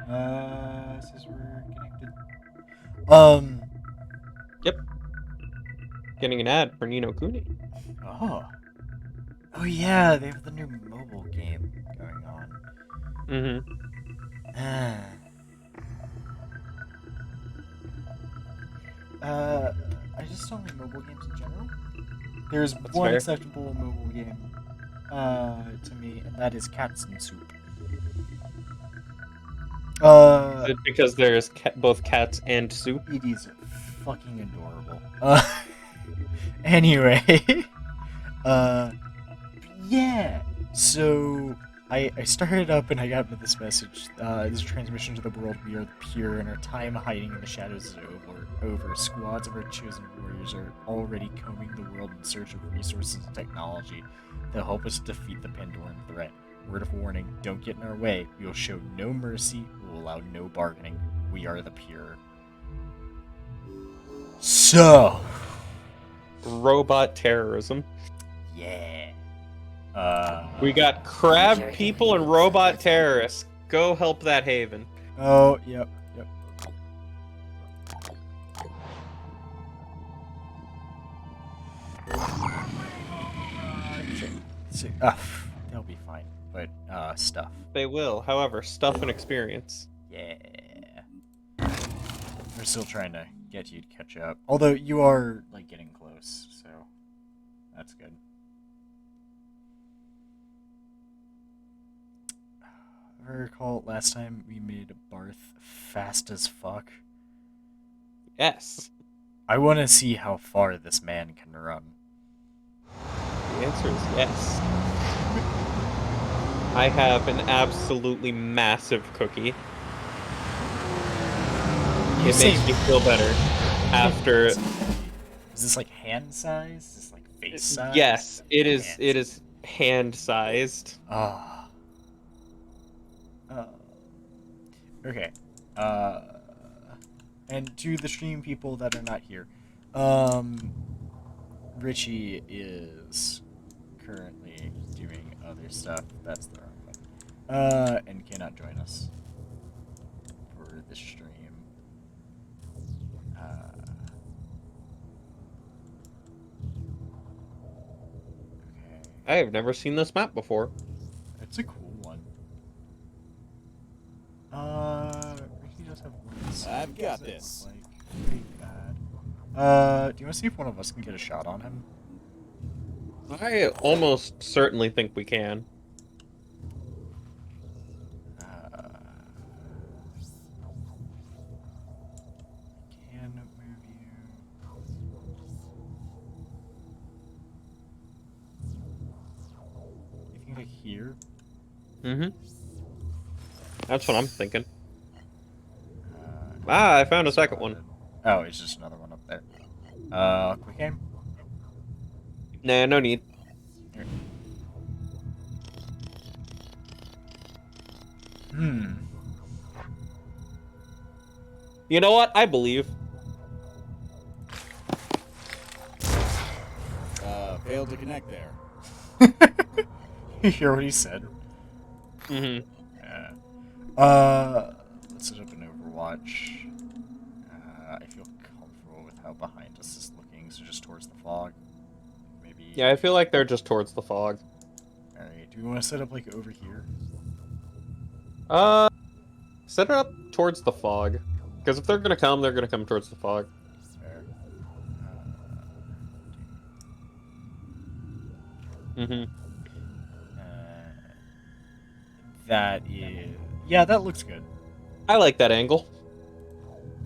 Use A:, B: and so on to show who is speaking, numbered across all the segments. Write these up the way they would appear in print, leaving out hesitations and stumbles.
A: Says we're connected. Um.
B: Yep. Getting an ad for Nino Kuni.
A: Oh. Oh yeah, they have the new mobile game going on.
B: Mm-hmm.
A: Ah. Uh, I just don't like mobile games in general. There's
B: That's
A: one
B: fair.
A: acceptable mobile game, to me, and that is Cats and Soup.
B: Is it because there's both cats and soup?
A: It is fucking adorable. Anyway, uh, yeah. So I started up and I got this message. This is a transmission to the world. We are the pure, and our time hiding in the shadows is over. Squads of our chosen warriors are already combing the world in search of resources and technology that help us defeat the Pandoran threat. Word of warning: don't get in our way. We will show no mercy. We will allow no bargaining. We are the pure. So,
B: Robot terrorism.
A: yeah.
B: We got crab people and robot terrorists. Go help that haven.
A: Oh, yep, yep. They'll be fine. But, stuff.
B: They will, however, stuff and experience.
A: Yeah. We're still trying to get you to catch up. Although you are, like, getting close, so that's good. I recall last time we made Barth fast as fuck.
B: Yes.
A: I want to see how far this man can run.
B: The answer is yes. I have an absolutely massive cookie. It makes me feel better after.
A: Is this like hand size? Is this like face size?
B: Yes, it is. It is hand-sized.
A: Ah. Okay. And to the stream people that are not here, Richie is currently doing other stuff. That's the wrong button. And cannot join us for the stream. Okay.
B: I have never seen this map before.
A: It's a cool one. Ricky does have words.
C: I've got this.
A: Like, pretty bad. Do you want to see if one of us can get a shot on him?
B: I almost certainly think we can.
A: Can move you. You think like here?
B: Mm-hmm. That's what I'm thinking. I found a second one.
A: Oh, it's just another one up there. Quick aim?
B: Nah, no need.
A: Here.
B: You know what? I believe.
C: Failed to connect there.
A: You hear what he said?
B: Mm-hmm.
A: Let's set up an Overwatch. I feel comfortable with how behind us is looking, so just towards the fog. Maybe.
B: Yeah, I feel like they're just towards the fog.
A: Alright, do we want to set up like over here?
B: Set it up towards the fog. Because if they're gonna come towards the fog.
A: Fair.
B: Mm-hmm.
A: That is... Yeah, that looks good.
B: I like that angle.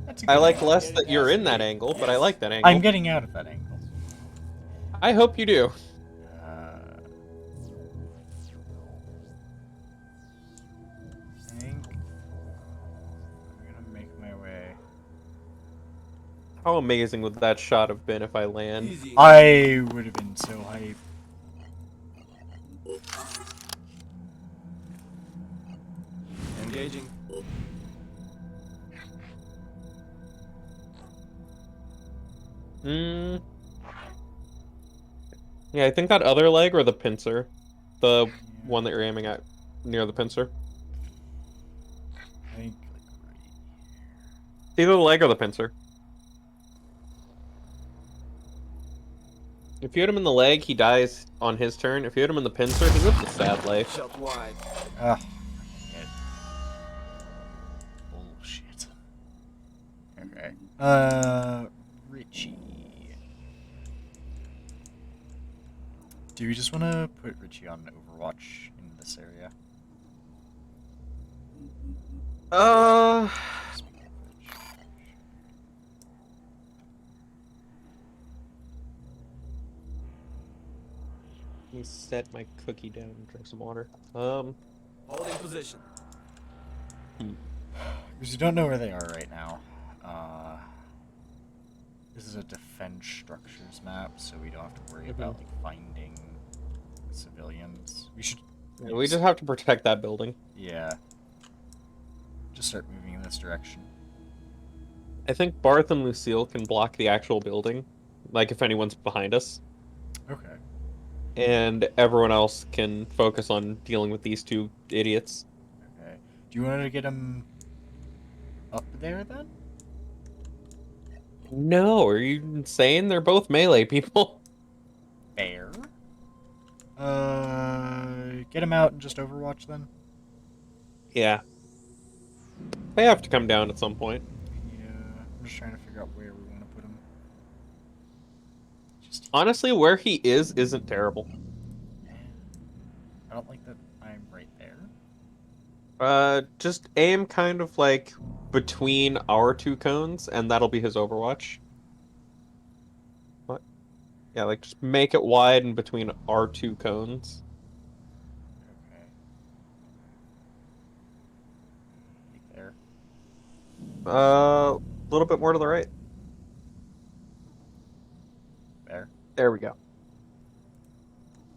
A: That's a
B: I
A: good
B: like
A: angle.
B: less that you're in that angle, but I like that angle.
A: I'm getting out of that angle.
B: I hope you do.
A: I think I'm gonna make my way.
B: How amazing would that shot have been if I land?
C: Easy.
A: I would have been so hyped.
C: Engaging.
B: Yeah, I think that other leg or the pincer. The one that you're aiming at near the pincer.
A: I think
B: Either the leg or the pincer. If you hit him in the leg, he dies on his turn. If you hit him in the pincer, he lives a sad life.
D: Shut wide.
A: Ah, shit. Bullshit. Okay. Richie. Do we just want to put Richie on Overwatch in this area? Speaking of which.
B: Let me set my cookie down and drink some water.
D: Holding position.
A: Because you don't know where they are right now. This is a defense structures map, so we don't have to worry about like finding civilians. We should.
B: Yeah, we just have to protect that building.
A: Yeah. Just start moving in this direction.
B: I think Barth and Lucille can block the actual building, like if anyone's behind us,
A: Okay.
B: and everyone else can focus on dealing with these two idiots.
A: Okay. Do you want to get them up there then?
B: No, are you insane? They're both melee people.
A: Fair. Get them out and just Overwatch then.
B: Yeah. They have to come down at some point.
A: Yeah. I'm just trying to figure out where we want to put them. Just.
B: Honestly, where he is isn't terrible.
A: I don't like that I'm right there.
B: Just aim kind of like between our two cones, and that'll be his Overwatch. What? Yeah, like just make it wide in between our two cones.
A: Okay. Like there.
B: A little bit more to the right.
A: There.
B: There we go.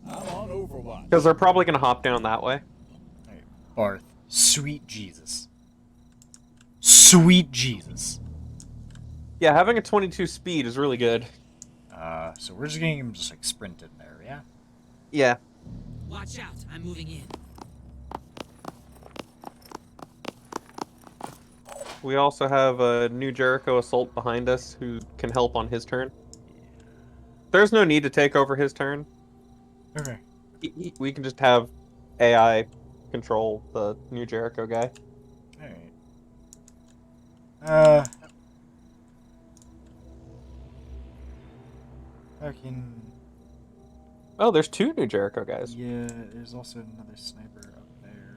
C: I'm on Overwatch.
B: Because they're probably gonna hop down that way.
A: Alright. Barth. Sweet Jesus. Sweet Jesus.
B: Yeah, having a 22 speed is really good.
A: So we're just getting him just like sprinted there, yeah?
B: Yeah.
E: Watch out, I'm moving in.
B: We also have a New Jericho Assault behind us who can help on his turn. There's no need to take over his turn.
A: Okay.
B: We can just have AI control the New Jericho guy.
A: Alright. Fucking.
B: Oh, there's two New Jericho guys.
A: Yeah, there's also another sniper up there.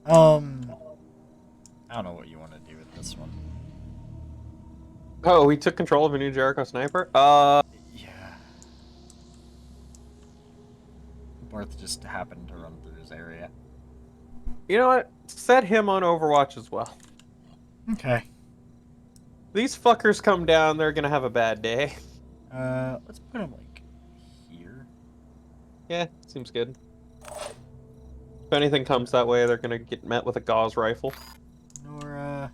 A: I don't know what you want to do with this one.
B: Oh, we took control of a New Jericho sniper?
A: Yeah. Barth just happened to run through his area.
B: You know what? Set him on Overwatch as well.
A: Okay.
B: These fuckers come down, they're gonna have a bad day.
A: Let's put him like here.
B: Yeah, seems good. If anything comes that way, they're gonna get met with a gauze rifle.
A: Nora.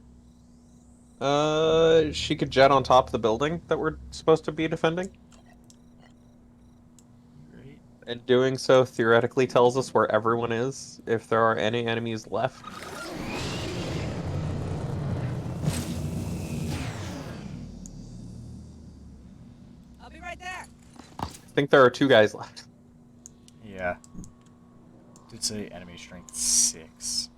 B: She could jet on top of the building that we're supposed to be defending.
A: Great.
B: And doing so theoretically tells us where everyone is, if there are any enemies left.
E: I'll be right there.
B: I think there are two guys left.
A: Yeah. Did say enemy strength 6.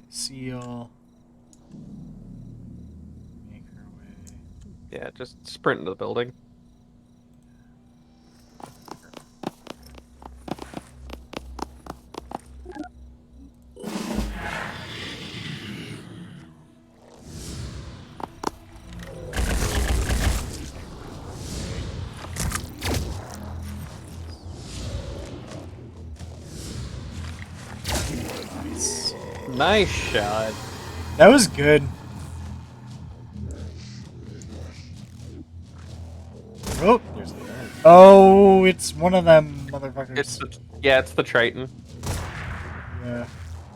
A: Seal. Make her way.
B: Yeah, just sprint into the building.
A: Nice.
B: Nice shot.
A: That was good. Oh, there's the guy. Oh, it's one of them motherfuckers.
B: It's the Triton.
A: Yeah.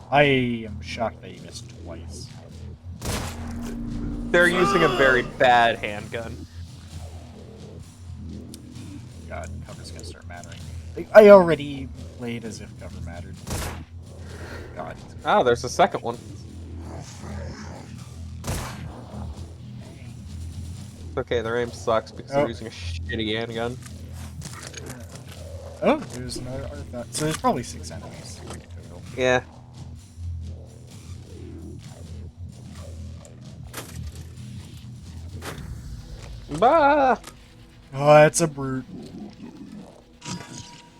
A: I am shocked that you missed twice.
B: They're using a very bad handgun.
A: God, cover's gonna start mattering. I already played as if cover mattered. God.
B: Ah, there's a second one. Okay, their aim sucks because they're
A: Oh.
B: using a shitty handgun.
A: Oh, there's another artifact. So there's probably 6 enemies total.
B: Yeah. Bah!
A: Oh, that's a brute.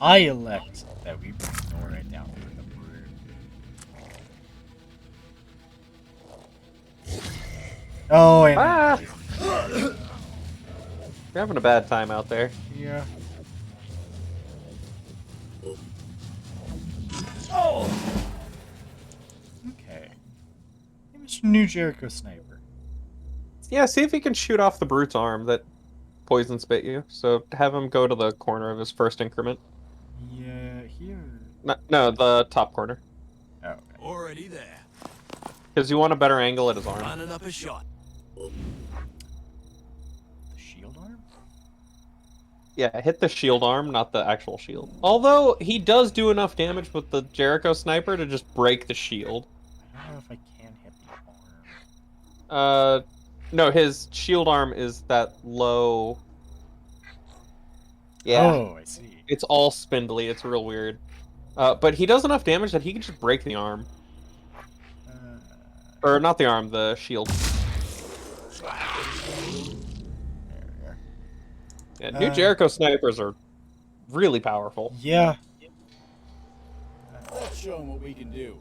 A: I elect that we ignore it down for the brute. Oh, and
B: Ah! You're having a bad time out there.
A: yeah. Okay. Hey, Mr. New Jericho Sniper.
B: Yeah, see if he can shoot off the brute's arm that poison spit you. So have him go to the corner of his first increment.
A: Yeah, here.
B: No, the top corner.
A: Oh, okay.
D: Already there.
B: Because you want a better angle at his arm.
D: Lining up a shot.
A: The shield arm?
B: Yeah, hit the shield arm, not the actual shield. Although, he does do enough damage with the Jericho Sniper to just break the shield.
A: I don't know if I can hit the arm.
B: No, his shield arm is that low... Yeah,
A: Oh, I see.
B: it's all spindly, it's real weird. But he does enough damage that he can just break the arm.
A: Uh,
B: Or not the arm, the shield.
A: there.
B: Yeah, new Jericho Snipers are really powerful.
A: Yeah.
C: Let's show him what we can do.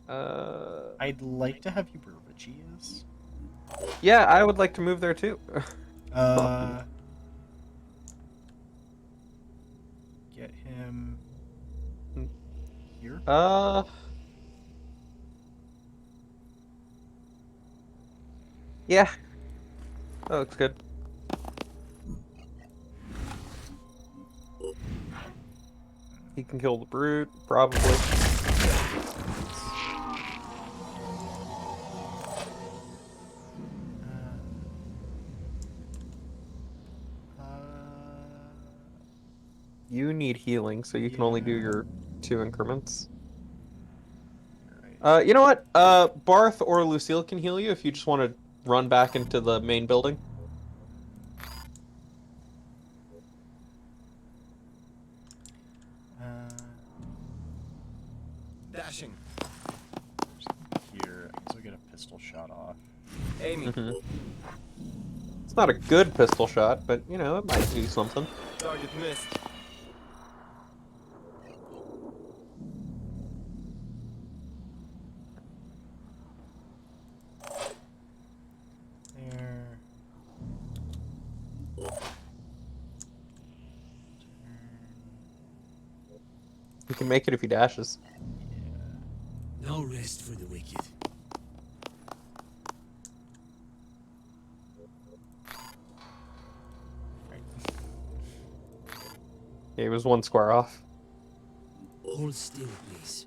A: I'd like to have you where Richie is.
B: Yeah, I would like to move there too.
A: Get him here.
B: Yeah. That looks good. He can kill the brute, probably. You need healing, so you can only do your 2 increments. You know what? Barth or Lucille can heal you if you just want to run back into the main building.
D: Dashing.
A: Here, I guess I'll get a pistol shot off.
D: Aiming.
B: It's not a good pistol shot, but, you know, it might do something.
D: Target missed.
A: There.
B: He can make it if he dashes.
E: No rest for the wicked.
B: Yeah, he was 1 square off.
E: Hold still, please.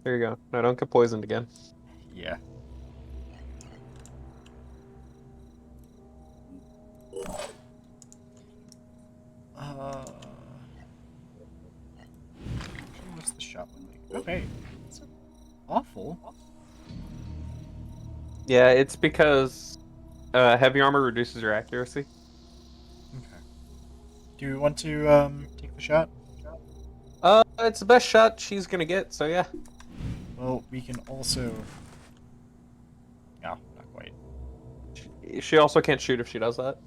B: There you go. No, don't get poisoned again.
A: Yeah. What's the shot look like? Okay. It's awful.
B: Yeah, it's because heavy armor reduces your accuracy.
A: Okay. Do you want to take the shot?
B: It's the best shot she's gonna get, so yeah.
A: Well, we can also. No, not quite.
B: She also can't shoot if she does that.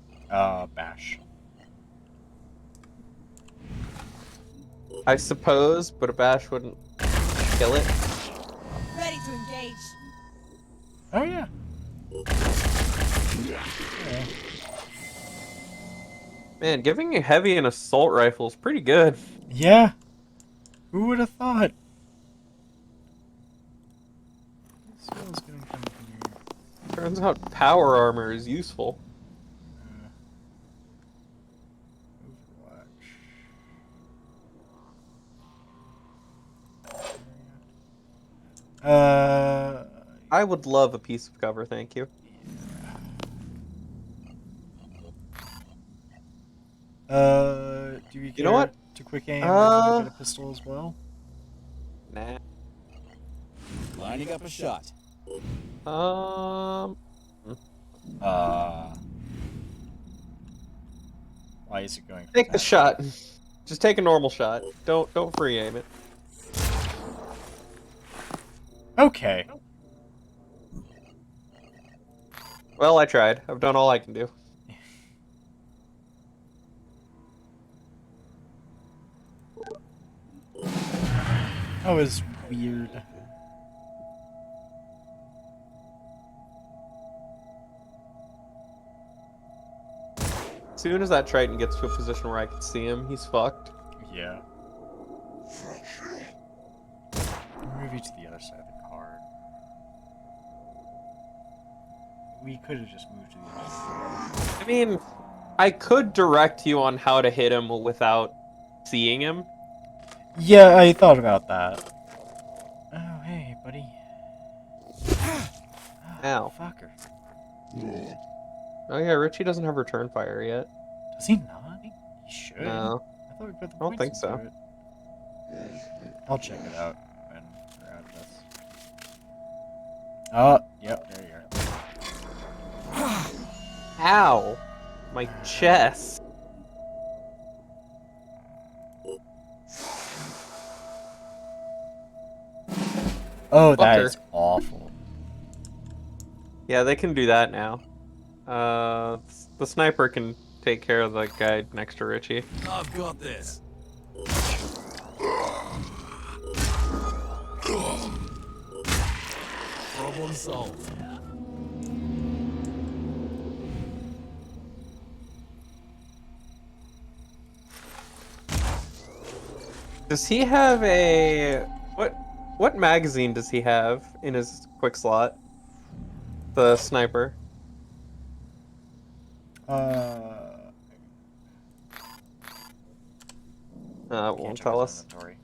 A: Bash.
B: I suppose, but a bash wouldn't kill it.
E: Ready to engage.
A: Oh yeah. Yeah.
B: Man, giving a heavy an assault rifle is pretty good.
A: Yeah. Who would have thought? Soul's gonna come here.
B: Turns out power armor is useful. I would love a piece of cover, thank you.
A: Do we care
B: You know what?
A: to quick aim and get
B: Uh,
A: a pistol as well?
B: Nah.
C: Lining up a shot.
B: Um.
A: Uh, why is it going for
B: Take the
A: that?
B: shot. Just take a normal shot. Don't free aim it.
A: Okay.
B: Well, I tried. I've done all I can do.
A: That was weird.
B: As soon as that Triton gets to a position where I can see him, he's fucked.
A: Yeah. Move you to the other side of the car. We could have just moved to the other side.
B: I mean, I could direct you on how to hit him without seeing him.
A: Yeah, I thought about that. Oh, hey, buddy.
B: Ow.
A: Fucker.
B: Oh yeah, Richie doesn't have return fire yet.
A: Does he not? He should.
B: No,
A: I thought we put the
B: I don't
A: points
B: think
A: into
B: so.
A: it. I'll check it out when we're out of this. Oh, yep, there you go.
B: Ow! My chest.
A: Oh, that
B: Fucker.
A: is awful.
B: Yeah, they can do that now. The sniper can take care of the guy next to Richie.
C: I've got this. Problem solved.
B: Does he have a what magazine does he have in his quick slot? The sniper. It
A: Can't
B: won't
A: check
B: tell
A: his
B: us.
A: inventory.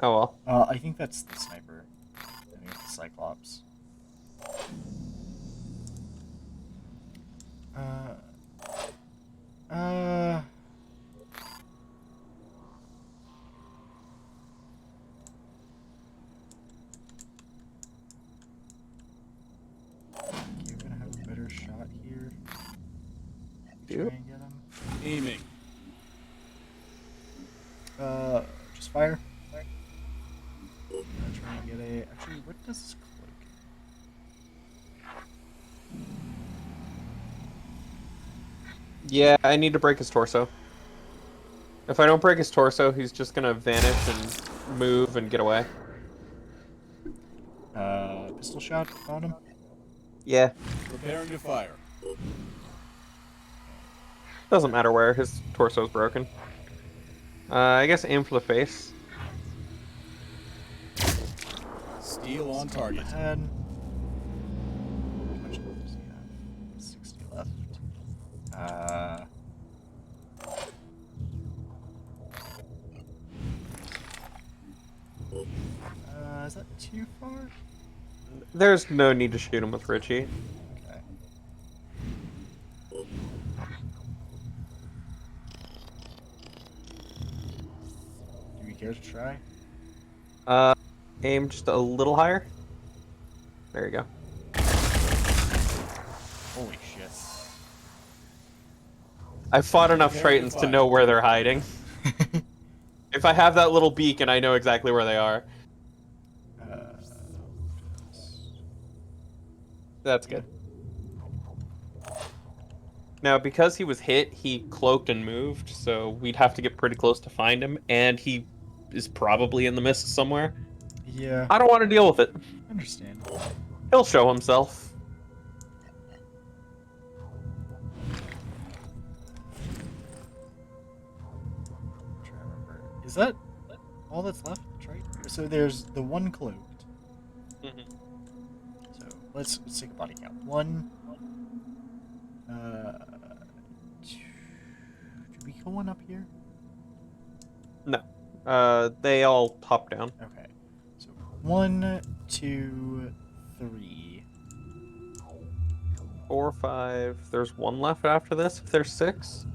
B: Oh well.
A: I think that's the sniper. I think it's the Cyclops. Uh. You're gonna have a better shot here. Try
B: Yep.
A: and get him.
C: Aiming.
A: Just fire. I'm gonna try and get a. Actually, what does this cloak?
B: Yeah, I need to break his torso. If I don't break his torso, he's just gonna vanish and move and get away.
A: Pistol shot on him.
B: Yeah,
C: Preparing to fire.
B: doesn't matter where his torso's broken. I guess aim for the face.
C: Steel on target.
A: Head. How much health does he have? 60 left. Is that too far?
B: There's no need to shoot him with Richie.
A: Okay. Do we care to try?
B: Aim just a little higher. There you go.
A: Holy shit.
B: I've fought enough
C: Prepare to
B: Tritons to
C: fire.
B: know where they're hiding. If I have that little beacon, I know exactly where they are. That's good. Now, because he was hit, he cloaked and moved, so we'd have to get pretty close to find him, and he is probably in the mist somewhere.
A: Yeah,
B: I don't want to deal with it.
A: understandable.
B: He'll show himself.
A: I'm trying to remember. Is that all that's left? Right? So there's the one cloaked. So let's take a body count. One. Two. Did we go one up here?
B: No. They all hop down.
A: Okay. So 1, 2, 3.
B: 4, 5. There's one left after this, if there's 6.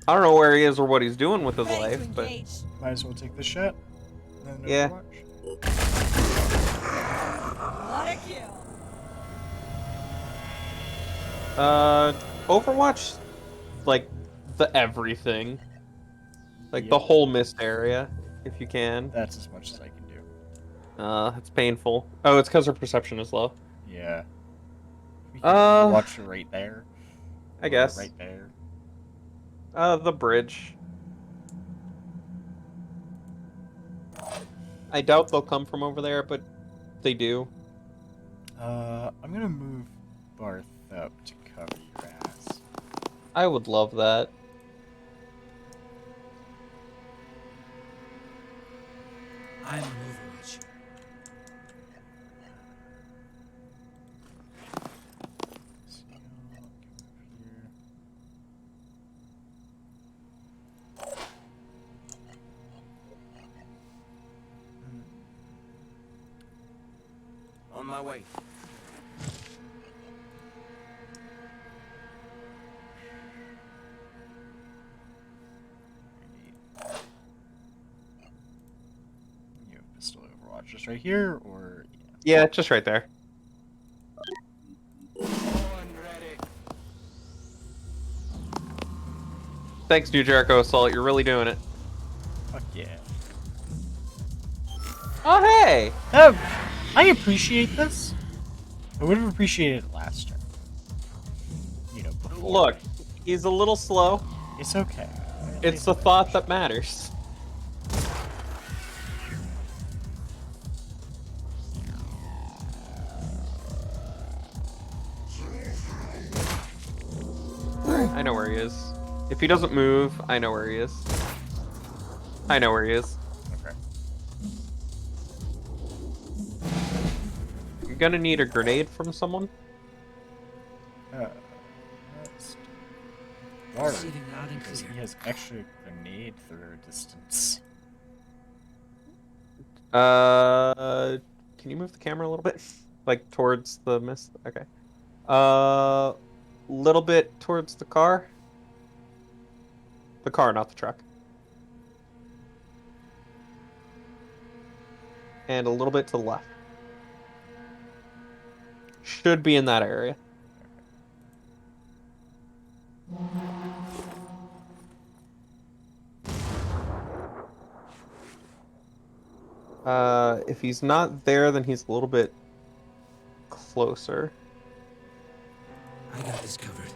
B: I don't know where he is or what he's doing with his
E: Ready to
B: life, but
E: engage.
A: Might as well take the shot. And then
B: Yeah.
A: Overwatch.
E: What a kill.
B: Overwatch, like the everything, like the
A: Yep.
B: whole mist area, if you can.
A: That's as much as I can do.
B: It's painful. Oh, it's because her perception is low.
A: Yeah. We can
B: Uh,
A: watch it right there.
B: I
A: Or
B: guess.
A: right there.
B: The bridge. I doubt they'll come from over there, but they do.
A: I'm gonna move Barth up to cover your ass.
B: I would love that.
E: I'm on Overwatch.
A: So, come over here.
D: On my way.
A: You have pistol Overwatch just right here, or
B: Yeah, just right there.
D: On ready.
B: Thanks, New Jericho Assault. You're really doing it.
A: fuck yeah.
B: Oh, hey!
A: I appreciate this. I would have appreciated it last turn. You know, before.
B: Look, he's a little slow.
A: It's okay.
B: It's the thought that matters. I know where he is. If he doesn't move, I know where he is. I know where he is.
A: Okay.
B: I'm gonna need a grenade from someone.
A: Let's Barth,
E: Receiving loud and
A: because
E: clear.
A: he has extra grenade throw distance.
B: Can you move the camera a little bit? Like towards the mist? Okay. Little bit towards the car. The car, not the truck. And a little bit to the left. Should be in that area. If he's not there, then he's a little bit closer.
E: I got this covered.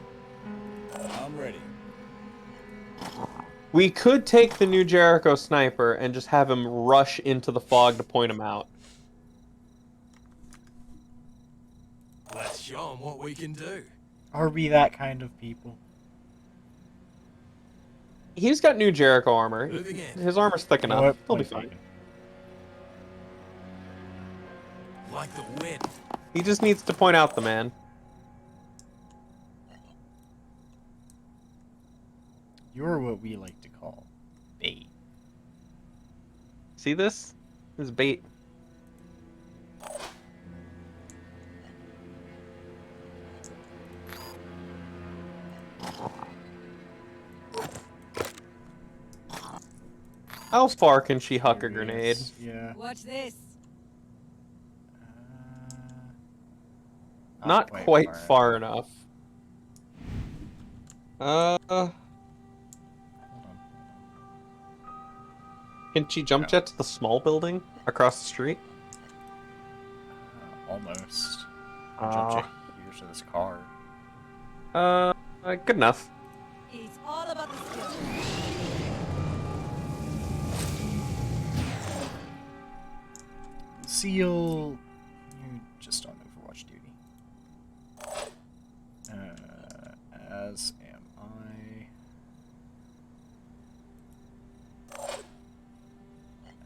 C: I'm ready.
B: We could take the new Jericho sniper and just have him rush into the fog to point him out.
D: Let's show 'em what we can do.
A: Are we that kind of people?
B: He's got new Jericho armor.
D: Moving in.
B: His armor's thick
A: You know
B: enough.
A: what?
B: He'll be
A: Point
B: fine.
A: taken.
D: Like the wind.
B: He just needs to point out the man.
A: You're what we like to call bait.
B: See this? This is bait. How far can she huck a grenade?
A: Curious. Yeah.
E: Watch this.
B: Not quite far enough.
A: Hold on.
B: Can she jump
A: No.
B: jet to the small building across the street?
A: Almost. Jump jet here to this car.
B: Good enough.
E: It's all about the skill.
A: Seal, you're just on Overwatch duty. As am I.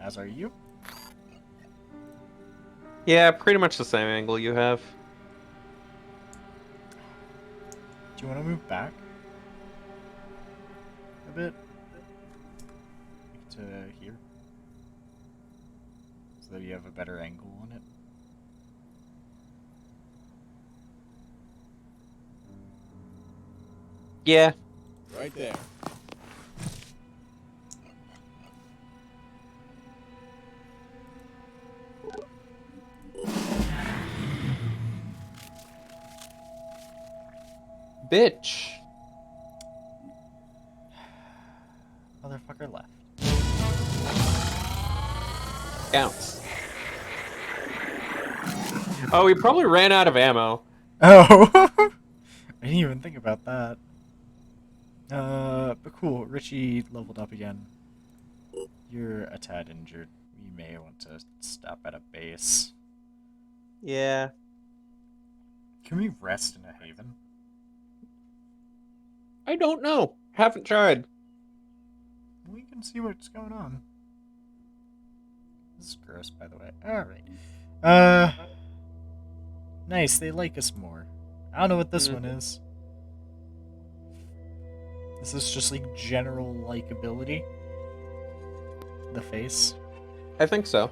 A: As are you.
B: Yeah, pretty much the same angle you have.
A: Do you want to move back a bit? To here? So that you have a better angle on it?
B: Yeah.
C: Right there.
B: Bitch.
A: Motherfucker left.
B: Counts. Oh, we probably ran out of ammo.
A: Oh! I didn't even think about that. But cool. Richie leveled up again. You're a tad injured. You may want to stop at a base.
B: Yeah.
A: Can we rest in a haven?
B: I don't know. Haven't tried.
A: We can see what's going on. This is gross, by the way. Alright. Nice. They like us more. I don't know what this one is. This is just like general likability. The face.
B: I think so.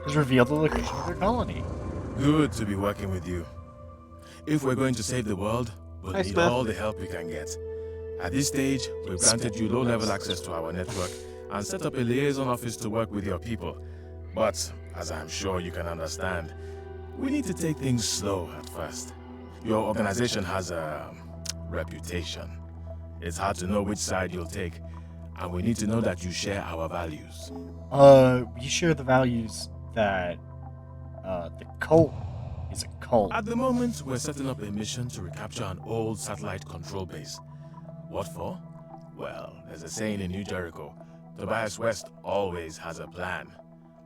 A: Has revealed the location of their colony.
C: Good to be working with you. If we're going to save the world, we'll
B: Hi,
C: need
B: Smith.
C: all the help we can get. At this stage, we've granted you low-level access to our network and set up a liaison office to work with your people. But, as I'm sure you can understand, we need to take things slow at first. Your organization has a reputation. It's hard to know which side you'll take, and we need to know that you share our values.
A: We share the values that, the cult is a cult.
C: At the moment, we're setting up a mission to recapture an old satellite control base. What for? Well, there's a saying in New Jericho, Tobias West always has a plan.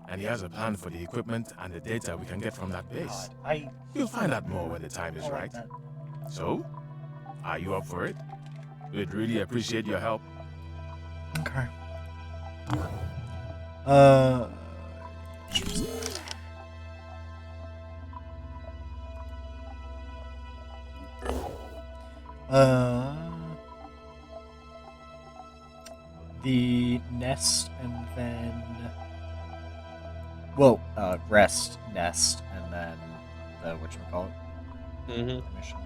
C: And he has a plan for the equipment and the data we can get from that base.
A: God,
C: You'll find out more when the time is
A: I like
C: right.
A: that.
C: So, are you up for it? We'd really appreciate your help.
A: Okay. The nest and then, well, rest, nest, and then the whatchamacallit?
B: Mm-hmm.
A: Mission.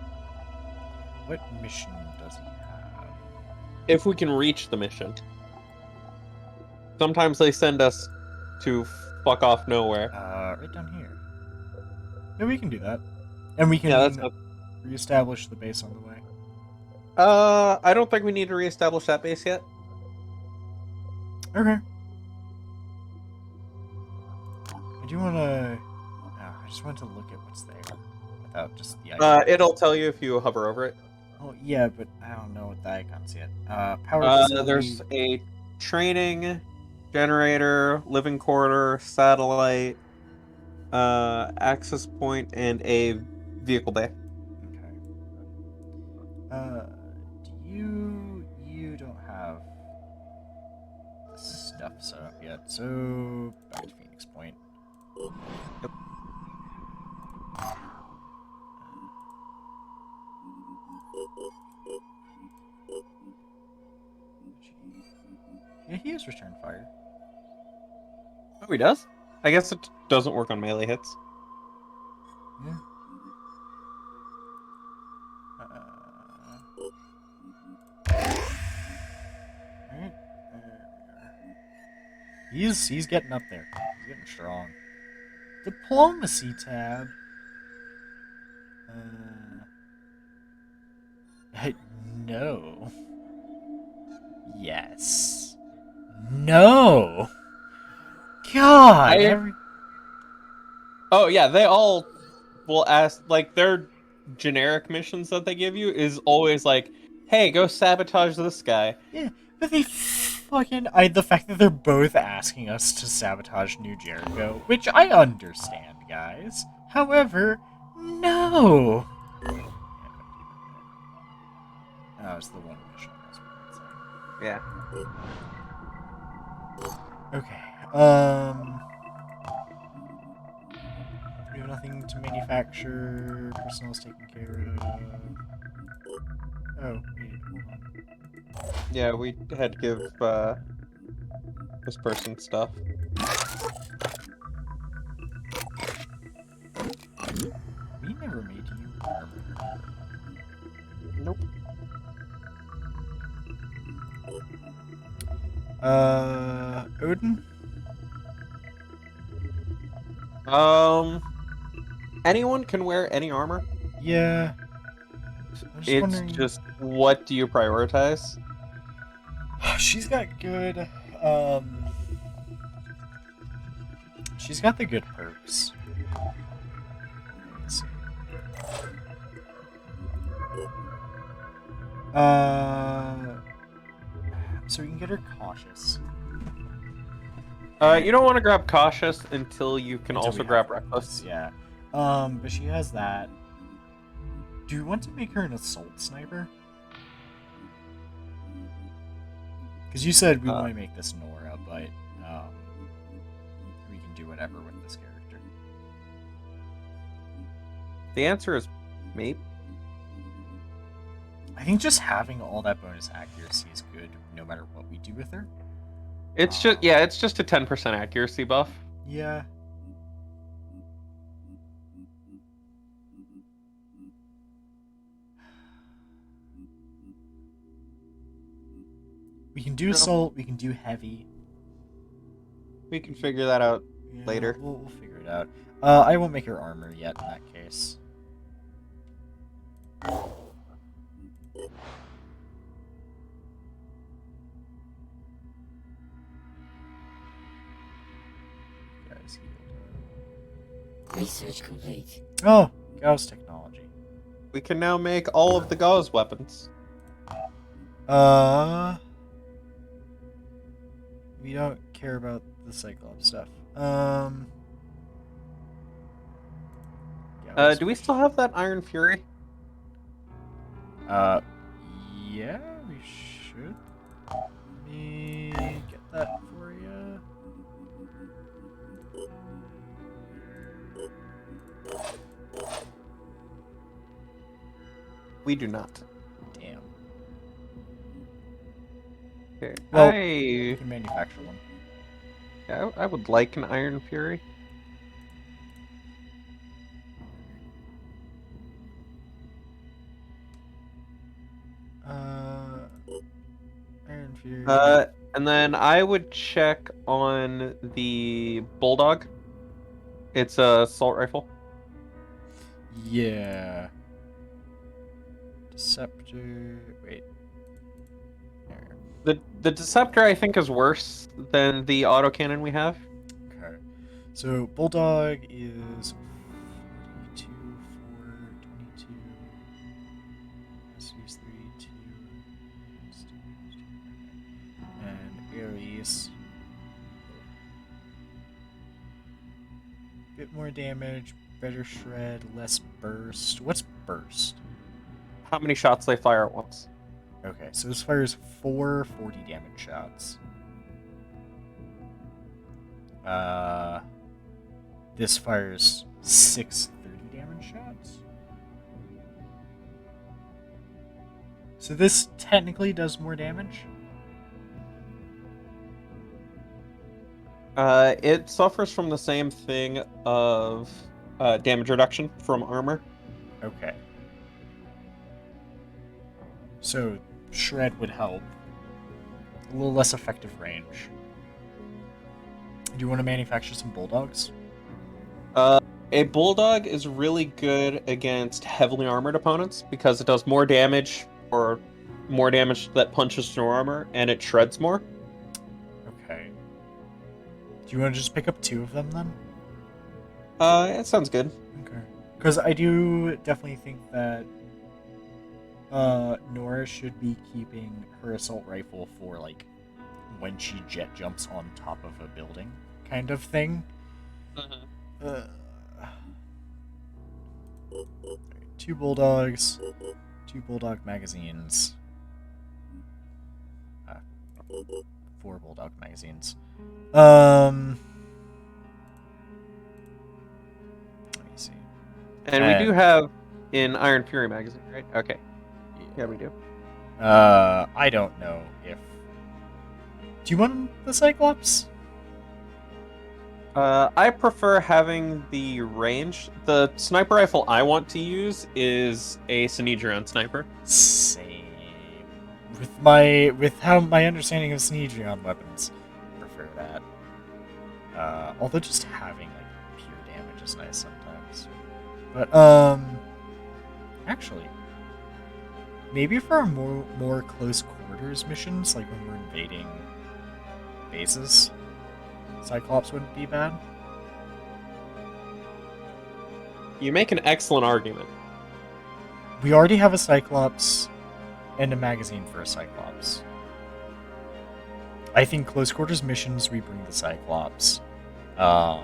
A: What mission does he have?
B: If we can reach the mission. Sometimes they send us to fuck off nowhere.
A: Right down here. Yeah, we can do that. And we can
B: Yeah, that's not...
A: reestablish the base on the way.
B: I don't think we need to reestablish that base yet.
A: Okay. I do want to... I just want to look at what's there. Without just the icon.
B: It'll tell you if you hover over it.
A: Oh, yeah, but I don't know what the icon's yet. Power facility...
B: There's a training, generator, living quarter, satellite, access point, and a vehicle bay.
A: Okay. You don't have the stuff set up yet, so back to Phoenix Point.
B: Yep.
A: Yeah, he has return fire.
B: Oh, he does? I guess it doesn't work on melee hits.
A: Yeah. Alright. He's getting up there. He's getting strong. Diplomacy tab. No. Yes. No. God.
B: Oh yeah, they all will ask, like, their generic missions that they give you is always like, hey, go sabotage this guy.
A: Yeah, but they fucking... the fact that they're both asking us to sabotage New Jericho, which I understand, guys. However, no! That was the one mission I was going to say.
B: Yeah.
A: Okay, we have nothing to manufacture, personnel's taken care of... Oh, wait, hold on.
B: Yeah, we had to give this person stuff.
A: We never made you armor.
B: Nope.
A: Odin?
B: anyone can wear any armor.
A: Yeah. I'm just
B: It's
A: wondering.
B: just, what do you prioritize?
A: She's got good. Um. She's got the good perks. Let's see. So we can get her cautious.
B: You don't want to grab cautious until you can
A: Until
B: also
A: we
B: grab
A: have
B: reckless.
A: Yeah. But she has that. Do you want to make her an assault sniper? Because you said we want to make this Nora, but we can do whatever with this character.
B: The answer is maybe.
A: I think just having all that bonus accuracy is good, no matter what we do with her.
B: It's just it's just a 10% accuracy buff.
A: Yeah. We can do assault. We can do heavy.
B: We can figure that out
A: Yeah,
B: later.
A: We'll figure it out. I won't make her armor yet in that case. Guys,
E: Research complete.
A: oh, Gauss technology.
B: We can now make all of the Gauss weapons.
A: We don't care about the Cyclops stuff.
B: Do we still have that Iron Fury?
A: Yeah, we should. Let me get that for you.
B: We do not.
A: Damn.
B: Okay.
A: Well, we can manufacture one.
B: I would like an Iron Fury.
A: Iron Fury.
B: And then I would check on the Bulldog. It's a assault rifle.
A: Yeah. Deceptor. Wait. There.
B: The Deceptor, I think, is worse than the autocannon we have.
A: Okay. So Bulldog is 42, 4, 22. SU's 3, 2. And Ares. Bit more damage, better shred, less burst. What's burst?
B: How many shots they fire at once?
A: Okay, so this fires 4 40 damage shots. This fires 6 30 damage shots. So this technically does more damage.
B: It suffers from the same thing of damage reduction from armor.
A: Okay. So shred would help. A little less effective range. Do you want to manufacture some bulldogs?
B: A Bulldog is really good against heavily armored opponents because it does more damage, or more damage that punches through armor, and it shreds more.
A: Okay. Do you want to just pick up 2 of them then?
B: It sounds good.
A: Okay. Because I do definitely think that Nora should be keeping her assault rifle for, like, when she jet jumps on top of a building kind of thing.
B: Uh-huh.
A: 2 bulldogs, 2 bulldog magazines, 4 bulldog magazines. Let me see.
B: And we do have an Iron Fury magazine, right? Okay. Yeah, we do.
A: I don't know if. Do you want the Cyclops?
B: I prefer having the range. The sniper rifle I want to use is a Synedrion sniper.
A: Same. With how my understanding of Synedrion weapons, I prefer that. Although just having like pure damage is nice sometimes. But actually, maybe for our more close quarters missions, like when we're invading bases, Cyclops wouldn't be bad.
B: You make an excellent argument.
A: We already have a Cyclops and a magazine for a Cyclops. I think close quarters missions we bring the Cyclops. Overworld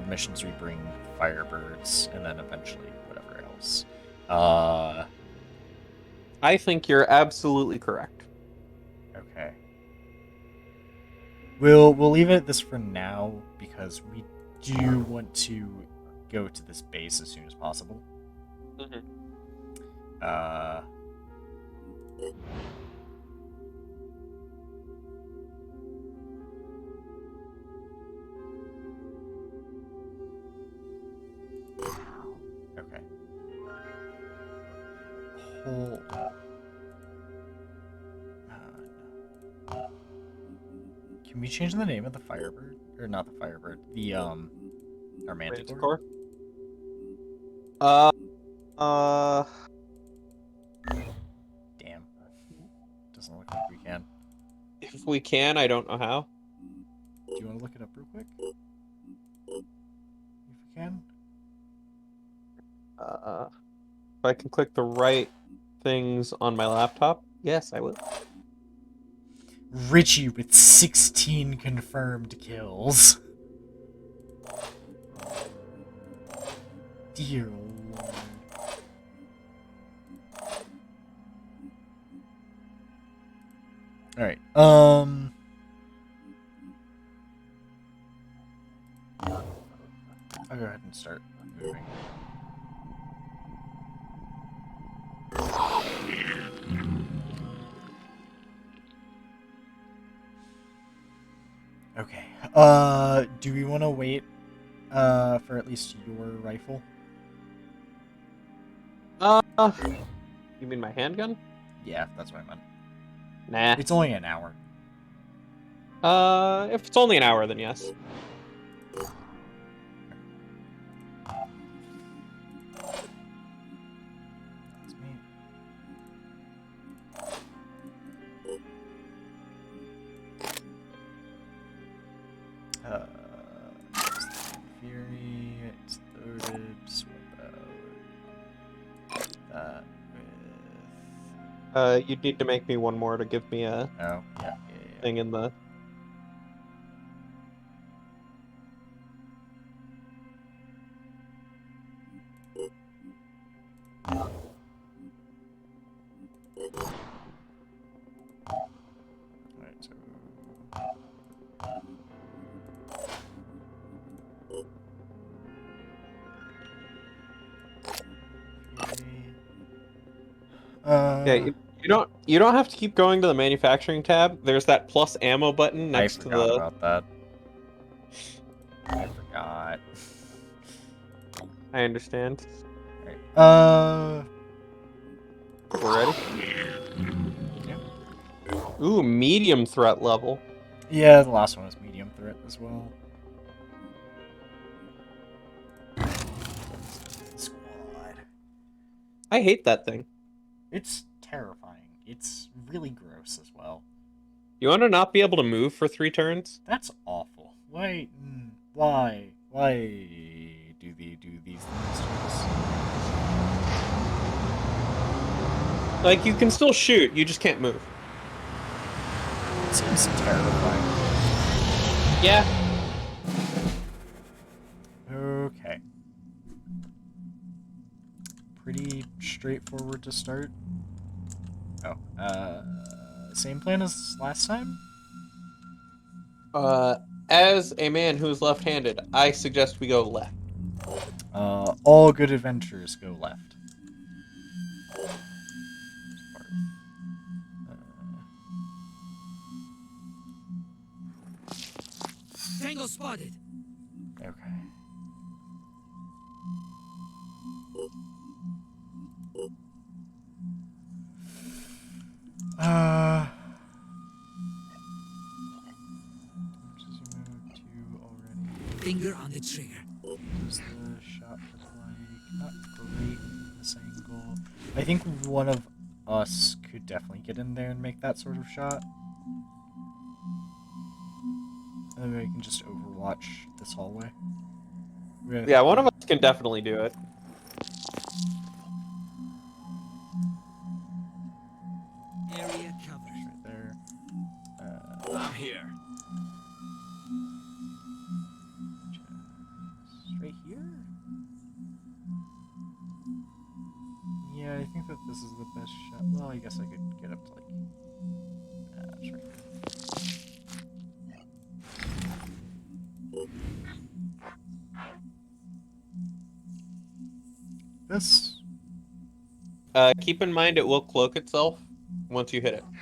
A: missions we bring Firebirds, and then eventually whatever else.
B: I think you're absolutely correct.
A: Okay. We'll leave it at this for now because we do want to go to this base as soon as possible.
B: Mhm.
A: Okay. Hold up. No. Can we change the name of the Firebird? Or not the Firebird, the our Manticore?
B: Manticore? Uh,
A: Damn. Doesn't look like we can.
B: if we can, I don't know how.
A: Do you want to look it up real quick? If we can?
B: If I can click the right things on my laptop, yes, I will.
A: Richie with 16 confirmed kills. Dear Lord. Alright, I'll go ahead and start moving. Okay, do we want to wait, for at least your rifle?
B: You mean my handgun?
A: Yeah, that's what I meant.
B: Nah.
A: It's only an hour.
B: If it's only an hour, then yes.
A: That's me. Fury, it's loaded, swap out that with...
B: You'd need to make me one more to give me a
A: Oh, yeah.
B: thing in the...
A: Alright, so...
B: Yeah, you don't have to keep going to the manufacturing tab. There's that plus ammo button
A: I
B: next to
A: forgot
B: the...
A: about that. I forgot.
B: I understand.
A: Alright,
B: We're ready?
A: yeah.
B: Ooh, medium threat level.
A: Yeah, the last one was medium threat as well. Squad.
B: I hate that thing.
A: It's terrifying. It's really gross as well.
B: You want to not be able to move for 3 turns?
A: That's awful. Why do they do these things to us?
B: Like, you can still shoot, you just can't move.
A: It seems terrifying.
B: Yeah.
A: Okay. Pretty straightforward to start. Oh, same plan as last time?
B: As a man who's left-handed, I suggest we go left.
A: All good adventures go left.
E: Tango spotted.
A: Okay. Which is you moved to already.
E: Finger on the trigger.
A: Use this. the shot look like? Not great from this angle. I think one of us could definitely get in there and make that sort of shot. And then we can just overwatch this hallway.
B: Yeah, one of us can definitely do it.
E: Area covered.
A: Right there.
D: I'm here.
A: Just right here? Yeah, I think that this is the best shot. Well, I guess I could get up to like... just right here. This...
B: Keep in mind it will cloak itself once you hit it.
A: Oh,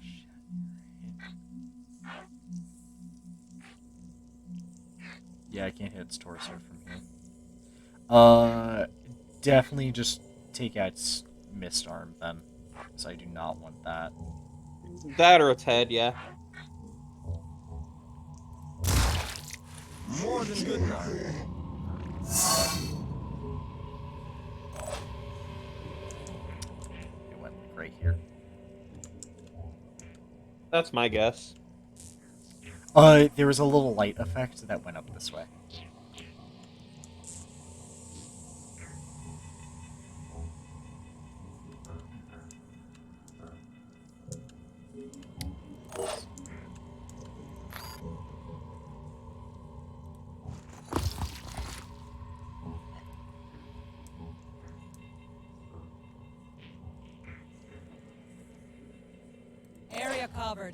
A: shit. Right. Yeah, I can't hit its torso from here. Definitely just take out its mist arm then, because I do not want that.
B: That or its head, yeah.
D: More than good enough.
A: It went right here.
B: That's my guess.
A: There was a little light effect that went up this way.
F: Area covered.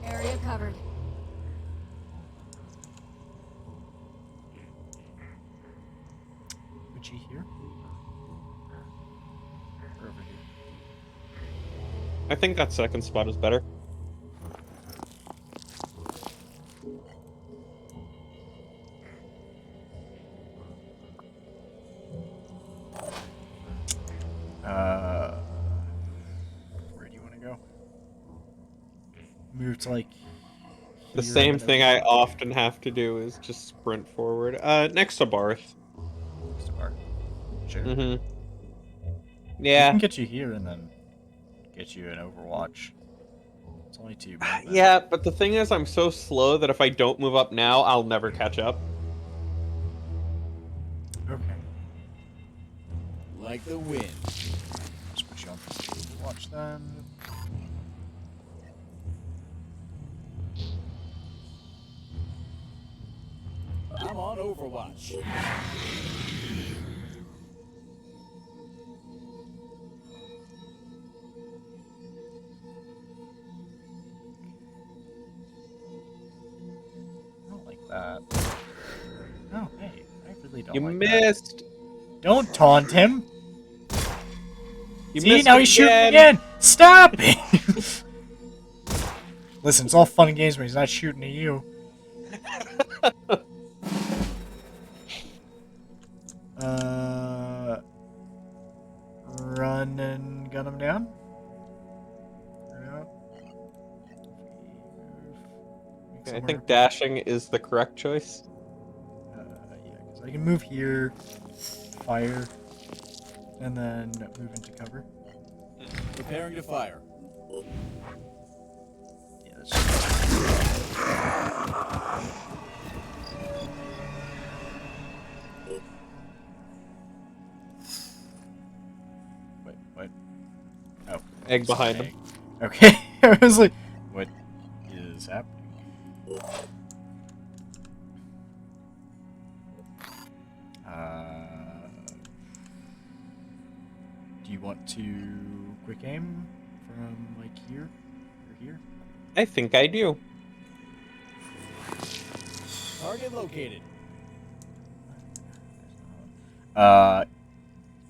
F: Area covered.
A: Would she here? Or over here?
B: I think that second spot is better.
A: Where do you want to go? Move to like
B: The
A: here
B: same
A: and then
B: thing
A: over
B: I
A: here?
B: often have to do is just sprint forward. Next to Barth.
A: Next to Bart. Sure.
B: Mm-hmm.
A: We
B: Yeah.
A: can get you here and then get you an Overwatch. It's only 2 movement.
B: Yeah, but the thing is, I'm so slow that if I don't move up now, I'll never catch up.
A: Okay.
D: Like the wind.
A: Just put you on for Overwatch then.
D: I'm on Overwatch.
A: I don't like that. Oh, hey. I really don't
B: You
A: like
B: missed.
A: that. Don't taunt him!
B: You
A: See,
B: missed
A: now he's shooting again! Stop it! Listen, it's all fun and games when he's not shooting at you. Run and gun him down? Yeah.
B: I think dashing is the correct choice.
A: Yeah, because I can move here, fire, and then move into cover.
D: Preparing to fire.
A: Yeah, that's just... Wait, what? Oh.
B: Egg behind him.
A: Egg. Okay, I was like, what is happening? Do you want to quick aim from like here or here?
B: I think I do.
D: Target located.
B: I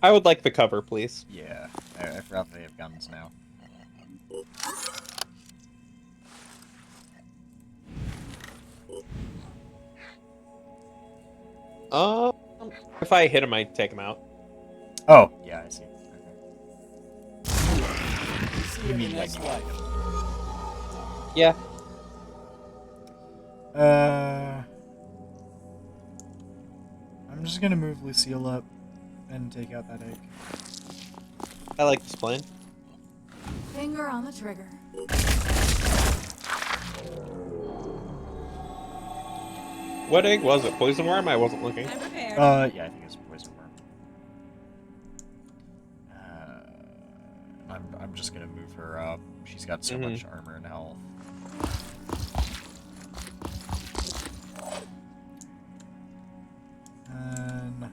B: would like the cover, please.
A: Yeah, I forgot they have guns now.
B: if I hit him, I take him out.
A: Oh, yeah, I see. Okay.
D: See
A: You
D: in
A: mean
D: the
A: like
D: next
A: you
D: life.
B: Yeah.
A: I'm just gonna move Lucille up and take out that egg.
B: I like this plan.
F: Finger on the trigger.
B: What egg was it? Poison worm? I wasn't looking.
F: I'm prepared.
A: Yeah, I think it's poison worm. I'm just gonna move her up. She's got so much armor and health. And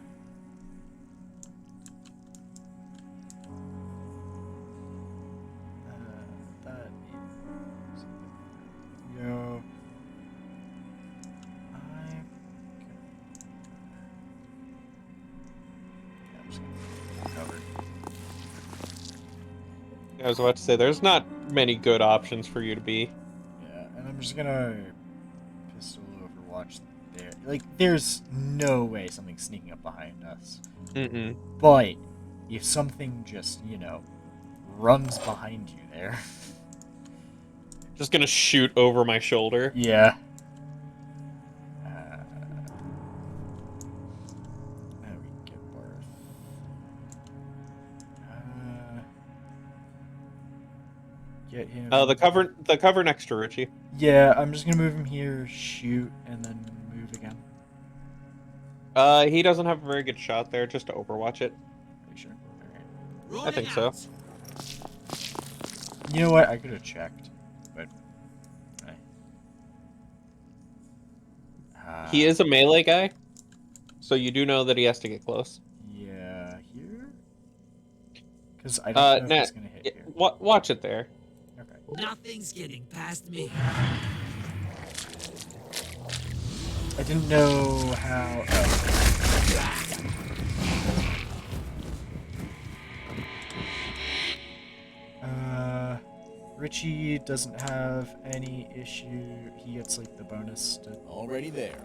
A: that is yo. I'm just gonna cover.
B: I was about to say, there's not many good options for you to be.
A: Yeah, and I'm just gonna pistol overwatch there. Like, there's no way something's sneaking up behind us.
B: Mm-mm.
A: But if something just, runs behind you there.
B: Just gonna shoot over my shoulder.
A: Yeah. How do we get Barth? Get him.
B: The cover next to Richie.
A: Yeah, I'm just gonna move him here, shoot, and then move again.
B: He doesn't have a very good shot there, just to overwatch it.
A: Are you sure? Alright.
B: I think so.
A: You know what? I could have checked, but.
B: He is a melee guy, so you do know that he has to get close.
A: Yeah, here? Because I don't know if it's gonna hit here.
B: Watch it there.
A: Okay.
E: Nothing's getting past me.
A: I didn't know how. Richie doesn't have any issue. He gets like the bonus to
D: Already there.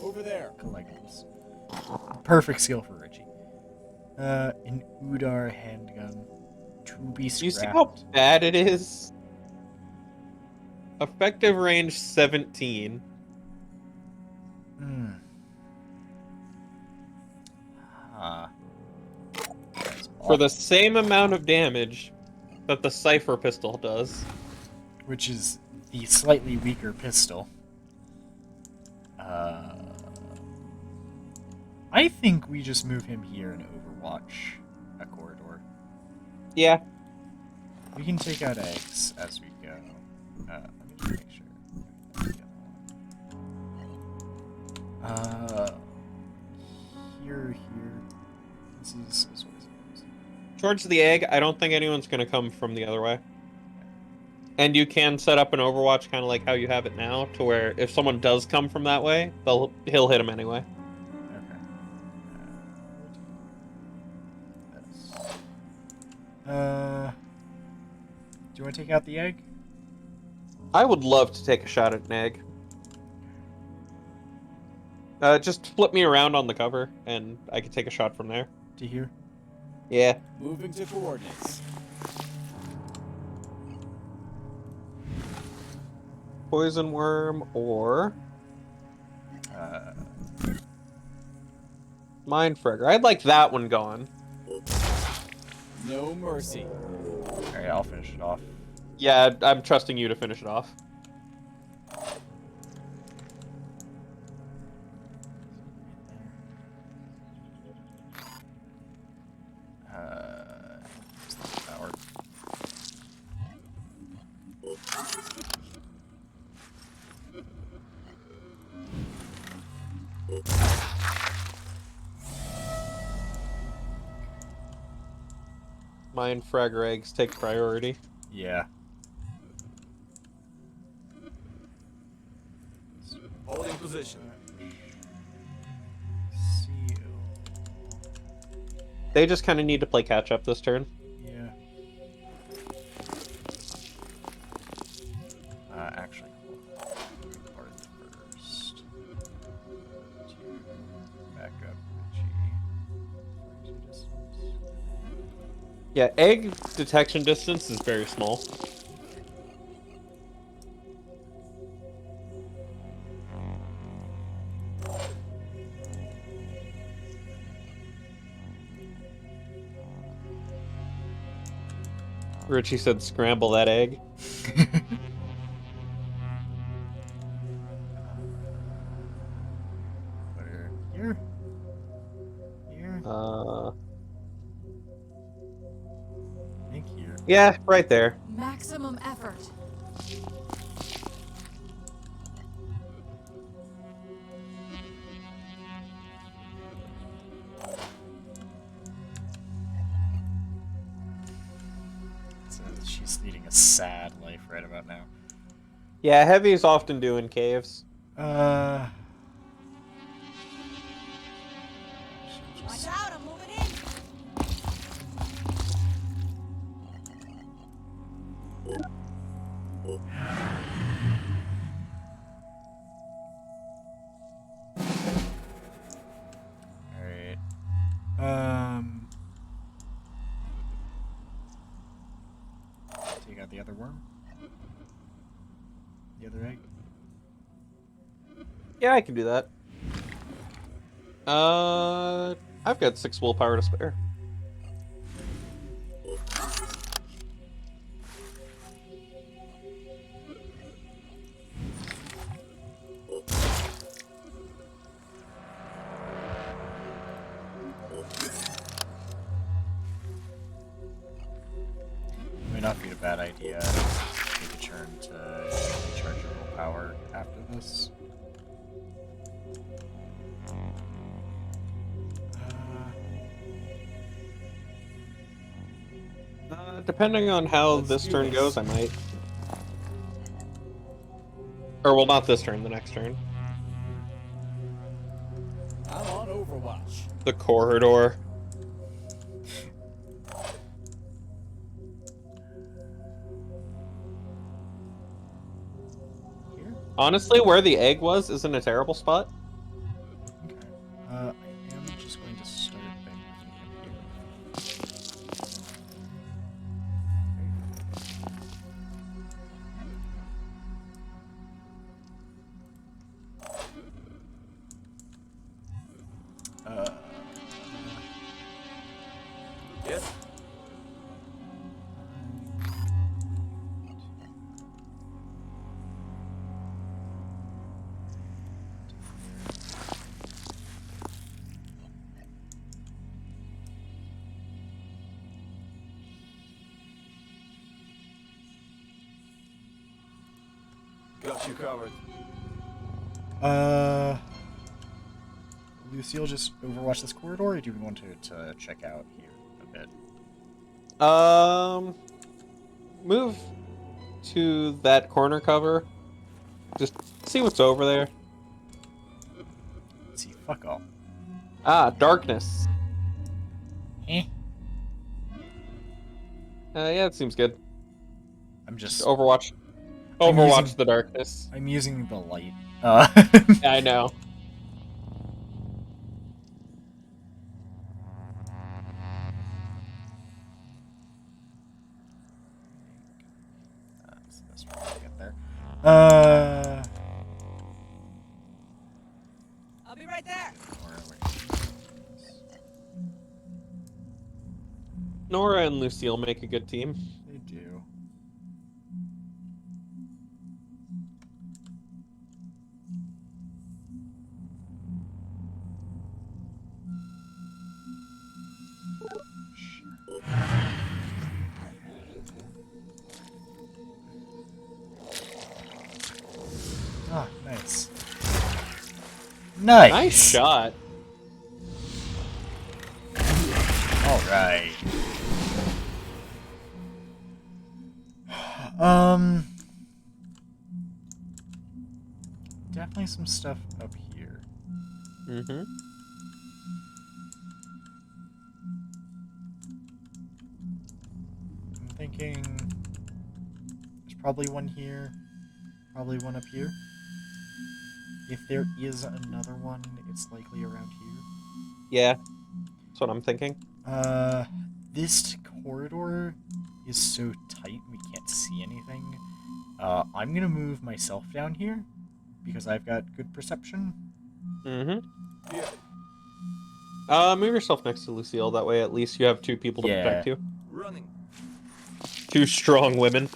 D: Over there.
A: collectibles. Perfect skill for Richie. An Udar handgun to be scrapped.
B: You see how bad it is? Effective range 17.
A: Hmm. Huh. That's
B: For the
A: awful.
B: same amount of damage that the Cypher pistol does.
A: Which is the slightly weaker pistol. I think we just move him here and overwatch a corridor.
B: Yeah.
A: We can take out eggs as we go. Let me just make sure. Here. This is what it is.
B: Towards the egg, I don't think anyone's going to come from the other way. And you can set up an Overwatch kind of like how you have it now, to where if someone does come from that way, he'll hit him anyway.
A: Okay. This. Do you want to take out the egg?
B: I would love to take a shot at an egg. Just flip me around on the cover, and I can take a shot from there.
A: To here?
B: Yeah.
D: Moving to coordinates.
B: Poison worm or Mind Fragger. I'd like that one gone.
D: No mercy.
A: Alright, I'll finish it off.
B: Yeah, I'm trusting you to finish it off.
A: Power.
B: Mind Fragger eggs take priority.
A: Yeah.
D: Holding position.
A: Seal.
B: They just kind of need to play catch up this turn.
A: Yeah. Actually, Barth first. To back up Richie.
B: Yeah, egg detection distance is very small. Richie said scramble that egg.
A: Where? Here? Here?
B: Uh,
A: I think here.
B: yeah, right there.
F: Maximum effort.
A: So she's leading a sad life right about now.
B: Yeah, heavies often do in caves.
A: Uh.
F: Watch out, I'm moving in.
A: Alright. Take out the other worm. The other egg.
B: Yeah, I can do that. I've got 6 willpower to spare.
A: May not be a bad idea. Take a turn to recharge your willpower after this.
B: Depending on how
A: Let's
B: this
A: do
B: turn
A: this.
B: goes, I might. Or, well, not this turn, the next turn.
D: I'm on Overwatch.
B: The corridor.
A: Here?
B: Honestly, where the egg was isn't a terrible spot.
A: Okay. I am just going to start by moving him here.
D: Yes. Got you covered.
A: Lucille, just overwatch this corridor, or do we want to check out here a bit?
B: Move to that corner cover. Just see what's over there.
A: Let's see, fuck all.
B: Ah, darkness.
A: Eh.
B: Yeah, it seems good.
A: I'm
B: Just
A: just
B: Overwatch.
A: I'm
B: Overwatch
A: using-
B: the darkness.
A: I'm using the light.
B: Yeah, I know.
A: That's the best way to get there.
E: I'll be right there.
A: Where are
B: Nora and Lucille make a good team.
A: we? They do. Ah, nice. Nice.
B: Nice shot.
A: All right. Definitely some stuff up here.
B: Mm-hmm.
A: I'm thinking there's probably one here, probably one up here. If there is another one, it's likely around here.
B: Yeah, that's what I'm thinking.
A: This corridor is so tight we can't see anything. I'm gonna move myself down here because I've got good perception.
B: Mm-hmm. Move yourself next to Lucille. That way, at least you have two people to protect you.
D: Running.
B: Two strong women.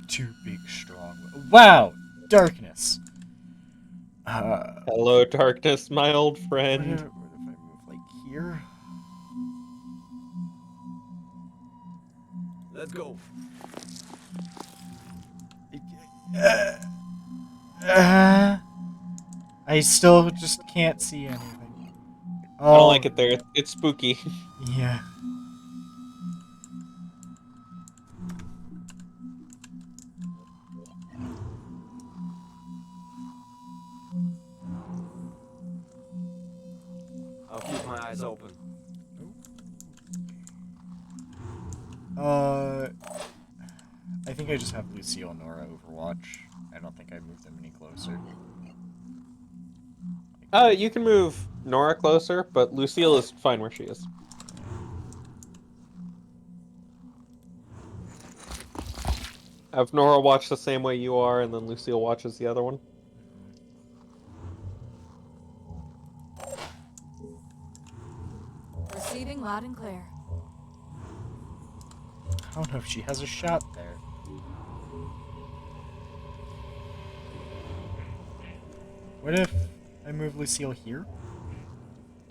A: Two big, strong. Wow, darkness.
B: Hello, darkness, my old friend.
A: What if I move like here?
D: Let's go.
A: I still just can't see anything.
B: I don't like it there. It's spooky.
A: Yeah.
D: I'll keep my eyes open.
A: I think I just have Lucille and Nora Overwatch. I don't think I moved them any closer.
B: You can move Nora closer, but Lucille is fine where she is. Have Nora watch the same way you are, and then Lucille watches the other one.
F: Receiving loud and clear.
A: I don't know if she has a shot there. What if I move Lucille here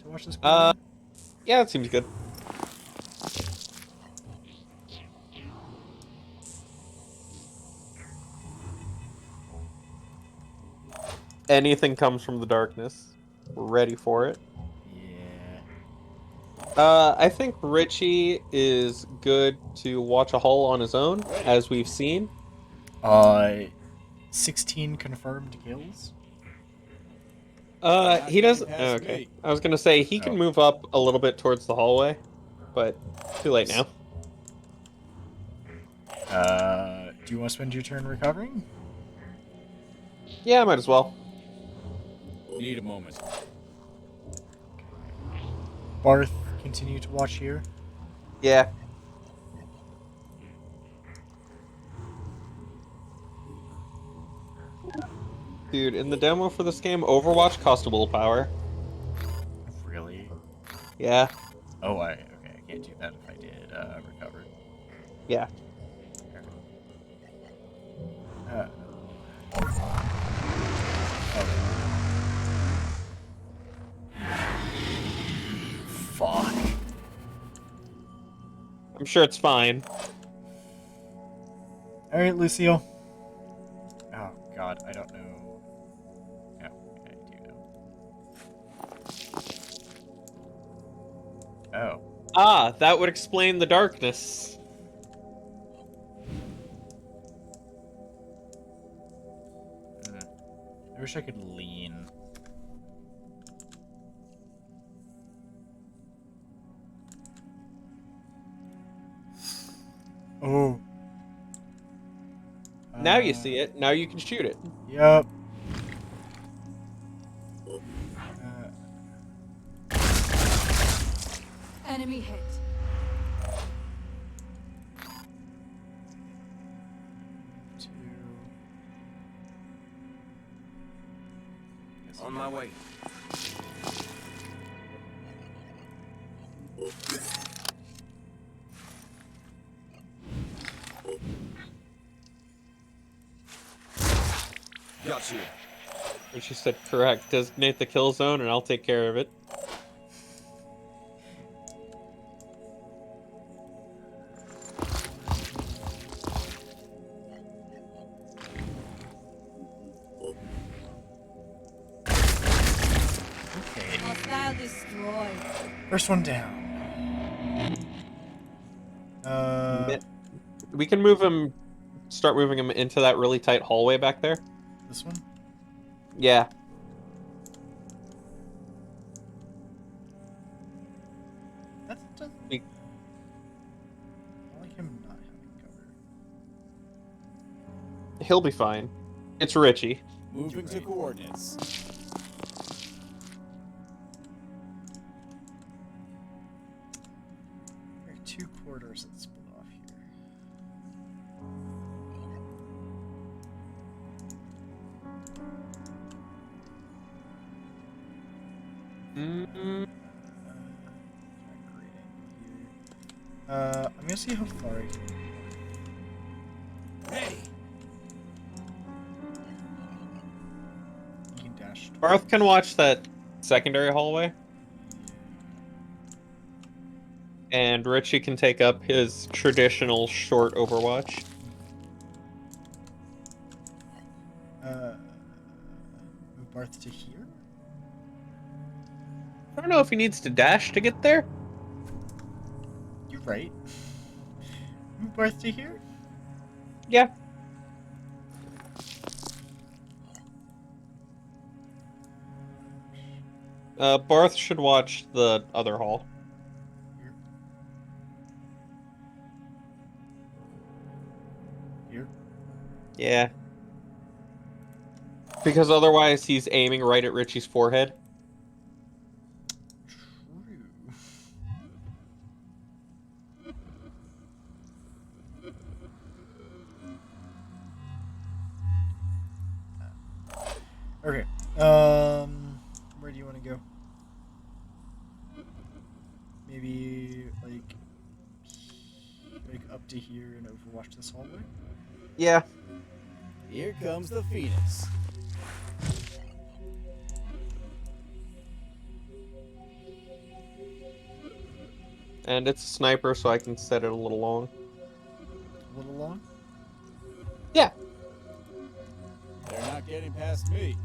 A: to watch this corridor?
B: Yeah, that seems good. Anything comes from the darkness. We're ready for it.
A: Yeah.
B: I think Richie is good to watch a hull on his own, as we've seen.
A: 16 confirmed kills.
B: He doesn't. Okay. I was gonna say he can move up a little bit towards the hallway, but too late now.
A: Do you want to spend your turn recovering?
B: Yeah, might as well.
C: Need a moment.
A: Barth, continue to watch here.
B: Yeah. Dude, in the demo for this game, Overwatch cost a willpower.
A: Really?
B: Yeah.
A: Oh, okay. I can't do that if I did recover.
B: Yeah.
A: Fuck.
B: I'm sure it's fine.
A: All right, Lucille. Oh God, I don't know. No, I do know. Oh.
B: Ah, that would explain the darkness.
A: I wish I could lean. Oh.
B: Now you see it. Now you can shoot it.
A: Yep.
F: Enemy hit.
A: Two.
D: On my way. Got you.
B: And she said, correct. Designate the kill zone and I'll take care of it.
A: Okay.
F: Hostile destroyed.
A: First one down.
B: We can move him, start moving him into that really tight hallway back there.
A: This one?
B: Yeah.
A: That doesn't.
B: We-
A: I like him not having cover.
B: He'll be fine. It's Richie.
C: Moving to coordinates.
A: There are two corridors at this point.
B: Mm,
A: I'm gonna see how far I can.
D: Ready.
A: You can dash.
B: Barth can watch that secondary hallway, and Richie can take up his traditional short Overwatch.
A: Move Barth to here.
B: I don't know if he needs to dash to get there.
A: You're right. Move Barth to here.
B: Yeah. Barth should watch the other hall.
A: Here. Here.
B: Yeah. Because otherwise he's aiming right at Richie's forehead.
A: True. Okay. Where do you want to go? Maybe like up to here and overwatch this hallway.
B: Yeah.
G: Here comes the Pheonix.
B: And it's a sniper, so I can set it a little long.
A: A little long.
B: Yeah.
G: They're not getting past me.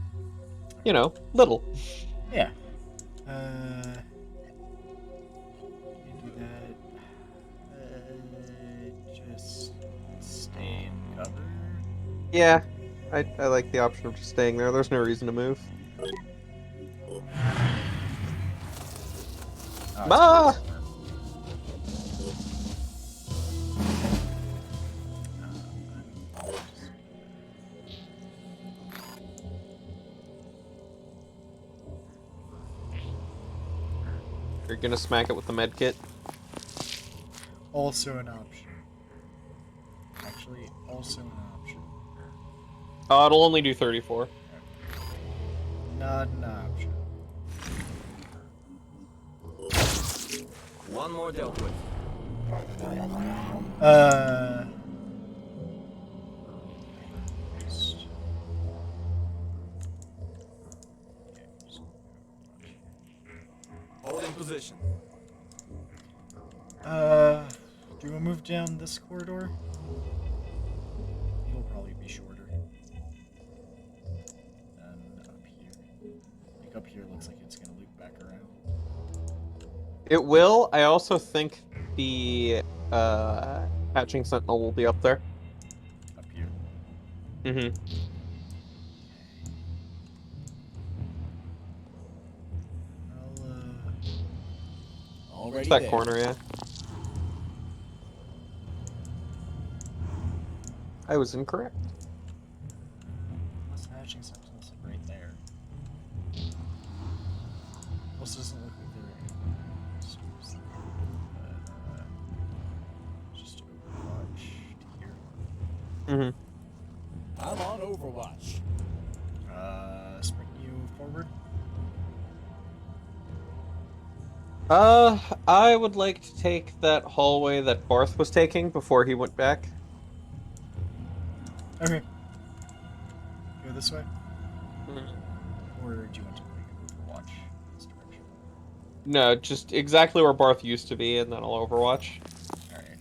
B: You know, little.
A: Yeah. You do that. Just stay in cover.
B: Yeah. I like the option of just staying there. There's no reason to move.
A: Oh,
B: Ah!
A: it's
B: You're gonna smack it with the med kit.
A: also an option. Actually, also an option.
B: Oh, it'll only do 34.
A: Not an option.
D: One more dealt with.
A: Just-
D: Hold in position.
A: Do you want to move down this corridor? It'll probably be shorter. And up here. Like up here looks like it's gonna loop back around.
B: It will. I also think the hatching sentinel will be up there.
A: Up here.
B: Mm-hmm.
A: I'll
G: Already
B: It's that
G: there.
B: corner, yeah. I was incorrect.
A: Unless the hatching sentinel's like right there. Also doesn't look like there are any stores there. But, just overwatch to here.
B: Mm-hmm.
G: I'm on Overwatch.
A: Sprint you forward.
B: I would like to take that hallway that Barth was taking before he went back.
A: Okay. Go this way?
B: Mm-hmm.
A: Or do you want to like overwatch this direction?
B: No, just exactly where Barth used to be, and then I'll overwatch.
A: Alright.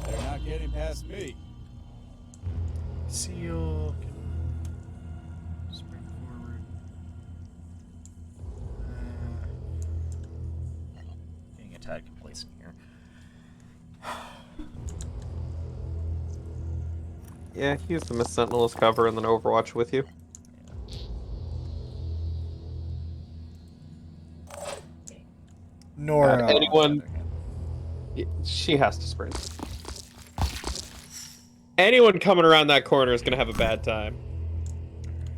G: They're not getting past me.
A: Seal can sprint forward. Getting a tad complacent here.
B: Yeah, use the Miss Sentinel as cover and then overwatch with you.
A: Nora.
B: anyone- She has to sprint. Anyone coming around that corner is gonna have a bad time.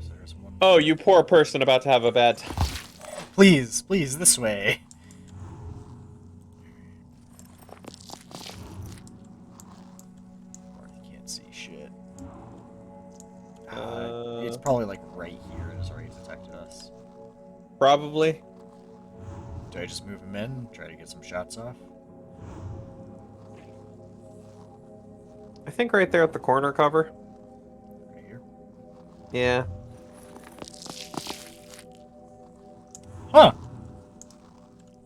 A: So there's one.
B: Oh, you poor person about to have a bad time.
A: Please, please, this way. probably like right here has already detected us.
B: Probably.
A: Do I just move him in, try to get some shots off?
B: I think right there at the corner cover.
A: Right here.
B: Yeah.
A: Huh.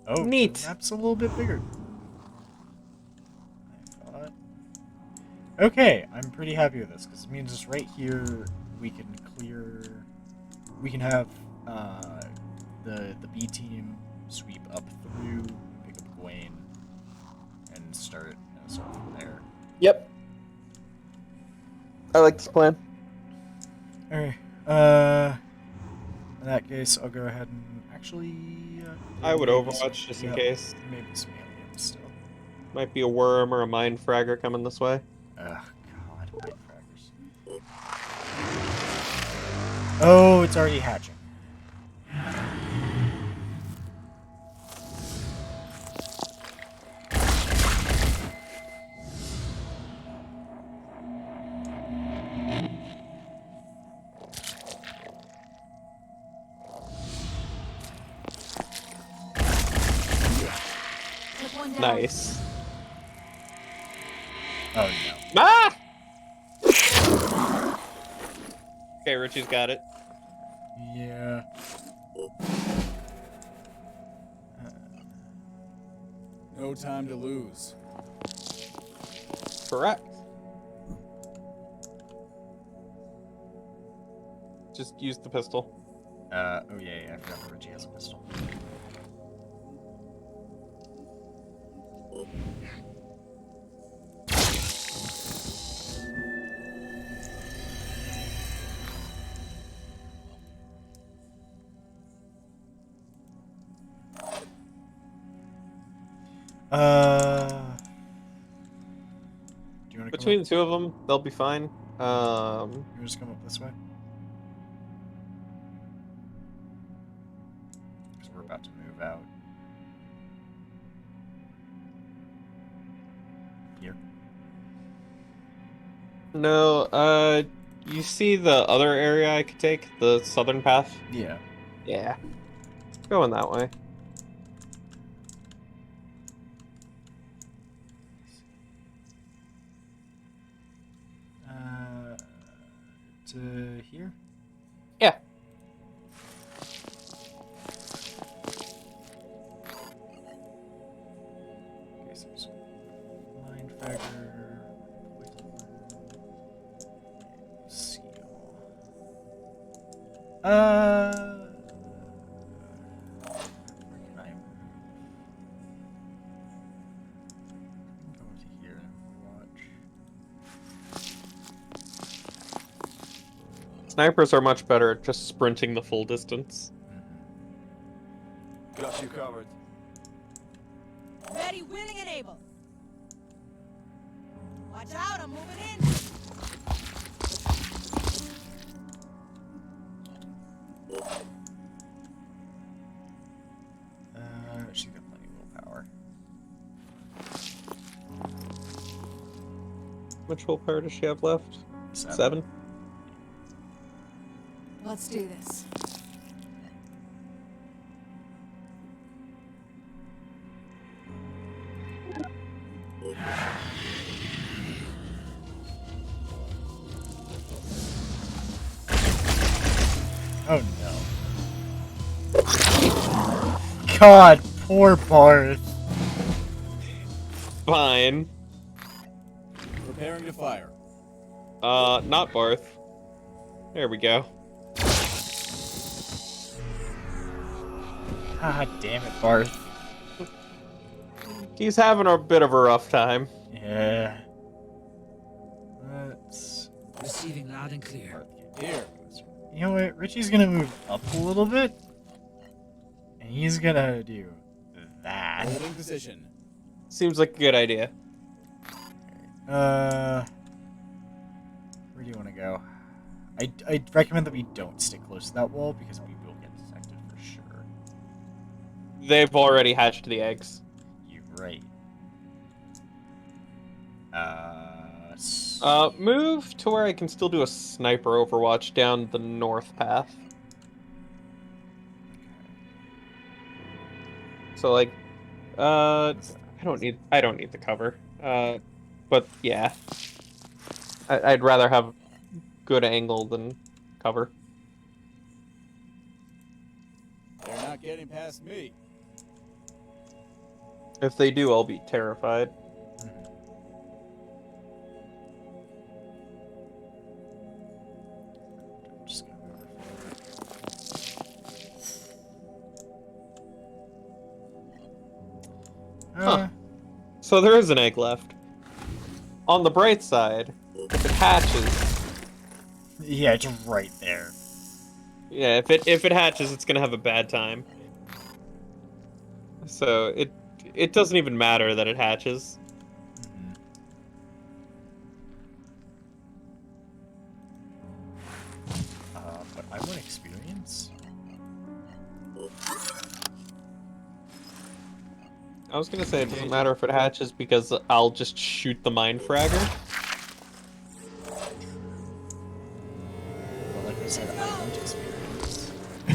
A: Oh,
B: Neat.
A: The map's a little bit bigger. I thought. Okay, I'm pretty happy with this because it means just right here we can clear. We can have the B team sweep up through, pick up Gwaine, and start from there.
B: Yep. I like this plan.
A: All right. In that case, I'll go ahead and actually.
B: I would
A: maybe
B: Overwatch just in
A: yep,
B: case.
A: Maybe some aliens still.
B: Might be a worm or a mind fragger coming this way.
A: Ugh, God, mind fraggers. Oh, it's already hatching.
F: Took one down.
B: Nice.
A: Oh no.
B: Ah! Okay, Richie's got it.
A: Yeah.
G: No time to lose.
B: Correct. Just use the pistol.
A: Oh yeah, I forgot that Richie has a pistol. Do you want to
B: Between the two of them, they'll be fine.
A: You just come up this way? Because we're about to move out. Here.
B: No, you see the other area I could take? The southern path?
A: Yeah.
B: Yeah. Going that way.
A: To here?
B: Yeah.
A: Okay, so there's mind fragger, seal. Where can I move? Go to here and watch.
B: Snipers are much better at just sprinting the full distance.
G: Got you covered.
F: Ready, willing, and able. Watch out, I'm moving in.
A: She's got plenty of willpower.
B: How much willpower does she have left? 7?
F: Let's do this.
A: Oh no. God, poor Barth.
B: Fine.
G: Preparing to fire.
B: Not Barth. There we go.
A: God damn it, Barth.
B: He's having a bit of a rough time.
A: Yeah. Let's.
E: Receiving loud and clear.
A: Barth
G: Here.
A: You know what? Richie's gonna move up a little bit. And he's gonna do that.
G: Holding position.
B: Seems like a good idea.
A: Where do you want to go? I'd recommend that we don't stick close to that wall because we will get detected for sure.
B: They've already hatched the eggs.
A: You're right.
B: Move to where I can still do a sniper overwatch down the north path. So like, I don't need the cover. But yeah, I'd rather have good angle than cover.
G: They're not getting past me.
B: If they do, I'll be terrified.
A: Just gonna go
B: Huh. So there is an egg left. On the bright side, if it hatches,
A: yeah, it's right there.
B: yeah, if it hatches, it's gonna have a bad time. So it doesn't even matter that it hatches.
A: But I want experience.
B: I was gonna say it doesn't matter if it hatches because I'll just shoot the mine fragger.
A: But like I said, I want experience.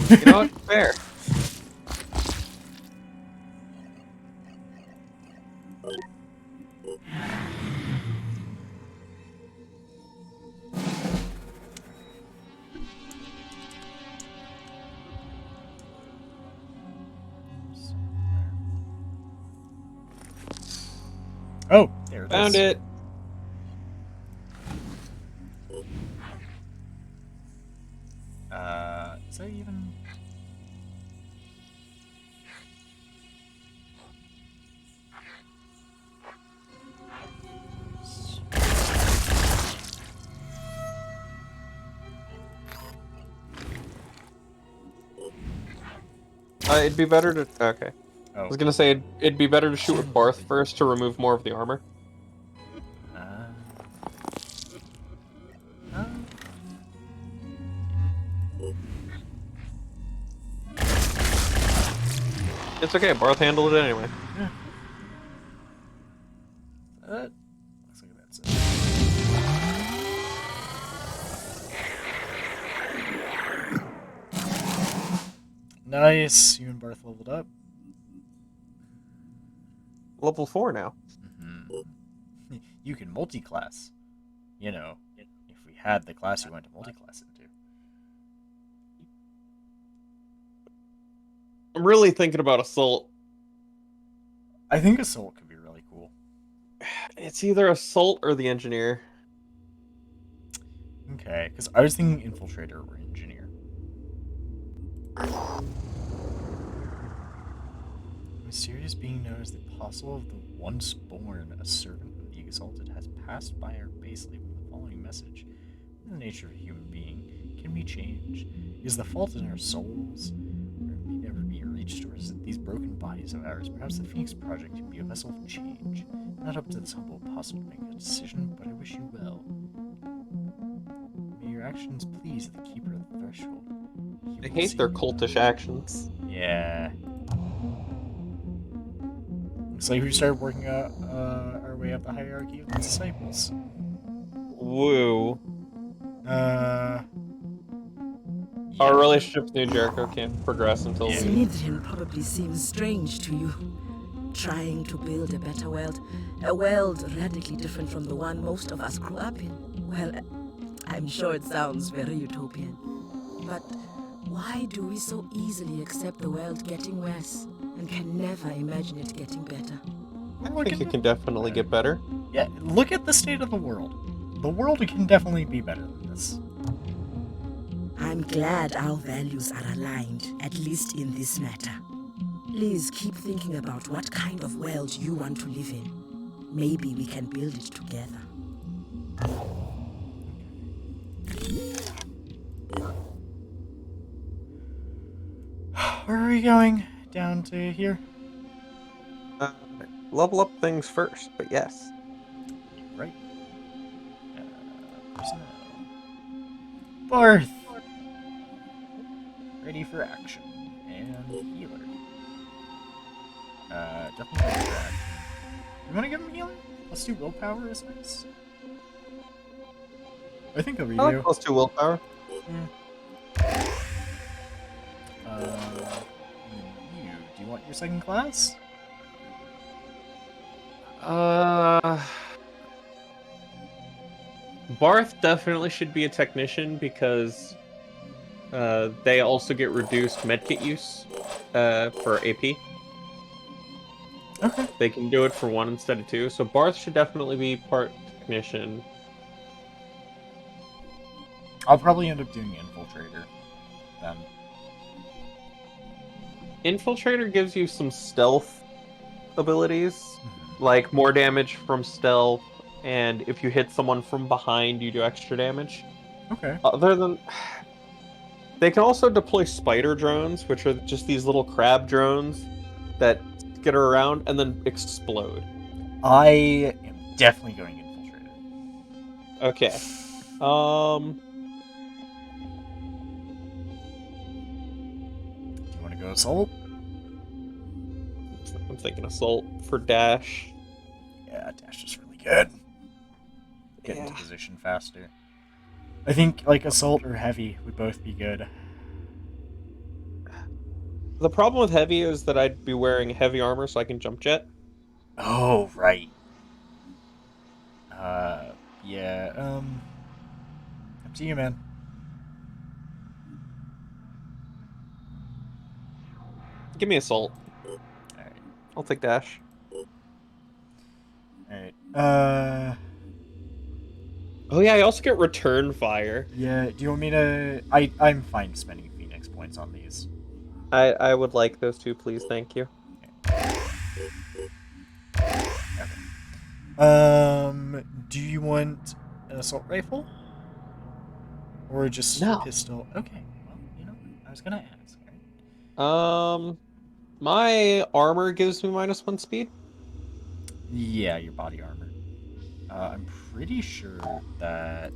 B: You know what? Fair.
A: Oh, there it
B: Found
A: is.
B: it.
A: Is that even?
B: It'd be better to. Okay. I
A: Oh.
B: was gonna say it'd be better to shoot with Barth first to remove more of the armor.
A: Uh,
B: It's okay. Barth handled it anyway.
A: looks like that's it. Nice. You and Barth leveled up.
B: Level 4 now.
A: You can multi-class. You know, if we had the class you went to multi-class into.
B: I'm really thinking about Assault.
A: I think Assault could be really cool.
B: It's either Assault or the Engineer.
A: Okay, because I was thinking Infiltrator or Engineer. A mysterious being known as the Apostle of the Once Born, a servant of the Exalted, has passed by our base leaving the following message. In the nature of a human being, can we change? Is the fault in our souls? Or may never be reached, or is it these broken bodies of ours? Perhaps the Phoenix Project can be a vessel of change. Not up to this humble apostle to make a decision, but I wish you well. May your actions please the keeper of the threshold.
B: I hate their cultish actions.
A: Yeah. Looks like we started working our way up the hierarchy of the disciples.
B: Woo.
A: Yeah.
B: Our relationship with New Jericho can't progress until we...
E: Synedrian probably seems strange to you. Trying to build a better world. A world radically different from the one most of us grew up in. Well, I'm sure it sounds very utopian. But why do we so easily accept the world getting worse and can never imagine it getting better?
B: I think it can definitely get better.
A: Yeah, look at the state of the world. The world can definitely be better than this.
E: I'm glad our values are aligned, at least in this matter. Please keep thinking about what kind of world you want to live in. Maybe we can build it together.
A: Where are we going? Down to here?
B: Level up things first, but yes.
A: Right. Personnel. Barth! Ready for action. And healer. Definitely ready for action. You want to give him healing? Let's do willpower as nice. I think I'll read
B: I like
A: you.
B: +2 willpower.
A: You. Do you want your second class?
B: Barth definitely should be a technician because they also get reduced medkit use for AP.
A: Okay.
B: They can do it for 1 instead of 2, so Barth should definitely be part technician.
A: I'll probably end up doing Infiltrator then.
B: Infiltrator gives you some stealth abilities, like more damage from stealth, and if you hit someone from behind, you do extra damage.
A: Okay.
B: Other than... They can also deploy spider drones, which are just these little crab drones that skitter around and then explode.
A: I am definitely going Infiltrator.
B: Okay.
A: Do you want to go Assault?
B: I'm thinking assault for dash.
A: Yeah, Dash is really good. Get into
B: Yeah.
A: position faster. I think like Assault or Heavy would both be good.
B: The problem with heavy is that I'd be wearing heavy armor so I can jump jet.
A: Oh, right. Yeah, up to you, man.
B: Give me assault.
A: Alright.
B: I'll take dash.
A: Alright.
B: Oh yeah, I also get return fire.
A: Yeah, do you want me to... I'm fine spending Phoenix points on these.
B: I would like those two, please. Thank you.
A: Do you want an assault rifle? Or just
B: No.
A: pistol? Okay, well, you know, I was gonna ask, right?
B: My armor gives me -1 speed.
A: Yeah, your body armor. I'm pretty sure that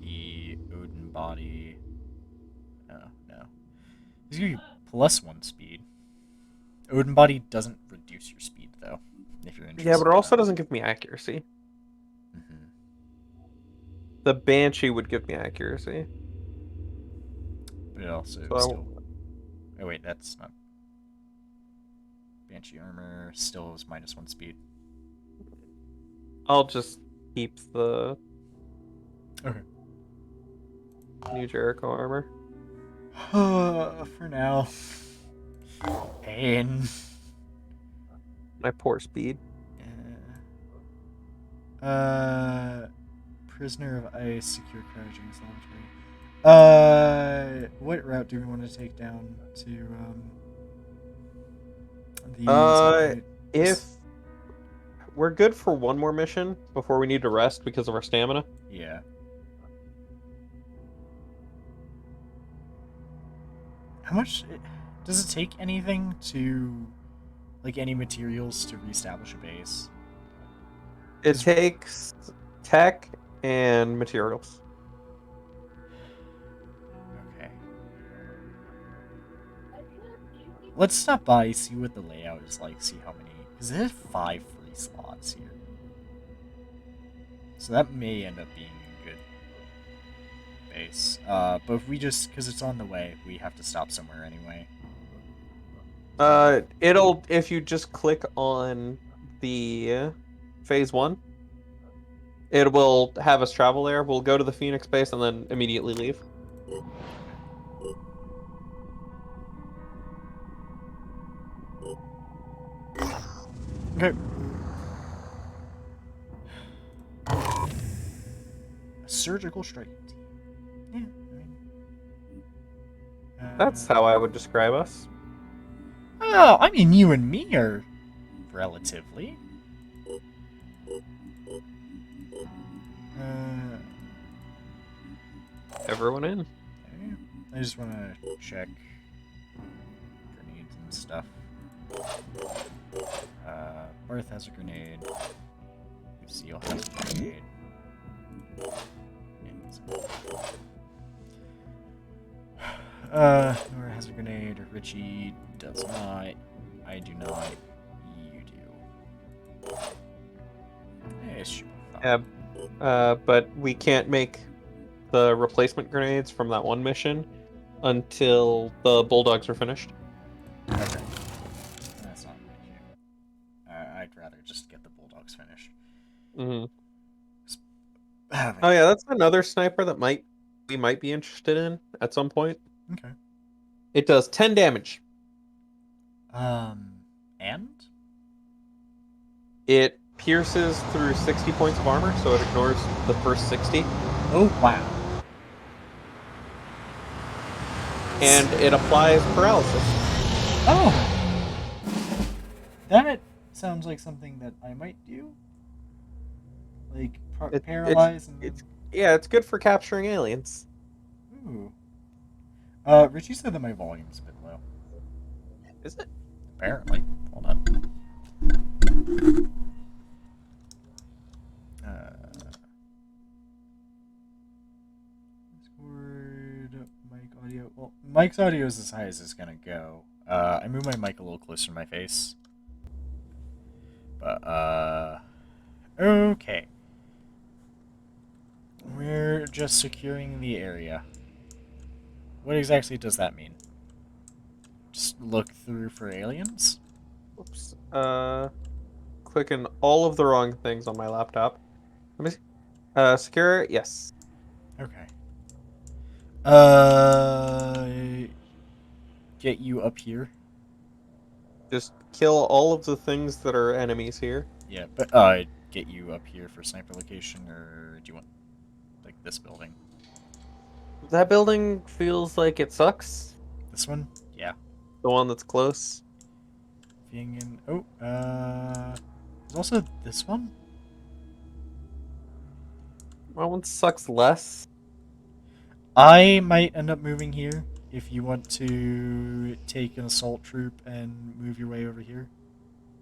A: the Odin body... no. It's gonna be +1 speed. Odin body doesn't reduce your speed, though, if you're interested.
B: Yeah, but it
A: in
B: also
A: that.
B: doesn't give me accuracy.
A: Mhm.
B: The Banshee would give me accuracy.
A: But it also
B: So
A: still... Oh wait, that's not... Banshee armor still is -1 speed.
B: I'll just keep the
A: Okay.
B: New Jericho armor.
A: For now. Pain.
B: My poor speed.
A: Prisoner of Ice, secure crouching what route do we want to take down to, the...
B: If we're good for one more mission before we need to rest because of our stamina.
A: Yeah. How much... Does it take anything to... Like, any materials to reestablish a base?
B: It takes tech and materials.
A: Okay. Let's stop by, see what the layout is like, see how many... Because there's 5 free slots here. So that may end up being a good base. But if we just... Because it's on the way, we have to stop somewhere anyway.
B: If you just click on the phase 1, it will have us travel there. We'll go to the Pheonix base and then immediately leave.
A: Okay. A surgical strike team. Yeah, I mean...
B: That's how I would describe us.
A: Oh, I mean, you and me are relatively.
B: Everyone in.
A: Okay. I just want to check grenades and stuff. Barth has a grenade. Lucille has a grenade. Nora has a grenade. Richie does not. I do not. You do. Hey, sure.
B: Yeah, but we can't make the replacement grenades from that one mission until the bulldogs are finished.
A: Okay. That's not an issue. I'd rather just get the bulldogs finished.
B: Hmm.
A: Having
B: Oh yeah, that's another sniper that we might be interested in at some point.
A: Okay.
B: It does 10 damage.
A: And?
B: It pierces through 60 points of armor, so it ignores the first 60.
A: Oh, wow.
B: And it applies paralysis.
A: Oh! That sounds like something that I might do. Like, paralyze and then...
B: Yeah, it's good for capturing aliens.
A: Ooh. Richie said that my volume's a bit low.
B: Is it?
A: Apparently. Hold on. Discord, mic audio. Well, Mike's audio is as high as it's gonna go. I moved my mic a little closer to my face. But, okay. We're just securing the area. What exactly does that mean? Just look through for aliens?
B: Oops. Clicking all of the wrong things on my laptop. Let me see. Secure, yes.
A: Okay. Get you up here?
B: Just kill all of the things that are enemies here.
A: Yeah, but, get you up here for sniper location, or do you want, like, this building?
B: That building feels like it sucks.
A: This one? Yeah.
B: The one that's close.
A: Being in... Oh, there's also this one?
B: That one sucks less.
A: I might end up moving here if you want to take an assault troop and move your way over here.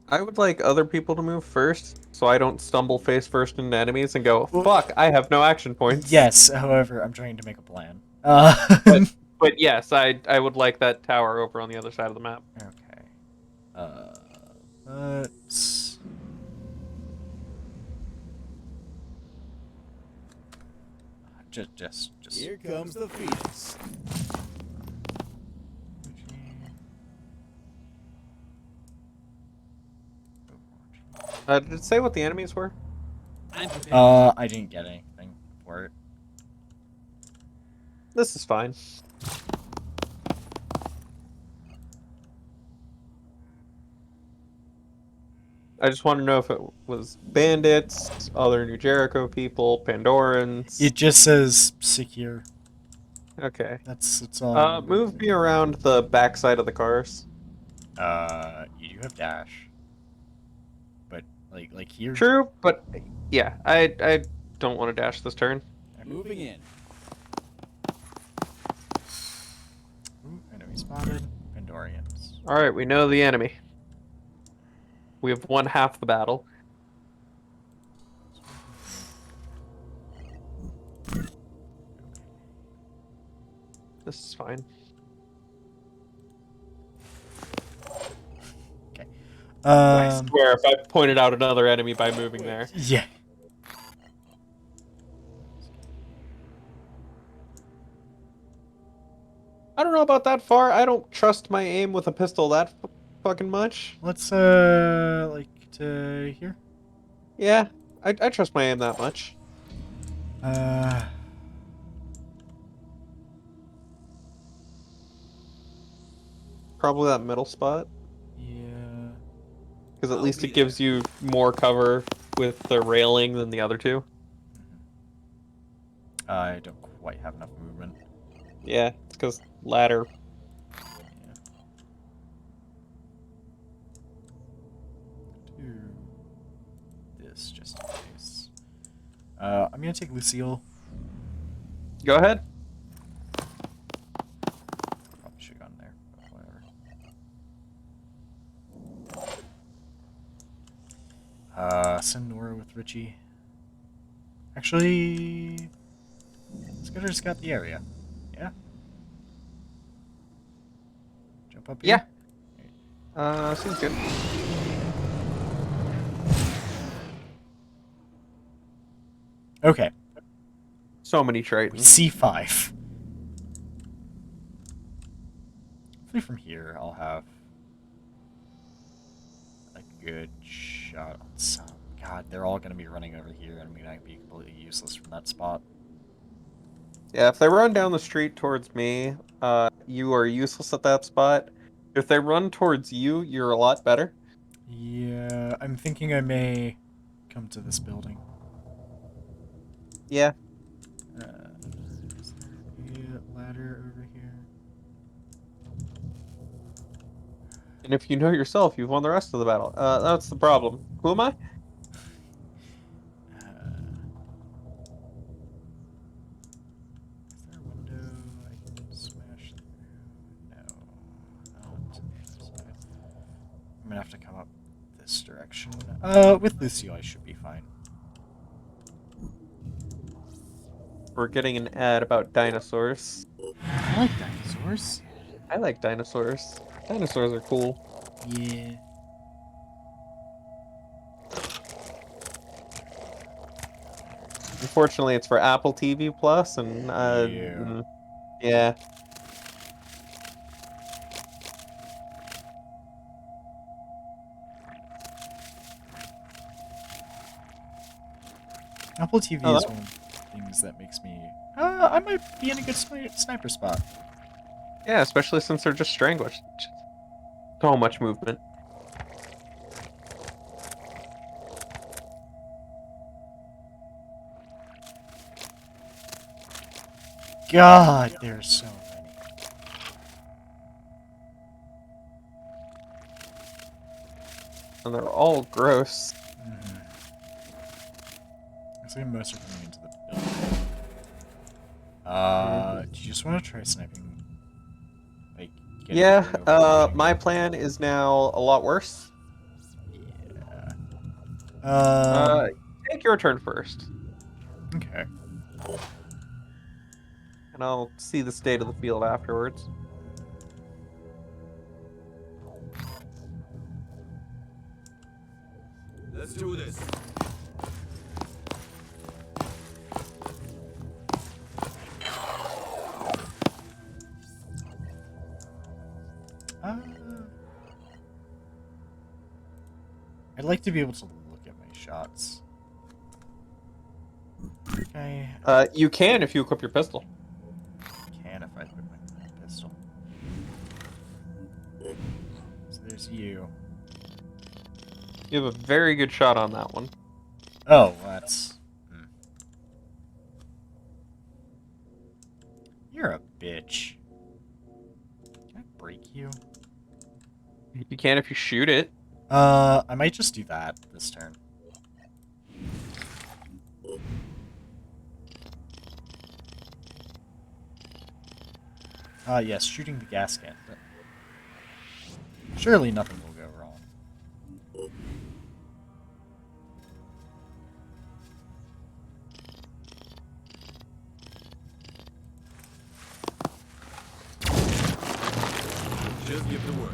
B: I would like other people to move first, so I don't stumble face first into enemies and go, fuck, I have no action points.
A: Yes, however, I'm trying to make a plan.
B: But yes, I would like that tower over on the other side of the map.
A: Okay. Let's... Just...
G: Here comes the Pheonix.
B: Did it say what the enemies were?
A: I didn't get anything for it.
B: This is fine. I just want to know if it was bandits, other New Jericho people, Pandorans.
A: It just says secure.
B: Okay.
A: That's all.
B: Move me around the backside of the cars.
A: You do have dash. But like here.
B: True, but yeah, I don't want to dash this turn.
G: Moving in.
A: Ooh, enemy spotted. Pandorians.
B: All right, we know the enemy. We have won half the battle. This is fine.
A: Okay.
B: I swear, if I pointed out another enemy by moving there.
A: Yeah.
B: I don't know about that far. I don't trust my aim with a pistol that fucking much.
A: Let's like to here.
B: Yeah, I trust my aim that much. Probably that middle spot.
A: Yeah.
B: Because at least it gives you more cover with the railing than the other two.
A: I don't quite have enough movement.
B: Yeah, it's because ladder.
A: Yeah. Do this just in case. I'm gonna take Lucille.
B: Go ahead.
A: Probably should have gone there, but whatever. Send Nora with Richie. Actually, let's go to scout the area. Yeah. Jump up here.
B: Yeah. Seems good. So many Tritons.
A: C5. Hopefully from here I'll have a good shot on some. God, they're all going to be running over here, and I'm going to be completely useless from that spot.
B: Yeah, if they run down the street towards me, you are useless at that spot. If they run towards you, you're a lot better.
A: Yeah, I'm thinking I may come to this building.
B: Yeah.
A: Is there a ladder over here?
B: And if you know yourself, you've won the rest of the battle. That's the problem. Who am I?
A: Is there a window I can smash through? No. Oh, it's on the other side. I'm gonna have to come up this direction. With Lucio, I should be fine.
B: We're getting an ad about dinosaurs.
A: I like dinosaurs.
B: I like dinosaurs. Dinosaurs are cool.
A: Yeah.
B: Unfortunately, it's for Apple TV Plus, and yeah.
A: Apple TV
B: Oh,
A: is one of the things that makes me. I might be in a good sniper spot.
B: Yeah, especially since they're just stranglers. So much movement.
A: God, there's so many.
B: And they're all gross.
A: Mm-hmm. Looks like most are coming into the building. Do you just want to try sniping? Like, getting
B: Yeah,
A: through building?
B: my plan is now a lot worse.
A: Yeah.
B: Take your turn first,
A: Okay.
B: and I'll see the state of the field afterwards.
D: Let's do this.
A: Uh, I'd like to be able to look at my shots. Okay.
B: You can if you equip your pistol.
A: Can if I equip my pistol. So there's you.
B: You have a very good shot on that one.
A: Oh, that's. You're a bitch. Can I break you?
B: You can if you shoot it.
A: I might just do that this turn. Yes, shooting the gas can. But surely nothing will go wrong.
D: Just give the word.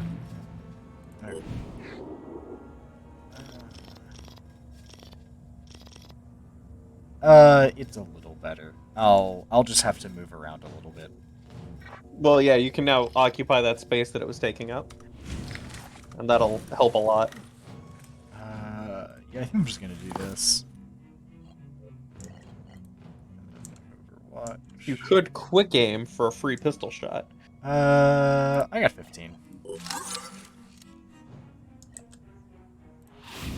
A: Alright. It's a little better. I'll just have to move around a little bit.
B: Well, yeah, you can now occupy that space that it was taking up. And that'll help a lot.
A: Yeah, I think I'm just gonna do this. Overwatch.
B: You could quick aim for a free pistol shot.
A: I got 15.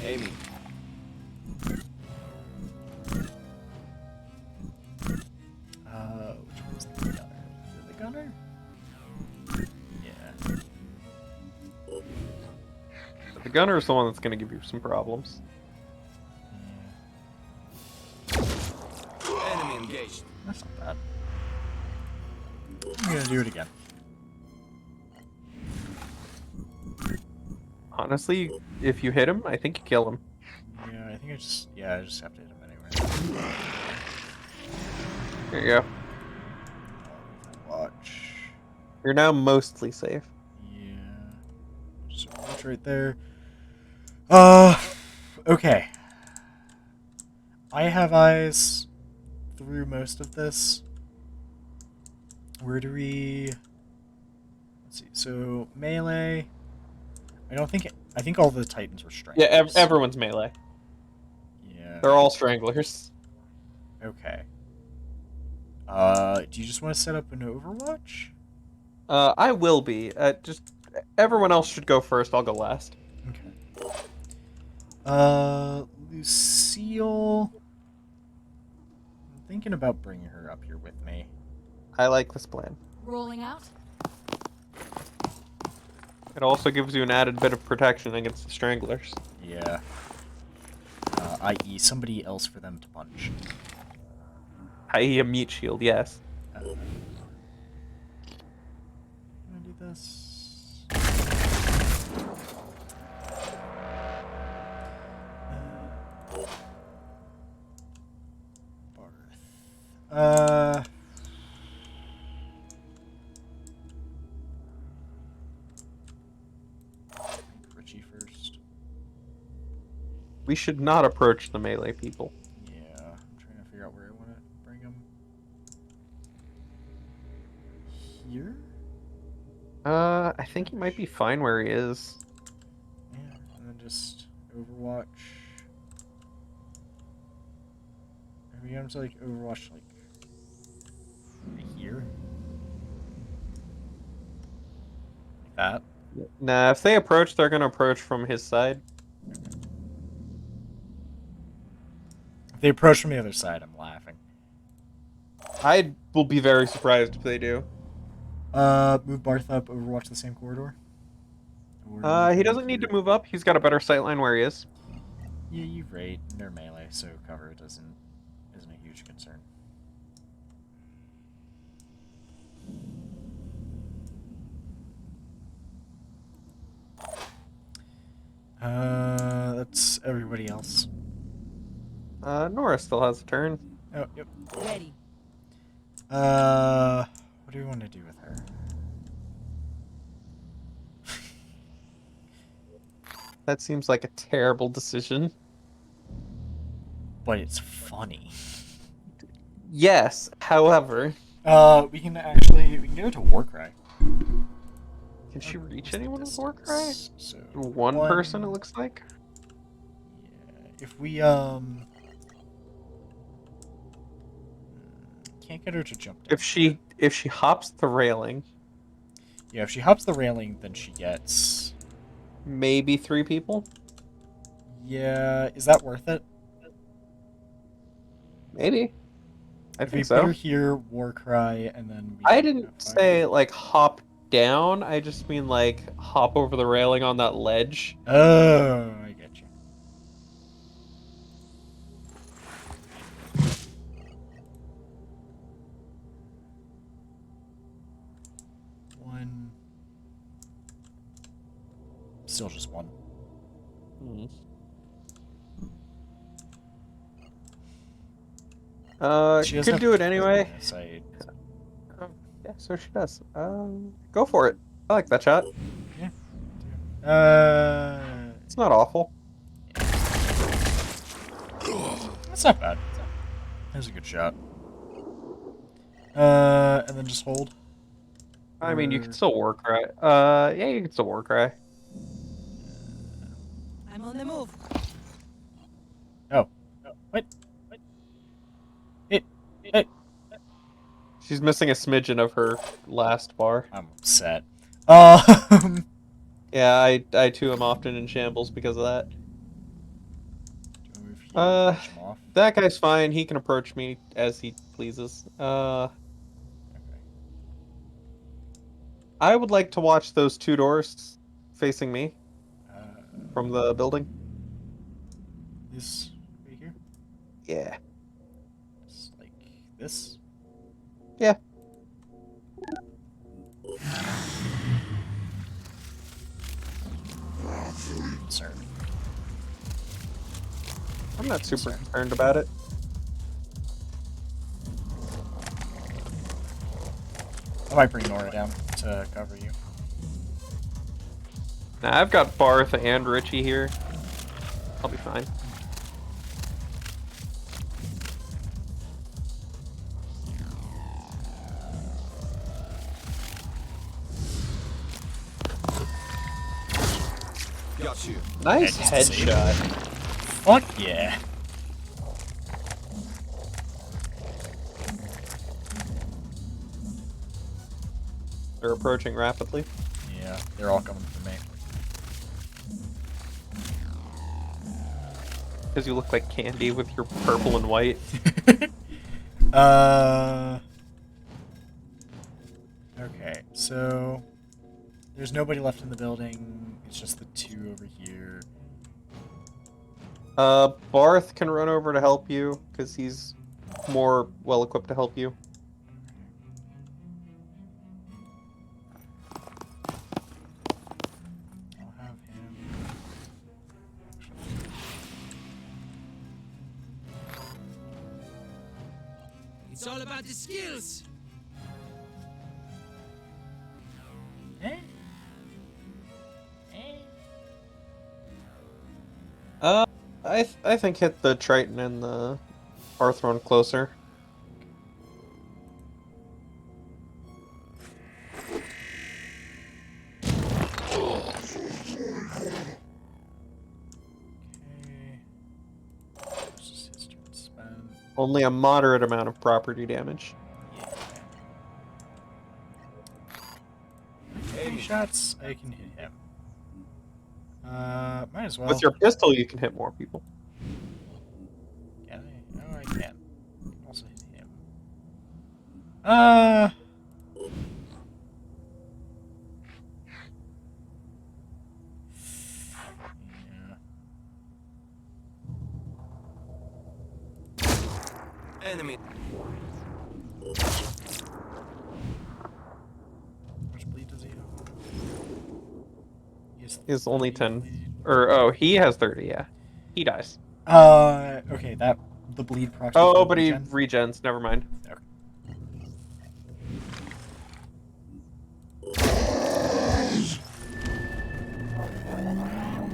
D: Amy.
A: Which one's the gunner? Is it the gunner? Yeah.
B: The gunner is the one that's going to give you some problems.
D: Enemy engaged.
A: That's not bad. I'm gonna do it again.
B: Honestly, if you hit him, I think you kill him.
A: Yeah, I think I just have to hit him anyway.
B: There you go.
A: Watch.
B: You're now mostly safe.
A: Yeah. Just watch right there. Okay. I have eyes. through most of this. Where do we... Let's see. So, melee... I think all the Titans were
B: Yeah,
A: stranglers.
B: everyone's melee.
A: Yeah.
B: They're all stranglers.
A: Okay. Do you just want to set up an Overwatch?
B: I will be. Just everyone else should go first. I'll go last.
A: Okay. Lucille... I'm thinking about bringing her up here with me.
B: I like this plan.
F: Rolling out.
B: It also gives you an added bit of protection against the stranglers.
A: Yeah. I.e. somebody else for them to punch.
B: I.e. a meat shield, yes.
A: Can I do this? Barth. Richie first.
B: We should not approach the melee people.
A: Yeah, I'm trying to figure out where I want to bring him. Here?
B: I think he might be fine where he is.
A: Yeah, and then just Overwatch. Maybe I'm to like Overwatch like right here. Like that.
B: Nah, if they approach, they're gonna approach from his side.
A: If they approach from the other side, I'm laughing.
B: I will be very surprised if they do.
A: Move Barth up, Overwatch the same corridor. Or
B: He doesn't need to move up. He's got a better sightline where he is.
A: Yeah, you're right. They're melee, so cover isn't a huge concern. That's everybody else.
B: Nora still has a turn.
A: Oh, yep.
F: Ready.
A: What do we want to do with her?
B: That seems like a terrible decision.
A: But it's funny.
B: Yes, however,
A: We can get her to Warcry.
B: can she reach
A: What's the
B: anyone with Warcry?
A: distance? So
B: One person, it looks like.
A: Yeah, if we can't get her to jump down.
B: If she hops the railing,
A: Yeah, if she hops the railing, then she gets.
B: maybe 3 people.
A: Yeah, is that worth it?
B: Maybe. I
A: If we
B: think
A: put
B: so.
A: her here, Warcry, and then we
B: I
A: can
B: didn't
A: fire.
B: say like hop down. I just mean like hop over the railing on that ledge.
A: Oh, I get you. One. Still just one. She doesn't
B: Could
A: have
B: do it
A: full
B: anyway.
A: line of sight.
B: Yeah, so she does. Go for it. I like that shot. It's not awful.
A: That's not bad. That was a good shot. And then just hold.
B: I mean, you
A: Or-
B: can still war cry. Yeah, you can still war cry.
F: I'm on the move.
A: Oh. What? It.
B: She's missing a smidgen of her last bar.
A: I'm upset. Um.
B: Yeah, I too am often in shambles because of that.
A: Do you wanna move here,
B: Uh,
A: push him off?
B: That guy's fine. He can approach me as he pleases.
A: Okay.
B: I would like to watch those 2 doors facing me
A: Uh,
B: from the building.
A: this right here.
B: Yeah.
A: Just like this.
B: Yeah.
A: Concerned.
B: I'm not super concerned about it.
A: I might bring Nora down to cover you.
B: Nah, I've got Barth and Richie here. I'll be fine.
D: you.
B: Nice
A: Yeah, just to save.
B: headshot.
A: Fuck yeah.
B: They're approaching rapidly.
A: Yeah, they're all coming for me.
B: Because you look like candy with your purple and white.
A: Okay, so there's nobody left in the building. It's just the two over here.
B: Barth can run over to help you, because he's more well-equipped to help you.
A: I'll have him.
D: It's all about the skills.
A: Eh?
B: I think hit the Triton and the Arthron closer.
A: Okay. This is his turn to spend.
B: Only a moderate amount of property damage.
A: Yeah. 3 shots, I can hit him. Might as well.
B: With your pistol, you can hit more people.
A: Can I? Oh, I can. I can also hit him. Yeah.
D: Enemy.
A: How much bleed does he have? He has
B: He's only
A: 30
B: 10.
A: bleed.
B: Or, oh, he has 30, yeah. He dies.
A: Okay, the bleed proxy.
B: Oh,
A: for
B: but he
A: regen?
B: regens, never mind.
A: Okay.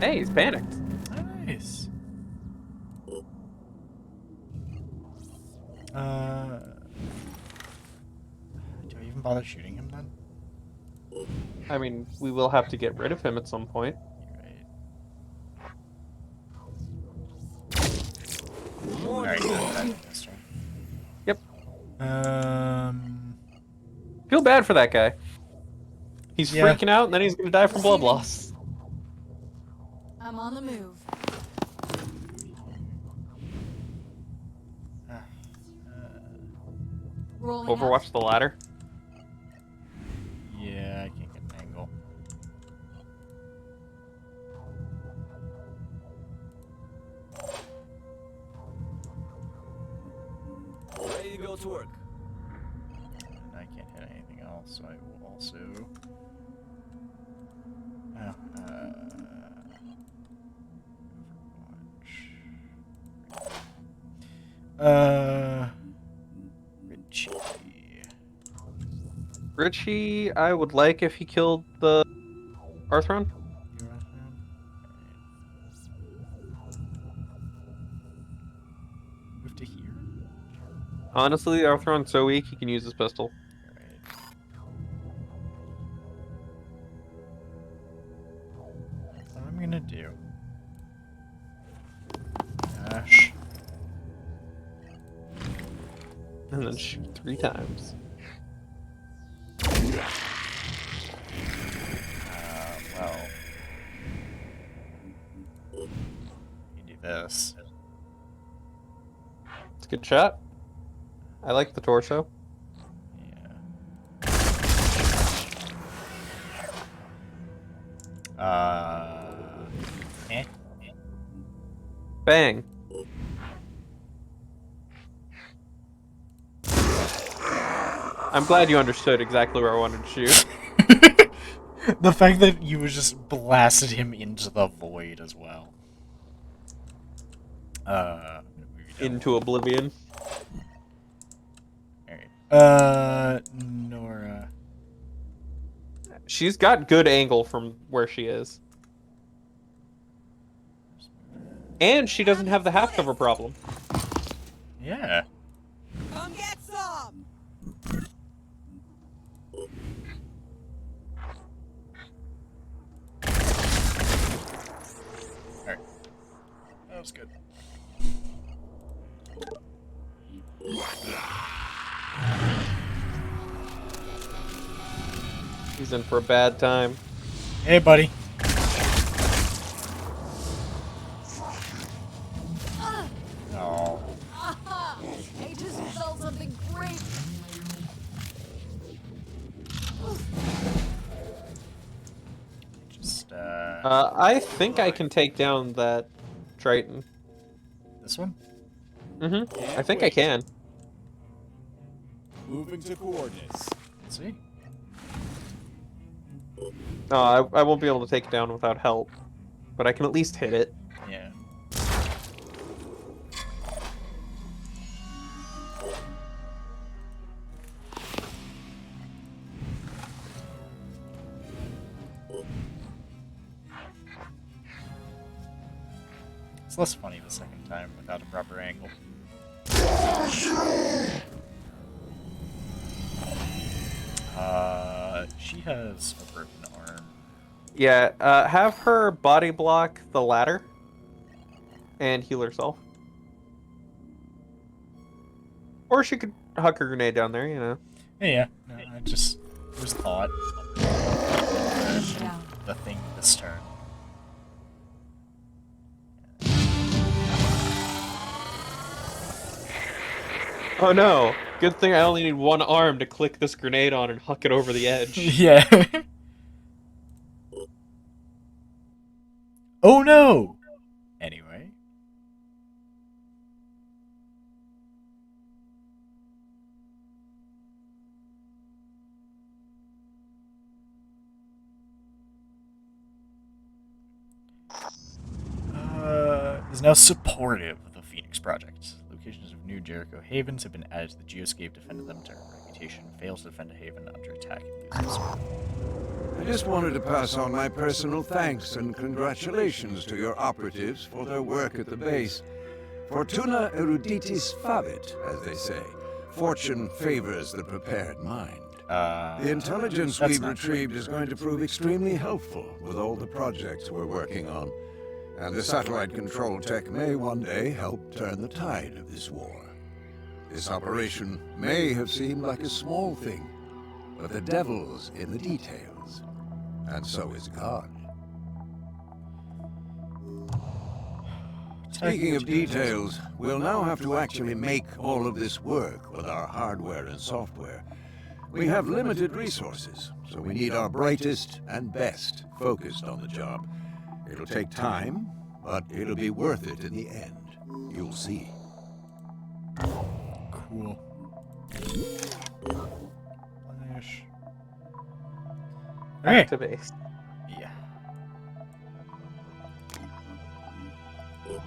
B: Hey, he's panicked.
A: Nice. Do I even bother shooting him then?
B: I mean, we will have to get rid of him at some point.
A: You're right. Alright, that's turn.
B: Yep.
A: Feel
B: Feel bad for that guy. He's
A: Yeah.
B: freaking out, and then he's gonna die from blood loss.
F: I'm on the move. Rolling up.
B: Overwatch the ladder.
A: Yeah, I can't get an angle.
D: Ready to go to work.
A: And I can't hit anything else, so I will also. Overwatch. Richie.
B: Richie, I would like if he killed the Arthron.
A: You want him? Alright. Move to here?
B: Honestly, the Arthron's so weak, he can use his pistol.
A: Alright. What I'm gonna do. Dash.
B: And then shoot 3 times.
A: Well. You do this.
B: It's a good shot. I like the torso.
A: Eh?
B: Bang. I'm glad you understood exactly where I wanted to shoot.
A: The fact that you just blasted him into the void as well.
B: Into oblivion.
A: Alright. Nora.
B: She's got good angle from where she is. And she doesn't have the half cover problem.
A: Yeah.
F: Come get some.
A: That was good.
B: He's in for a bad time.
A: Hey, buddy. Oh.
F: Aha! I just felt something great.
A: Just,
B: I think I can take down that Triton.
A: this one?
B: I think I can.
G: Moving to coordinates.
A: Let's see.
B: No, I won't be able to take it down without help. But I can at least hit it.
A: Yeah. It's less funny the second time without a proper angle. She has a broken arm.
B: Yeah, have her body block the ladder. And heal herself. Or she could huck her grenade down there, you know.
A: Yeah, no, I just was thought.
F: Down.
A: The thing this turn.
B: Oh no! Good thing I only need one arm to click this grenade on and huck it over the edge.
A: Yeah. Oh no! Anyway. Is now supportive of the Pheonix project. Locations of new Jericho havens have been added to the geoscape to defend them to reputation. Fails to defend a haven under attack and loses.
H: I just wanted to pass on my personal thanks and congratulations to your operatives for their work at the base. Fortuna eruditis fabit, as they say. Fortune favors the prepared mind. The intelligence
A: that's
H: we've
A: not
H: retrieved is going to prove extremely helpful with all the projects we're working on. And the satellite control tech may one day help turn the tide of this war. This operation may have seemed like a small thing, but the devil's in the details. And so is God. Speaking of details, we'll now have to actually make all of this work with our hardware and software. We have limited resources, so we need our brightest and best focused on the job. It'll take time, but it'll be worth it in the end. You'll see.
A: Cool. Flash. Okay.
B: Back to base.
A: Yeah. Here,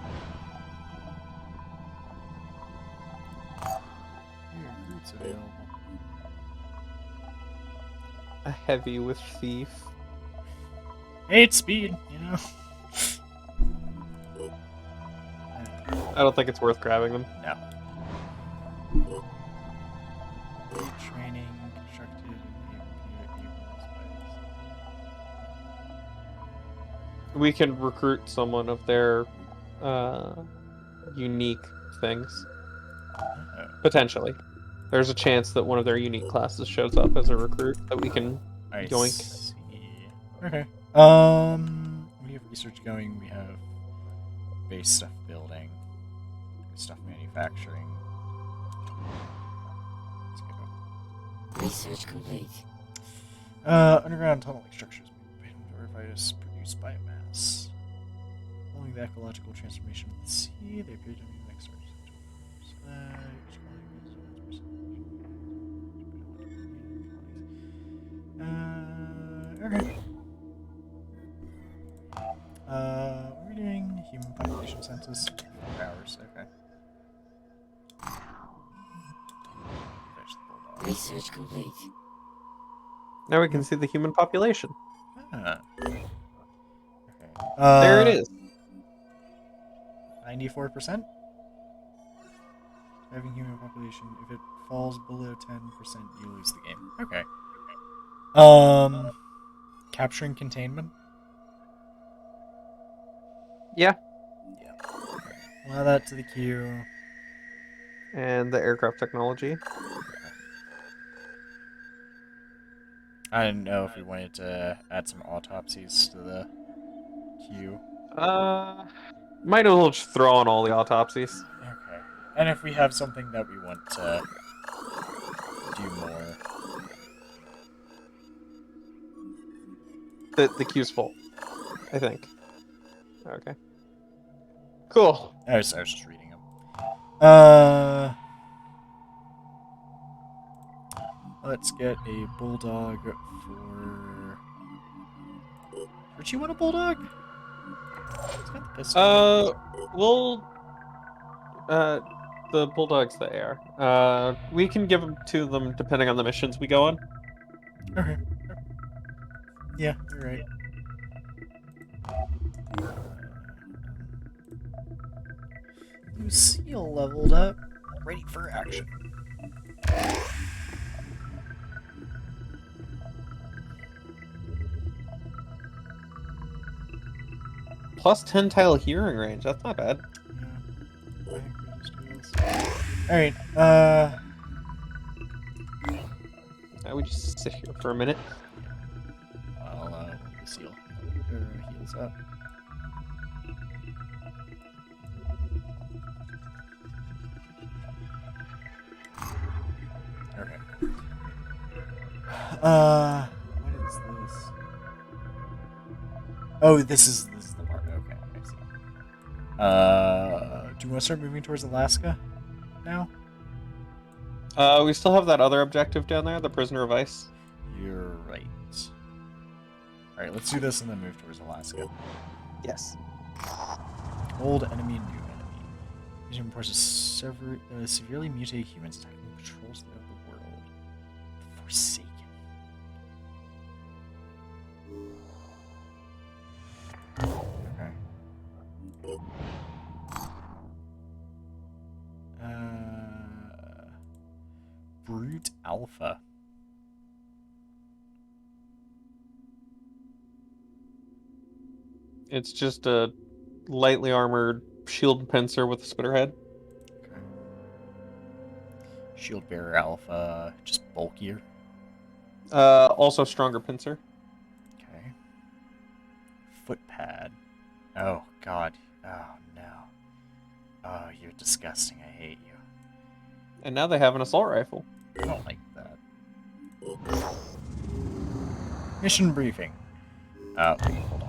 A: recruits available.
B: A heavy with thief.
A: 8 speed, you know.
B: I don't think it's worth grabbing them.
A: No. Training, constructed,
B: We can recruit someone of their unique things. Potentially. There's a chance that one of their unique classes shows up as a recruit that we can yoink.
A: see. Okay. We have research going. We have base stuff building, stuff manufacturing. Let's go.
E: Research complete.
A: Underground tunneling structures Orifice produce biomass. Following the ecological transformation of the sea, they appear to be next okay. We're doing human population census. 4 hours, okay. Fetch the bulldog.
E: Research complete.
B: Now we can see the human population.
A: Okay.
B: There it is.
A: 94%? Having human population, if it falls below 10%, you lose the game. Okay. Capturing containment?
B: Yeah.
A: Yeah. Allow that to the queue.
B: And the aircraft technology.
A: I didn't know if we wanted to add some autopsies to the queue.
B: Might as well just throw on all the autopsies.
A: Okay. And if we have something that we want to do more.
B: The queue's full, I think. Okay. Cool.
A: I was just reading them. Let's get a bulldog for. Would you want a bulldog? It's got the pistol.
B: Well, the bulldog's the air. We can give them to them depending on the missions we go on.
A: Okay. Yeah, you're right. Lucille leveled up, ready for action.
B: Plus 10 tile hearing range. That's not bad.
A: Yeah, I think we just do this. Alright,
B: We just sit here for a minute.
A: I'll, Lucille heals up. Okay. What is this? Oh, this is the part. Okay, I see. Do you want to start moving towards Alaska now?
B: We still have that other objective down there, the prisoner of ice.
A: You're right. Alright, let's do this and then move towards Alaska.
B: Yes.
A: Old enemy, new enemy. Vision reports severely mutated humans attacking the patrols of the world. The Forsaken. Okay. Brute Alpha.
B: It's just a lightly armored shield pincer with a spitter head.
A: Okay. Shield Bearer Alpha, just bulkier.
B: Also stronger pincer.
A: Okay. Footpad. Oh, God. Oh, no. Oh, you're disgusting. I hate you.
B: And now they have an assault rifle.
A: I don't like that. Mission briefing. Hold on.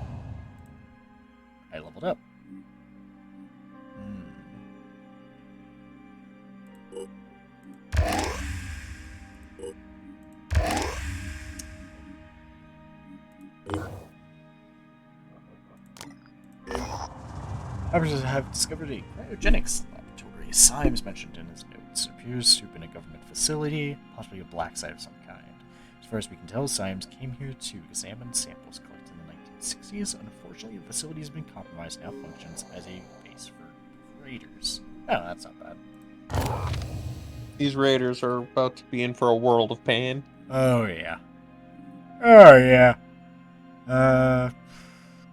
A: I leveled up. Operators have discovered a cryogenics laboratory. Symes mentioned in his notes. It appears to have been a government facility, possibly a black site of some kind. As far as we can tell, Symes came here to examine samples collected in the 1960s. Unfortunately, the facility has been compromised and now functions as a base for raiders. Oh, that's not bad.
B: These raiders are about to be in for a world of pain.
A: Oh, yeah. Oh, yeah.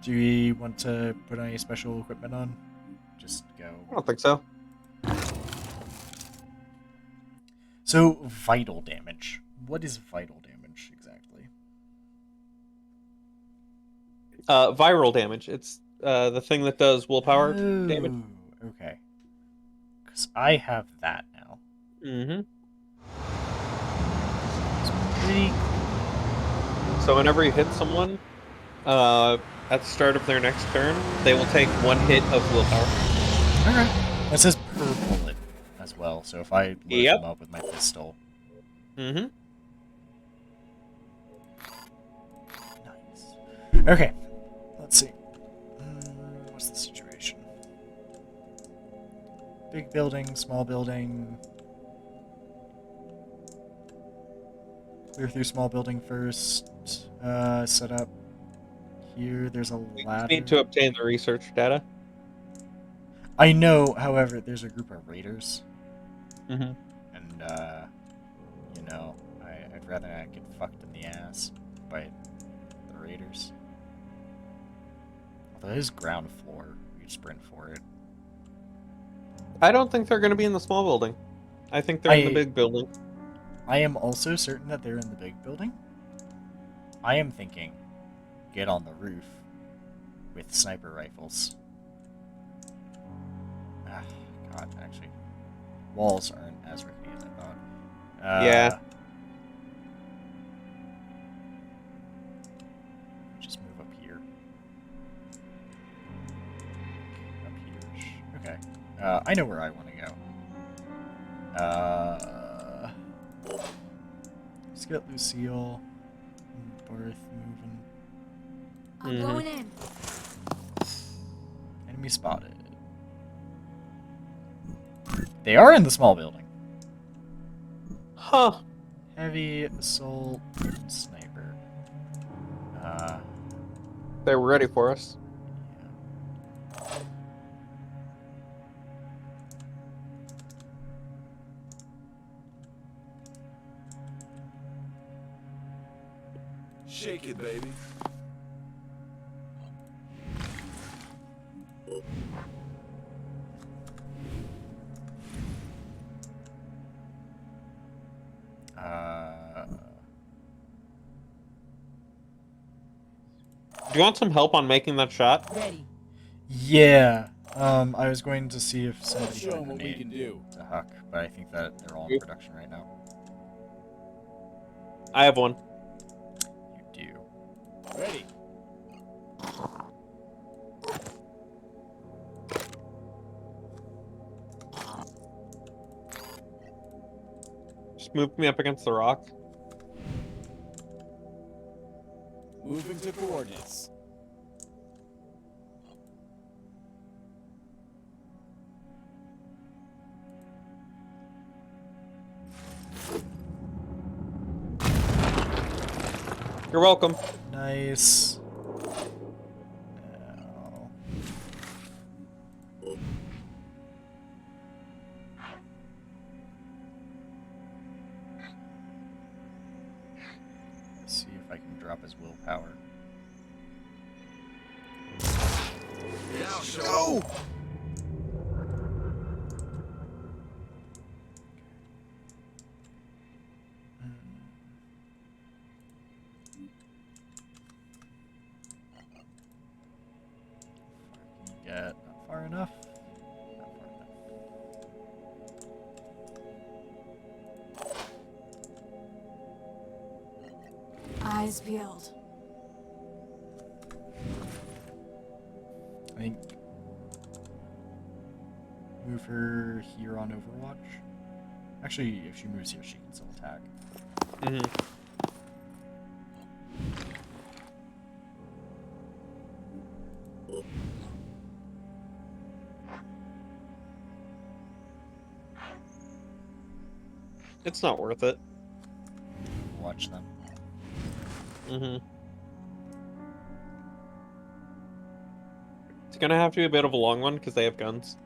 A: Do we want to put any special equipment on? Just go.
B: I don't think so.
A: So, vital damage. What is vital damage exactly?
B: Viral damage. It's the thing that does willpower damage.
A: Okay. Because I have that now.
B: Mm-hmm.
A: It's pretty
B: So whenever you hit someone, at the start of their next turn, they will take one hit of willpower.
A: Okay. It says per bullet as well, so if I load them up with my pistol.
B: Mm-hmm.
A: Nice. Okay. Let's see. What's the situation? Big building, small building. Clear through small building first. Set up. Here, there's a ladder.
B: We need to obtain the research data.
A: I know, however, there's a group of raiders.
B: Mm-hmm.
A: And, you know, I'd rather not get fucked in the ass by the raiders. Although it is ground floor. We can sprint for it.
B: I don't think they're going to be in the small building. I think they're in the big building.
A: I am also certain that they're in the big building. I am thinking, get on the roof with sniper rifles. Ah, God, actually, walls aren't as rickety as I thought.
B: Yeah.
A: Just move up here. Up here. Okay. I know where I want to go. Let's get Lucille and Barth moving.
F: I'm going in.
A: Enemy spotted. They are in the small building.
B: Huh.
A: Heavy assault sniper.
B: They were ready for us.
G: Shake it, baby.
B: Do you want some help on making that shot?
F: Ready.
A: Yeah. I was going to see if somebody
G: Show
A: got a
G: 'em what we
A: grenade
G: can do.
A: to Huck, but I think that they're all in production right now.
B: I have one.
A: You do.
G: Ready.
B: Just move me up against the rock.
G: Moving to coordinates.
B: You're welcome.
A: Nice. Now. Let's see if I can drop his willpower.
H: Go!
A: Get not far enough. Not far enough.
F: Eyes peeled.
A: I think move her here on Overwatch. Actually, if she moves here, she can still attack.
B: Mm-hmm. It's not worth it.
A: Watch them.
B: Mm-hmm. It's gonna have to be a bit of a long one because they have guns.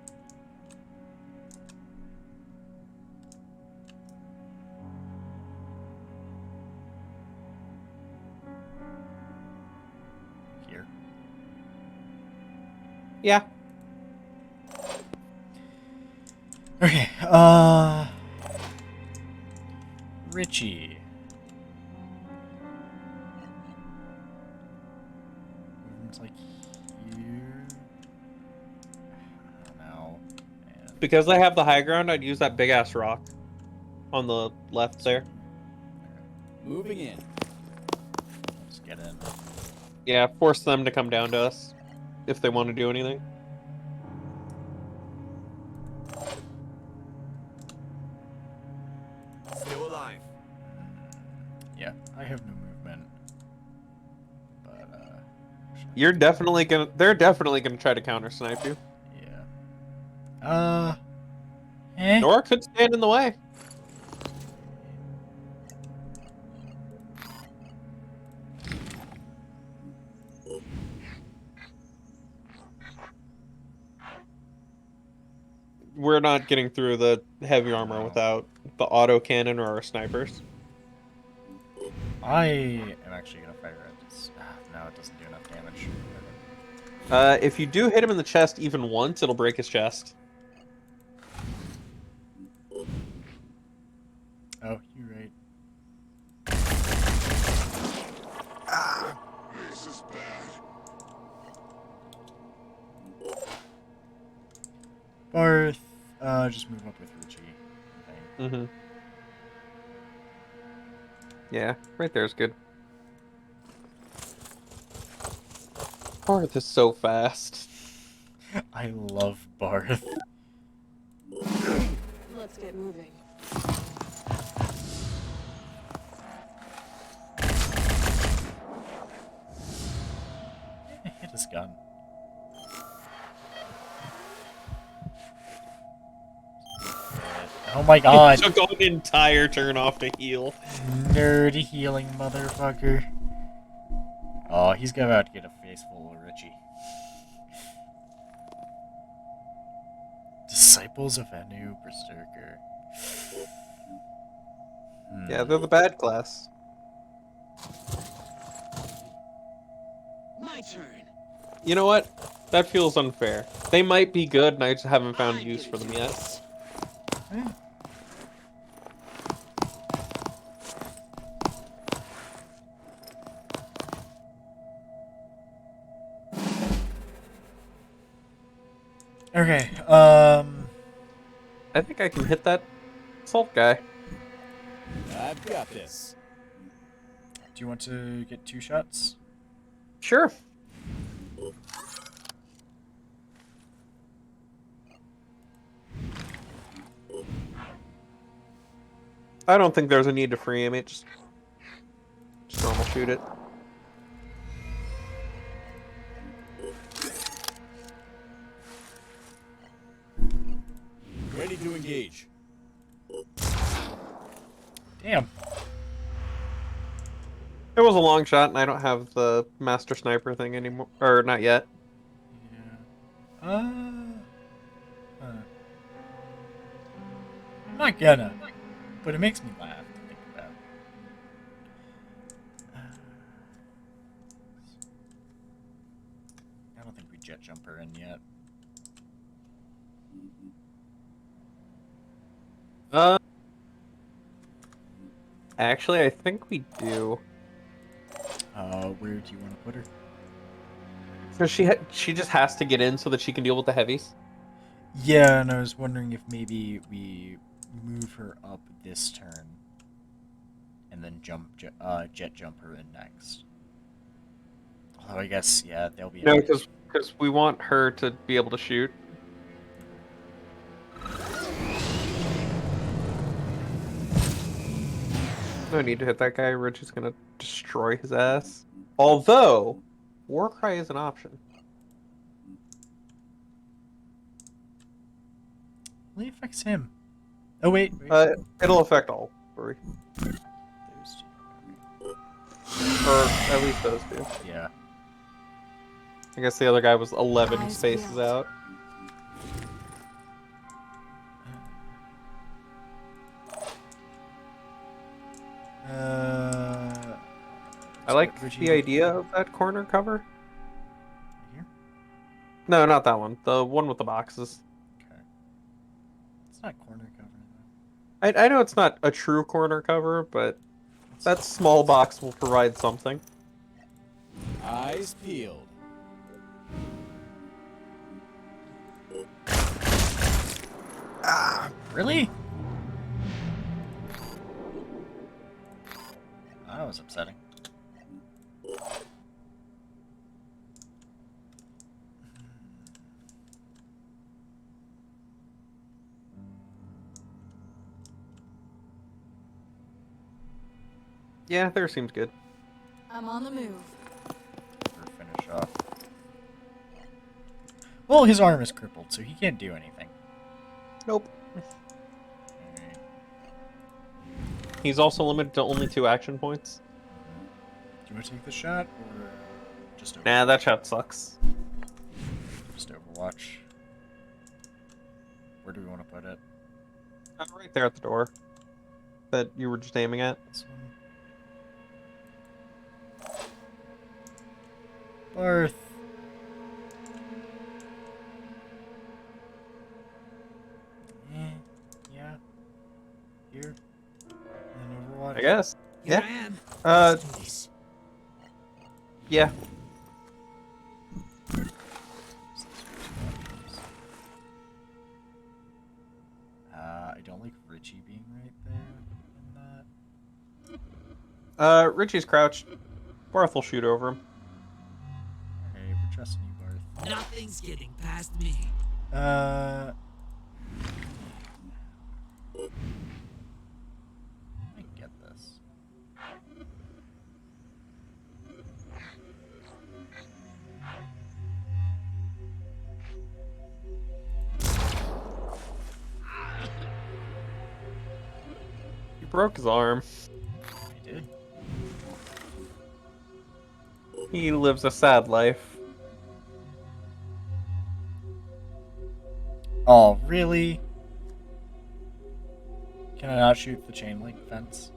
A: Here.
B: Yeah.
A: Okay, Richie. Movement's like here. I don't know. Man.
B: Because I have the high ground, I'd use that big ass rock on the left there.
G: Moving in.
A: Just get in.
B: Yeah, force them to come down to us if they want to do anything.
G: Still alive.
A: Yeah, I have no movement. But
B: You're definitely gonna. They're definitely gonna try to counter snipe you.
A: yeah. Eh.
B: Nora could stand in the way. We're not getting through the heavy armor without the auto cannon or our snipers.
A: I am actually gonna fire at this. No, it doesn't do enough damage.
B: If you do hit him in the chest even once, it'll break his chest.
A: Oh, you're right.
H: This is bad.
A: Barth, just move up with Richie. I think.
B: Mm-hmm. Yeah, right there's good. Barth is so fast.
A: I love Barth.
F: Let's get moving.
A: Hit his gun. Oh my god!
B: Took an entire turn off to heal.
A: Nerd healing motherfucker. Oh, he's about to get a face full of Richie. Disciples of Anu Berserker.
B: Yeah, they're the bad class.
D: My turn.
B: You know what? That feels unfair. They might be good, and I just haven't found use for them yet.
A: Eh. Okay,
B: I think I can hit that salt guy.
G: I've got this.
A: do you want to get 2 shots?
B: Sure. I don't think there's a need to free him. It just normal shoot it.
G: Ready to engage.
A: Damn.
B: It was a long shot, and I don't have the master sniper thing anymore, or not yet.
A: Yeah. Huh. I'm not gonna, but it makes me laugh to think about. I don't think we jet jump her in yet.
B: Actually, I think we do.
A: Where do you want to put her?
B: So she just has to get in so that she can deal with the heavies.
A: Yeah, and I was wondering if maybe we move her up this turn, and then jet jump her in next. Although I guess yeah, they'll be.
B: No, because we want her to be able to shoot. No need to hit that guy. Rich is gonna destroy his ass. Although, Warcry is an option.
A: Only affects him. Oh wait.
B: It'll affect all three,
A: Those
B: or at least those two.
A: two. Yeah.
B: I guess the other guy was 11
F: Eyes
B: spaces
F: peeled.
B: out. I like the idea of that corner cover.
A: Here?
B: No, not that one. The one with the boxes.
A: Okay. It's not corner cover though.
B: I know it's not a true corner cover, but that small box will provide something.
G: Eyes peeled.
A: Really? That was upsetting.
B: Yeah, there seems good.
F: I'm on the move.
A: Or finish off. Well, his arm is crippled, so he can't do anything.
B: Nope.
A: Alright.
B: He's also limited to only 2 action points.
A: Do you want to take the shot, or just Overwatch?
B: Nah, that shot sucks.
A: Just Overwatch. Where do we want to put it?
B: Right there at the door. That you were just aiming at.
A: This one. Barth. Yeah. Here.
B: guess.
D: Here
B: Yeah.
D: I am.
B: Uh,
D: Let's do this.
B: yeah.
A: I don't like Richie being right there in that.
B: Richie's crouched. Barth will shoot over him.
A: Alright, we're trusting you, Barth.
D: Nothing's getting past me.
A: I get this.
B: He broke his arm.
A: I did.
B: He lives a sad life.
A: Oh, really? Can I not shoot the chain link fence?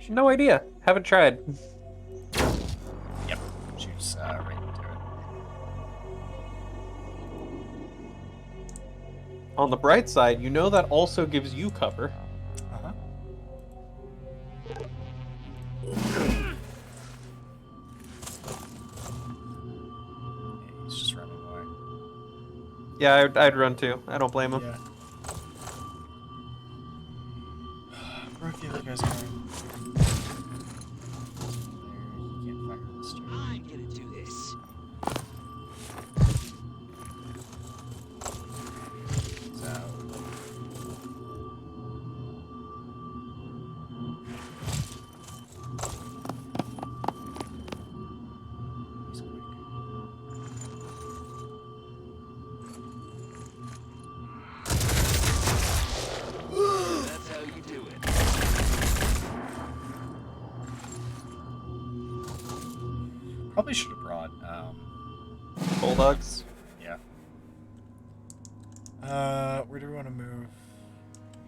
B: No idea. Haven't tried.
A: Yep. Shoots right into it.
B: On the bright side, you know that also gives you cover.
A: Uh-huh. Yeah, he's just running away.
B: Yeah, I'd run too. I don't blame him.
A: Yeah. Where are the other guys going? There, you can't fire this turn.
D: I'm gonna do this.
A: He's out. He's quick.
D: That's how you do it.
A: Probably should have brought,
B: Bulldogs.
A: yeah. Where do we want to move?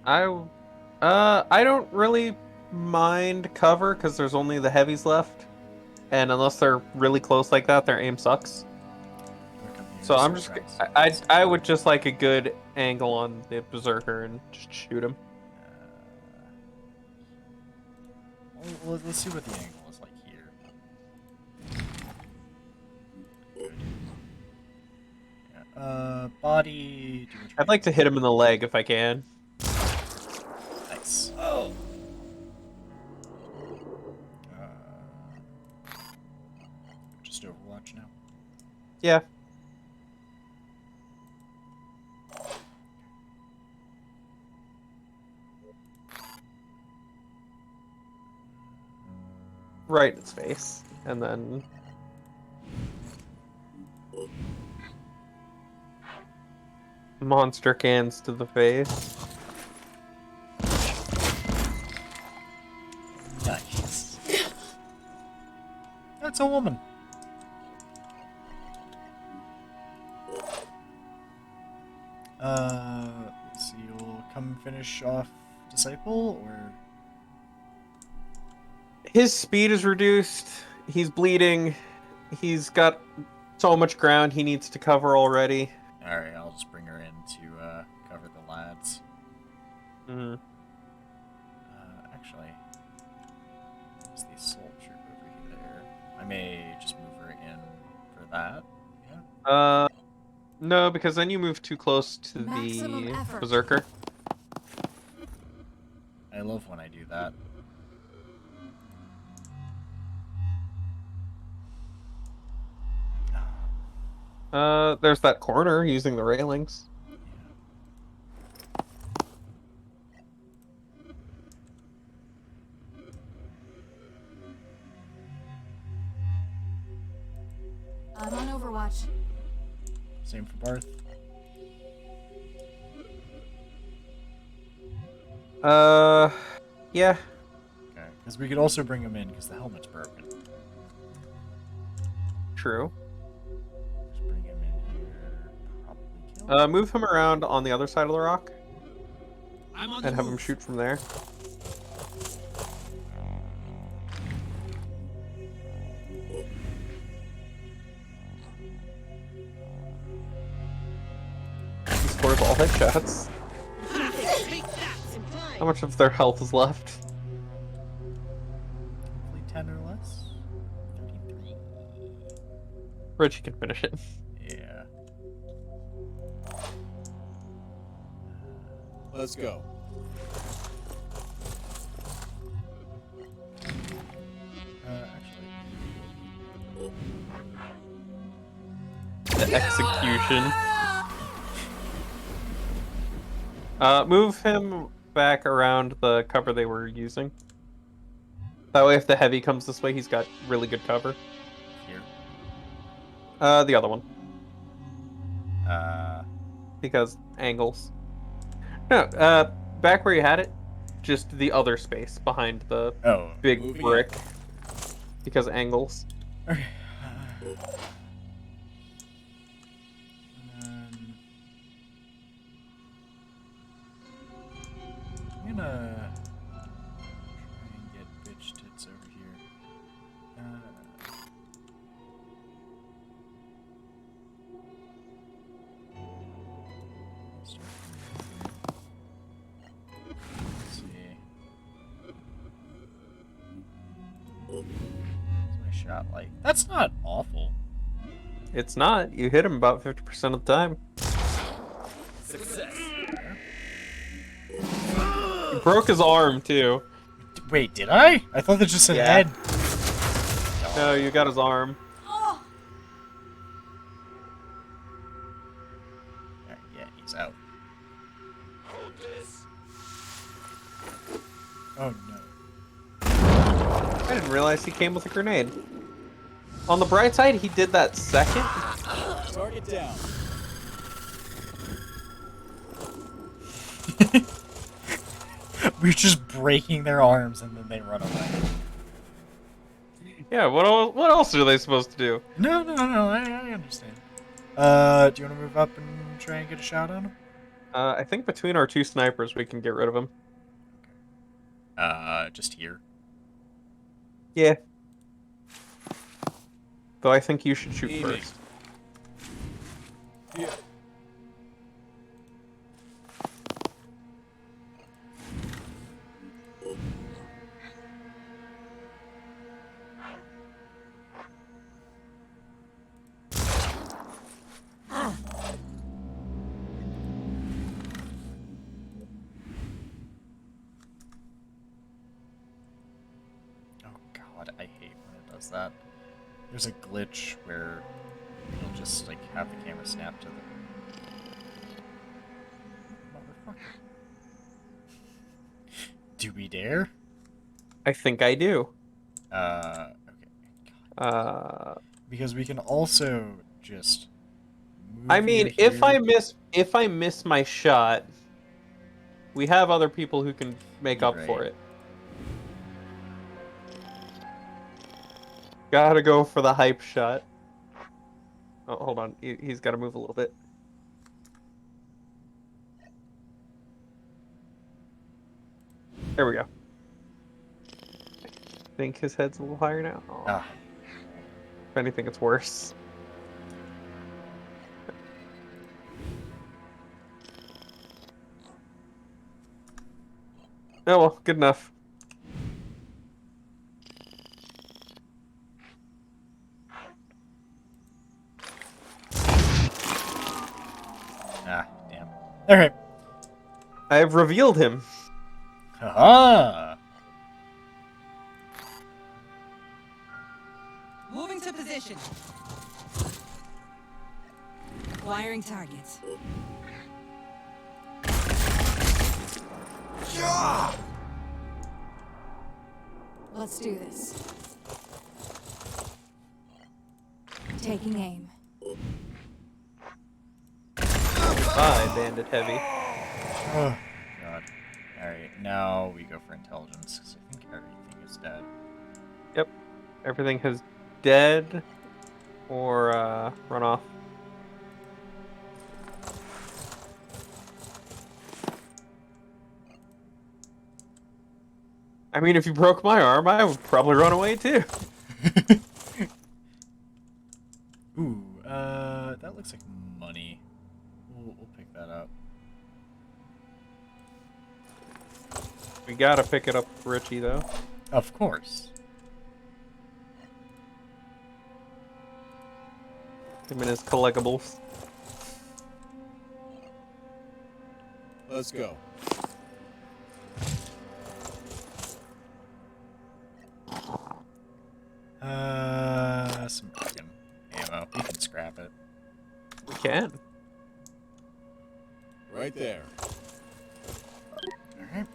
B: I don't really mind cover because there's only the heavies left, and unless they're really close like that, their aim sucks.
A: Look up here,
B: So I'm
A: so
B: just,
A: friends.
B: I would just like a good angle on the berserker and just shoot him.
A: Well, let's see what the angle is like here. Good. Yeah. Body.
B: I'd like to hit him in the leg if I can.
A: Nice. Just Overwatch now.
B: Yeah. Right in its face, and then monster cans to the face.
A: Nice. That's a woman. Let's see. You'll come finish off Disciple, or
B: His speed is reduced. He's bleeding. He's got so much ground he needs to cover already.
A: all right. I'll just bring her in to cover the lads.
B: Mm-hmm.
A: Actually, there's the assault troop over here. I may just move her in for that. Yeah.
B: No, because then you move too close to
F: Maximum
B: the
F: effort.
B: berserker.
A: I love when I do that.
B: There's that corner using the railings.
F: I'm on Overwatch.
A: Same for Barth.
B: Yeah.
A: Okay, because we could also bring him in because the helmet's broken.
B: True.
A: Just bring him in here. Probably kill him.
B: Move him around on the other side of the rock
D: I'm on
B: and
D: the
B: have him
D: move.
B: shoot from there. He scores all headshots. How much of their health is left? Richie can finish it.
A: Yeah.
G: Let's go.
A: Actually.
B: The execution. Move him back around the cover they were using. That way, if the heavy comes this way, he's got really good cover.
A: Here.
B: The other one.
A: Uh,
B: Because angles. No, back where you had it. Just the other space behind the
A: oh.
B: big
G: Moving
B: brick. Because angles.
A: Okay. And I'm gonna try and get bitch tits over here. Let's see. What's my shot like? That's not awful.
B: It's not. You hit him about 50% of the time.
D: Success.
B: You broke his arm, too.
A: Wait, did I? I thought that just said
B: Yeah.
A: head.
B: No, you got his arm.
F: Oh,
A: Alright, yeah, he's out.
D: Hold this.
A: Oh no.
B: I didn't realize he came with a grenade. On the bright side, he did that second.
G: Target down.
A: We're just breaking their arms and then they run away.
B: Yeah, what else are they supposed to do?
A: No, I understand. Do you want to move up and try and get a shot on him?
B: I think between our two snipers, we can get rid of him.
A: Just here.
B: Yeah. Though I think you should shoot
G: Aiming.
B: first.
G: Here.
A: Oh god, I hate when it does that. There's a glitch where it'll just like have the camera snap to the motherfucker. Do we dare?
B: I think I do.
A: Okay. Because we can also just move
B: I mean,
A: you
B: if
A: here.
B: I miss my shot, we have other people who can make up for
A: Right.
B: it. Gotta go for the hype shot. Oh, hold on. He's got to move a little bit. There we go. I think his head's a little higher now. Oh,
A: Ah,
B: if anything, it's worse. Oh well, good enough.
A: damn. Alright.
B: I have revealed him.
A: Haha!
I: Moving to position. Acquiring targets.
F: let's do this. Taking aim.
B: Bye, Bandit Heavy.
A: Oh, God. Alright, now we go for intelligence, because I think everything is dead.
B: Yep. Everything has dead or run off. I mean, if you broke my arm, I would probably run away too.
A: Ooh, that looks like money. We'll pick that up.
B: We gotta pick it up, Richie, though.
A: Of course.
B: Him and his collectibles.
G: Let's go.
A: Some fucking ammo. We can scrap it.
B: We can.
G: Right there.
A: Alright.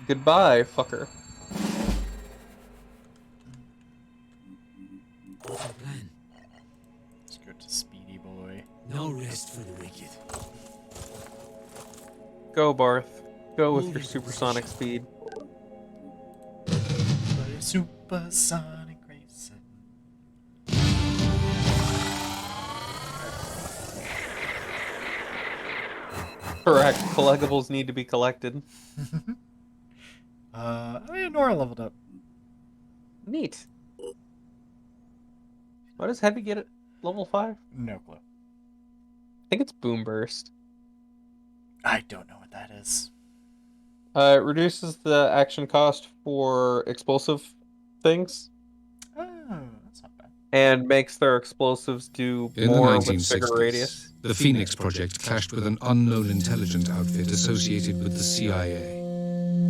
B: Goodbye, fucker.
D: What's our plan?
A: Let's go to Speedy Boy.
D: No rest for the wicked.
B: Go, Barth. Go with
D: Move
B: your
D: into
B: supersonic
D: position.
B: speed.
A: Supersonic racing.
B: Correct. Collectibles need to be collected.
A: Nora leveled up.
B: Neat. Why does Heavy get it level 5?
A: No clue.
B: I think it's Boom Burst.
A: I don't know what that is.
B: It reduces the action cost for explosive things
A: Oh, that's not bad.
B: and makes their explosives do
C: In the
B: more with bigger
C: 1960s,
B: radius.
C: the Pheonix project clashed with an unknown intelligence outfit associated with the CIA.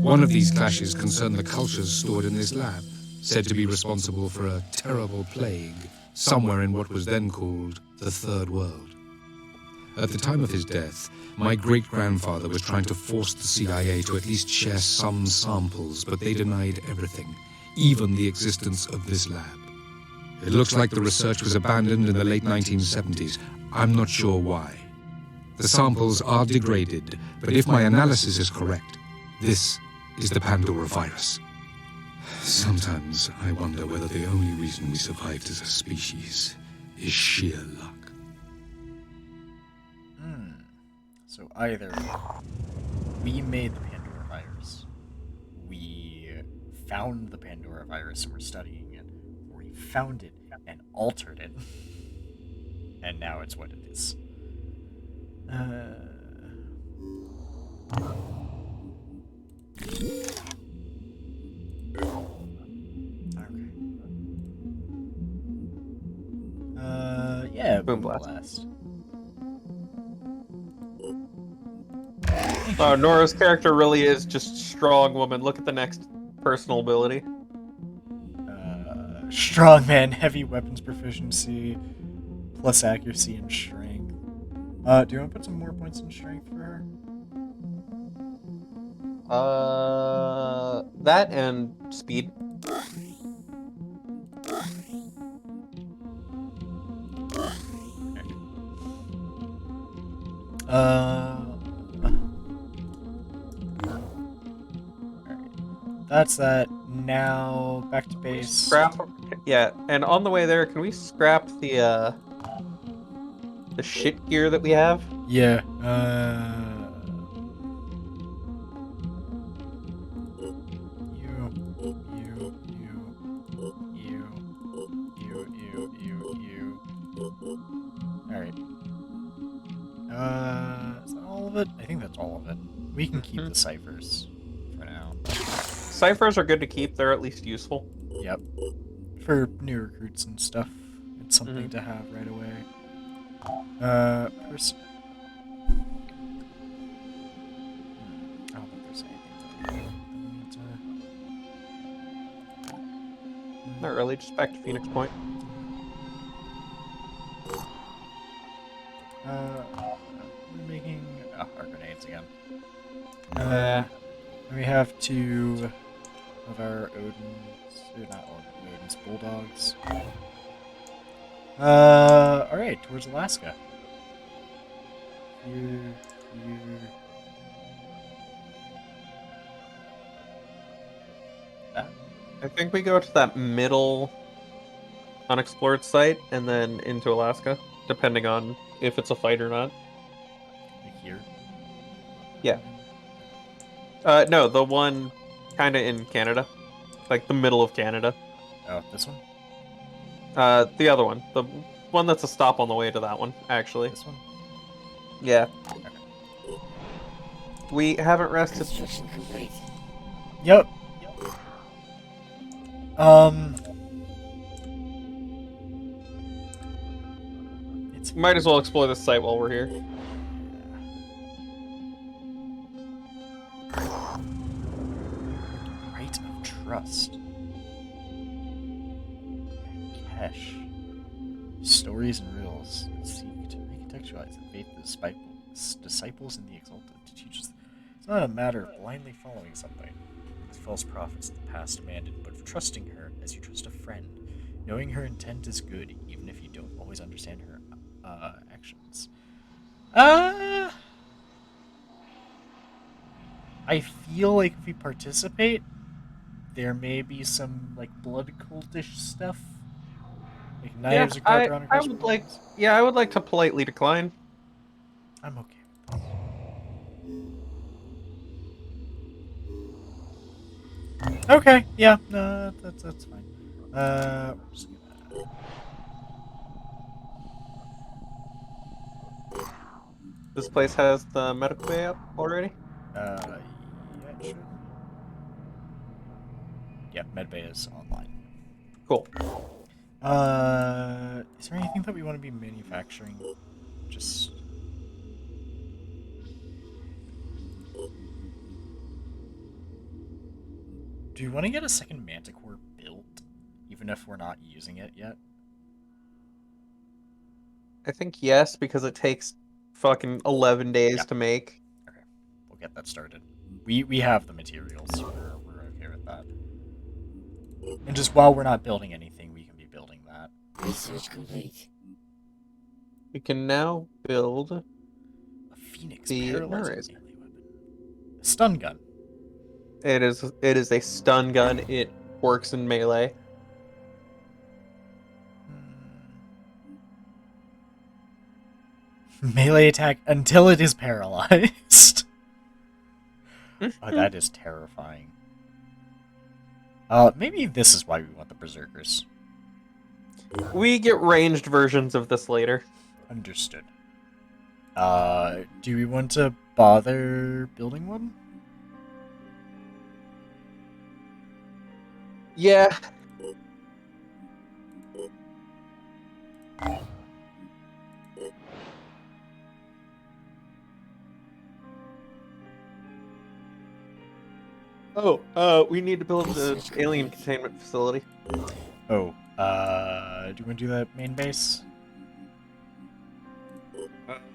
C: One of these clashes concerned the cultures stored in this lab, said to be responsible for a terrible plague somewhere in what was then called the Third World. At the time of his death, my great-grandfather was trying to force the CIA to at least share some samples, but they denied everything, even the existence of this lab. It looks like the research was abandoned in the late 1970s. I'm not sure why. The samples are degraded, but if my analysis is correct, this is the Pandora virus. Sometimes I wonder whether the only reason we survived as a species is sheer luck.
A: So either we made the Pandora virus, we found the Pandora virus and we're studying it, or we found it and altered it, and now it's what it is. Yeah,
B: Boom
A: Boom
B: Blast.
A: Blast.
B: Oh, Nora's character really is just strong woman. Look at the next personal ability.
A: Strongman, heavy weapons proficiency, plus accuracy and strength. Do you want to put some more points in strength for her?
B: That and speed.
A: That's that. Now back to base.
B: Scrap. Yeah, and on the way there, can we scrap the shit gear that we have?
A: Yeah. You. Alright. Is that all of it? I think that's all of it. We can keep the ciphers for now.
B: Ciphers are good to keep. They're at least useful.
A: Yep. For new recruits and stuff. It's something to have right away. I don't think there's anything that we need to...
B: Not really, just back to Phoenix Point.
A: We're making our grenades again. We have two of our Odins, not Odins, Bulldogs. Alright, towards Alaska. Here. That?
B: I think we go to that middle unexplored site and then into Alaska, depending on if it's a fight or not.
A: Like here?
B: Yeah. No, the one kind of in Canada. Like the middle of Canada.
A: Oh, this one?
B: The other one. The one that's a stop on the way to that one, actually.
A: This one?
B: Yeah. We haven't rested.
A: Yep. It's
B: Might as well explore this site while we're here.
A: Right of trust. Cash. Stories and riddles seek to recontextualize the faith of the disciples in the exalted to teach us. It's not a matter of blindly following something, as false prophets of the past demanded, but of trusting her as you trust a friend, knowing her intent is good, even if you don't always understand her actions. I feel like if we participate, there may be some like blood cultish stuff, like
B: Yeah,
A: knives or carbound
B: I
A: across
B: would like.
A: walls.
B: Yeah, I would like to politely decline.
A: I'm okay. Okay, yeah, no, that's fine. We're just
B: This place has the medical bay up already.
A: yeah, it should. Yeah, medbay is online.
B: Cool.
A: Is there anything that we want to be manufacturing? Just. Do you want to get a second manticore built, even if we're not using it yet?
B: I think yes, because it takes fucking 11 days
A: Yeah.
B: to make.
A: Okay, we'll get that started. We have the materials. We're okay with that. And just while we're not building anything, we can be building that.
E: Research complete.
B: We can now build
A: A Pheonix
B: the
A: paralyzing
B: Nurse.
A: melee weapon. A stun gun.
B: It is a stun gun. It works in melee.
A: Melee attack until it is paralyzed. Oh, that is terrifying. Maybe this is why we want the berserkers.
B: We get ranged versions of this later.
A: Understood. Do we want to bother building one?
B: Yeah. Oh, we need to build the alien containment facility.
A: Oh, do you want to do that main base?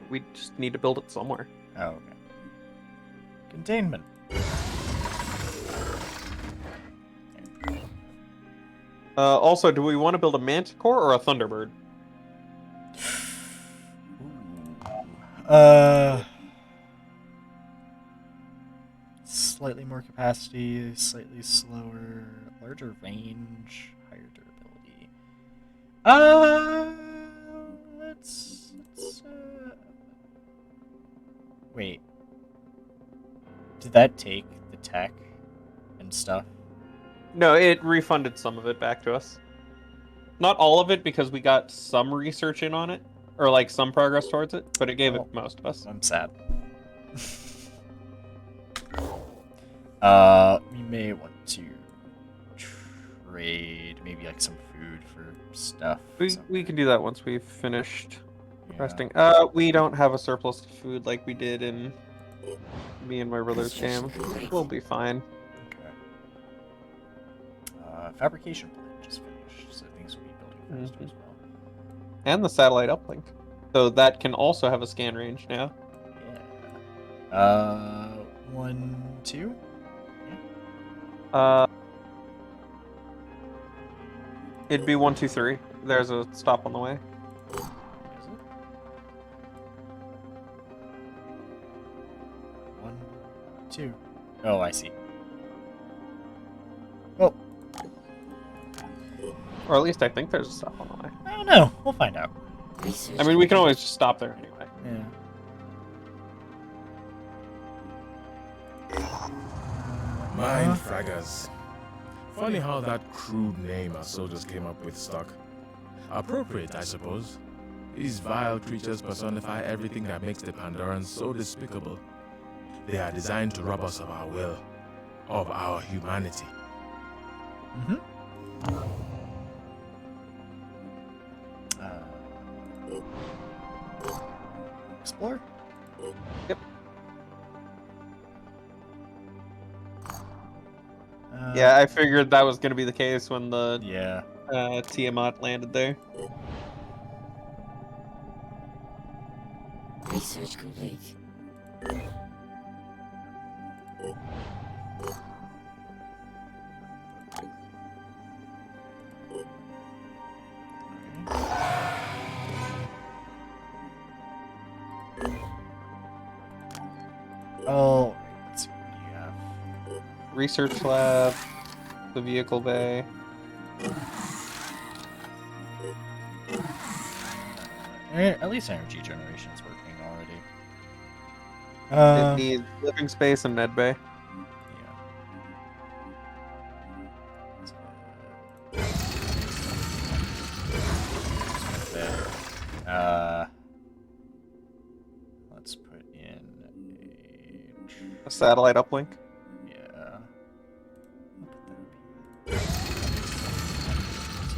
B: We just need to build it somewhere.
A: Oh, okay. Containment.
B: Also, do we want to build a manticore or a thunderbird?
A: Slightly more capacity, slightly slower, larger range, higher durability. Let's wait. Did that take the tech and stuff?
B: No, it refunded some of it back to us. Not all of it, because we got some research in on it, or like some progress towards it, but it gave it most of us.
A: I'm sad. We may want to trade maybe like some food for stuff.
B: We can do that once we've finished
A: Yeah.
B: resting. We don't have a surplus of food like we did in me and my brother's game. We'll be fine.
A: Okay. Fabrication plant just finished, so things will be building faster as well.
B: And the satellite uplink. So that can also have a scan range now.
A: Yeah. 1, 2?
B: It'd be 1, 2, 3. There's a stop on the way.
A: Is it? One, 2. Oh, I see. Well,
B: Or at least I think there's a stop on the way.
A: I don't know. We'll find out.
B: I mean, we can always just stop there anyway.
A: Yeah.
C: Mind fraggers. Funny how that crude name our soldiers came up with stuck. Appropriate, I suppose. These vile creatures personify everything that makes the Pandorans so despicable. They are designed to rob us of our will, of our humanity.
A: Explore?
B: Yep. Yeah, I figured that was going to be the case when the
A: Yeah.
B: Tiamat landed there.
E: Research complete.
A: Oh, let's see. What do you have?
B: Research lab, the vehicle bay.
A: At least energy generation is working
B: It
A: already.
B: needs living space and med bay.
A: Yeah. Let's put in
B: A satellite uplink.
A: yeah.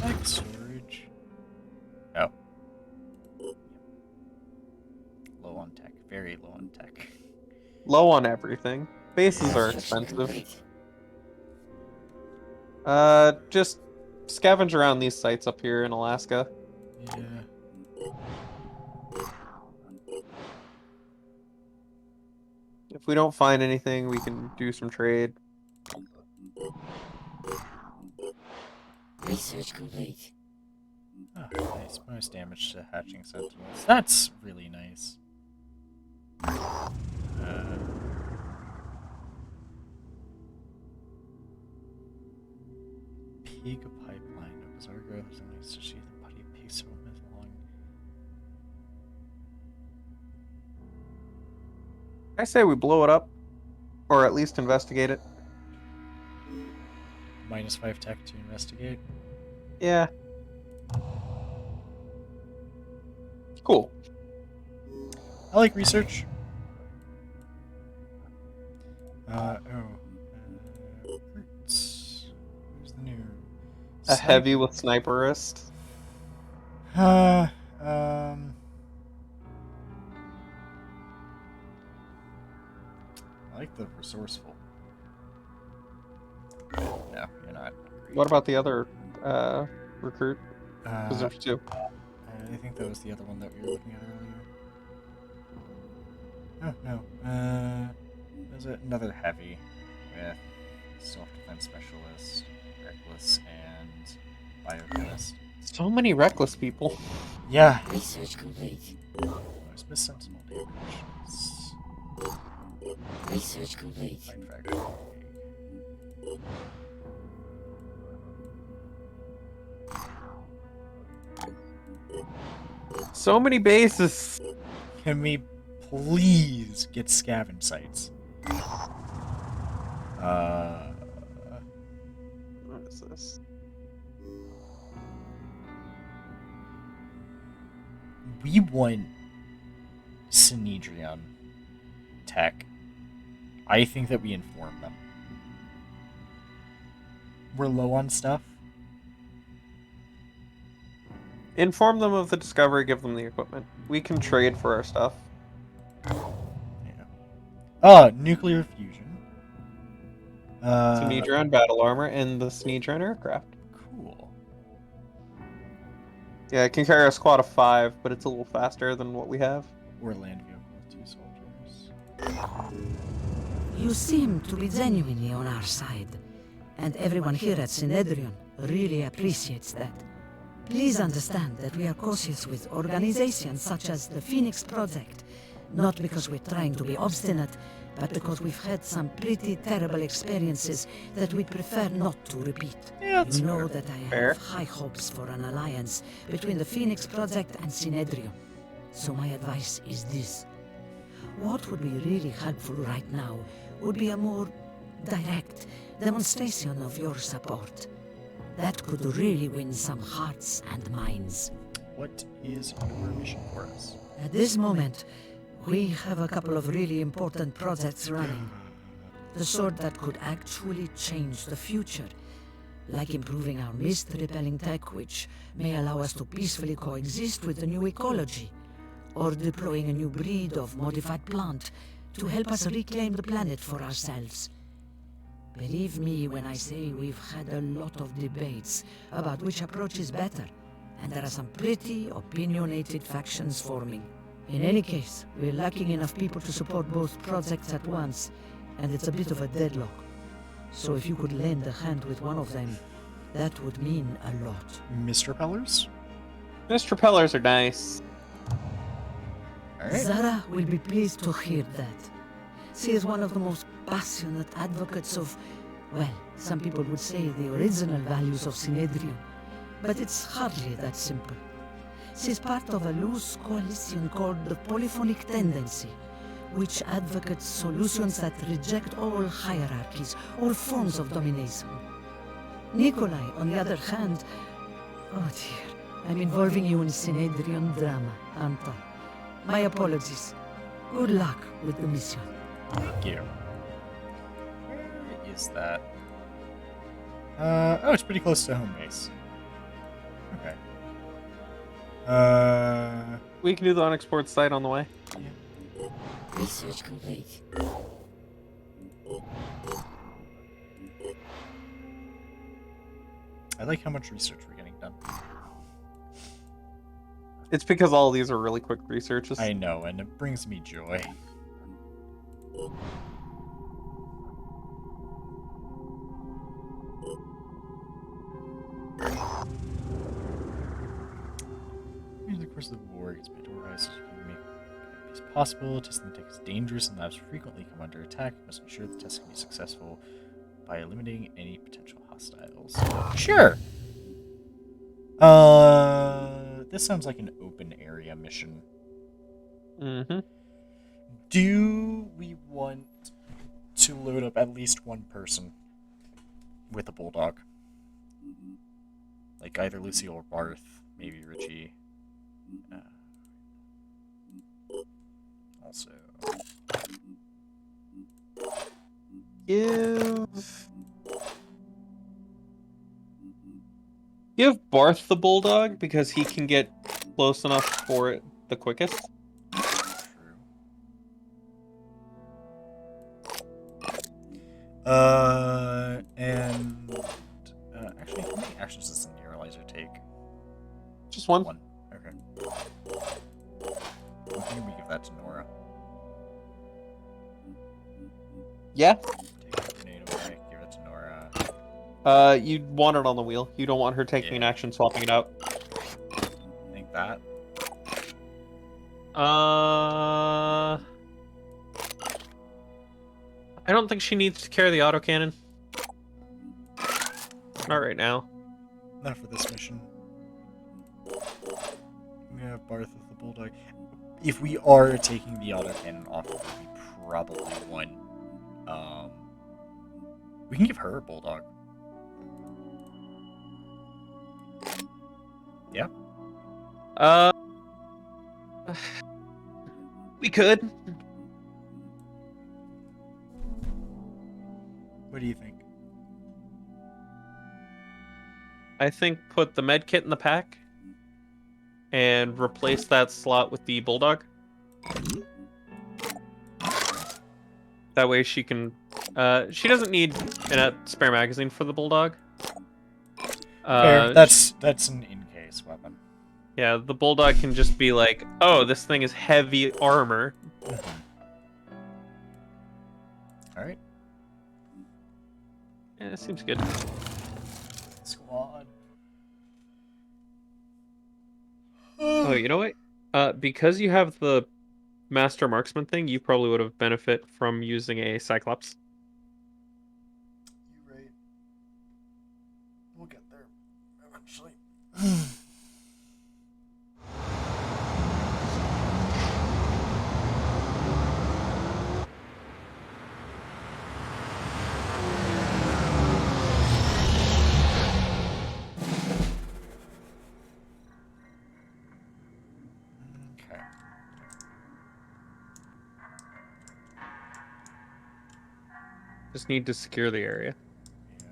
A: Tech storage. Oh. Low on tech. Very low on tech.
B: Low on everything. Bases are expensive. Just scavenge around these sites up here in Alaska.
A: Yeah.
B: If we don't find anything, we can do some trade.
E: Research complete.
A: Oh, nice. Bonus damage to hatching sentinels. That's really nice. Pig pipeline. No bizarre growth. There's only to see the putty pig so long.
B: I say we blow it up, or at least investigate it.
A: -5 tech to investigate.
B: Yeah. Cool.
A: I like research. Recruits. Who's the new?
B: A heavy with sniperist.
A: I like the resourceful. No, you're not.
B: What about the other recruit? Because
A: Uh,
B: there's two.
A: I think that was the other one that we were looking at earlier. Oh, no. There's another heavy with self-defense specialist, reckless, and biochemist.
B: So many reckless people.
A: Yeah.
E: Research complete.
A: There's miss sentinel damage.
E: Research complete.
A: Fight fragment.
B: So many bases.
A: Can we please get scavenge sites?
B: What is this?
A: We want Synedrion tech. I think that we inform them. We're low on stuff.
B: Inform them of the discovery, give them the equipment. We can trade for our stuff.
A: Yeah. Nuclear fusion.
B: Synedrion battle armor and the Synedrion aircraft.
A: Cool.
B: Yeah, it can carry a squad of 5, but it's a little faster than what we have.
A: Or land vehicle with 2 soldiers.
E: You seem to be genuinely on our side, and everyone here at Synedrion really appreciates that. Please understand that we are cautious with organizations such as the Pheonix Project, not because we're trying to be obstinate, but because we've had some pretty terrible experiences that we'd prefer not to repeat.
A: Yeah, that's
E: You know
A: fair.
E: that I
B: Fair.
E: have high hopes for an alliance between the Pheonix Project and Synedrion. So my advice is this. What would be really helpful right now would be a more direct demonstration of your support. That could really win some hearts and minds.
A: What is your mission for us?
E: At this moment, we have a couple of really important projects running. The sort that could actually change the future. like improving our mist-repelling tech, which may allow us to peacefully coexist with the new ecology, or deploying a new breed of modified plant to help us reclaim the planet for ourselves. Believe me when I say we've had a lot of debates about which approach is better, and there are some pretty opinionated factions forming. In any case, we're lacking enough people to support both projects at once, and it's a bit of a deadlock. So if you could lend a hand with one of them, that would mean a lot.
A: Mr. Pellers?
B: Mr. Pellers are nice.
A: Alright.
E: Zara will be pleased to hear that. She is one of the most passionate advocates of, well, some people would say the original values of Synedrion, but it's hardly that simple. She's part of a loose coalition called the Polyphonic Tendency, which advocates solutions that reject all hierarchies, all forms of domination. Nikolai, on the other hand, oh dear, I'm involving you in Synedrion drama, aren't I? My apologies. Good luck with the mission.
A: Thank you. Where is that? Oh, it's pretty close to home base. Okay.
B: We can do the unexplored site on the way.
A: Yeah.
E: Research complete.
A: I like how much research we're getting done.
B: It's because all of these are really quick researches.
A: I know, and it brings me joy. In the course of the war, it's been organized to make it as possible. Testing tech is dangerous and labs frequently come under attack. We must ensure the test can be successful by eliminating any potential hostiles. Sure. This sounds like an open area mission.
B: Mm-hmm.
A: Do we want to load up at least one person with a bulldog? Like either Lucy or Barth, maybe Richie. Also,
B: Give Barth the bulldog because he can get close enough for it the quickest.
A: true. Actually, how many actions does the neuralizer take?
B: Just one.
A: One. Okay. I think we give that to Nora.
B: Yeah.
A: Take the grenade away, give it to Nora.
B: You want it on the wheel. You don't want her taking an action swapping it out.
A: I think that.
B: I don't think she needs to carry the autocannon. Not right now.
A: Not for this mission. We have Barth with the bulldog. If we are taking the autocannon off, we probably want. We can give her a bulldog. Yeah.
B: We could.
A: What do you think?
B: I think put the med kit in the pack and replace that slot with the bulldog. That way she can. She doesn't need a spare magazine for the bulldog.
A: Fair. That's an in-case weapon.
B: Yeah, the bulldog can just be like, oh, this thing is heavy armor.
A: All right.
B: Yeah, it seems good.
A: Squad.
B: Oh, you know what? Because you have the master marksman thing, you probably would have benefit from using a Cyclops.
A: You're right. We'll get there eventually. Okay.
B: Just need to secure the area.
A: Yeah.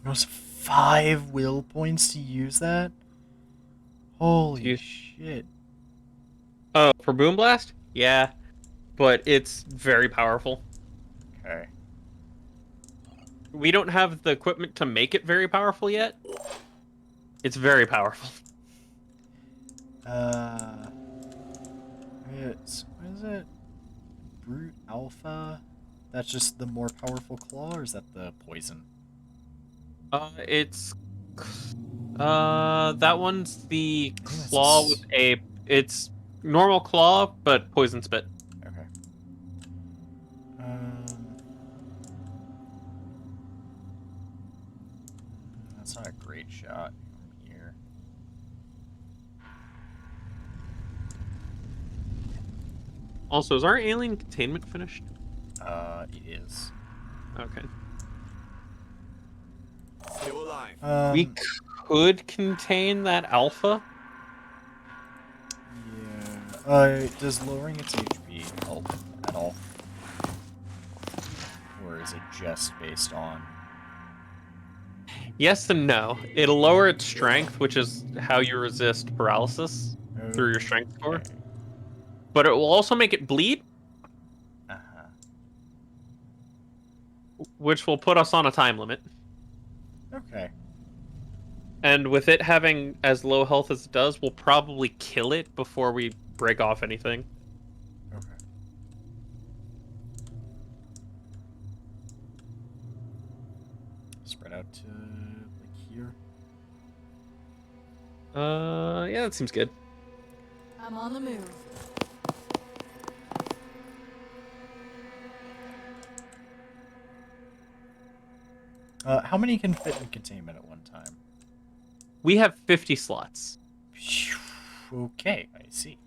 A: It was 5 will points to use that? Holy shit.
B: Oh, for Boom Blast? Yeah, but it's very powerful.
A: Okay.
B: We don't have the equipment to make it very powerful yet. It's very powerful.
A: What is it? Brute Alpha? That's just the more powerful claw, or is that the poison?
B: It's that one's the
A: I think that's
B: claw with it's normal claw but poison spit.
A: Okay. Um, that's not a great shot from here.
B: Also, is our alien containment finished?
A: It is.
B: Okay.
D: Still alive.
B: We could contain that alpha.
A: Yeah. Does lowering its HP help at all? Or is it just based on...
B: Yes and no. It'll lower its strength, which is how you resist paralysis through your strength score.
A: Okay.
B: But it will also make it bleed,
A: Uh-huh.
B: which will put us on a time limit.
A: Okay.
B: And with it having as low health as it does, we'll probably kill it before we break off anything.
A: Okay. Spread out to, like, here.
B: Yeah, that seems good.
F: I'm on the move.
A: How many can fit in containment at one time?
B: We have 50 slots.
A: Okay, I see.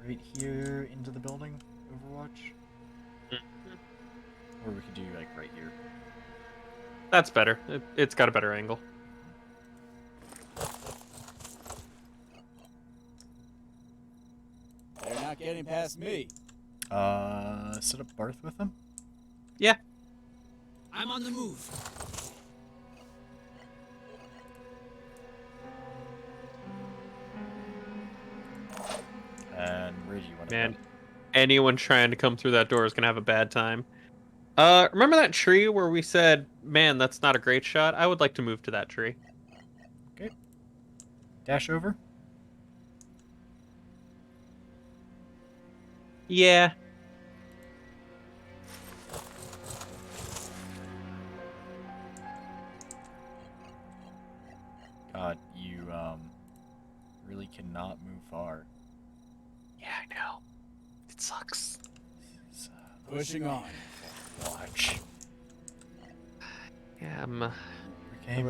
A: Right here into the building, Overwatch? Or we could do, like, right here.
B: That's better. It's got a better angle.
G: They're not getting past me.
A: Set up Barth with them?
B: Yeah.
D: I'm on the move.
A: And where do you want to
B: Man,
A: go?
B: anyone trying to come through that door is gonna have a bad time. Remember that tree where we said, man, that's not a great shot? I would like to move to that tree.
A: Okay. Dash over?
B: Yeah.
A: God, you, really cannot move far.
B: Yeah, I know. It sucks.
A: It's,
G: Pushing on.
A: Watch.
B: Yeah,
A: Okay.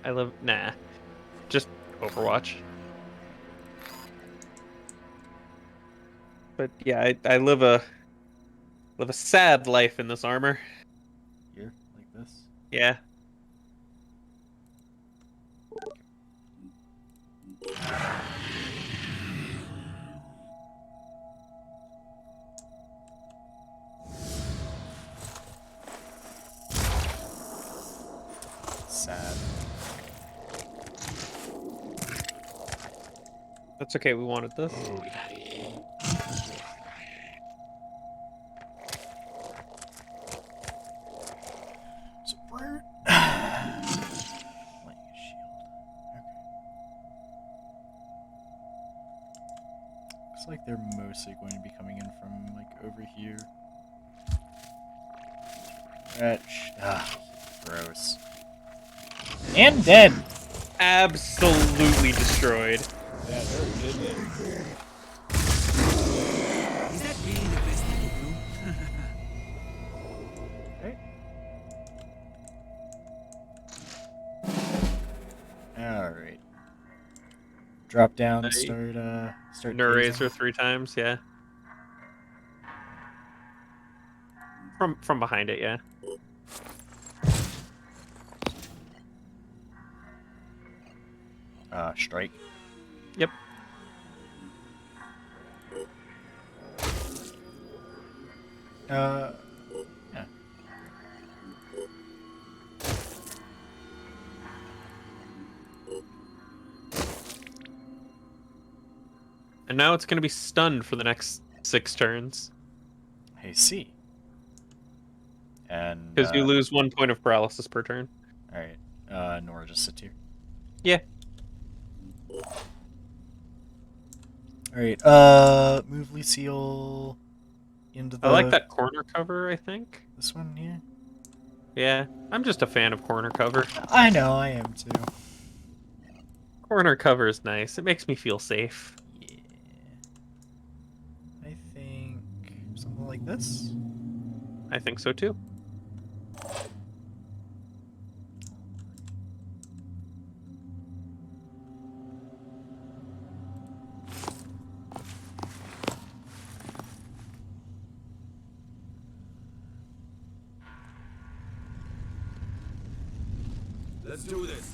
B: I live, nah. Just Overwatch. But yeah, I live a sad life in this armor.
A: Here, like this.
B: Yeah.
A: Sad.
B: That's okay, we wanted this.
A: So where... Lighting a shield. Okay. Looks like they're mostly going to be coming in from, like, over here. Gross. And dead!
B: Absolutely destroyed.
G: That hurt, didn't it?
D: Is that really the best you can
A: Okay. Alright. Drop down,
B: Hey.
A: start
B: Nurazer 3 times, yeah. From behind it, yeah.
A: Strike.
B: Yep.
A: Yeah.
B: And now it's going to be stunned for the next 6 turns.
A: I see. And,
B: Because you lose 1 point of paralysis per turn.
A: alright. Nora just sit here.
B: Yeah.
A: Alright, move Lucille into the...
B: I like that corner cover, I think.
A: This one here?
B: Yeah, I'm just a fan of corner cover.
A: I know, I am too.
B: Corner cover is nice. It makes me feel safe.
A: Yeah. I think something like this?
B: I think so too.
D: Let's do this.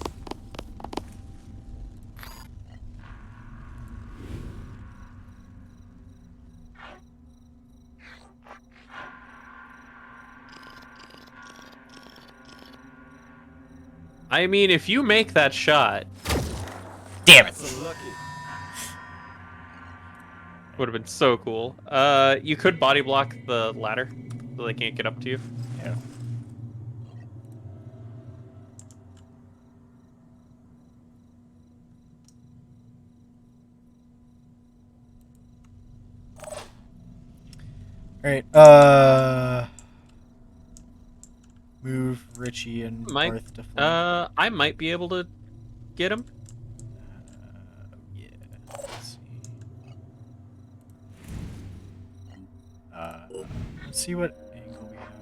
B: I mean, if you make that shot,
A: Damn it!
D: So lucky.
B: would have been so cool. You could body block the ladder, so they can't get up to you.
A: Yeah. Alright, move Richie and
B: Mike,
A: Barth to flank.
B: I might be able to get him.
A: Yeah, let's see. Let's see what angle we have.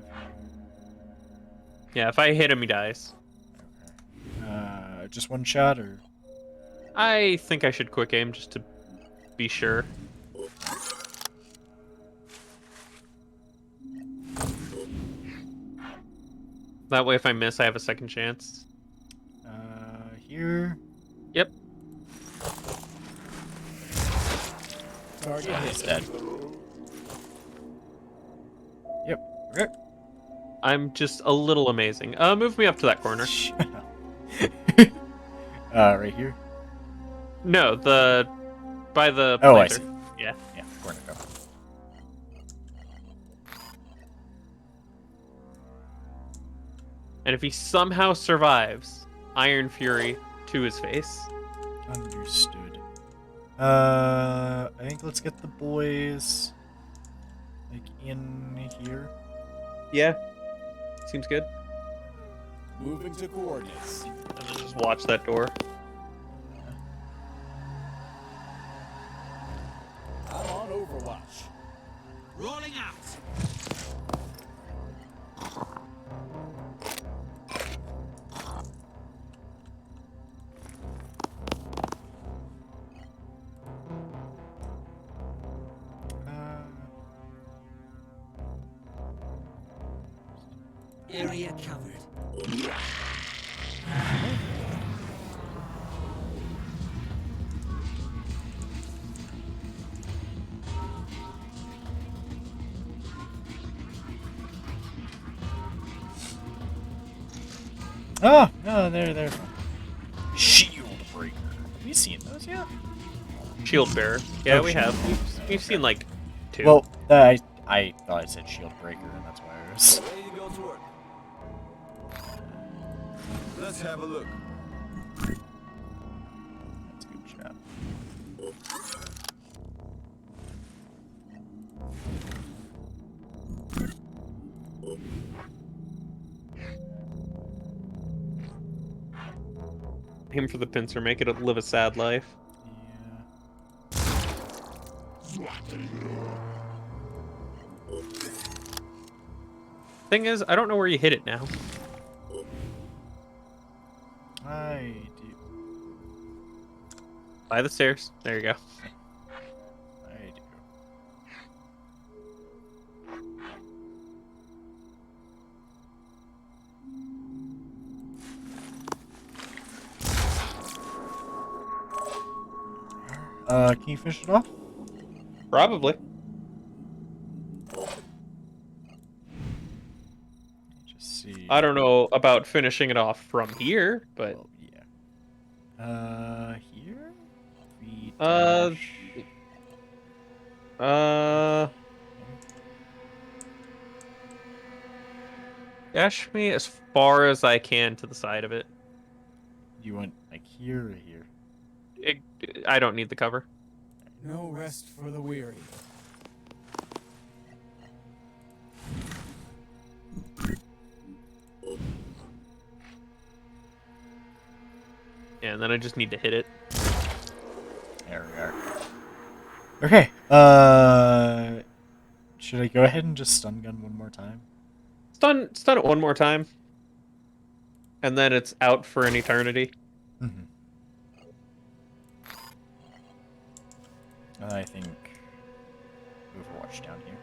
B: Yeah, if I hit him, he dies.
A: Okay. Just one shot, or?
B: I think I should quick aim just to be sure. That way, if I miss, I have a second chance.
A: Here.
B: Yep.
A: Target is dead. Yep. Okay.
B: I'm just a little amazing. Move me up to that corner.
A: Shut up. Right here.
B: No, by the
A: Oh, I
B: planter.
A: see.
B: Yeah.
A: Yeah, corner go.
B: And if he somehow survives, Iron Fury to his face.
A: Understood. I think let's get the boys like in here.
B: Yeah. Seems good.
G: Moving to coordinates.
B: And then just watch that door.
G: I'm on Overwatch.
D: Rolling out.
E: Area covered.
A: Oh, no, there. Shield breaker. Have you seen those yet?
B: Shield bearer. Yeah,
A: Oh,
B: we
A: shield.
B: have. We've seen like 2.
A: Well, I thought I said shield breaker, and that's why I was.
G: Ready to go to work. Let's have a look.
A: That's a good shot.
B: Aim for the pincer, make it live a sad life.
A: Yeah.
B: Thing is, I don't know where you hit it now.
A: I do.
B: By the stairs. There you go.
A: I do. Can you finish it off?
B: Probably. I don't know about finishing it off from here, but
A: Well, here? V
B: Uh,
A: dash.
B: dash me as far as I can to the side of it.
A: You want like here or here?
B: it I don't need the cover.
D: No rest for the weary.
B: Yeah, and then I just need to hit it.
A: There we are. Okay. Should I go ahead and just stun gun one more time?
B: Stun it one more time. And then it's out for an eternity.
A: Mm-hmm. I think Overwatch down here.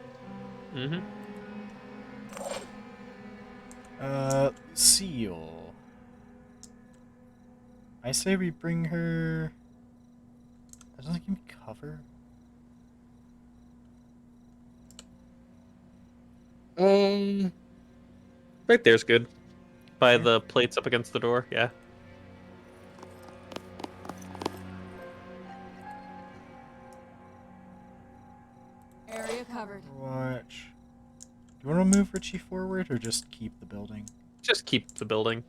A: Seal. I say we bring her. That doesn't give me cover.
B: Right there's good. By the plates up against the door, yeah.
F: Area covered.
A: Watch. Do you want to move Richie forward or just keep the building?
B: Just keep the building.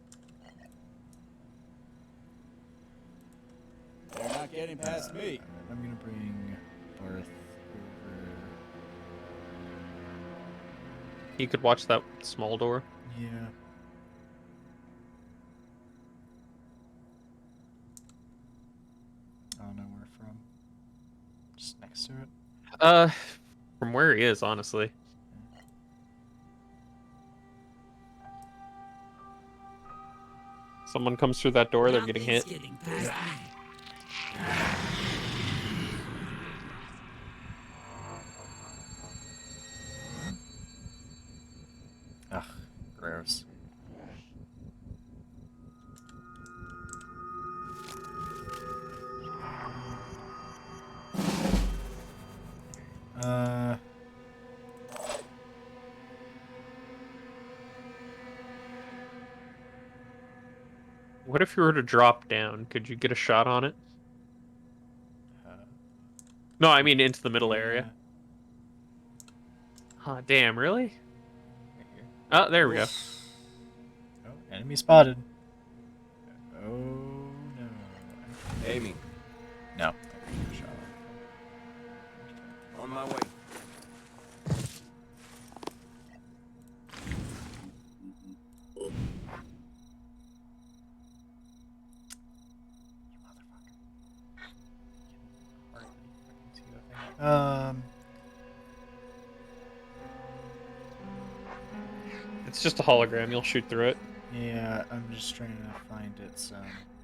G: They're not getting past me.
A: I'm gonna bring Barth over.
B: You could watch that small door.
A: Yeah. I don't know where from. Just next to it.
B: From where he is, honestly. Someone comes through that door, they're getting hit.
E: Getting past me.
A: Ugh, gross.
B: What if you were to drop down? Could you get a shot on it? No, I mean into the middle area. Huh, damn, really?
A: Right here.
B: Oh, there we go.
A: Oh, enemy spotted. Oh no.
G: Aiming.
A: No. Shot.
G: On my way.
B: It's just a hologram, you'll shoot through it.
A: Yeah, I'm just trying to find its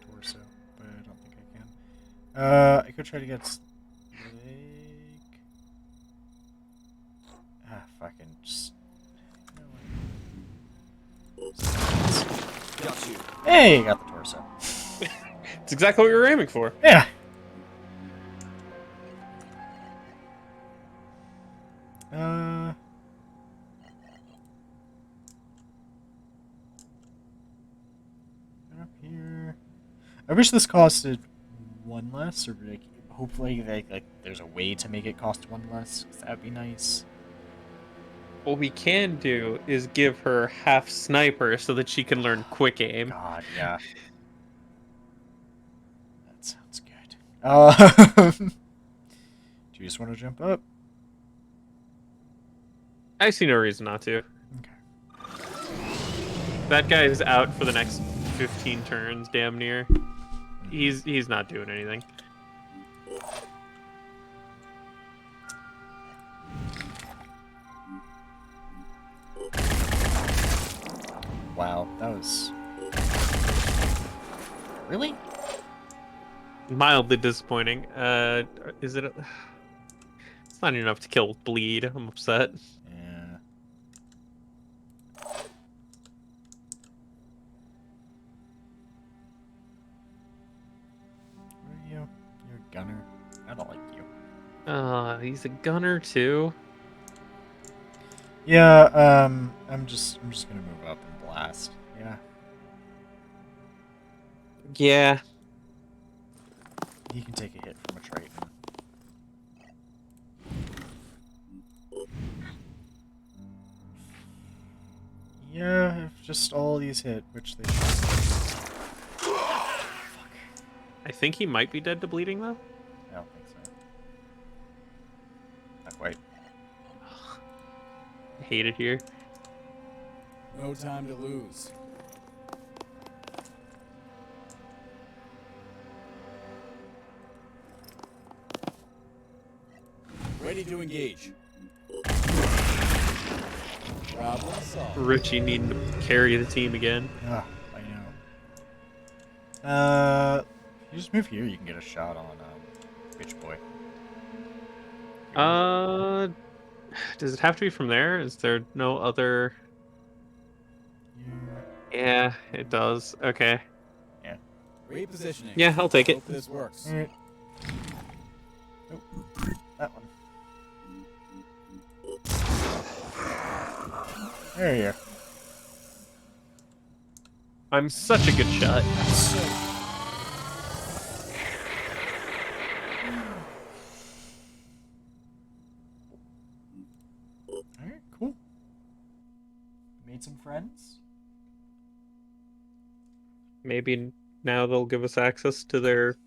A: torso, but I don't think I can. I could try to get its leg. Fucking just. You know
G: Got you.
A: Hey, got the torso.
B: It's exactly what we were aiming for.
A: Yeah. Up here. I wish this costed one less, or like, hopefully, like there's a way to make it cost one less. 'Cause that'd be nice.
B: What we can do is give her half sniper so that she can learn quick aim.
A: God, yeah. That sounds good. Do you just want to jump up?
B: I see no reason not to.
A: Okay.
B: That guy is out for the next 15 turns, damn near. He's not doing anything.
A: Wow, that was really
B: Mildly disappointing. Is it? It's not enough to kill Bleed. I'm upset.
A: yeah. Where are you? You're a gunner. I don't like you.
B: He's a gunner too.
A: Yeah. I'm just gonna move up and blast. Yeah.
B: Yeah.
A: He can take a hit from a Triton. Yeah, if just all these hit, which they should.
B: I think he might be dead to bleeding, though.
A: I don't think so. Not quite.
B: I hate it here.
G: No time to lose. Ready to engage. Problem solved.
B: Richie needing to carry the team again.
A: Ah, I know. You just move here, you can get a shot on Bitch Boy.
B: Does it have to be from there? Is there no other? Yeah, it does. Okay.
G: Repositioning.
B: Yeah, I'll take it.
G: Hope this works.
A: Alright. Nope. That one. There you go.
B: I'm such a good shot.
A: Alright, cool. Made some friends.
B: Maybe now they'll give us access to their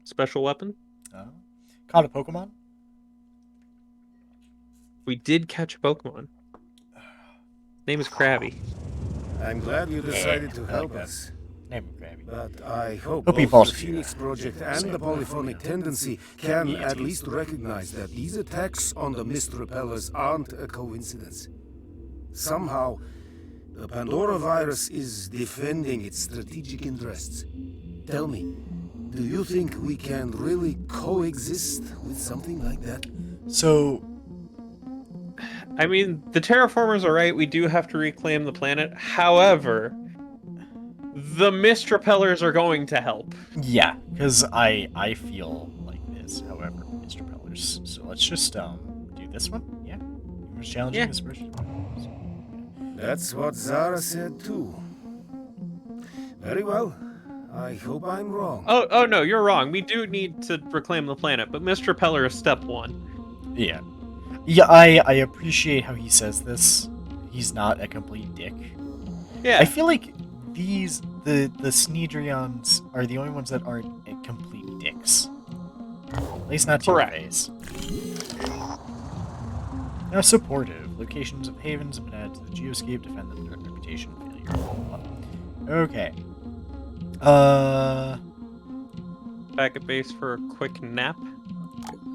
B: special weapon.
A: Caught a Pokemon.
B: We did catch a Pokemon. Name is Krabby.
J: I'm glad you decided to help us.
A: Name him Krabby.
J: But I hope
A: Hope he
J: both
A: falls
J: the
A: for you.
J: Phoenix Project and the Polyphonic Tendency can at least recognize that these attacks on the mist repellers aren't a coincidence. Somehow, the Pandora virus is defending its strategic interests. Tell me, do you think we can really coexist with something like that?
A: So,
B: I mean, the terraformers are right. We do have to reclaim the planet. However, the mist repellers are going to help.
A: yeah, because I feel like this, however, Mr. Pellers. So let's just do this one. Yeah. You was challenging
B: Yeah.
A: this person.
J: That's what Zara said too. Very well. I hope I'm wrong.
B: Oh no, you're wrong. We do need to reclaim the planet, but mist repeller is step one.
A: Yeah. Yeah, I appreciate how he says this. He's not a complete dick.
B: Yeah.
A: I feel like the Sneedrions are the only ones that aren't complete dicks. At least not to your
B: Correct.
A: face. Now supportive. Locations of havens have been added to the geoscape. Defend them through reputation failure. Okay.
B: Back at base for a quick nap.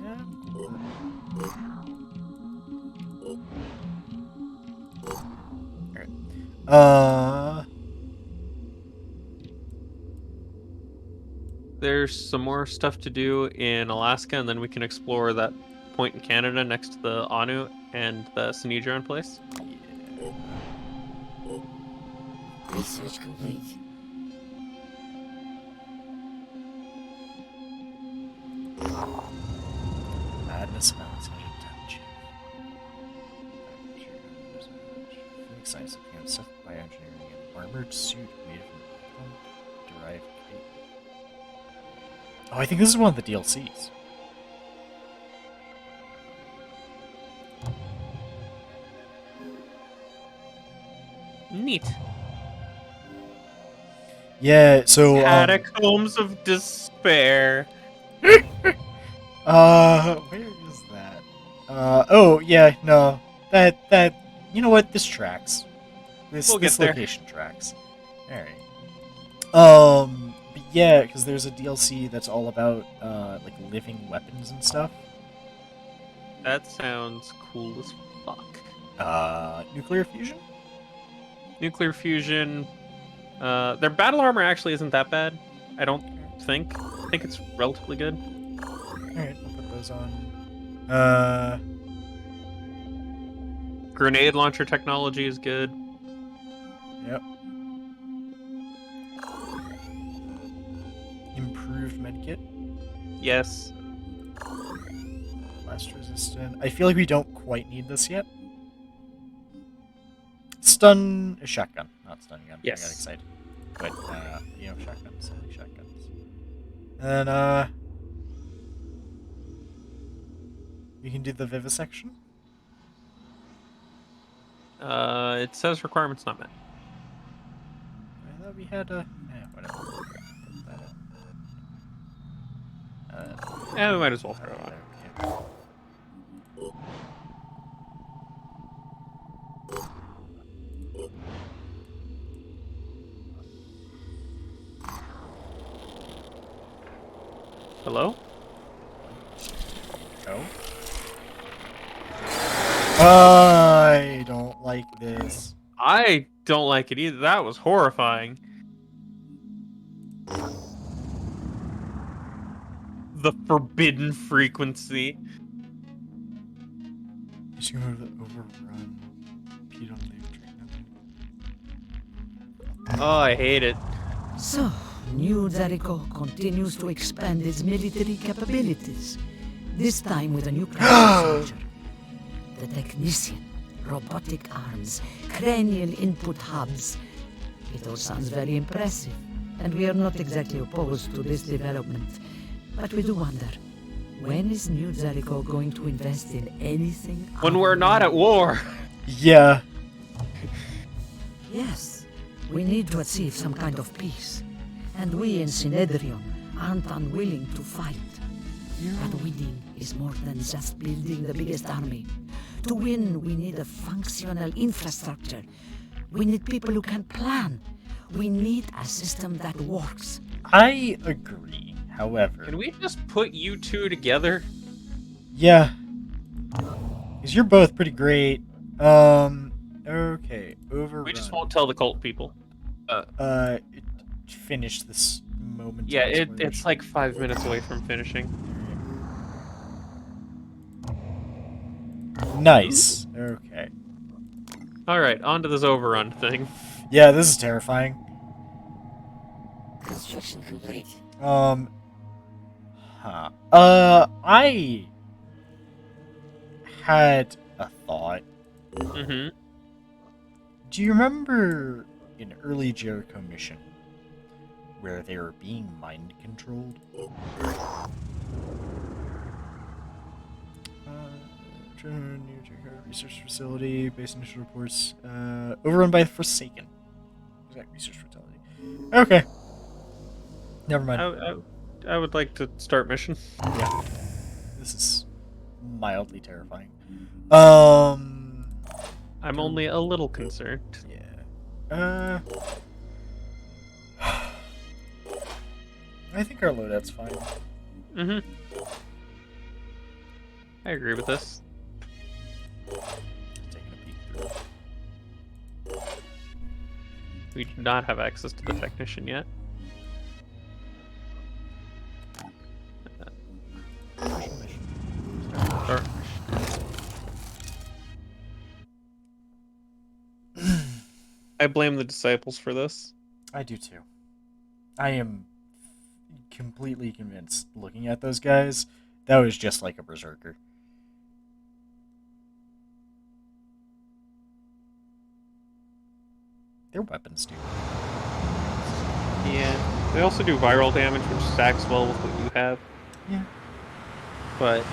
A: Yeah. Alright.
B: There's some more stuff to do in Alaska, and then we can explore that point in Canada next to the Anu and the Sinedron place.
E: Research complete.
A: Madness of outside touch. Phoenix science of stuff by engineering an armored suit made from derived kite. Oh, I think this is one of the DLCs.
B: Neat.
A: Yeah, so
B: Catacombs of Despair.
A: where is that? Oh yeah, no. That you know what? This tracks. This
B: We'll
A: this
B: get there.
A: location tracks. Alright. But yeah, because there's a DLC that's all about like living weapons and stuff.
B: That sounds cool as fuck.
A: Nuclear fusion?
B: Nuclear fusion. Their battle armor actually isn't that bad. I don't think. I think it's relatively good.
A: Alright, I'll put those on.
B: Grenade launcher technology is good.
A: Yep. Improved medkit.
B: Yes.
A: Blast resistant. I feel like we don't quite need this yet. Stun a shotgun, not stun gun.
B: Yes.
A: I got excited. But shotguns. I like shotguns. And you can do the vivisection.
B: It says requirements not met.
A: I thought we had a. Whatever. Put that in.
B: Yeah, we might as well throw it on.
A: Okay.
B: Hello?
A: Oh. I don't like this.
B: I don't like it either. That was horrifying. The forbidden frequency.
A: Just go to the overrun. Pete on leave treatment.
B: Oh, I hate it.
E: So, New Jericho continues to expand its military capabilities. This time with a new class of soldier. The technician, robotic arms, cranial input hubs. It all sounds very impressive, and we are not exactly opposed to this development. But we do wonder, when is New Jericho going to invest in anything?
B: When we're not at war.
A: Yeah.
E: Yes, we need to achieve some kind of peace. And we in Synedrion aren't unwilling to fight. But winning is more than just building the biggest army. To win, we need a functional infrastructure. We need people who can plan. We need a system that works.
A: I agree. However,
B: Can we just put you two together?
A: yeah, because you're both pretty great. Okay, overrun.
B: We just won't tell the cult people.
A: Finish this moment.
B: Yeah, it's like 5 minutes away from finishing.
A: Nice. Okay.
B: Alright, on to this overrun thing.
A: Yeah, this is terrifying.
E: Construction complete.
A: I had a thought.
B: Mm-hmm.
A: Do you remember an early Jericho mission where they were being mind controlled? New Jericho research facility, base initial reports, overrun by the Forsaken. Exact research fatality. Okay. Never mind.
B: I would like to start mission.
A: Yeah. This is mildly terrifying.
B: I'm only a little concerned.
A: Yeah. I think our loadout's fine.
B: Mm-hmm. I agree with this.
A: Taking a peek through.
B: We do not have access to the technician yet. Start. I blame the disciples for this.
A: I do too. I am completely convinced, looking at those guys, that was just like a berserker. Their weapons do.
B: Yeah. They also do viral damage, which stacks well with what you have.
A: Yeah.
B: But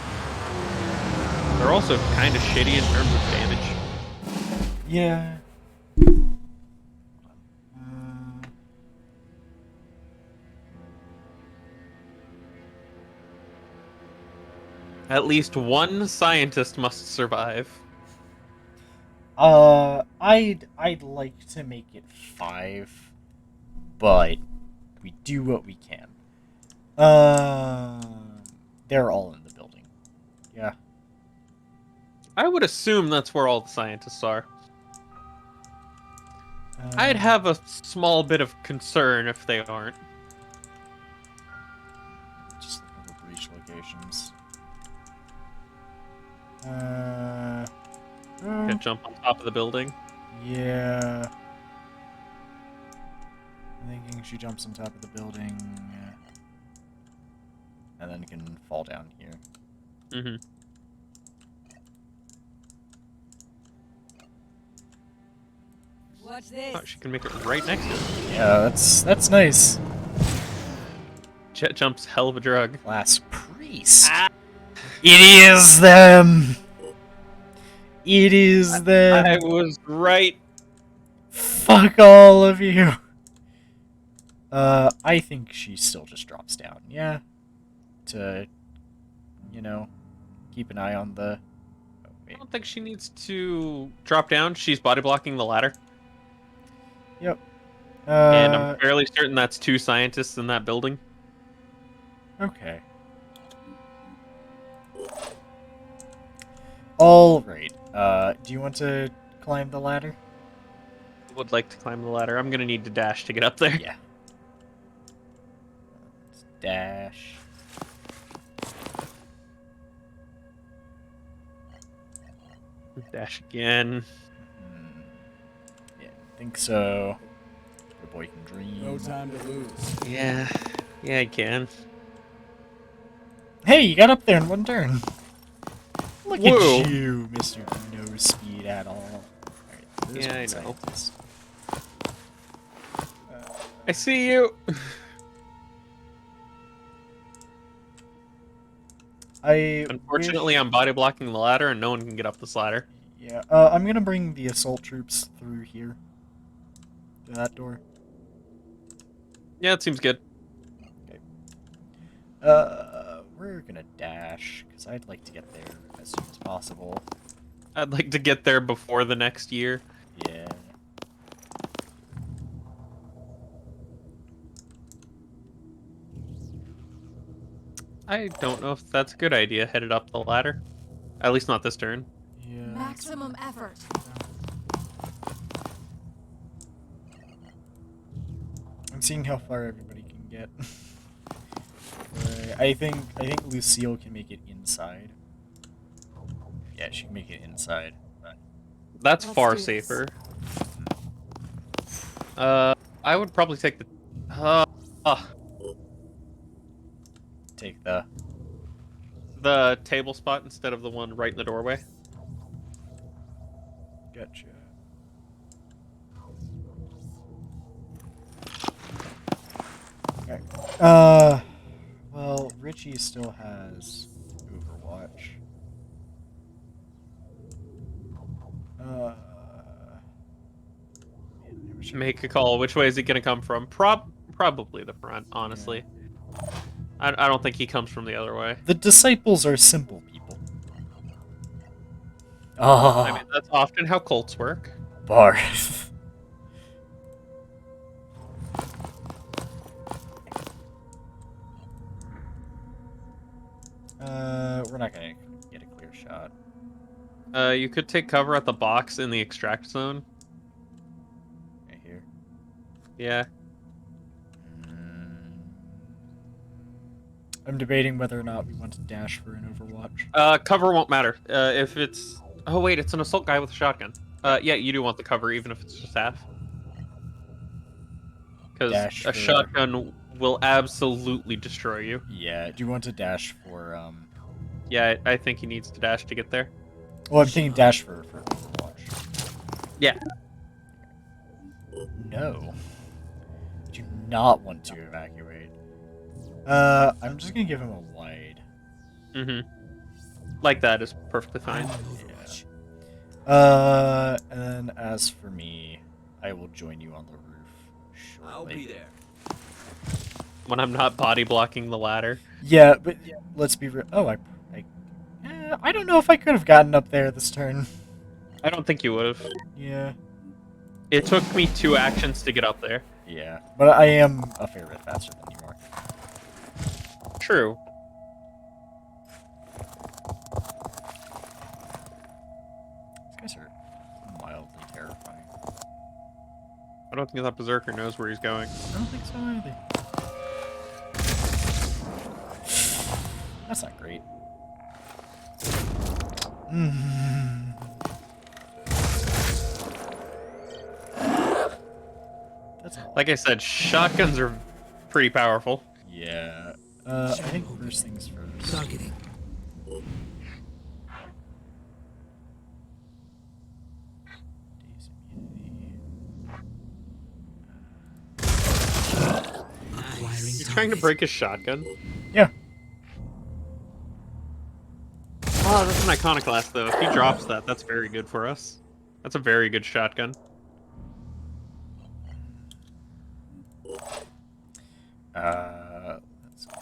B: they're also kind of shitty in terms of damage.
A: Yeah.
B: At least one scientist must survive.
A: I'd like to make it 5, but we do what we can. They're all in the building. Yeah.
B: I would assume that's where all the scientists are. I'd have a small bit of concern if they aren't.
A: Just looking for breach locations.
B: Could jump on top of the building.
A: Yeah. I'm thinking she jumps on top of the building, and then can fall down here.
I: Watch this.
B: Oh, she can make it right next to it.
A: Yeah, that's nice.
B: Jet jump's hell of a drug.
A: Class priest. It is them. It is them.
B: I was right.
A: Fuck all of you. I think she still just drops down. Yeah. To, keep an eye on the. Oh,
B: I
A: wait.
B: don't think she needs to drop down. She's body blocking the ladder.
A: Yep.
B: And I'm fairly certain that's 2 scientists in that building.
A: Okay. All right. Do you want to climb the ladder?
B: Would like to climb the ladder. I'm gonna need to dash to get up there.
A: Yeah. Let's dash.
B: Dash again.
A: Yeah, I think so. The boy can dream.
G: No time to lose.
B: Yeah. Yeah, I can.
A: Hey, you got up there in one turn. Look
B: Whoa.
A: at you, Mr. No speed at all. Alright, there's
B: Yeah,
A: one
B: I know.
A: scientist.
B: I see you. Unfortunately, I'm body blocking the ladder and no one can get up this ladder.
A: Yeah, I'm gonna bring the assault troops through here. To that door.
B: Yeah, it seems good.
A: Okay. We're gonna dash, because I'd like to get there as soon as possible.
B: I'd like to get there before the next year.
A: Yeah.
B: I don't know if that's a good idea, headed up the ladder. At least not this turn.
A: Yeah.
F: Maximum effort.
A: I'm seeing how far everybody can get. I think Lucille can make it inside. Yeah, she can make it inside.
B: That's
F: Let's
B: far
F: do this.
B: safer. I would probably take the...
A: Take
B: the table spot instead of the one right in the doorway.
A: Gotcha. Okay. Well, Richie still has Overwatch.
B: Make a call. Which way is he gonna come from? Probably the front, honestly.
A: Yeah.
B: I don't think he comes from the other way.
A: The disciples are simple people. Oh,
B: I mean, that's often how cults work.
A: barf. We're not gonna get a clear shot.
B: You could take cover at the box in the extract zone.
A: Right here.
B: Yeah.
A: I'm debating whether or not we want to dash for an Overwatch.
B: Cover won't matter. If it's... Oh, wait, it's an assault guy with a shotgun. Yeah, you do want the cover, even if it's just half. Because
A: Dash
B: a
A: for-
B: shotgun will absolutely destroy you.
A: Yeah, do you want to dash for,
B: Yeah, I think he needs to dash to get there.
A: Well, I'm thinking dash for Overwatch.
B: Yeah.
A: No. Do not want to evacuate. I'm just gonna give him a wide.
B: Mm-hmm. Like that is perfectly fine.
A: And then as for me, I will join you on the roof shortly.
D: I'll be there.
B: When I'm not body blocking the ladder.
A: Yeah, but let's be real. Oh, I don't know if I could have gotten up there this turn.
B: I don't think you would have.
A: Yeah.
B: It took me 2 actions to get up there.
A: Yeah, but I am a fair bit faster than you are.
B: True.
A: These guys are mildly terrifying.
B: I don't think that berserker knows where he's going.
A: I don't think so either. That's not great. That's all.
B: Like I said, shotguns are pretty powerful.
A: Yeah. I think first things first.
D: Targeting.
A: Days immunity.
B: trying to break his shotgun?
A: Yeah.
B: Oh, that's an iconoclast, though. If he drops that, that's very good for us. That's a very good shotgun.
A: Let's go.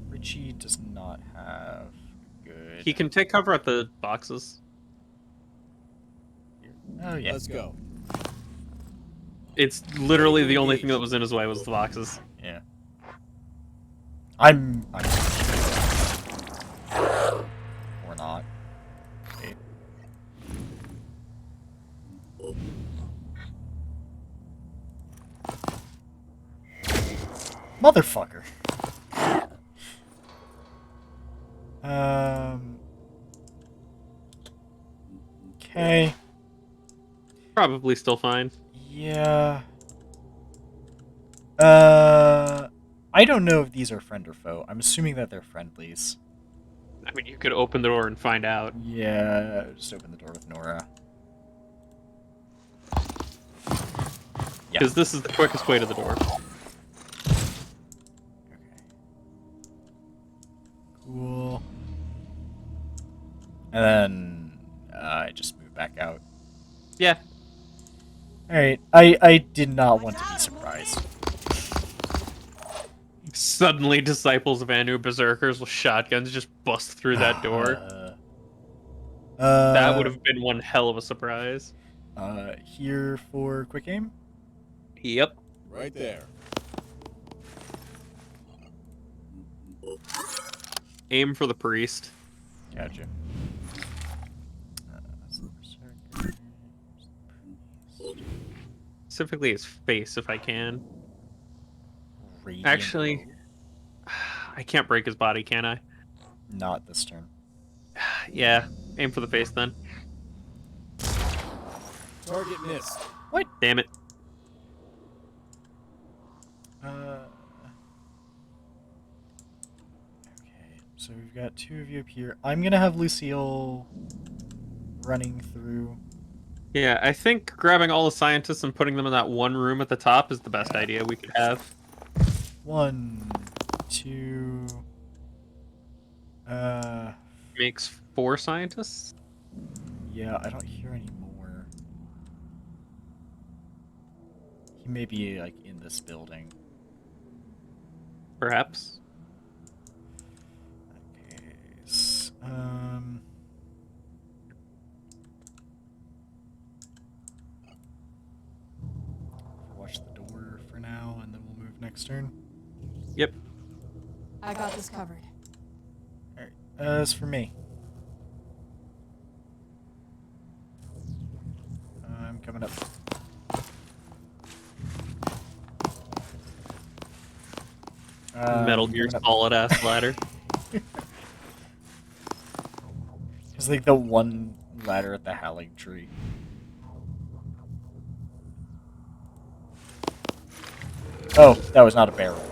A: Richie does not have good.
B: He can take cover at the boxes.
A: Oh yeah.
G: Let's go.
B: It's literally the only thing that was in his way was the boxes.
A: Yeah. I'm or not. Okay. Motherfucker. Okay.
B: Probably still fine.
A: Yeah. I don't know if these are friend or foe. I'm assuming that they're friendlies.
B: I mean, you could open the door and find out.
A: Yeah, just open the door with Nora. Yeah.
B: Because this is the quickest way to the door.
A: Okay. Cool. And then I just move back out.
B: Yeah.
A: Alright, I did not want to be surprised.
B: Suddenly, disciples of Anu Berserkers with shotguns just bust through that door. That would have been one hell of a surprise.
A: Here for quick aim?
B: Yep.
G: Right there.
B: Aim for the priest.
A: Gotcha.
B: Specifically his face, if I can.
A: Radiant
B: Actually,
A: bow.
B: I can't break his body, can I?
A: Not this turn.
B: Yeah, aim for the face then.
G: Target missed.
A: What?
B: Damn it.
A: Okay, so we've got two of you up here. I'm gonna have Lucille running through.
B: Yeah, I think grabbing all the scientists and putting them in that one room at the top is the best idea we could have.
A: 1, 2.
B: Makes 4 scientists?
A: Yeah, I don't hear any more. He may be like in this building.
B: Perhaps.
A: Okay. Watch the door for now, and then we'll move next turn.
B: Yep.
F: I got this covered.
A: Alright, as for me. I'm coming up.
B: Metal Gear Solid ass ladder.
A: It's like the one ladder at the Howling Tree. Oh, that was not a barrel.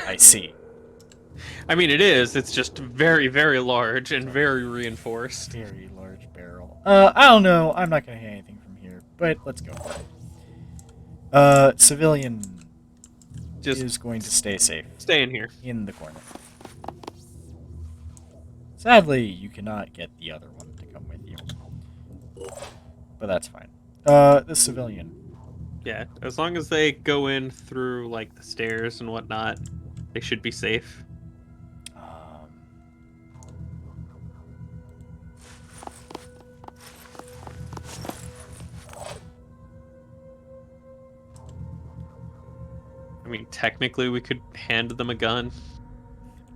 A: I see.
B: I mean, it is. It's just very, very large and very reinforced.
A: Very large barrel. I don't know. I'm not gonna hit anything from here, but let's go for it. Civilian
B: Just
A: is going to stay safe.
B: stay in here.
A: In the corner. Sadly, you cannot get the other one to come with you. But that's fine. The civilian.
B: Yeah, as long as they go in through, like, the stairs and whatnot, they should be safe. I mean, technically, we could hand them a gun.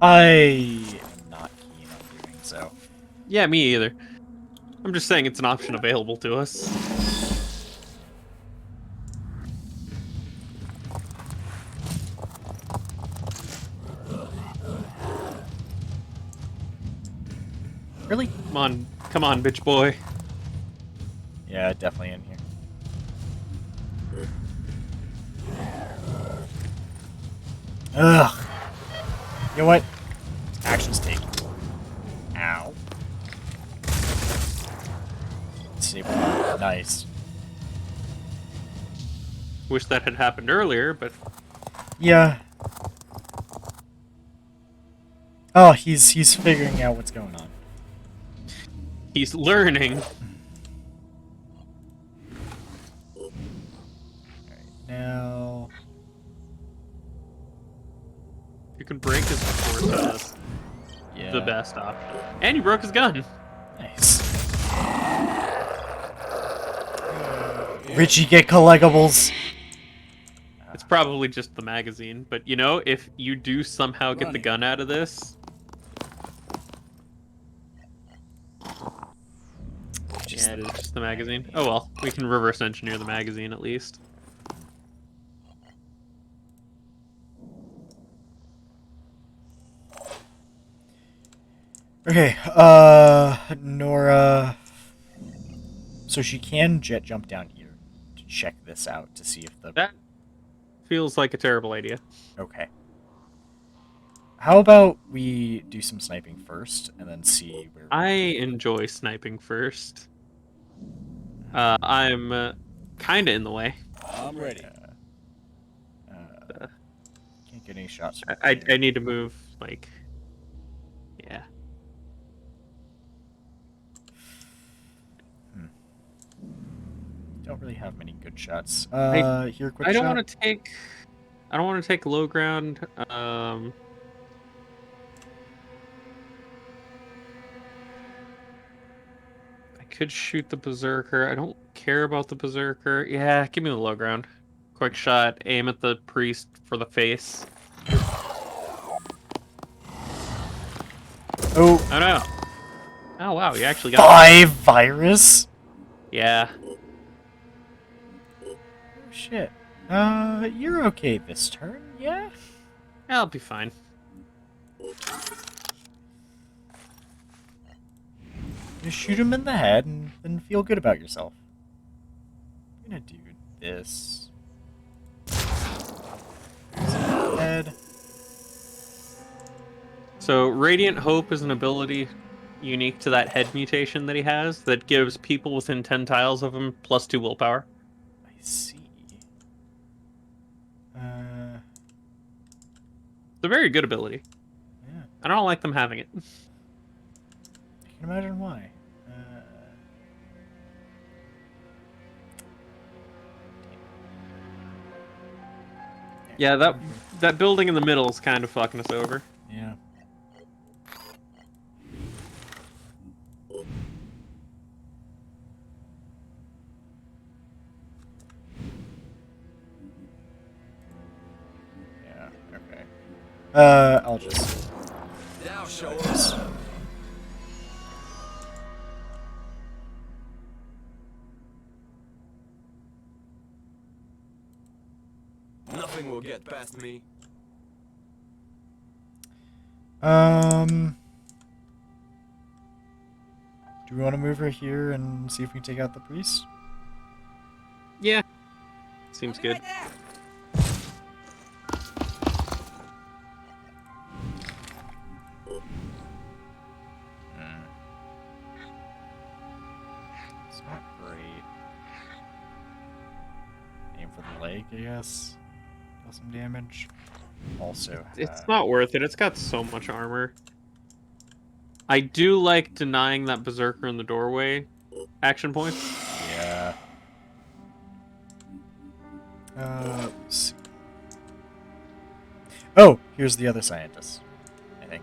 A: I am not keen on doing so.
B: Yeah, me either. I'm just saying it's an option available to us.
A: Really?
B: Come on, bitch boy.
A: Yeah, definitely in here. Ugh. You know what? Action's taken. Ow. Disable. Nice.
K: Wish that had happened earlier, but
A: Yeah. Oh, he's figuring out what's going on.
K: he's learning.
A: Now,
K: You can break his force. That's
A: yeah.
K: the best option. And you broke his gun.
A: Nice. Richie, get collectibles.
K: It's probably just the magazine, but you know, if you do somehow get the gun out of this, yeah, it is just the magazine. Oh well, we can reverse engineer the magazine at least.
A: Okay, Nora. So she can jet jump down here to check this out to see if the.
K: That feels like a terrible idea.
A: Okay. How about we do some sniping first and then see where.
K: I enjoy sniping first. I'm kind of in the way.
G: I'm ready.
A: Can't get any shots.
K: I need to move, like, yeah.
A: Don't really have many good shots. Here, quick
K: I don't
A: shot.
K: want to take. I don't want to take low ground. I could shoot the berserker. I don't care about the berserker. Yeah, give me the low ground. Quick shot. Aim at the priest for the face.
A: Oh.
K: Oh no. Oh wow, you actually got
A: 5 virus?
K: Yeah.
A: Oh, shit. You're okay this turn, yeah?
K: I'll be fine.
A: Just shoot him in the head and then feel good about yourself. I'm gonna do this. Head.
K: So Radiant Hope is an ability unique to that head mutation that he has that gives people within 10 tiles of him +2 willpower.
A: I see.
K: It's a very good ability.
A: Yeah.
K: I don't like them having it.
A: I can imagine why.
K: Yeah, that building in the middle is kind of fucking us over.
A: Yeah. Yeah, okay. I'll just...
D: Now show us. Nothing will get past me.
A: Do we want to move her here and see if we can take out the priest?
K: Yeah. Seems good.
A: It's not great. Aim for the leg, I guess. Deal some damage. Also,
K: It's not worth it. It's got so much armor. I do like denying that berserker in the doorway action points.
A: Yeah. Let's see. Oh, here's the other scientist, I think.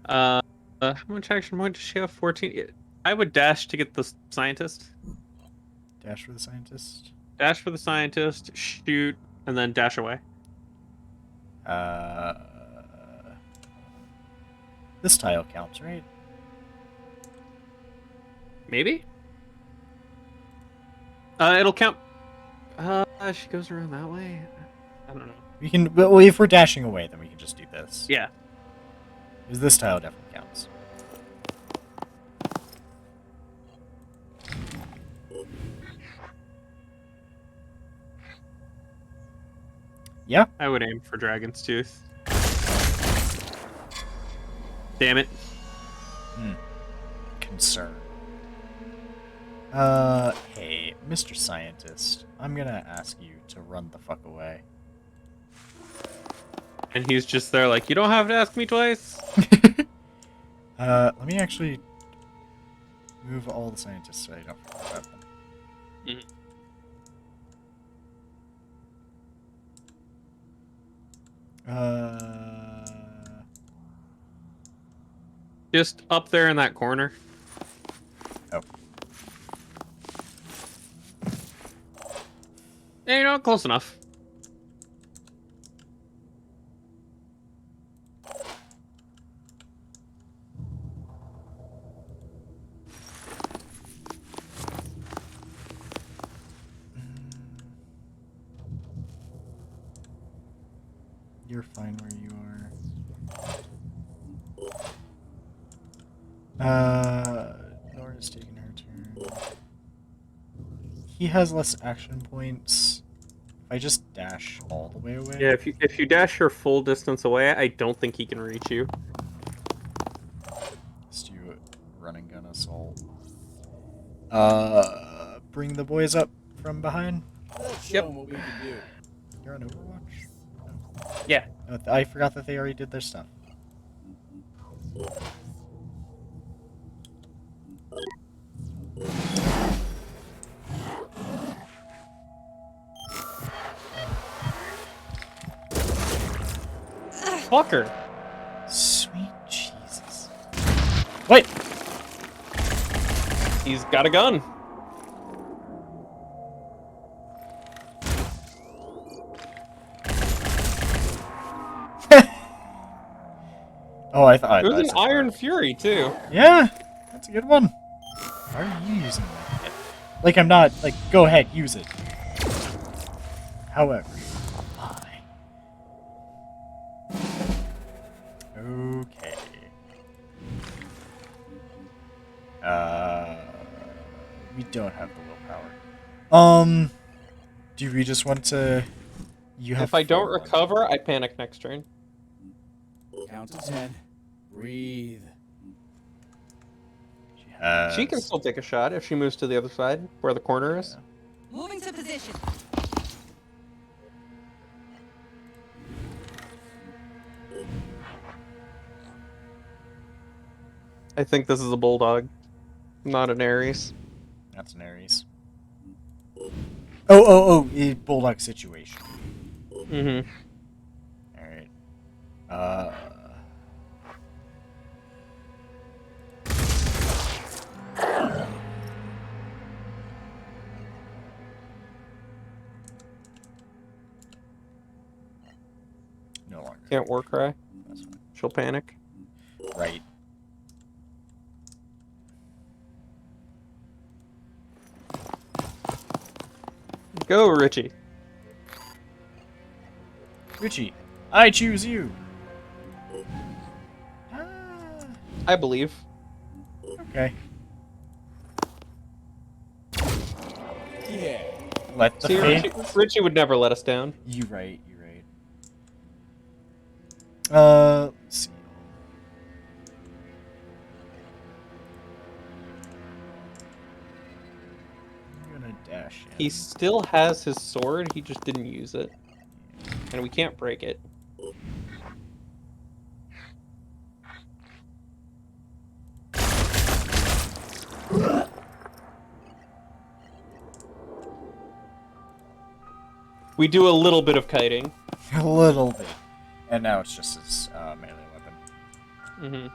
K: How much action point does she have? 14? I would dash to get the scientist.
A: Dash for the scientist.
K: Dash for the scientist, shoot, and then dash away.
A: This tile counts, right?
K: Maybe? It'll count. She goes around that way? I don't know.
A: We can, well, if we're dashing away, then we can just do this.
K: Yeah.
A: Because this tile definitely counts. Yeah.
K: I would aim for Dragon's Tooth. Damn it.
A: concern. Hey, Mr. Scientist, I'm gonna ask you to run the fuck away.
K: And he's just there like, you don't have to ask me twice.
A: Let me actually move all the scientists so I don't forget about them.
K: Just up there in that corner.
A: Oh.
K: Yeah, you know, close enough.
A: You're fine where you are. Nora's taking her turn. He has less action points. If I just dash all the way away.
K: Yeah, if you dash your full distance away, I don't think he can reach you.
A: Let's do a run and gun assault. Bring the boys up from behind.
G: Let's show 'em what we can do.
A: You're on Overwatch? No.
K: Yeah.
A: I forgot that they already did their stuff.
K: Fucker.
A: Sweet Jesus. Wait!
K: He's got a gun.
A: Oh, I thought
K: There's an Iron Fury too.
A: Yeah, that's a good one. Why are you using that yet? Like, I'm not, like, go ahead, use it. However, why? Okay. We don't have the willpower. Do we just want to... You have
B: If I don't
A: 4
B: recover, I panic next turn.
G: Count to 10. Breathe.
B: She can still take a shot if she moves to the other side, where the corner is.
I: Moving to position.
B: I think this is a bulldog, not an Ares.
A: That's an Ares. Oh, bulldog situation.
B: Mm-hmm.
A: Alright. No longer.
B: Can't war cry.
A: That's fine.
B: She'll panic.
A: Right.
B: Go, Richie.
A: Richie, I choose you.
B: I believe.
A: Okay.
G: Yeah.
A: Let the
B: See,
A: fate.
B: Richie would never let us down.
A: You right. Let's see. I'm gonna dash in.
B: He still has his sword, he just didn't use it. And we can't break it. We do a little bit of kiting.
A: A little bit. And now it's just his melee weapon.
B: Mm-hmm.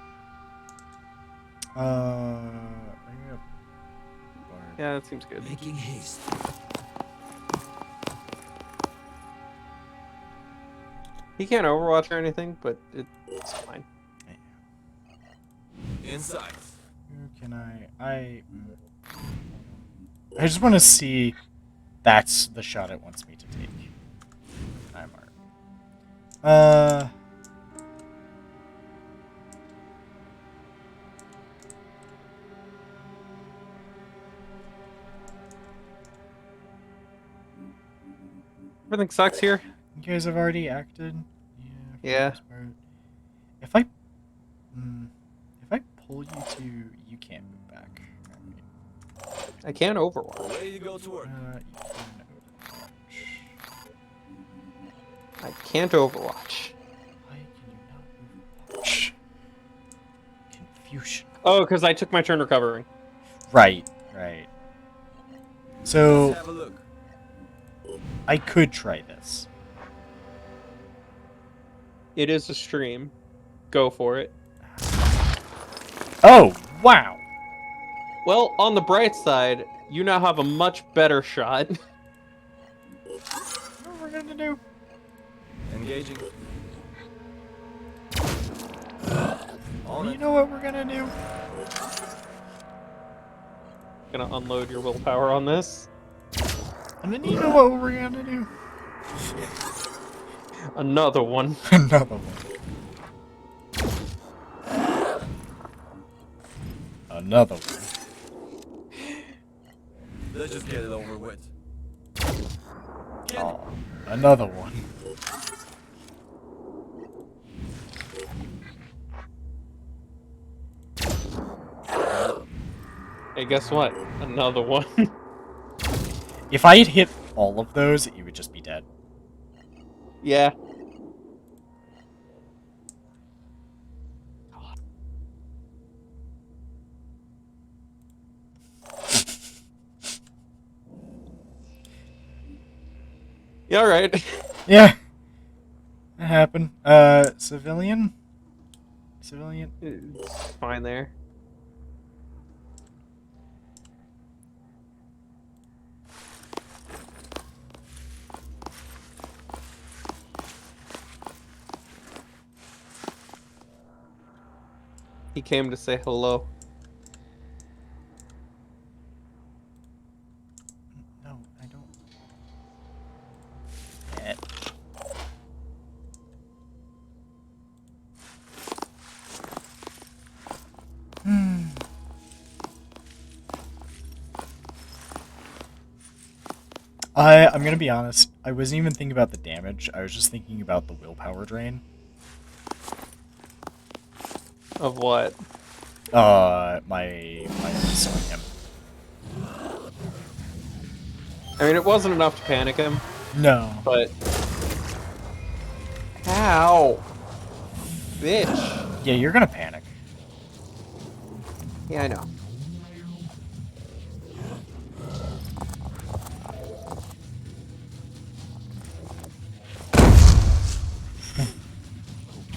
B: Yeah, that seems good.
D: Making haste.
B: He can't Overwatch or anything, but it's fine.
D: Inside.
A: Who can I just want to see that's the shot it wants me to take. I'm alright.
B: Everything sucks here.
A: You guys have already acted?
B: Yeah.
A: For the most part. If I pull you to... You can't move back.
B: I can't overwatch.
G: Ready to go to work.
B: I can't overwatch.
A: Why can you not overwatch? Confusion.
K: Oh, because I took my turn recovering.
A: Right, right. So
G: Let's have a look.
A: I could try this.
B: It is a stream. Go for it.
A: Oh, wow.
B: Well, on the bright side, you now have a much better shot.
A: What we're gonna do?
G: Engaging.
A: You know what we're gonna do?
B: Gonna unload your willpower on this.
A: And then you know what we're gonna do?
B: Another one.
A: Another one. Another one.
G: Let's just get it over with.
A: Oh, another one.
B: Hey, guess what? Another one.
A: If I had hit all of those, you would just be dead.
B: Yeah. Yeah, alright.
A: Yeah. That happened. Civilian? Civilian?
B: It's fine there. He came to say hello.
A: No, I don't. Eh. I'm gonna be honest. I wasn't even thinking about the damage. I was just thinking about the willpower drain.
B: Of what?
A: My killing him.
B: I mean, it wasn't enough to panic him,
A: No.
B: but... How? Bitch.
A: Yeah, you're gonna panic.
B: Yeah, I know.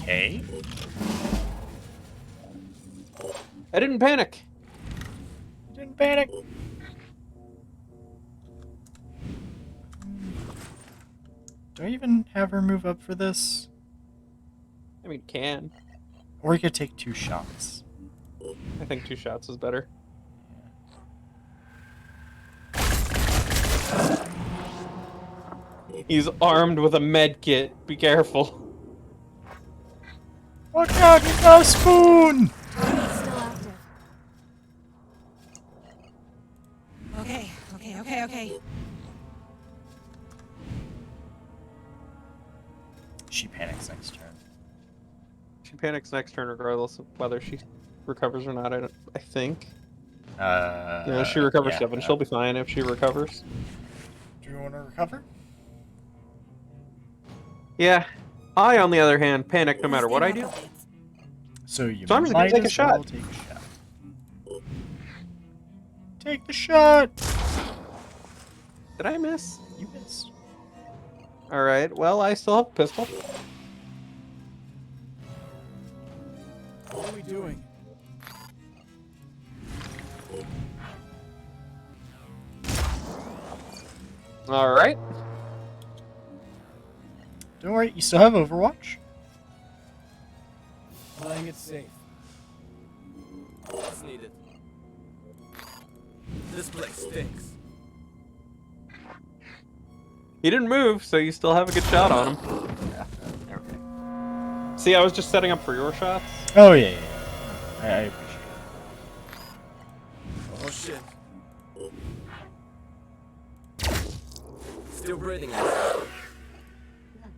A: Okay.
B: I didn't panic.
A: Didn't panic. Do I even have her move up for this?
B: I mean, can.
A: Or we could take 2 shots.
B: I think 2 shots is better. He's armed with a med kit. Be careful.
A: Watch out, he's got a spoon!
F: Still active.
I: Okay.
A: She panics next turn.
B: She panics next turn regardless of whether she recovers or not, I think. She recovers
A: yeah,
B: 7. She'll be fine if she recovers.
A: Do you want to recover?
B: Yeah. I, on the other hand, panic no matter what I do.
A: So you
B: So I'm just gonna
A: might
B: take a
A: as well
B: shot.
A: take a shot. Take the shot!
B: Did I miss?
A: You missed.
B: Alright, well, I still have a pistol.
G: What are we doing?
B: Alright.
A: Don't worry, you still have Overwatch.
G: Playing it safe. What's needed? This place stinks.
B: He didn't move, so you still have a good shot on him.
A: Yeah, okay.
B: See, I was just setting up for your shots.
A: Oh, yeah. I appreciate it.
G: Oh shit. Still breathing.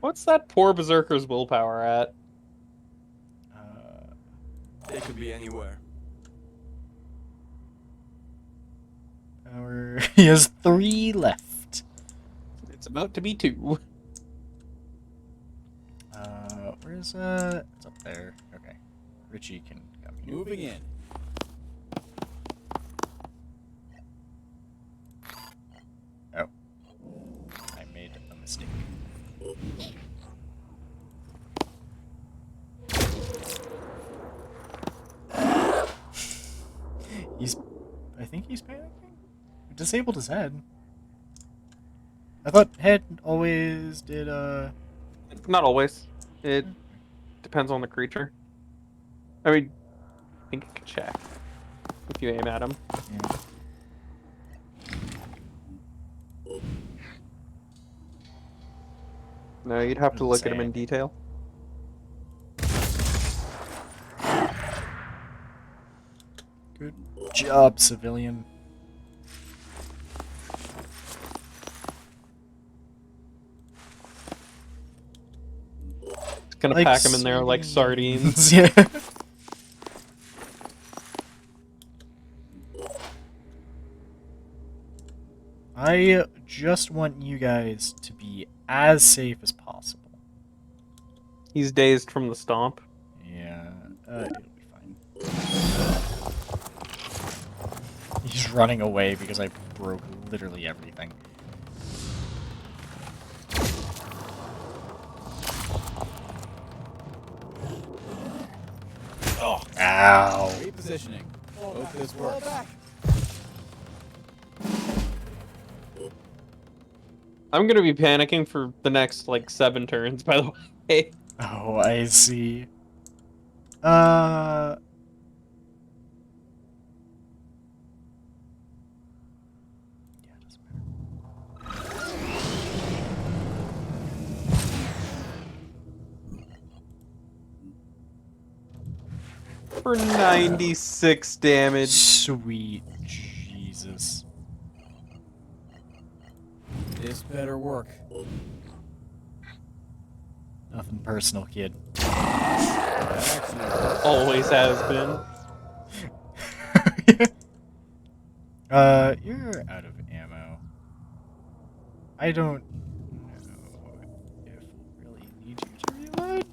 B: What's that poor berserker's willpower at?
G: They could be anywhere.
A: He has 3 left.
B: It's about to be 2.
A: Where's it's up there. Okay. Richie can come here.
G: Moving in.
A: Oh. I made a mistake. I think he's panicking? It disabled his head. I thought head always did,
B: Not always. It depends on the creature. I mean, I think you can check if you aim at him.
A: Yeah.
B: No, you'd have to
A: Doesn't
B: look
A: say
B: at him in
A: anything.
B: detail.
A: Good job, civilian.
B: It's gonna pack him in there like sardines.
A: Yeah. I just want you guys to be as safe as possible.
B: He's dazed from the stomp.
A: Yeah, it'll be fine. He's running away because I broke literally everything. Oh, ow.
G: Repositioning. Hope this works.
B: I'm gonna be panicking for the next, like, 7 turns, by the way.
A: Oh, I see. Yeah, it doesn't matter.
B: For 96 damage.
A: Sweet Jesus.
G: This better work.
A: Nothing personal, kid.
B: Always has been.
A: You're out of ammo. I don't know if we'll really need you to reload.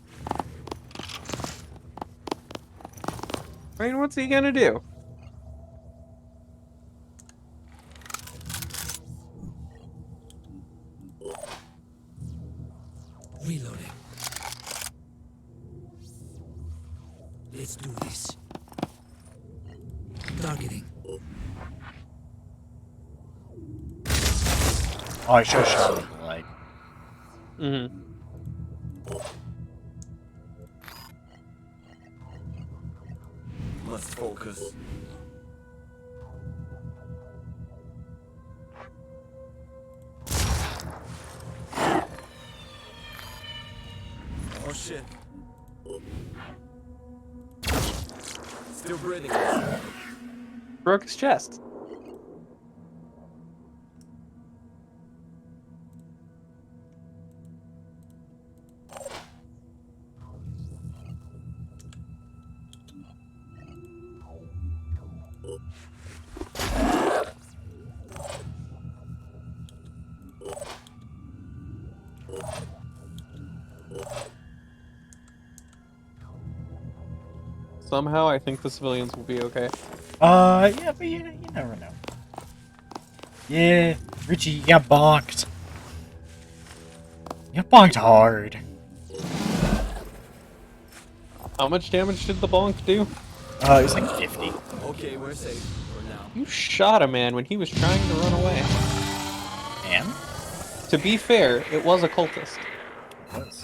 B: I mean, what's he gonna do?
J: Reloading. Let's do this. Targeting.
A: Oh, I should have shot him in the leg.
B: Mm-hmm.
D: Must focus. Oh shit. Still breathing.
B: Broke his chest. Somehow, I think the civilians will be okay.
A: Yeah, but you never know. Yeah, Richie, you got bonked. You got bonked hard.
B: How much damage did the bonk do?
A: It was like 50.
D: Okay, we're safe for now.
B: You shot a man when he was trying to run away.
A: And?
B: To be fair, it was a cultist.
A: It was.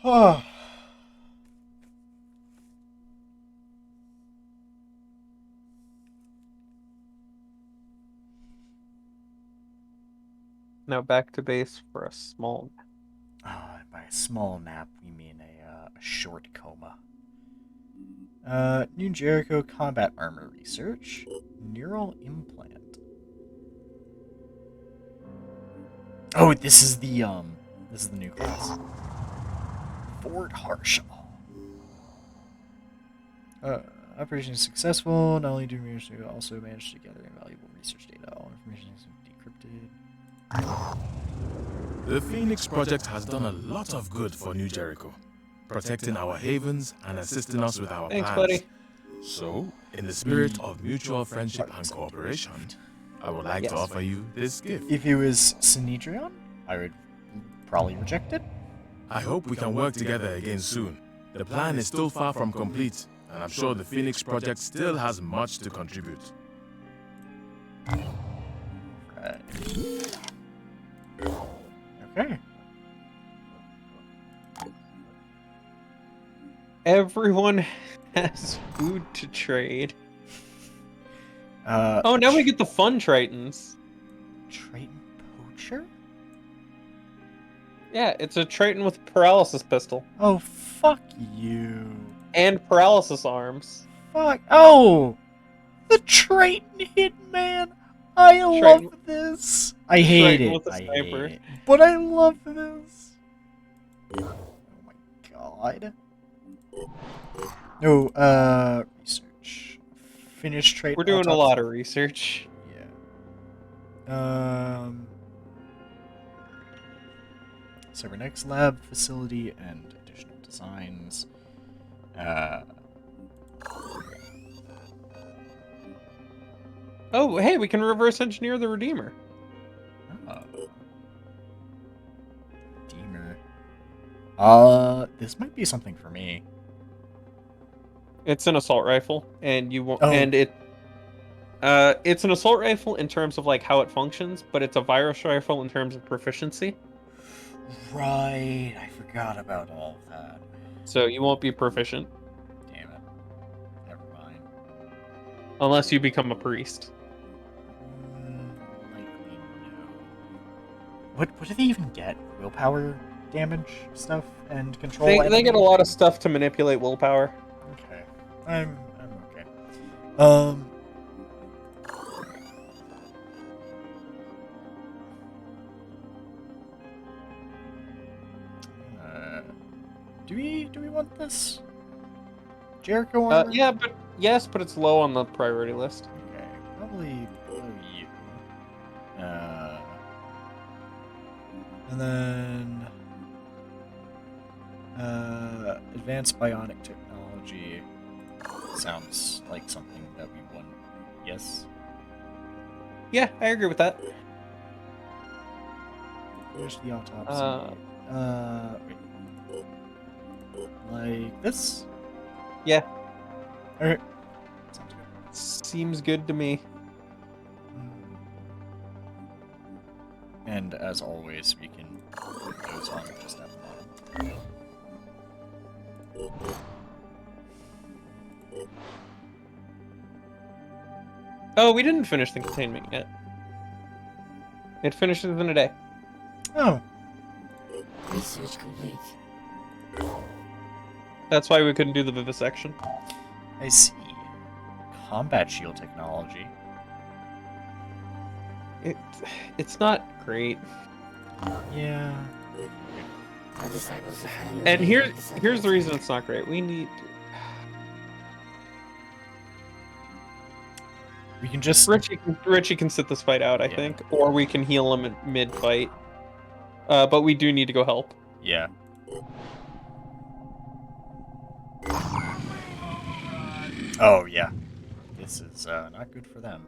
A: Oh.
B: Now back to base for a small.
A: By a small nap, we mean a short coma. New Jericho combat armor research. Neural implant. Oh, this is the new class. Fort Harshaw. Operation is successful. Not only do we manage to also manage to gather invaluable research data. All information is decrypted.
C: The Pheonix project has done a lot of good for New Jericho, protecting our havens and assisting us with our
B: Thanks,
C: plans.
B: buddy.
C: So, in the spirit of mutual friendship and cooperation, I would like to offer you this gift.
A: If it was Sinedrion, I would probably reject it.
C: I hope we can work together again soon. The plan is still far from complete, and I'm sure the Pheonix project still has much to contribute.
A: Right. Okay.
K: Everyone has food to trade.
A: Uh,
K: Oh, now we get the fun Tritons.
A: Triton Poacher?
K: Yeah, it's a Triton with paralysis pistol.
A: Oh, fuck you.
K: And paralysis arms.
A: Fuck. Oh! The Triton Hitman! I love
K: Triton-
A: this! I hate
K: Triton
A: it.
K: with a
A: I hate
K: sniper.
A: it. But I love this. Oh my god. No, research. Finish trait.
K: We're doing a
A: autopsy.
K: lot of research.
A: Yeah. Cybernetics lab facility and additional designs.
K: Oh, hey, we can reverse engineer the Redeemer.
A: Oh. This might be something for me.
K: It's an assault rifle, and you won't.
A: Oh.
K: And it's an assault rifle in terms of like how it functions, but it's a virus rifle in terms of proficiency.
A: Right, I forgot about all of that.
K: So you won't be proficient
A: Damn it. Never mind.
K: unless you become a priest.
A: Likely no. What do they even get? Willpower damage stuff and control?
K: They get a lot of stuff to manipulate willpower.
A: Okay. I'm okay. Do we want this? Jericho armor?
K: Yeah, but yes, but it's low on the priority list.
A: Okay, probably below you. And then advanced bionic technology sounds like something that we want. Yes.
K: Yeah, I agree with that.
A: Finish the autopsy. Wait. Like this?
K: Yeah.
A: Alright. Sounds good.
K: Seems good to me.
A: And as always, we can put those on just at the bottom.
K: Oh, we didn't finish the containment yet. It finishes in a day.
A: Oh.
E: Research complete.
K: That's why we couldn't do the vivisection.
A: I see. Combat shield technology.
K: It's not great.
A: Yeah.
K: And here's the reason it's not great. We
A: can just
K: Richie can sit this fight out, I think, or we can heal him mid fight. But we do need to go help.
A: Yeah. Oh yeah. This is not good for them.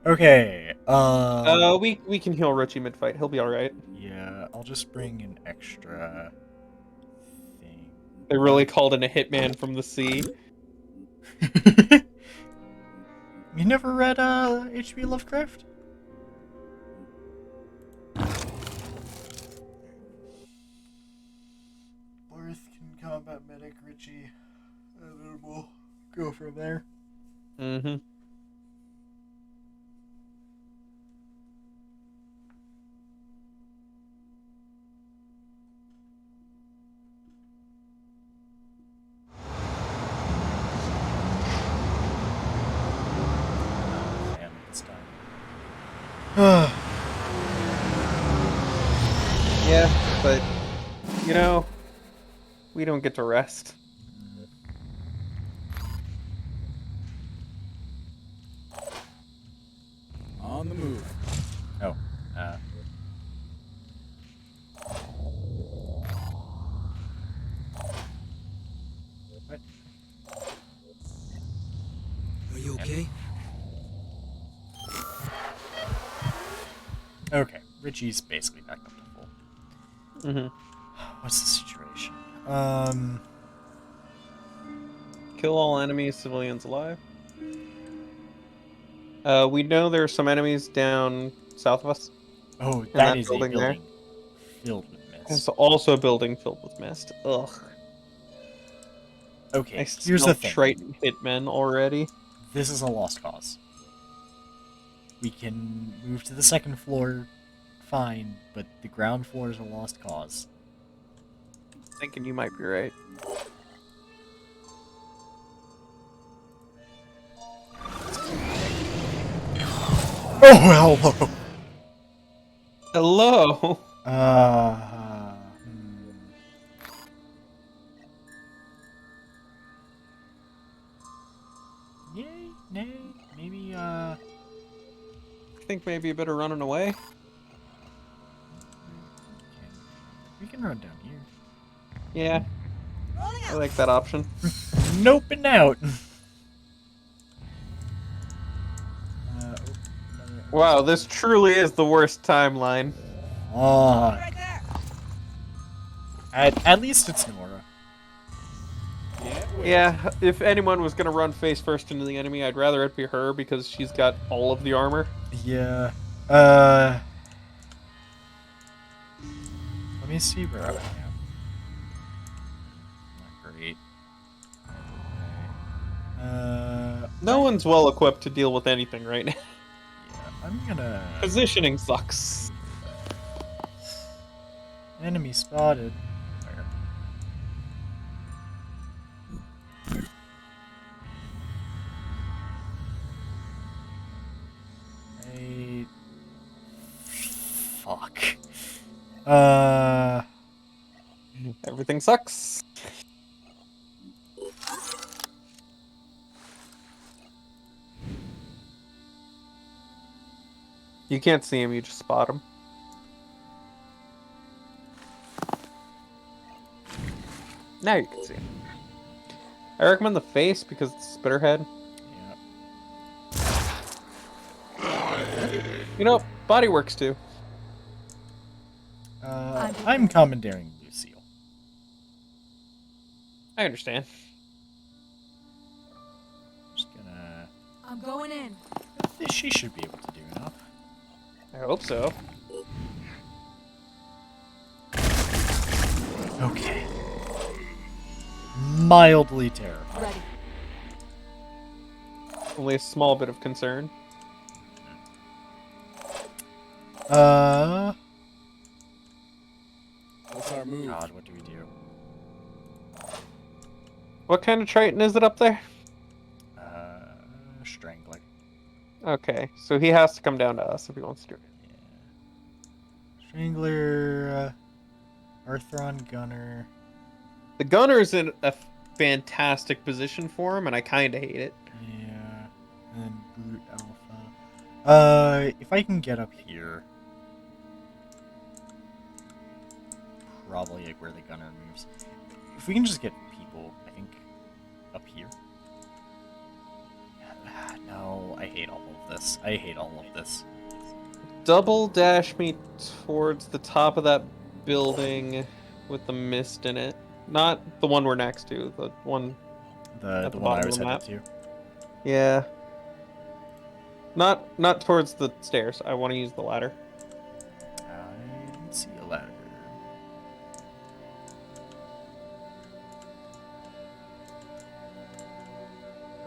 A: Okay.
K: We can heal Richie mid fight. He'll be all right.
A: Yeah, I'll just bring an extra thing.
K: They really called in a hitman from the sea.
A: You never read H.P. Lovecraft? Barth can combat medic Richie, and then we'll go from there.
K: Mm-hmm.
A: And it's done.
K: Yeah, but you know, we don't get to rest.
G: On the move.
A: Oh. What?
D: Are you okay?
A: Okay. Richie's basically back up to full.
K: Mm-hmm.
A: What's the situation?
K: Kill all enemies, civilians alive. We know there are some enemies down south of us.
A: Oh,
K: In
A: that
K: that
A: is a
K: building there.
A: building filled with
K: It's
A: mist.
K: also a building filled with mist. Ugh.
A: Okay,
K: I
A: here's
K: smell
A: the thing.
K: Triton hitmen already.
A: This is a lost cause. We can move to the second floor, fine, but the ground floor is a lost cause.
K: Thinking you might be right.
A: Oh, hello!
K: Hello!
A: Yay, nay, maybe,
K: I think maybe a bit of running away.
A: we can run down here.
K: Yeah. I like that option.
A: Nope and out!
K: Wow, this truly is the worst timeline.
A: At least it's Nora.
K: Yeah, if anyone was gonna run face first into the enemy, I'd rather it be her because she's got all of the armor.
A: Yeah. Let me see where I am. Not great.
K: No one's well equipped to deal with anything right now.
A: Yeah, I'm gonna...
K: Positioning sucks.
A: Enemy spotted. Where? Fuck.
K: Everything sucks. You can't see him, you just spot him. Now you can see him. I recommend the face because it's Spitterhead.
A: Yeah.
K: You know, body works too.
A: I'm commandeering Lucille.
K: I understand.
A: Just gonna...
F: I'm going in.
A: She should be able to do enough.
K: I hope so.
A: Okay. Mildly terrifying.
F: Ready.
K: Only a small bit of concern.
G: What's our move?
A: God, what do we do?
K: What kind of Triton is it up there?
A: Strangler.
K: Okay, so he has to come down to us if he wants to do it.
A: Yeah. Strangler, Arthron, Gunner.
K: The Gunner's in a fantastic position for him, and I kind of hate it.
A: Yeah. And then Brute Alpha. If I can get up here. Probably like where the Gunner moves. If we can just get people, I think, up here. No, I hate all of this. I hate all of this.
K: Double dash me towards the top of that building with the mist in it. Not the one we're next to, the one
A: The
K: at the
A: one I
K: bottom
A: was
K: of the
A: headed
K: map.
A: to.
K: Yeah. Not towards the stairs. I want to use the ladder.
A: I didn't see a ladder.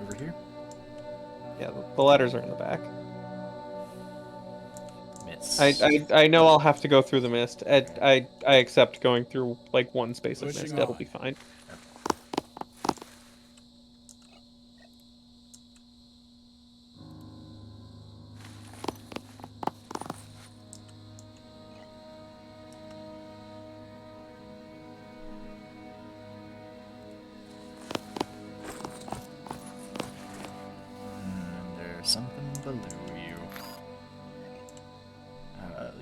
A: Over here?
K: Yeah, the ladders are in the back.
A: Miss.
K: I know I'll have to go through the mist. I accept going through like one space of mist.
G: Pushing
K: That'll
G: on.
K: be fine.
A: And there's something below you.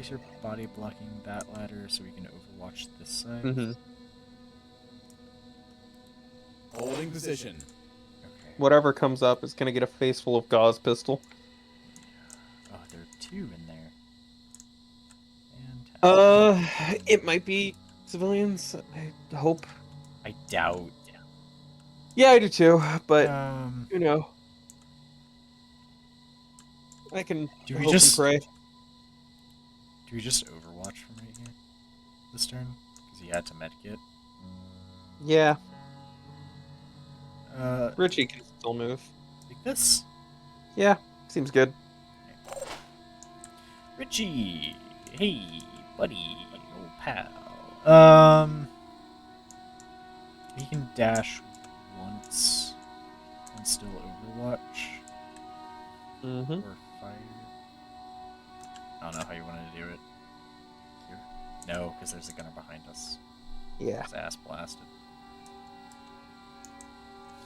A: Place your body blocking that ladder so we can overwatch this side.
B: Mm-hmm.
G: Holding position.
A: Okay.
B: Whatever comes up is gonna get a face full of gauze pistol.
A: Oh, there are 2 in there.
B: It might be civilians. I hope.
A: I doubt.
B: Yeah, I do too. But you know, I can
A: do we
B: hope
A: just
B: and pray.
A: do we just overwatch from right here this turn? Because he had to medkit.
B: Yeah,
A: Uh,
B: Richie can still move.
A: like this.
B: Yeah, seems good.
A: Richie, hey, buddy, old pal. He can dash once and still overwatch.
B: Mm-hmm.
A: Or fire. I don't know how you wanted to do it. Here. No, because there's a gunner behind us.
B: Yeah.
A: His ass blasted.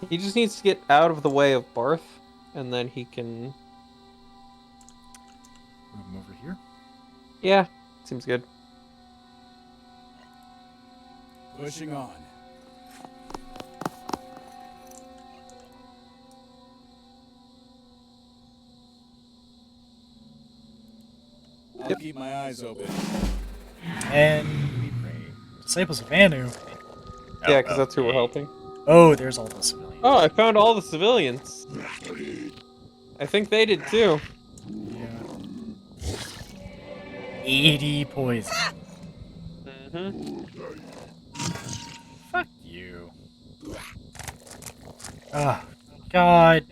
B: He just needs to get out of the way of Barth, and then he can
A: Move him over here.
B: Yeah, seems good.
G: Pushing on. I'll keep my eyes open.
A: And we pray. Disciples of Anu.
B: Yeah, because that's who we're helping.
A: Oh, there's all the civilians.
B: Oh, I found all the civilians. I think they did too.
A: Yeah. 80 poison.
B: Mm-hmm.
A: Fuck you. Oh, God.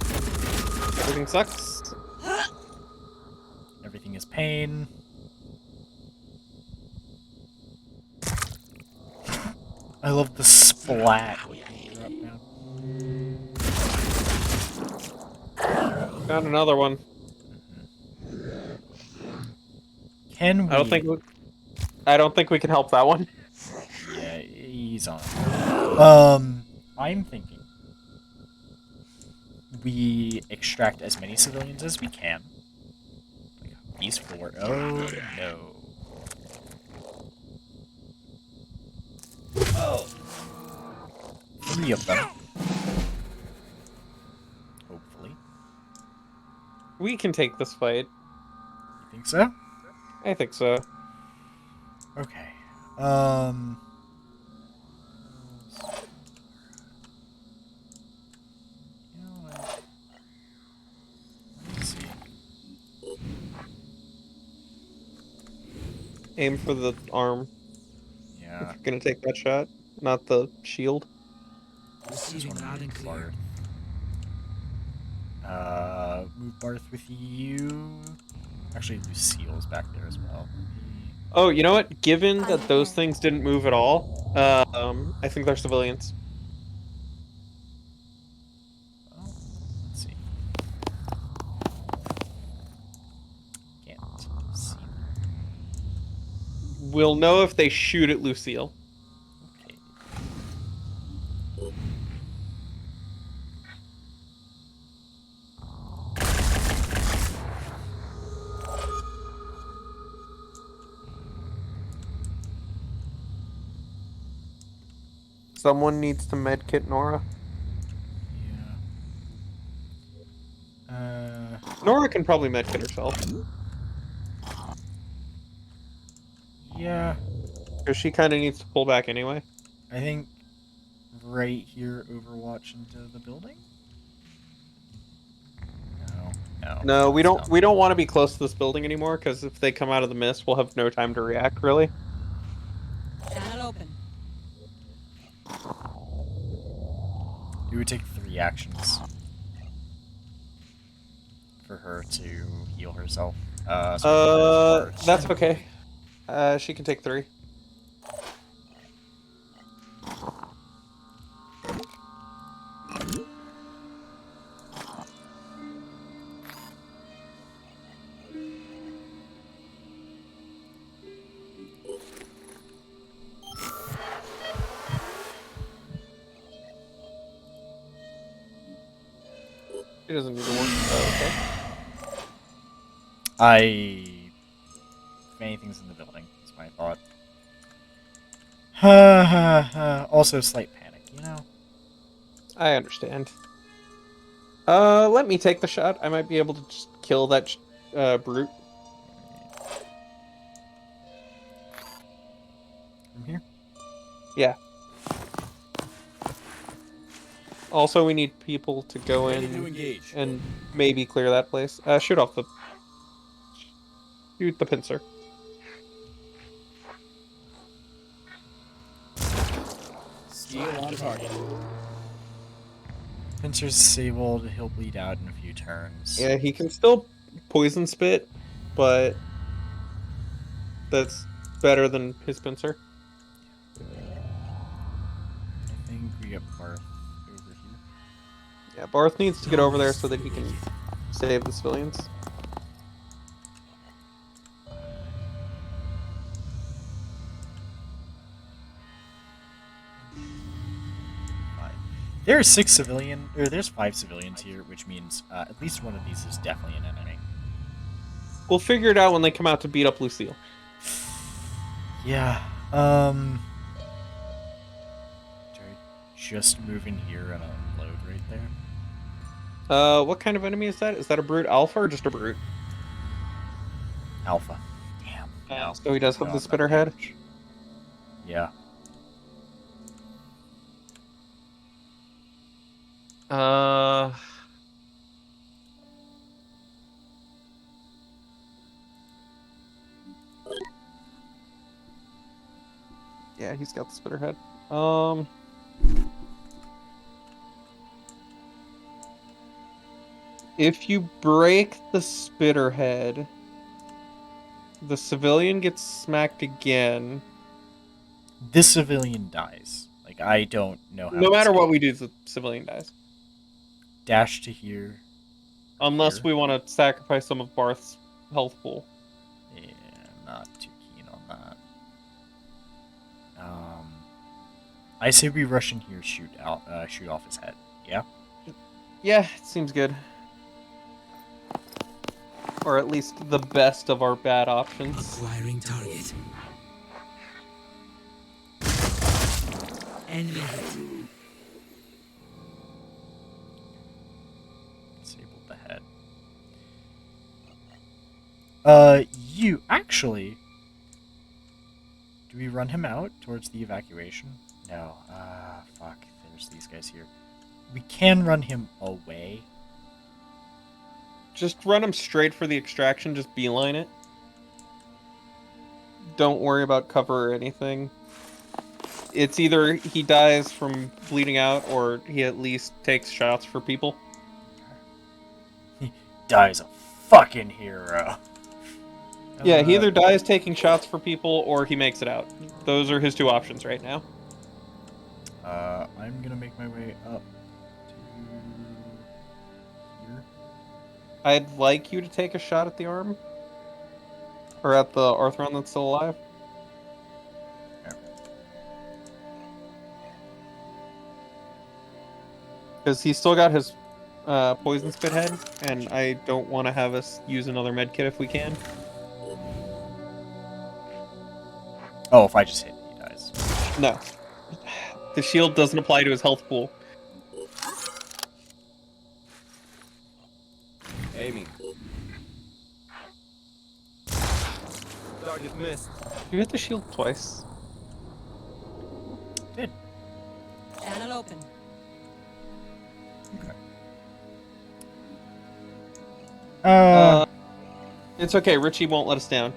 B: Everything sucks.
A: Everything is pain. I love the splat. Drop down.
B: Found another one.
A: Can we?
B: I don't think we can help that one.
A: Yeah, he's on. I'm thinking we extract as many civilians as we can. Like these 4. Oh no. Oh. 3 of them. Hopefully.
B: We can take this fight.
A: You think so?
B: I think so.
A: Okay. You know what? Let's see.
B: Aim for the arm.
A: Yeah.
B: If you're gonna take that shot, not the shield.
E: Receiving loud and clear.
A: Move Barth with you. Actually, Lucille's back there as well.
B: Oh, you know what? Given that those things didn't move at all, I think they're civilians.
A: Well, let's see. Can't see.
B: We'll know if they shoot at Lucille.
A: Okay.
B: Someone needs to medkit Nora.
A: Yeah.
B: Nora can probably medkit herself.
A: Yeah.
B: Because she kind of needs to pull back anyway.
A: I think right here, Overwatch into the building? No.
B: No, we don't want to be close to this building anymore, because if they come out of the mist, we'll have no time to react, really.
I: Channel open.
A: It would take 3 actions for her to heal herself.
B: That's okay. She can take 3. She doesn't need to work. Oh, okay.
A: If anything's in the building, is my thought. Also, slight panic, you know?
B: I understand. Let me take the shot. I might be able to just kill that brute.
A: From here?
B: Yeah. Also, we need people to go
G: Ready to
B: in
G: engage.
B: and maybe clear that place. Shoot the pincer.
G: Skill on target.
A: Pincer's disabled, he'll bleed out in a few turns.
B: Yeah, he can still poison spit, but that's better than his pincer.
A: I think we got Barth over here.
B: Yeah, Barth needs to get over there so that he can save the civilians.
A: There's 5 civilians here, which means at least one of these is definitely an enemy.
B: We'll figure it out when they come out to beat up Lucille.
A: Yeah, just move in here and unload right there.
B: What kind of enemy is that? Is that a brute alpha or just a brute?
A: Alpha. Damn. No.
B: So he does have
A: No,
B: the
A: I'm
B: spitter
A: not
B: head?
A: damaged. Yeah.
B: Yeah, he's got the spitter head. If you break the spitter head, the civilian gets smacked again.
A: This civilian dies. Like, I don't know how.
B: No matter what we do, the civilian dies.
A: Dash to here.
B: Unless
A: Here.
B: we want to sacrifice some of Barth's health pool.
A: Yeah, not too keen on that. I say we rush in here, shoot off his head. Yeah.
B: Yeah, it seems good. Or at least the best of our bad options.
E: Acquiring target. Enemy hit.
A: Disabled the head. You actually. Do we run him out towards the evacuation? No. Fuck. There's these guys here. We can run him away.
B: Just run him straight for the extraction, just beeline it. Don't worry about cover or anything. It's either he dies from bleeding out or he at least takes shots for people.
A: He dies a fucking hero.
B: Yeah, he either dies taking shots for people or he makes it out. Those are his two options right now.
A: I'm gonna make my way up to here.
B: I'd like you to take a shot at the arm. Or at the Arthron that's still alive. Because he's still got his poison spit head, and I don't want to have us use another med kit if we can.
A: Oh, if I just hit, he dies.
B: No. The shield doesn't apply to his health pool.
G: Aiming. Target missed.
B: You hit the shield twice.
A: Did.
I: Channel open.
A: Okay.
B: It's okay. Richie won't let us down.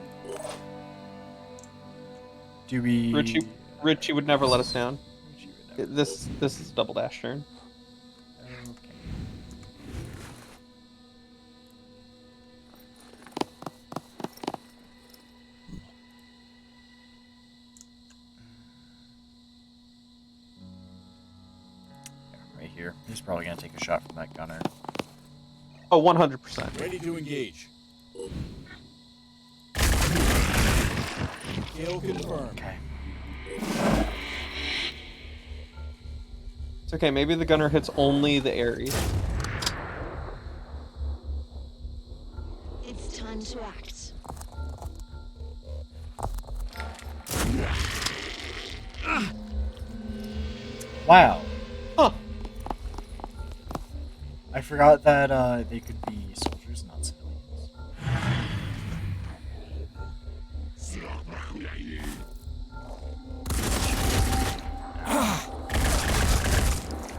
A: Do we?
B: Richie would never let us down. This is a double dash turn.
A: Okay. Yeah, right here. He's probably gonna take a shot from that gunner.
B: Oh, 100%.
G: Ready to engage. Kill confirmed.
A: Okay.
B: It's okay. Maybe the gunner hits only the Ares.
E: It's
F: Time to act.
A: Wow.
B: Huh.
A: I forgot that they could be soldiers, not civilians.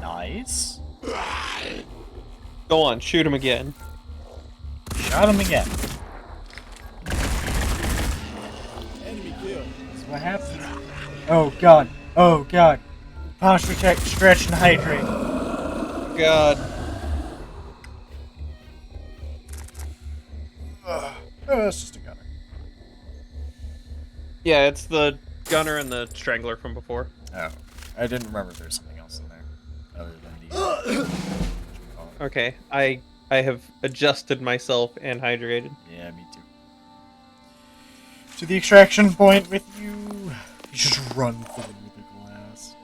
A: Nice.
B: Go on, shoot him again.
A: Shot him again.
G: Enemy killed.
A: That's what happened. Oh god. Oh god. Posture check, stretch, and hydrate.
B: God.
A: Oh, that's just a gunner.
K: Yeah, it's the gunner and the strangler from before.
A: Oh. I didn't remember there's something else in there. Other than the...
K: Okay, I have adjusted myself and hydrated.
A: Yeah, me too. To the extraction point with you. You just run through the glass.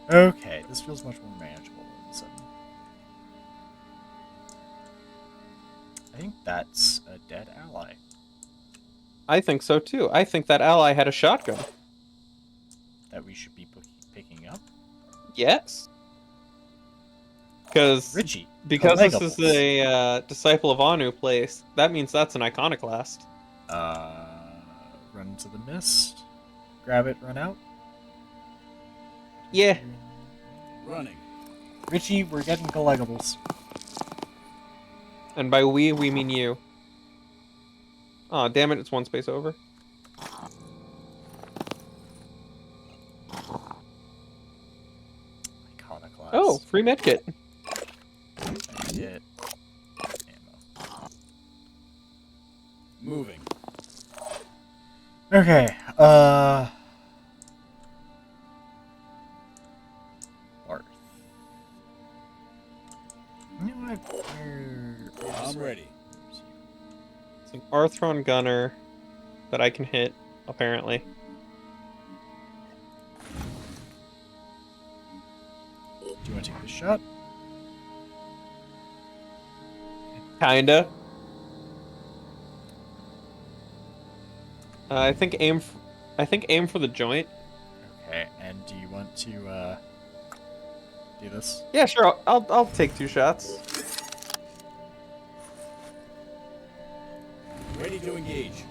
A: Okay, this feels much more manageable all of a sudden. I think that's a dead ally.
B: I think so too. I think that ally had a shotgun.
A: That we should be picking up.
B: Yes. Because
A: Richie.
B: this is
A: collegables.
B: a disciple of Anu place, that means that's an iconoclast.
A: Run to the mist. Grab it, run out.
B: Yeah.
G: Running.
A: Richie, we're getting collegables.
B: And by we mean you. Aw, damn it, it's one space over.
A: Iconoclast.
B: Oh, free medkit.
A: Shit. Ammo.
G: Moving.
A: Okay, Barth. You know what?
G: I'm ready.
B: It's an Arthron gunner that I can hit, apparently.
A: Do you want to take this shot?
B: Kinda. I think aim for the joint.
A: Okay, and do you want to do this?
B: Yeah, sure. I'll take 2 shots.
G: Ready to engage.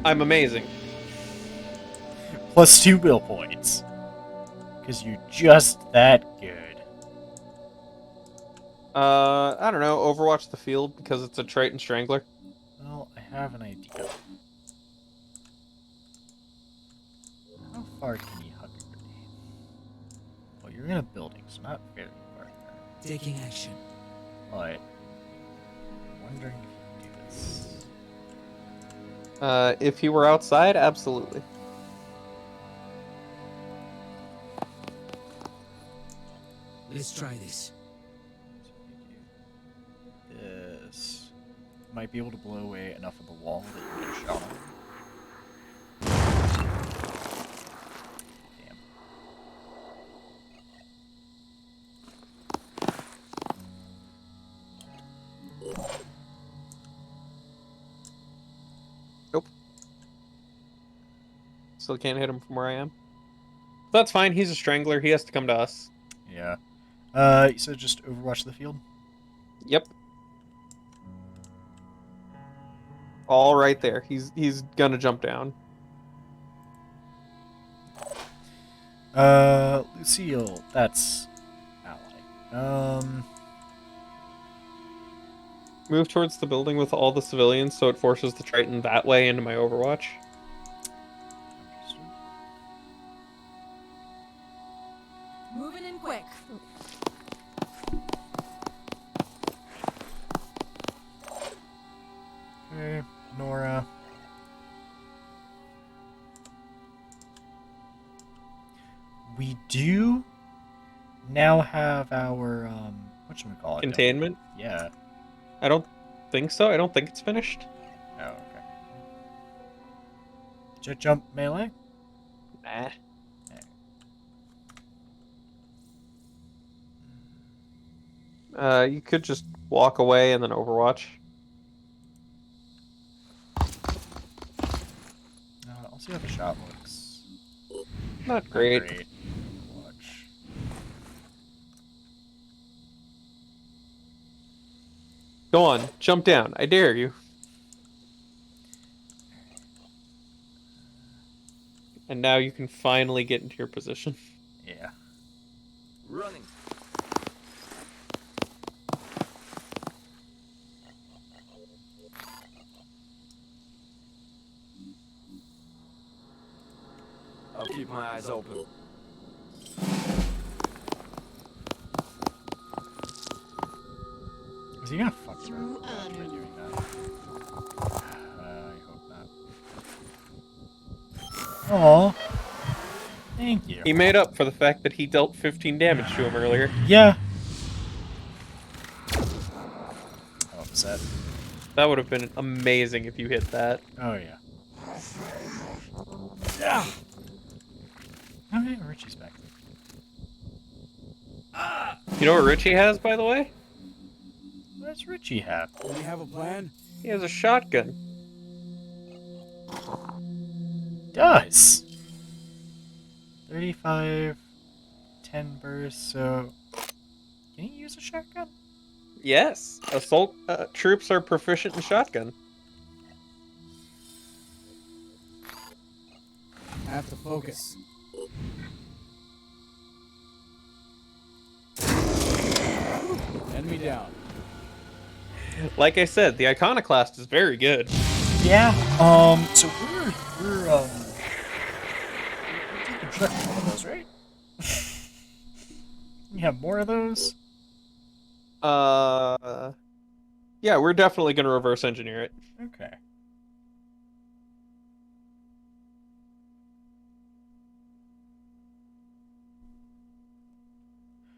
B: I'm amazing.
A: Plus 2 will points. Because you're just that good.
B: I don't know. Overwatch the field because it's a Triton Strangler.
A: Well, I have an idea. How far can you hug a grenade? Well, you're in a building, so not very far.
I: Taking action.
A: But I'm wondering if you can do this.
B: If he were outside, absolutely.
I: Let's try this.
A: This might be able to blow away enough of the wall that you get a shot on. Damn.
B: Nope. Still can't hit him from where I am. That's fine. He's a Strangler. He has to come to us.
A: Yeah. So just overwatch the field?
B: Yep. All right there. He's gonna jump down.
A: Lucille, that's ally.
B: Move towards the building with all the civilians so it forces the Triton that way into my Overwatch.
F: Moving in quick.
A: Okay, Nora. We do now have our, whatchamacallit?
B: Containment?
A: Yeah.
B: I don't think so. I don't think it's finished.
A: Oh, okay. Jet jump melee?
B: Nah. You could just walk away and then Overwatch.
A: I'll see how the shot looks.
B: Not great.
A: Not great. Watch.
B: Go on, jump down. I dare you. And now you can finally get into your position.
A: Yeah.
G: Running. I'll keep my eyes open.
A: Is he gonna fuck through by doing that? I hope not. Aw. Thank you.
B: He made up for the fact that he dealt 15 damage to him earlier.
A: Yeah. I'm upset.
B: That would have been amazing if you hit that.
A: Oh, yeah. Yeah. Oh, yeah, Richie's back.
B: You know what Richie has, by the way?
A: What does Richie have?
G: Do we have a plan?
B: He has a shotgun.
A: Does. 35, 10 bursts, so... Can he use a shotgun?
B: Yes. Assault troops are proficient in shotgun.
G: Have to focus. Enemy down.
B: Like I said, the Iconoclast is very good.
A: Yeah, so we're taking check one of those, right? You have more of those?
B: Yeah, we're definitely gonna reverse engineer it.
A: Okay.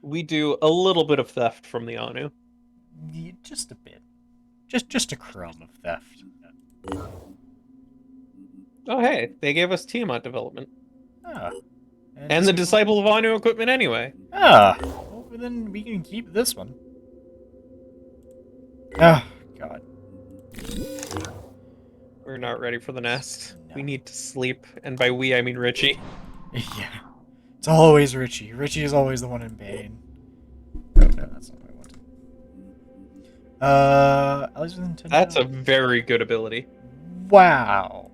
B: We do a little bit of theft from the Anu.
A: Yeah, just a bit. Just a crumb of theft.
B: Oh hey, they gave us Tiamat development.
A: Ah.
B: And the Disciple of Anu equipment anyway.
A: Ah. Well, then we can keep this one. Ah, God.
B: We're not ready for the nest.
A: No.
B: We need to sleep, and by we I mean Richie.
A: Yeah. It's always Richie. Richie is always the one in pain. Oh, no, that's not what I wanted. At least with Nintendo.
B: That's a very good ability.
A: Wow.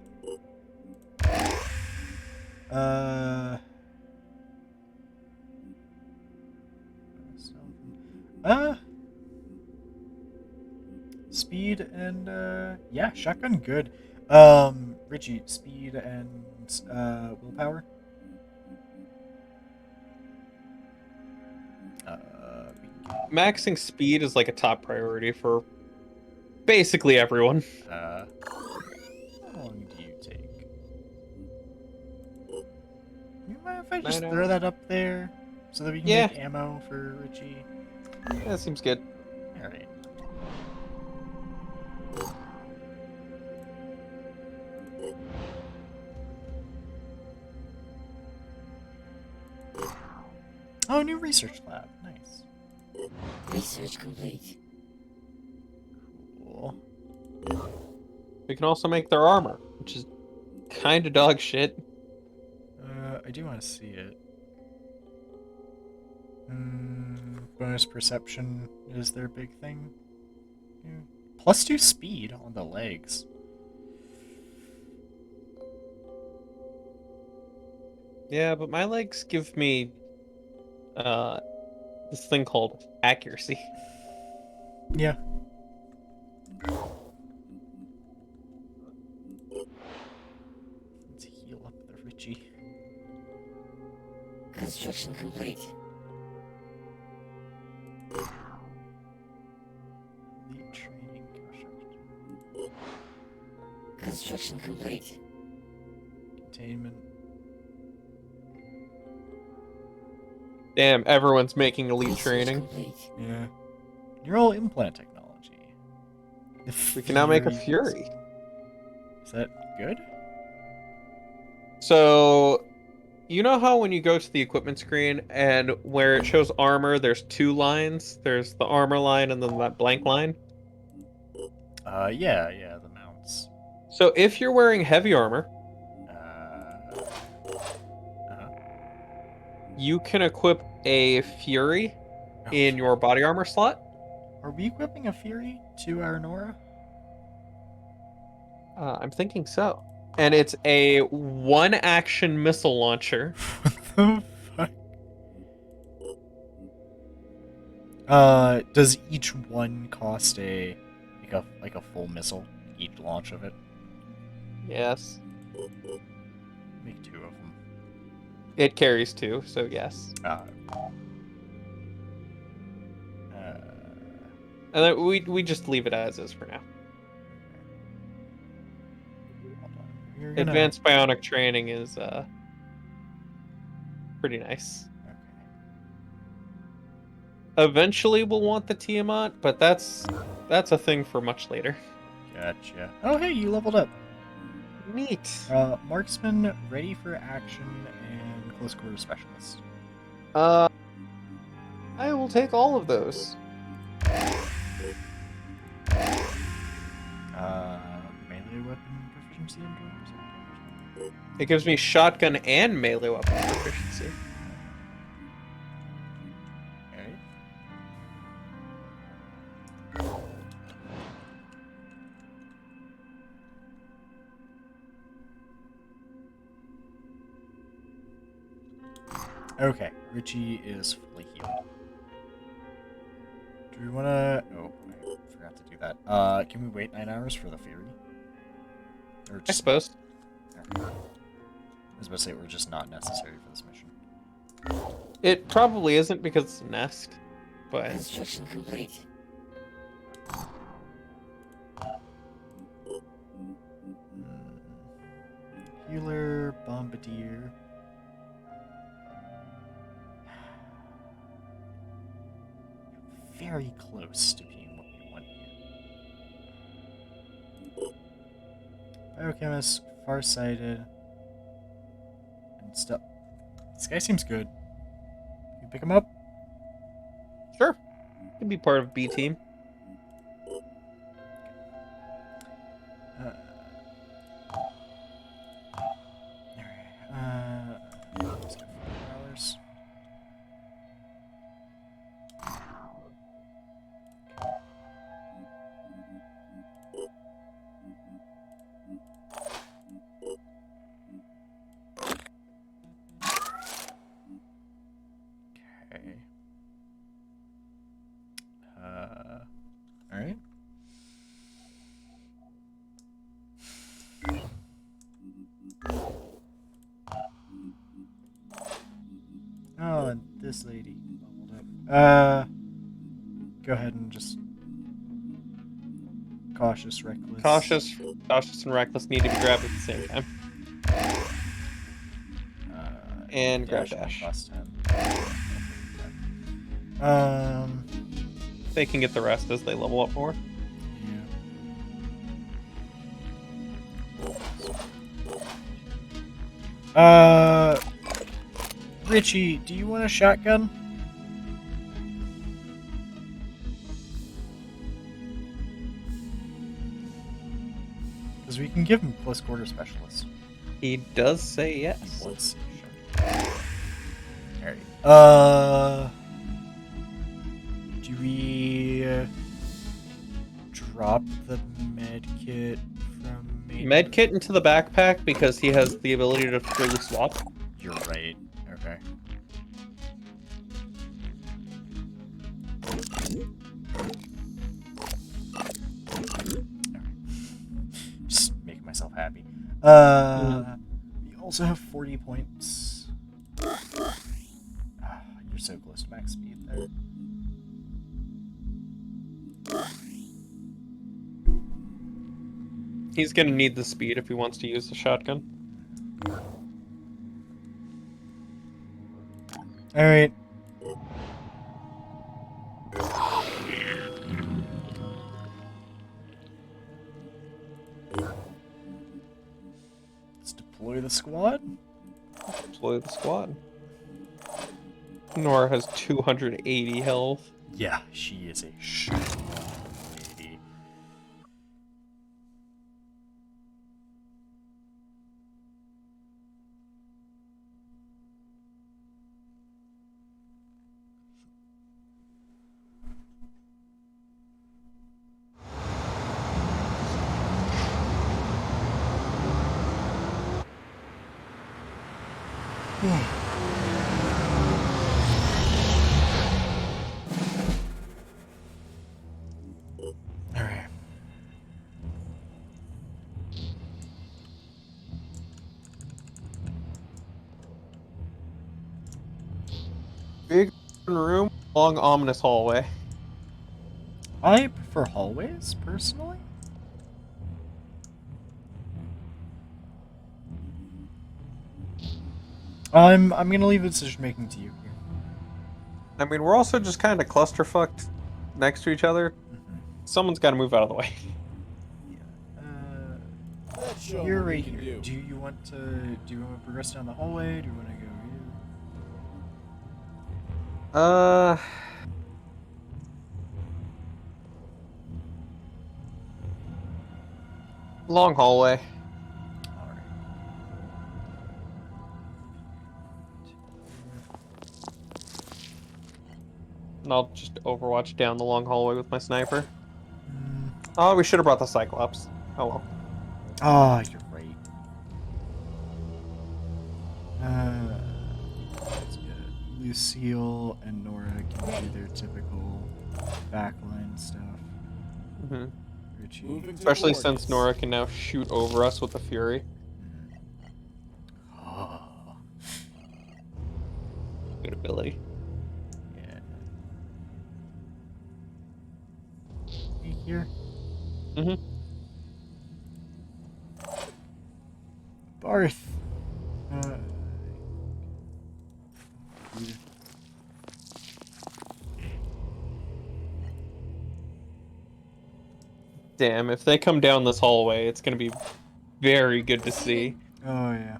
A: Speed and, yeah, shotgun, good. Richie, speed and, willpower?
B: Maxing speed is like a top priority for basically everyone.
A: How long do you take? You mind if I just
B: 9
A: throw
B: hours.
A: that up there? So that we can
B: Yeah.
A: make ammo for Richie?
B: Yeah, that seems good.
A: Alright. Oh, new research lab. Nice.
E: Research complete.
A: Cool.
B: We can also make their armor, which is kind of dog shit.
A: I do want to see it. Bonus perception is their big thing. Yeah. +2 speed on the legs.
B: Yeah, but my legs give me this thing called accuracy.
A: Yeah. Let's heal up the Richie.
E: Construction complete.
A: Elite training construction.
E: Construction complete.
A: Containment.
B: Damn, everyone's making elite
E: Research
B: training.
E: complete.
A: Yeah. Neural implant technology.
B: We can now make a
A: Furies.
B: Fury.
A: Is that good?
B: So,
K: You know how when you go to the equipment screen and where it shows armor, there's 2 lines? There's the armor line and then that blank line?
A: Yeah, the mounts.
K: So if you're wearing heavy armor, you can equip a Fury in your body armor slot.
A: Are we equipping a Fury to our Nora?
K: I'm thinking so. And it's a 1-action missile launcher.
A: What the fuck? Does each one cost like a full missile? Each launch of it?
K: Yes.
A: Make 2 of them.
K: It carries 2, so yes. And then we just leave it as is for now. Advanced bionic training is pretty nice. Eventually we'll want the Tiamat, but that's a thing for much later.
A: Gotcha. Oh hey, you leveled up.
K: Neat.
A: Marksman ready for action and close quarter specialist.
K: I will take all of those.
A: Melee weapon proficiency and 20%.
K: It gives me shotgun and melee weapon proficiency.
A: Okay, Richie is fully healed. Do we want to... Oh, I forgot to do that. Can we wait 9 hours for the Fury? Or just...
K: I suppose.
A: Okay. I was about to say we're just not necessary for this mission.
K: It probably isn't because it's a nest, but...
L: Construction complete.
A: Healer, Bombardier... Very close to being what we want here. Biochemist, farsighted, and stuff. This guy seems good. Can you pick him up?
K: Sure. Can be part of B team.
A: $4. Okay. Alright. Oh, and this lady bubbled up. Go ahead and just cautious, reckless.
K: Cautious and reckless need to be grabbed at the same time. And grab dash. They can get the rest as they level up more.
A: Yeah. Richie, do you want a shotgun? Because we can give him close quarter specialist.
K: He does say yes.
A: He wants Alright. Do we drop the med kit from
K: med kit into the backpack because he has the ability to freely swap?
A: You're right. Okay. Just making myself happy. We also have 40 points. You're so close to max speed there.
K: He's gonna need the speed if he wants to use the shotgun.
A: Alright. Let's deploy the squad.
B: possibly the squad. Nora has 280 health.
A: Yeah, she is a strong lady. Alright.
B: Big room, long ominous hallway.
A: I prefer hallways, personally. I'm gonna leave the decision making to you here.
B: I mean, we're also just kind of clusterfucked next to each other. Someone's got to move out of the way.
G: Let's show 'em
A: You're
G: what we
A: right
G: can
A: here.
G: do.
A: Do you want to progress down the hallway? Do you want to go here?
B: Long hallway.
A: Alright.
B: And I'll just overwatch down the long hallway with my sniper. Oh, we should have brought the Cyclops. Oh well.
A: Ah, you're right. That's good. Lucille and Nora can do their typical backline stuff.
B: Mm-hmm.
A: Richie.
G: Moving to
B: Especially since
G: coordinates.
B: Nora can now shoot over us with the Fury.
A: Ah,
B: Good ability.
A: yeah. Hey, here.
B: Mm-hmm.
A: Barth. Here.
B: Damn, if they come down this hallway, it's gonna be very good to see.
A: Oh, yeah.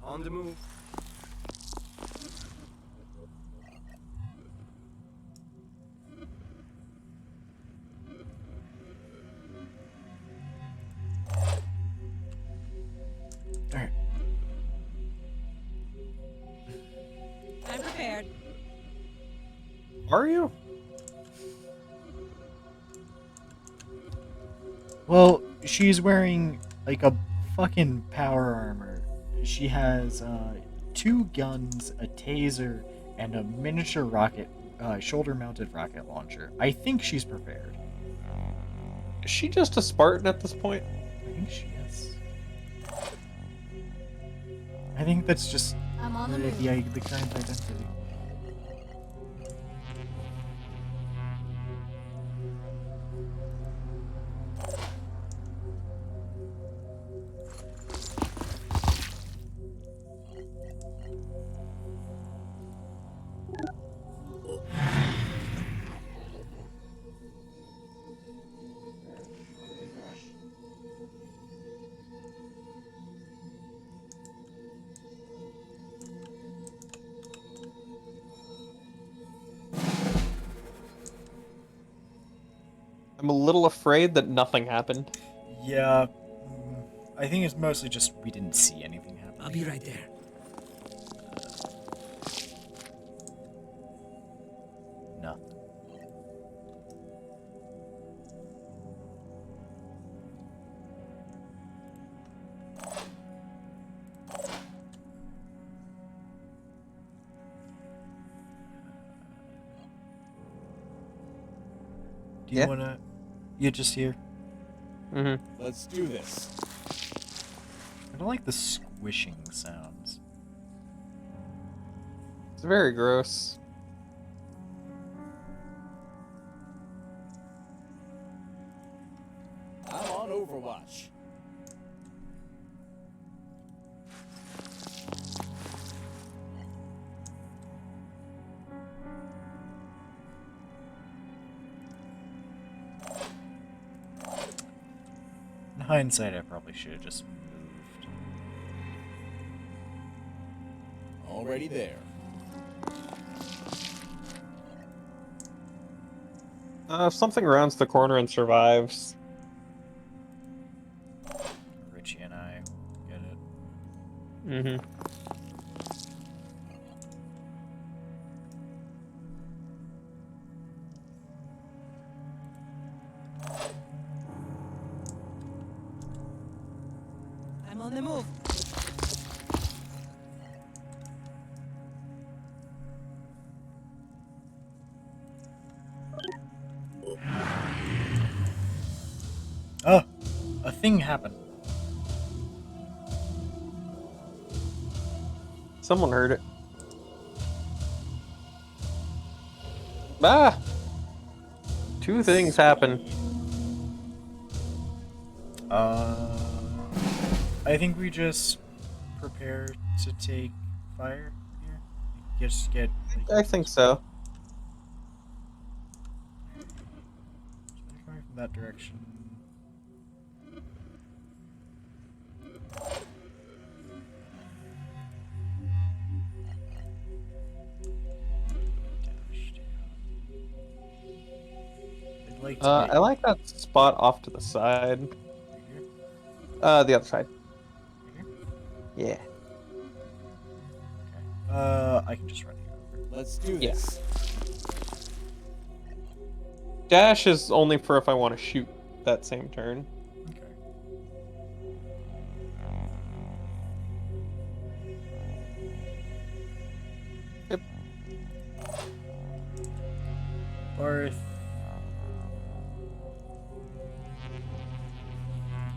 J: On the move.
A: Alright.
F: I'm prepared.
B: Are you?
A: Well, she's wearing like a fucking power armor. She has 2 guns, a taser, and a miniature rocket, shoulder-mounted rocket launcher. I think she's prepared.
B: Is she just a Spartan at this point?
A: I think she is. I think that's just
F: I'm on the
A: the
F: move.
A: the current identity.
B: I'm a little afraid that nothing happened.
A: Yeah, I think it's mostly just we didn't see anything happen.
I: I'll be right there.
A: Nothing. Do you
B: Yeah.
A: wanna? You just here?
B: Mm-hmm.
G: Let's do this.
A: I don't like the squishing sounds.
B: It's very gross.
G: I'm on Overwatch.
A: hindsight, I probably should have just moved.
G: Already there.
B: If something rounds the corner and survives.
A: Richie and I get it.
B: Mm-hmm.
E: I'm on the move.
A: Oh, a thing happened.
B: Someone heard it. Ah! Two things happen.
A: I think we just prepare to take fire here. Just get.
B: I think so.
A: They're coming from that direction. Like
B: I like that spot off to the side. The other side. Yeah.
A: I can just run here.
G: Let's do this.
B: Dash is only for if I want to shoot that same turn.
A: Okay.
B: Yep.
A: Barth.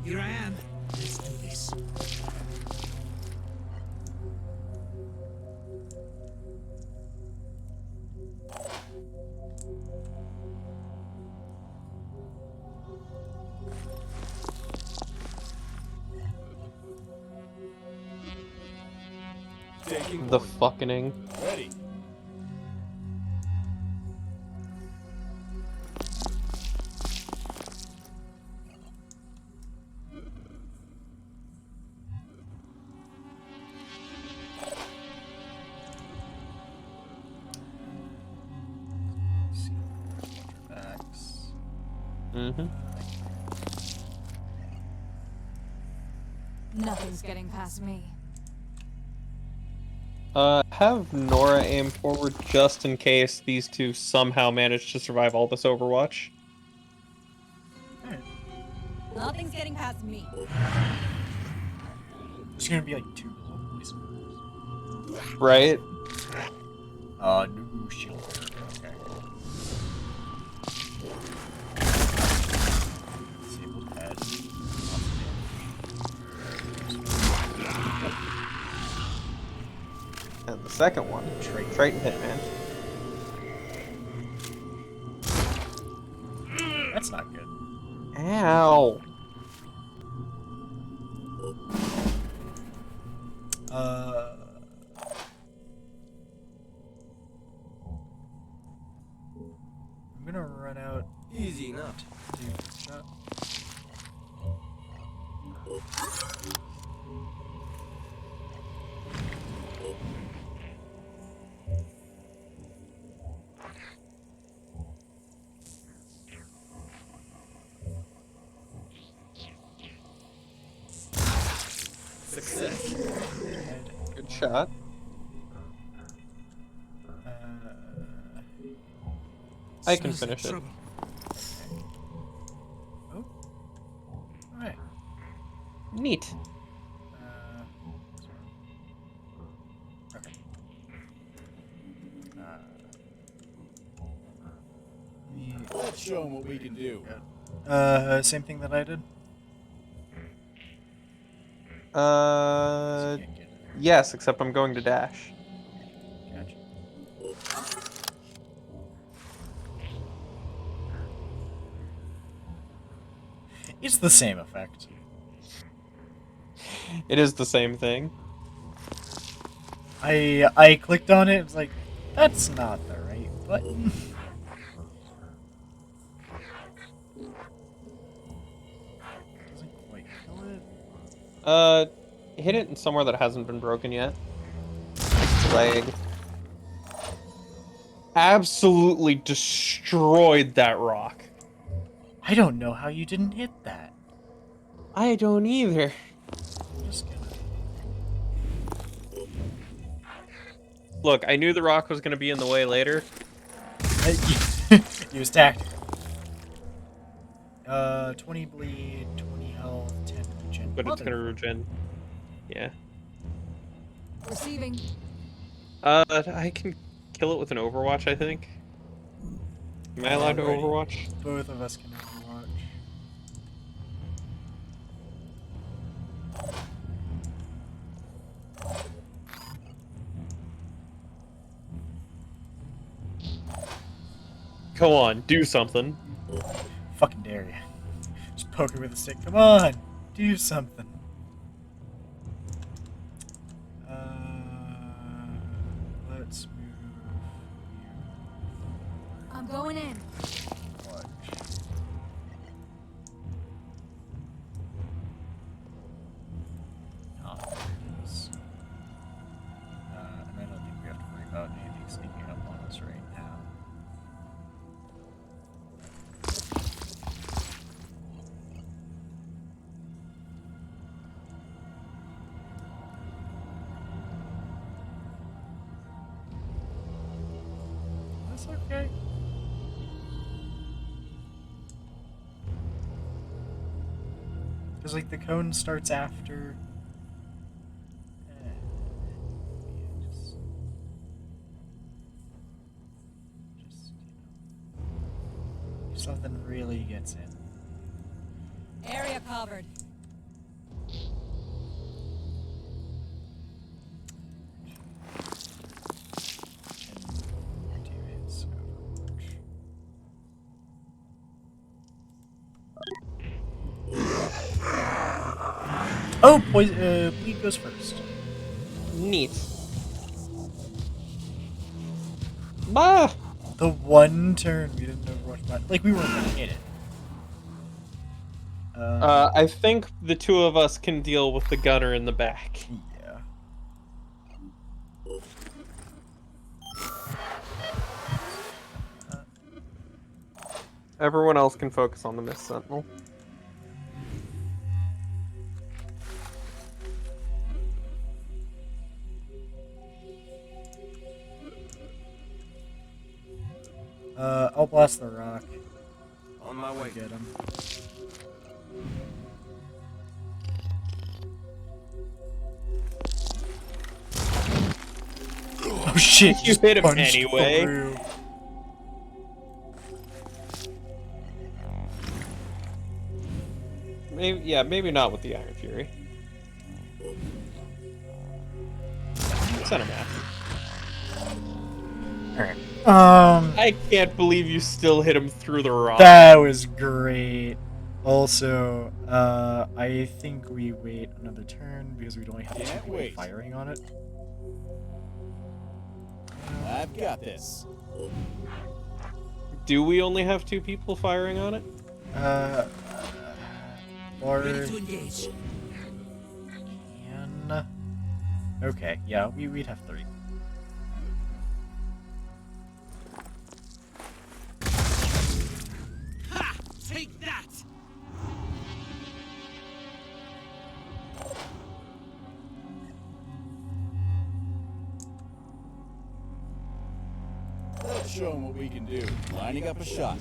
I: Here I am. Let's do this.
G: Taking
B: The
G: point.
B: fucking.
G: Ready.
B: Mm-hmm.
F: Nothing's getting past me.
B: Have Nora aim forward just in case these two somehow manage to survive all this Overwatch.
F: Nothing's getting past me.
A: There's gonna be like 2 global police.
B: Right?
A: No shield. Okay. Disabled head.
B: And the second one, Triton Hitman.
A: That's not good.
B: Ow!
A: I'm gonna run out.
G: Easy enough.
A: Take a shot.
G: Success.
B: Good shot. I can
I: Smells like
B: finish it.
I: trouble.
A: Oh. Alright.
B: Neat.
A: Okay.
G: Let's show them what we can do.
A: Same thing that I did?
B: Yes, except I'm going to dash.
A: Gotcha. It's the same effect.
B: It is the same thing.
A: I clicked on it, it was like, that's not the right button. Doesn't quite
B: Hit it in somewhere that hasn't been broken yet. Leg. Absolutely destroyed that rock.
A: I don't know how you didn't hit that.
B: I don't either.
A: I'm just gonna...
B: Look, I knew the rock was going to be in the way later.
A: Use tactical. 20 bleed, 20 health, 10 regen.
B: But it's going to regen. Yeah.
F: Receiving.
B: I can kill it with an Overwatch, I think. Am I allowed to
A: Alrighty.
B: Overwatch?
A: Both of us can overwatch.
B: Come on, do something.
A: Fucking dare you. Just poke it with a stick. Come on, do something. Let's move you.
F: I'm going in.
A: Watch. Confidence. And I don't think we have to worry about anything sneaking up on us right now. That's okay. Because, like, the cone starts after... Just, if something really gets in.
F: Area covered.
A: And do his Overwatch. Oh, bleed goes first.
B: Neat. Bah!
A: The one turn we didn't Overwatch much. Like, we weren't gonna hit it.
B: I think the two of us can deal with the gunner in the back.
A: Yeah.
B: Everyone else can focus on the Mist Sentinel.
A: I'll blast the rock.
J: On my way.
A: Get him. Oh shit!
B: You
A: just
B: hit him
A: punched
B: anyway.
A: through.
B: Maybe, yeah, maybe not with the Iron Fury. Send him after.
A: Alright.
B: I can't believe you still hit him through the rock.
A: That was great. Also, I think we wait another turn because we'd only have two
G: Can't
A: people
G: wait.
A: firing on it.
G: I've got this.
B: Do we only have two people firing on it?
A: Or
I: Ready to engage.
A: can... Okay, yeah, we'd have three.
I: Ha! Take that!
G: Let's show them what we can do. Lining up a shot.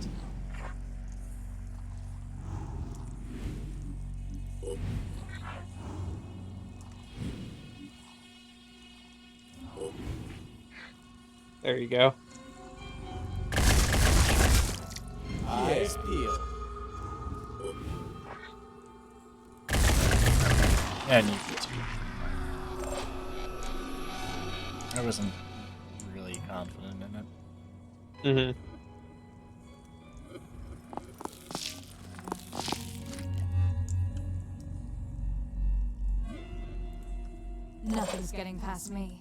B: There you go.
G: Eyes peeled.
A: Yeah, I need you to. I wasn't really confident in it.
B: Mm-hmm.
F: Nothing's getting past me.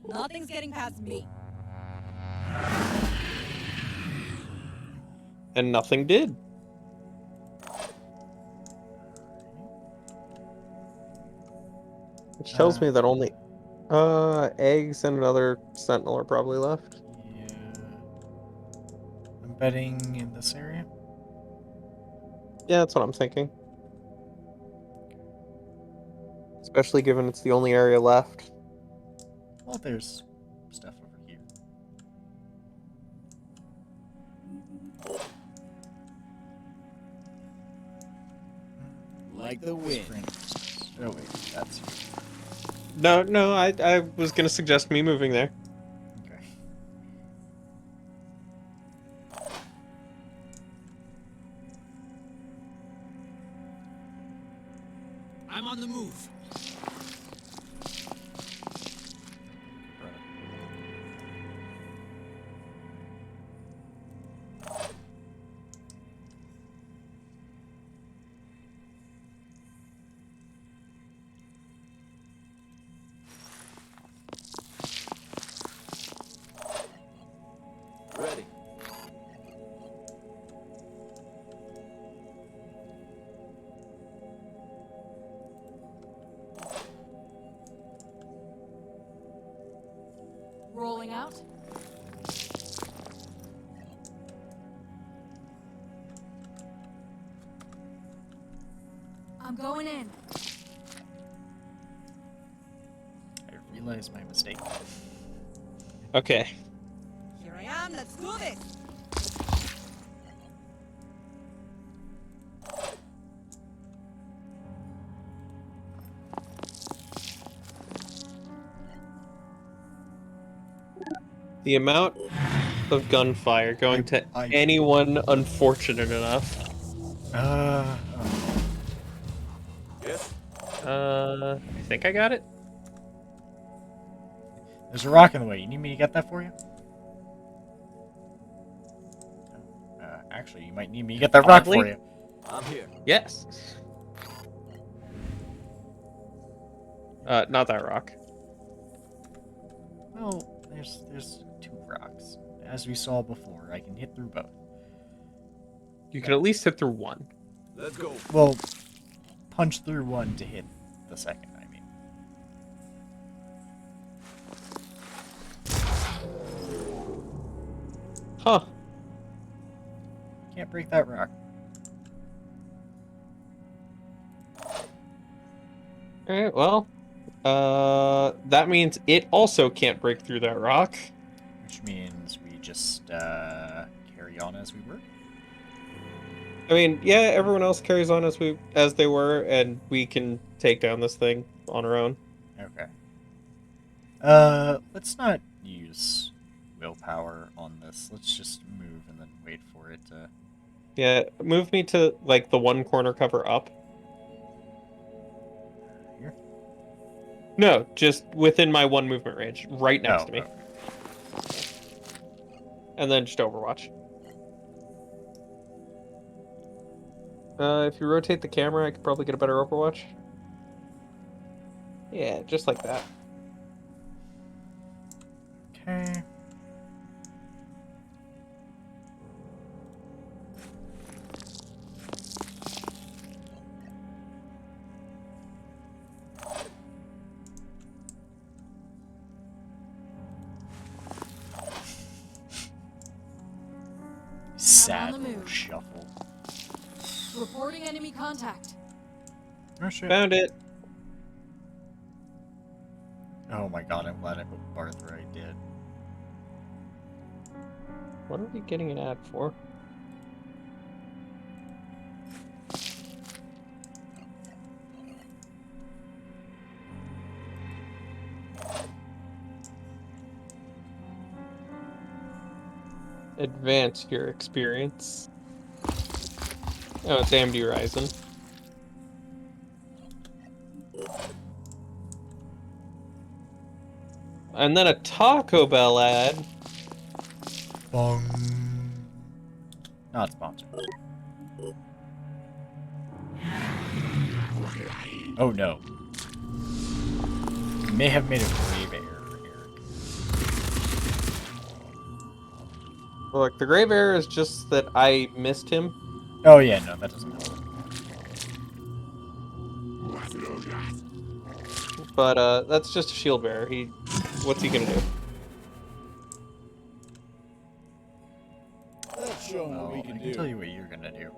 L: Nothing's getting past me.
B: And nothing did. Which tells me that only eggs and another sentinel are probably left.
A: Yeah. I'm betting in this area.
B: Yeah, that's what I'm thinking. Especially given it's the only area left.
A: Well, there's stuff over here.
G: Like the wind.
A: Oh wait, that's you.
B: No, I was gonna suggest me moving there.
A: Okay.
I: I'm on the move.
G: Ready.
F: Rolling out. I'm going in.
A: I realize my mistake.
B: Okay.
E: Here I am, let's do this!
B: The amount of gunfire going to anyone unfortunate enough.
A: Oh.
G: Yes.
B: I think I got it.
A: There's a rock in the way. You need me to get that for you? Actually, you might need me to get that rock for
B: Oddly?
A: you.
G: I'm here.
B: Yes. Not that rock.
A: Well, there's two rocks. As we saw before, I can hit through both.
B: You can at least hit through one.
G: Let's go.
A: Well, punch through one to hit the second, I mean.
B: Huh.
A: Can't break that rock.
B: Alright, well. That means it also can't break through that rock.
A: Which means we just carry on as we were.
B: I mean, yeah, everyone else carries on as they were, and we can take down this thing on our own.
A: Okay. Let's not use willpower on this. Let's just move and then wait for it to...
B: Yeah, move me to, like, the one corner cover up.
A: Here?
B: No, just within my one movement range, right next to me.
A: Okay.
B: And then just Overwatch. If you rotate the camera, I could probably get a better Overwatch. Yeah, just like that.
A: Okay. Sad
F: the
A: little
F: move.
A: shuffle.
F: Reporting enemy contact.
A: Oh shit.
B: Found it.
A: Oh my god, I'm glad I put Barth where I did.
B: What are we getting an ad for? Advance your experience. Oh, it's AMD Ryzen. And then a Taco Bell ad.
A: Bong. Not sponsored. Oh no. You may have made a grave error, Eric.
B: Look, the grave error is just that I missed him.
A: Oh yeah, no, that doesn't help.
B: But that's just a shield bearer. What's he gonna do?
G: Let's show him what
A: Well,
G: we
A: I
G: can
A: can
G: do.
A: tell you what you're gonna do.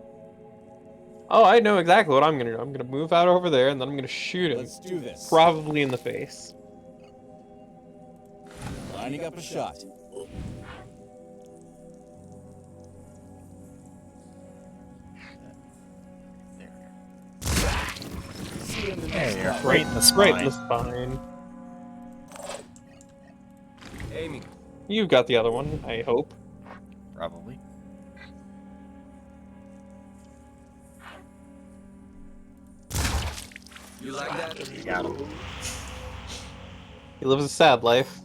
B: Oh, I know exactly what I'm gonna do. I'm gonna move out over there, and then I'm gonna shoot him.
G: Let's do this.
B: Probably in the face.
G: Lining up a shot. See you in the next
A: There you are,
G: fight.
A: right in the spine.
B: Right in the spine.
D: Aiming.
B: You've got the other one, I hope.
A: Probably.
D: You like that?
A: You got him.
B: He lives a sad life.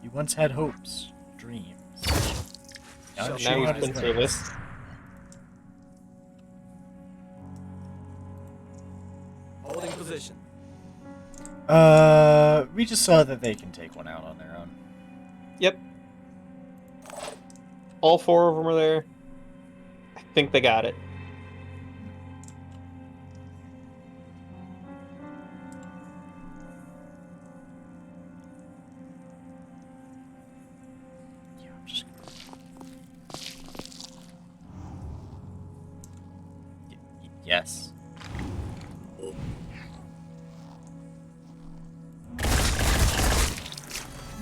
A: He once had hopes, dreams. Now
B: Now
A: I'm shooting out
B: he's
A: his
B: been
A: brains.
B: service.
D: Holding position.
A: We just saw that they can take one out on their own.
B: Yep. All 4 of them are there. I think they got it.
A: Yeah, I'm just gonna... Yes.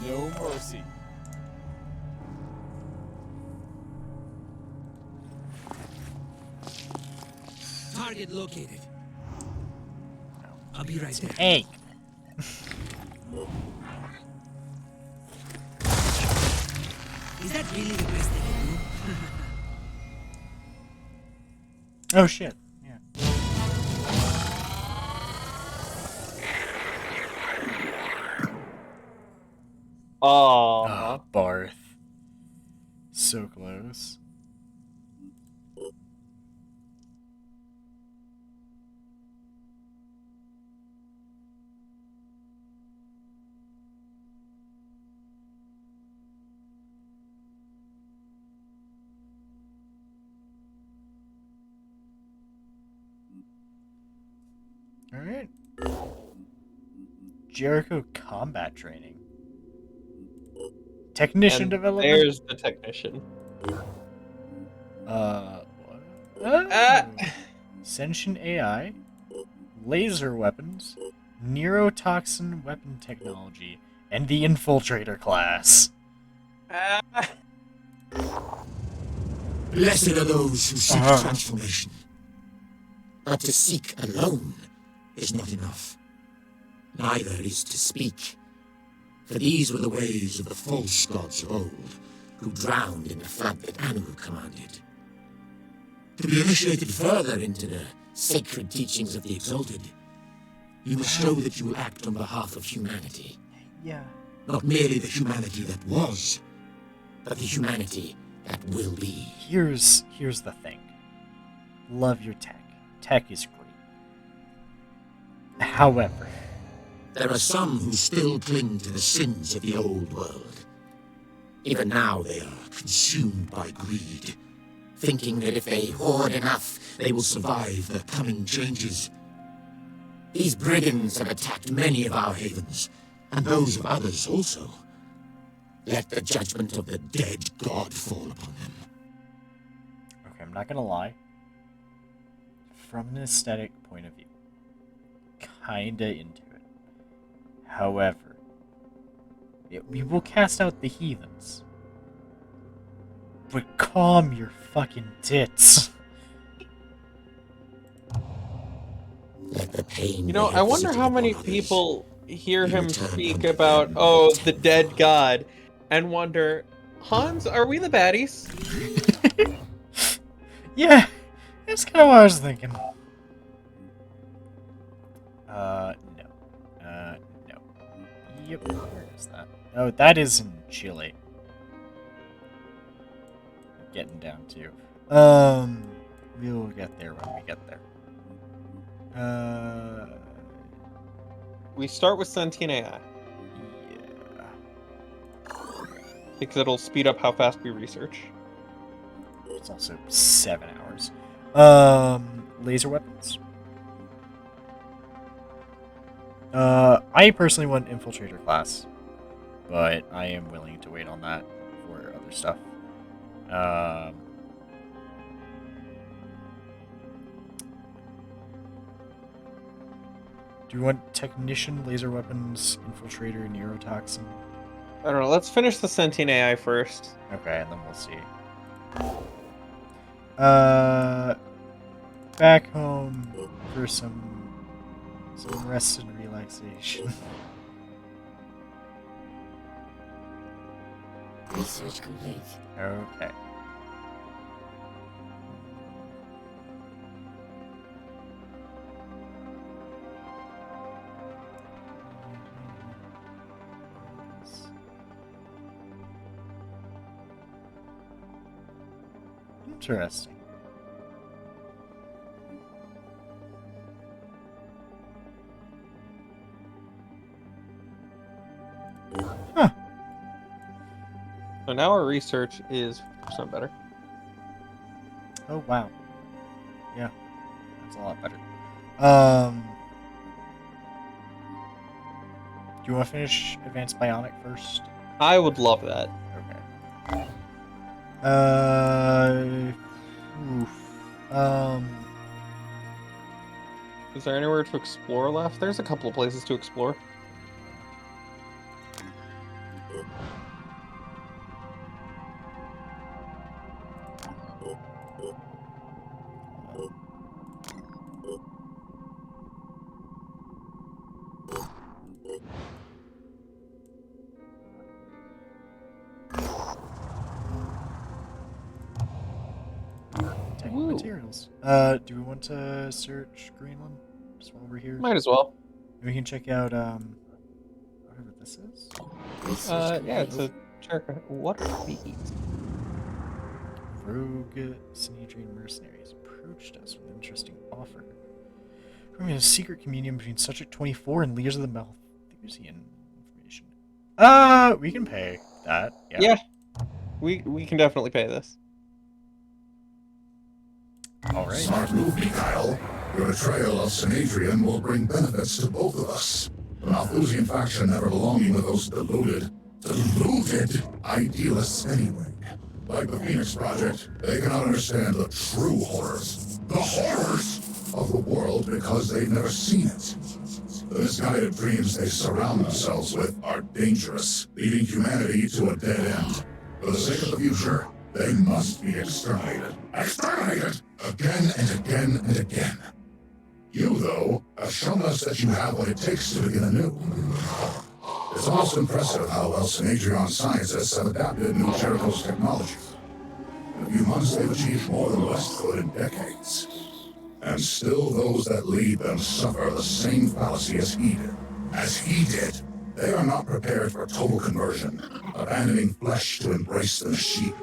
G: No mercy.
I: Target located. I'll be right there.
A: Hey!
I: Is that really the best they can do?
A: Oh shit. Yeah.
B: Oh.
A: Ah, Barth. So close. Alright. Jericho combat training. Technician
B: And
A: development?
B: there's the technician.
A: What?
B: Ah.
A: Sentient AI, laser weapons, neurotoxin weapon technology, and the infiltrator class.
B: Ah.
L: Blessed are those who seek
A: Uh-huh.
L: transformation. But to seek alone is not enough. Neither is to speak. For these were the ways of the false gods of old, who drowned in the flood that Anu commanded. To be initiated further into the sacred teachings of the Exalted, you must show that you will act on behalf of humanity.
A: Yeah.
L: Not merely the humanity that was, but the humanity that will be.
A: Here's the thing. Love your tech. Tech is great. However,
L: There are some who still cling to the sins of the old world. Even now they are consumed by greed, thinking that if they hoard enough, they will survive the coming changes. These brigands have attacked many of our havens, and those of others also. Let the judgment of the dead god fall upon them.
A: okay, I'm not gonna lie. From an aesthetic point of view, kinda into it. However, we will cast out the heathens. But calm your fucking tits.
L: Let the pain
B: You know,
L: they
B: I
L: have
B: wonder
L: visited
B: how many
L: upon others
B: people hear
L: be
B: him
L: returned
B: speak
L: unto
B: about,
L: them
B: oh,
L: in
B: the dead god, and wonder, Hans, are we the baddies?
A: Yeah, that's kind of what I was thinking. No. No. Yep, where is that? Oh, that is in Chile. Getting down to. We'll get there when we get there.
B: We start with sentient AI.
A: Yeah.
B: because it'll speed up how fast we research.
A: It's also 7 hours. Laser weapons. I personally want infiltrator class, but I am willing to wait on that for other stuff. Do you want technician, laser weapons, infiltrator, neurotoxin?
B: I don't know. Let's finish the sentient AI first.
A: Okay, and then we'll see. Back home for some rest and relaxation.
L: Research complete.
A: Okay. Interesting. Huh.
B: So now our research is 50% better.
A: Oh wow. Yeah, that's a lot better. Do you want to finish advanced bionic first?
B: I would love that.
A: Okay.
B: Is there anywhere to explore left? There's a couple of places to explore.
A: Materials. Do we want to search Greenland just while we're here?
B: Might as well.
A: We can check out whatever this is.
B: Yeah, it's a check. What are these?
A: Rogue Sanhedrian mercenaries approached us with an interesting offer. From a secret communion between Subject 24 and leaders of the Malthusian information. We can pay that.
B: Yeah. We can definitely pay this.
A: All right.
M: Smart move, Mikhail. Your betrayal of Sanhedrian will bring benefits to both of us. The Malthusian faction never belonging with those deluded idealists anyway. Like the Pheonix Project, they cannot understand the true horrors. The horrors of the world because they've never seen it. The misguided dreams they surround themselves with are dangerous, leading humanity to a dead end. For the sake of the future, they must be exterminated. Exterminated! Again and again and again. You, though, have shown us that you have what it takes to begin anew. It's almost impressive how well Sanhedrian scientists have adapted New Jericho's technology. In a few months, they've achieved more than the West could in decades. And still those that lead them suffer the same fallacy as he did. They are not prepared for total conversion, abandoning flesh to embrace the machine.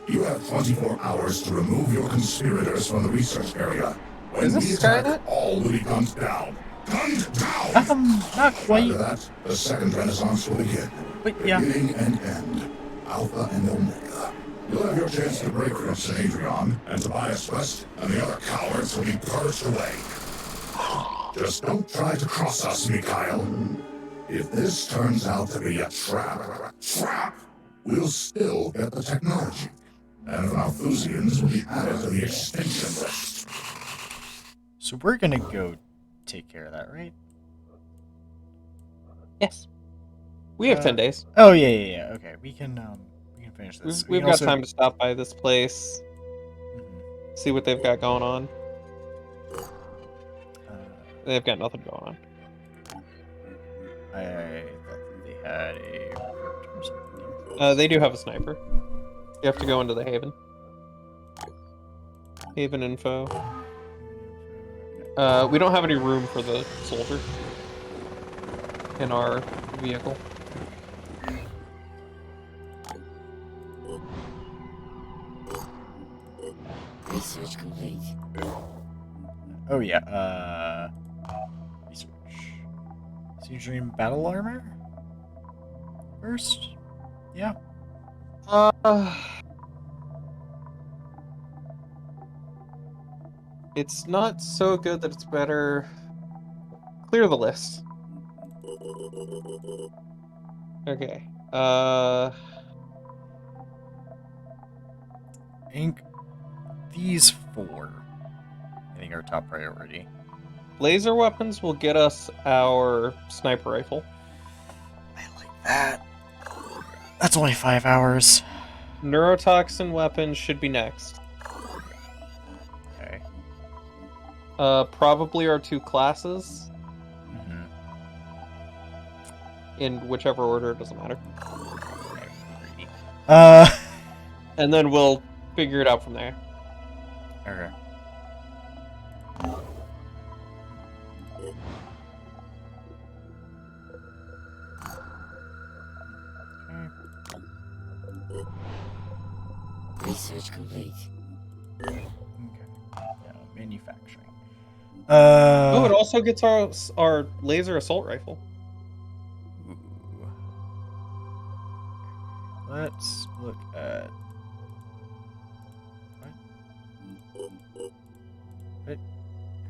M: You have 24 hours to remove your conspirators from the research area. When we attack, all will be gunned down. Gunned down!
A: Not quite.
M: After that, the second renaissance will begin.
A: But yeah.
M: Beginning and end. Alpha and Omega. You'll have your chance to break from Sanhedrian and Tobias West, and the other cowards will be purged away. Just don't try to cross us, Mikhail. If this turns out to be a trap, we'll still get the technology. And the Malthusians will be added to the extinction list.
A: So we're gonna go take care of that, right?
B: Yes. We have 10 days.
A: Oh yeah. Okay, we can finish this.
B: We've got time to stop by this place, see what they've got going on. They've got nothing going on.
A: I thought they had a.
B: They do have a sniper. You have to go into the Haven. Haven info. We don't have any room for the soldier in our vehicle.
L: Research complete.
A: Oh yeah, research. So you dream battle armor? First? Yeah.
B: It's not so good that it's better. Clear the list. Okay.
A: I think these 4, I think, are top priority.
B: Laser weapons will get us our sniper rifle.
A: I like that. That's only 5 hours.
B: Neurotoxin weapons should be next.
A: Okay.
B: Probably our 2 classes.
A: Mm-hmm.
B: In whichever order, it doesn't matter. And then we'll figure it out from there.
A: Okay.
L: Research complete.
A: Okay. Yeah, manufacturing.
B: Oh, it also gets our laser assault rifle.
A: Ooh. Let's look at what?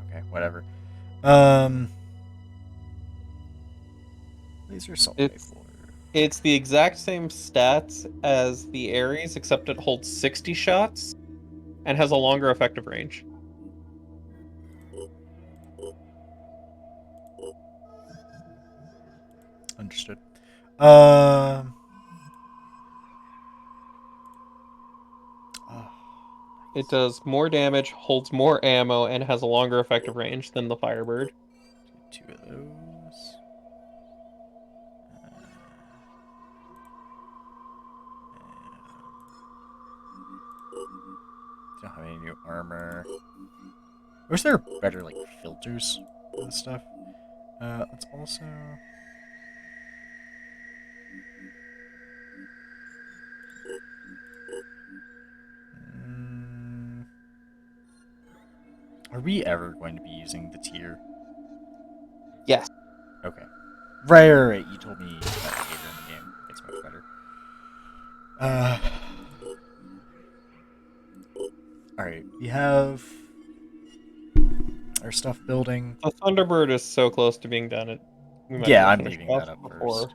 A: Okay, whatever. Laser assault rifle.
B: It's the exact same stats as the Ares, except it holds 60 shots and has a longer effective range.
A: Understood.
B: It does more damage, holds more ammo, and has a longer effective range than the Firebird.
A: 2 of those. Don't have any new armor. I wish there were better, like, filters for this stuff. Let's also... Are we ever going to be using the tier?
B: Yes.
A: Okay. Right. You told me that later in the game. It's much better. Alright, we have our stuff building.
B: The Thunderbird is so close to being done. We might
A: Yeah,
B: as well
A: I'm
B: finish
A: leaving
B: off
A: that up
B: before.
A: first.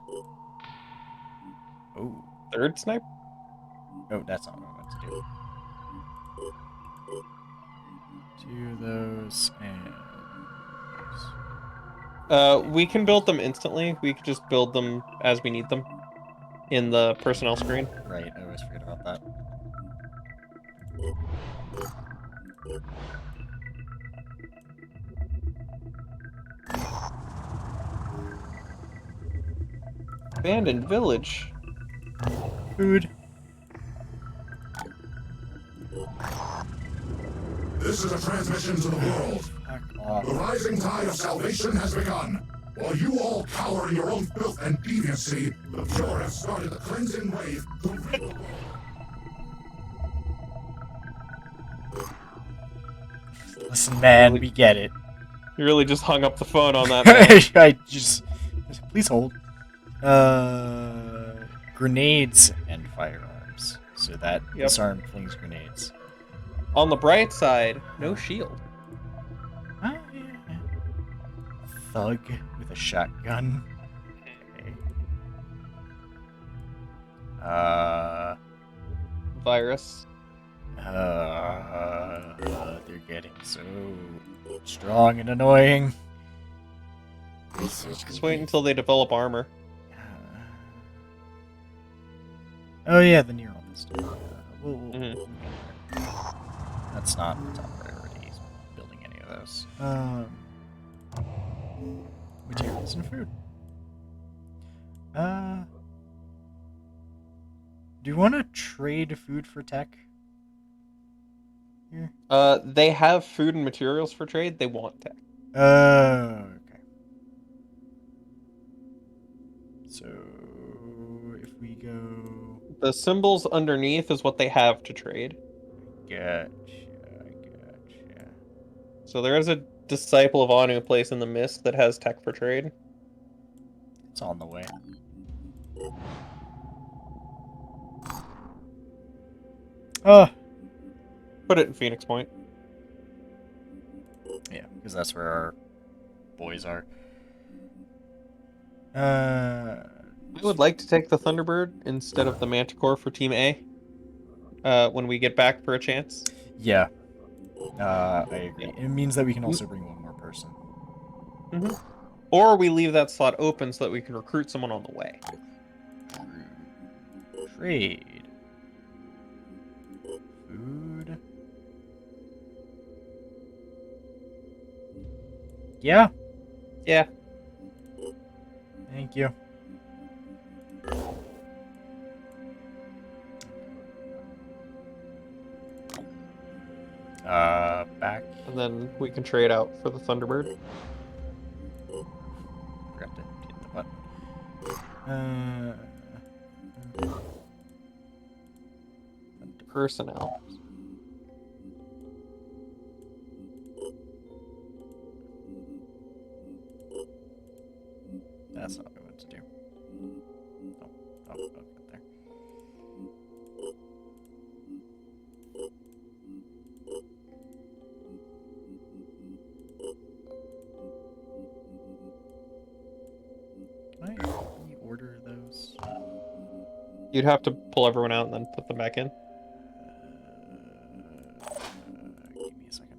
A: Oh.
B: 3rd sniper?
A: Oh, that's not what I meant to do. 2 of those, and...
B: We can build them instantly. We could just build them as we need them in the personnel screen.
A: Right, I always forget about that.
B: Abandoned village.
A: Food.
M: This is a transmission to the world. The rising tide of salvation has begun. While you all cower in your own filth and deviancy, the pure have started the cleansing wave to rid the world.
A: Listen, man, we get it.
B: You really just hung up the phone on that, man.
A: I just... Please hold. Grenades and firearms. So that disarm flings grenades.
B: On the bright side, no shield.
A: Oh, yeah. Thug with a shotgun. Okay.
B: Virus.
A: They're getting so strong and annoying.
B: Just wait until they develop armor.
A: Oh yeah, the neural pistol. That's not top priority. Building any of those. Materials and food. Do you want to trade food for tech? Here.
B: They have food and materials for trade. They want tech.
A: Okay. So if we go,
B: the symbols underneath is what they have to trade.
A: Gotcha.
B: So there is a disciple of Anu place in the mist that has tech for trade.
A: It's on the way.
B: Put it in Phoenix Point.
A: Yeah, because that's where our boys are. Uh,
B: I would like to take the Thunderbird instead of the Manticore for Team A. When we get back for a chance.
A: Yeah. I agree. It means that we can also bring one more person.
B: Mm-hmm. Or we leave that slot open so that we can recruit someone on the way.
A: Trade. Food. Yeah.
B: Yeah.
A: Thank you. Back.
B: And then we can trade out for the Thunderbird.
A: Forgot to hit the button.
B: Personnel.
A: That's not what I wanted to do. Oh, got there. Can I reorder those?
B: You'd have to pull everyone out and then put them back in.
A: Give me a second.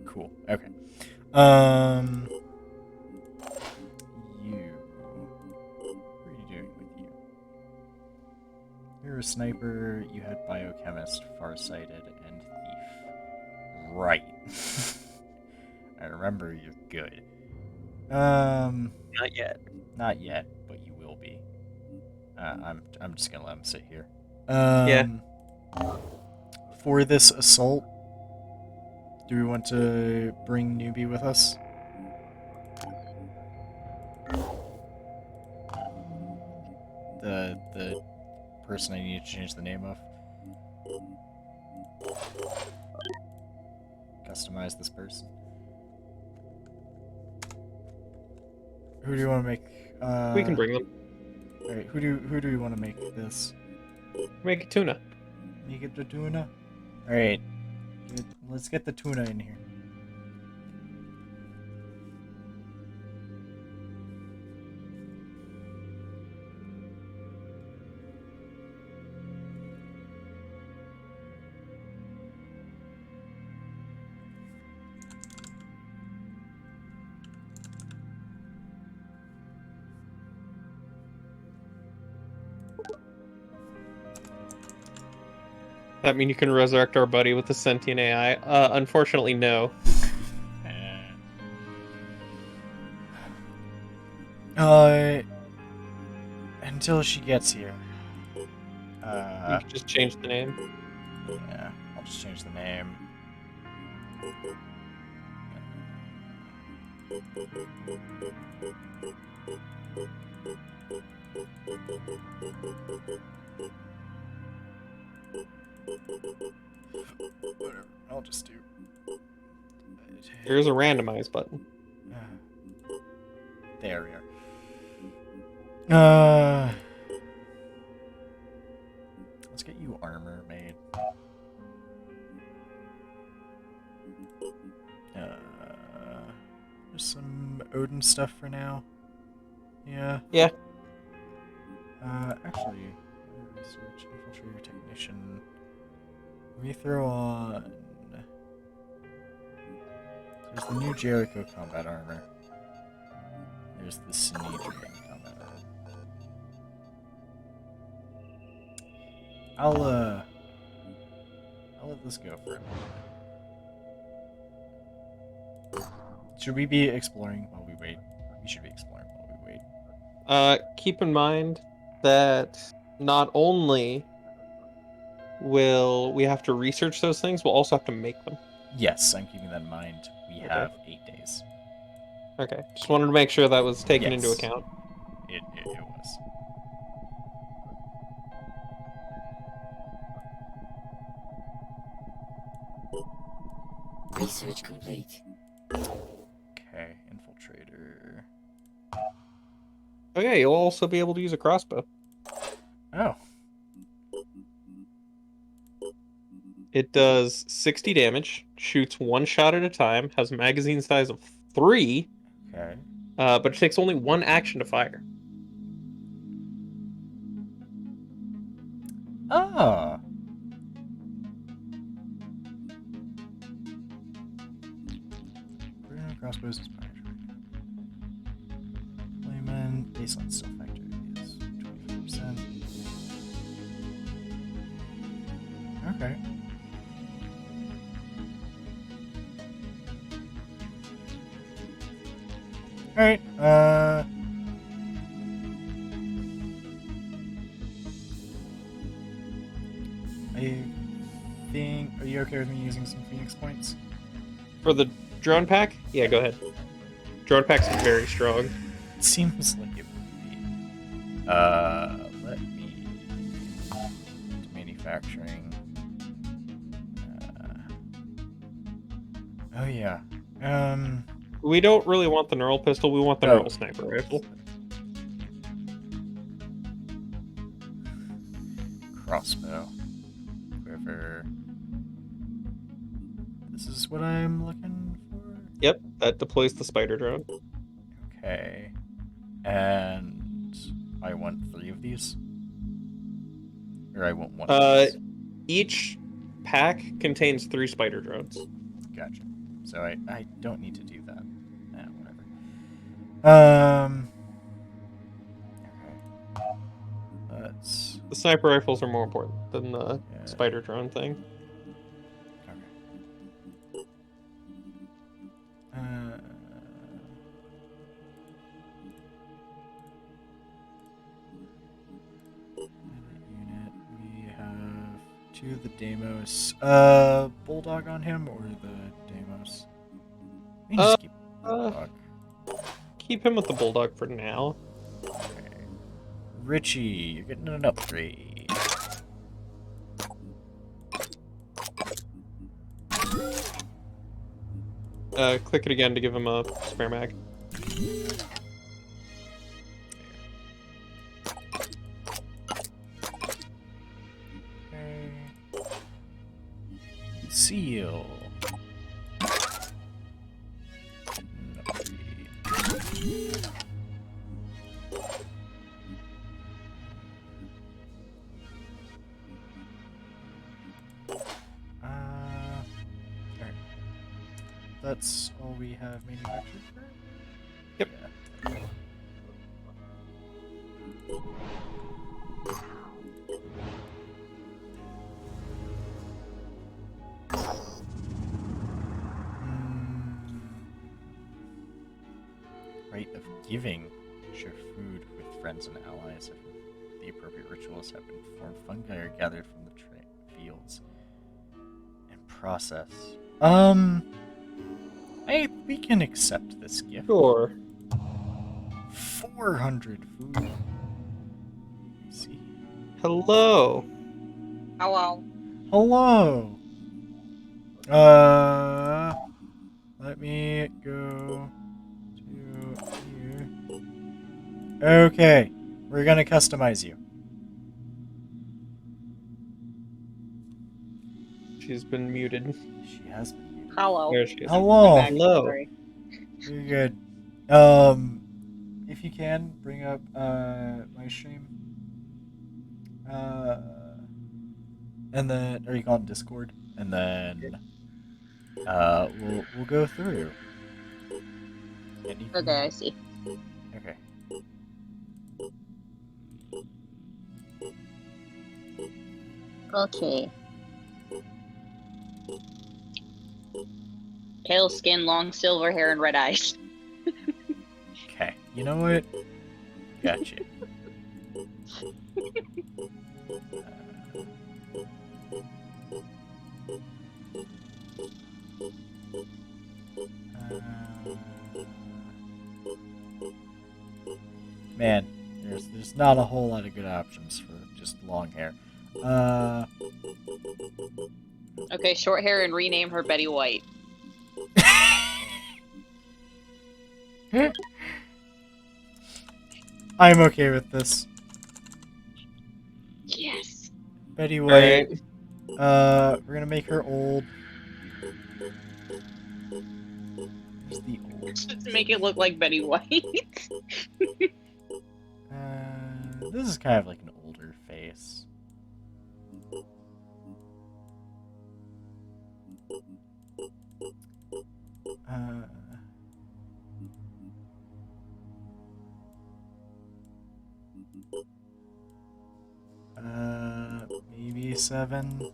A: Cool. Okay. You. What are you doing with you? You're a sniper. You had biochemist, farsighted, and thief. Right. I remember you're good.
B: Not yet.
A: Not yet, but you will be. I'm just gonna let him sit here.
B: Yeah.
A: For this assault, do we want to bring Newbie with us? The person I need to change the name of. Customize this person. Who do you want to make?
B: We can bring them.
A: All right, who do we want to make this?
B: Make it tuna.
A: Make it the tuna. All right, let's get the tuna in here.
B: That mean you can resurrect our buddy with the sentient AI? Unfortunately, no.
A: Until she gets here.
B: You can just change the name.
A: Yeah, I'll just change the name. Whatever, I'll just do.
B: There's a randomize button.
A: There we are. Let's get you armor made. There's some Odin stuff for now. Yeah.
B: Yeah.
A: Actually, research, infiltrator, technician. Let me throw on. There's the new Jericho combat armor. There's the Sinedrian combat armor. I'll let this go for a minute. Should we be exploring while we wait? We should be exploring while we wait.
B: Keep in mind that not only will we have to research those things, we'll also have to make them.
A: Yes, I'm keeping that in mind. We have 8 days.
B: Okay, just wanted to make sure that was taken into account.
A: It was.
L: Research complete.
A: Okay, infiltrator.
B: Oh yeah, you'll also be able to use a crossbow.
A: Oh.
B: It does 60 damage, shoots one shot at a time, has a magazine size of 3.
A: Okay.
B: But it takes only one action to fire.
A: Ah. Crossbows is power. Deployment baseline stealth factor is 25%. Okay. Alright, I think... Are you okay with me using some Phoenix points?
B: For the drone pack? Yeah, go ahead. Drone pack's very strong.
A: It seems like it would be. Let me... Manufacturing. Oh yeah.
B: We don't really want the neural pistol, we want the neural sniper rifle.
A: Crossbow. Quiver. This is what I'm looking for?
B: Yep, that deploys the spider drone.
A: Okay. And I want 3 of these? Or I want 1 of these?
B: Each pack contains 3 spider drones.
A: Gotcha. So I don't need to do that. Whatever. Okay. Let's...
B: The sniper rifles are more important than the spider drone thing.
A: Unit. We have 2 of the Deimos. Bulldog on him or the Deimos? We can just keep Bulldog.
B: Keep him with the bulldog for now.
A: Okay. Richie, you're getting an upgrade.
B: Click it again to give him a spare mag.
A: Okay. Seal. Alright. That's all we have manufactured for?
B: Yep.
A: Yeah. Rite of giving. Share food with friends and allies if the appropriate rituals have been performed. Fungi are gathered from the fields and processed. We can accept this gift.
B: Sure.
A: 400 food. See.
B: Hello.
N: Hello.
A: Hello. Let me go to here. Okay, we're gonna customize you.
B: She's been muted.
A: She has been muted.
N: Hello.
B: There she is.
A: Hello.
B: Hello.
A: You're good. If you can, bring up my stream. And then, or you call it Discord, and then we'll go through.
N: Okay, I see.
A: Okay.
N: Okay. Pale skin, long silver hair, and red eyes.
A: Okay. You know what? Gotcha. Man, there's not a whole lot of good options for just long hair.
N: Okay, short hair and rename her Betty White.
A: I'm okay with this.
N: Yes.
A: Betty White.
K: Alright.
A: We're gonna make her old. Where's the old?
N: Just make it look like Betty White.
A: This is kind of like an older face. Maybe 7.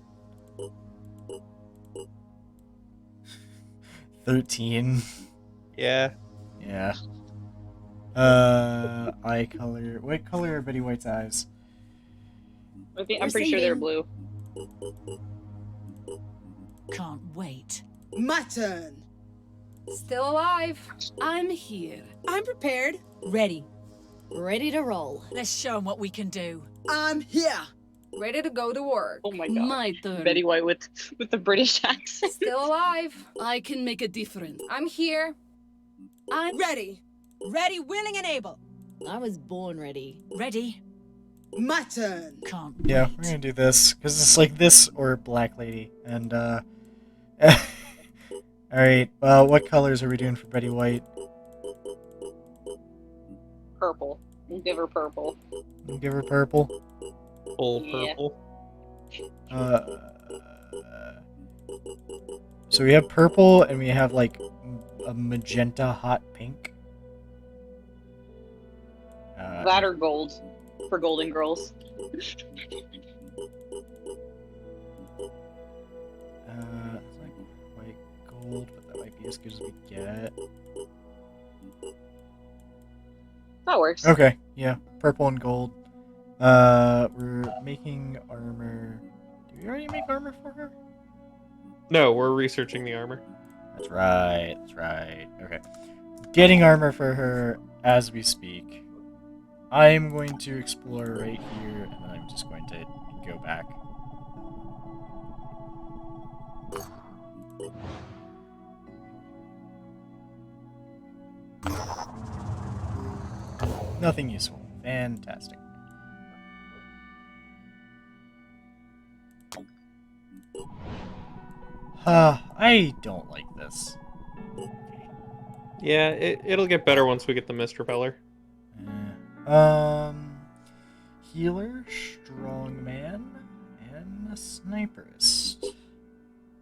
A: 13.
B: Yeah.
A: Yeah. Eye color. What color are Betty White's eyes?
N: I'm pretty sure they're blue.
I: Can't wait.
F: My turn.
O: Still alive. I'm here.
F: I'm prepared.
O: Ready. Ready to roll.
I: Let's show 'em what we can do.
F: I'm here.
O: Ready to go to work.
N: Oh my god.
O: My turn.
N: Betty White with the British accent.
O: Still alive. I can make a difference. I'm here.
F: I'm ready.
I: Ready, willing, and able.
O: I was born ready.
I: Ready?
F: My turn.
I: Can't
A: Yeah,
I: wait.
A: we're gonna do this because it's like this or Black Lady, and all right. Well, what colors are we doing for Betty White?
N: Purple. We'll give her purple.
A: We'll give her purple.
B: Full
N: Yeah.
B: purple.
A: So we have purple, and we have like a magenta hot pink.
N: That or gold for Golden Girls.
A: It's like white gold, but that might be as good as we get.
N: That works.
A: Okay, yeah, purple and gold. We're making armor. Did we already make armor for her?
B: No, we're researching the armor.
A: That's right. That's right. Okay, getting armor for her as we speak. I'm going to explore right here, and then I'm just going to go back. Nothing useful. Fantastic. I don't like this.
B: Yeah, it'll get better once we get the mist repeller.
A: Healer, strongman, and a sniperist.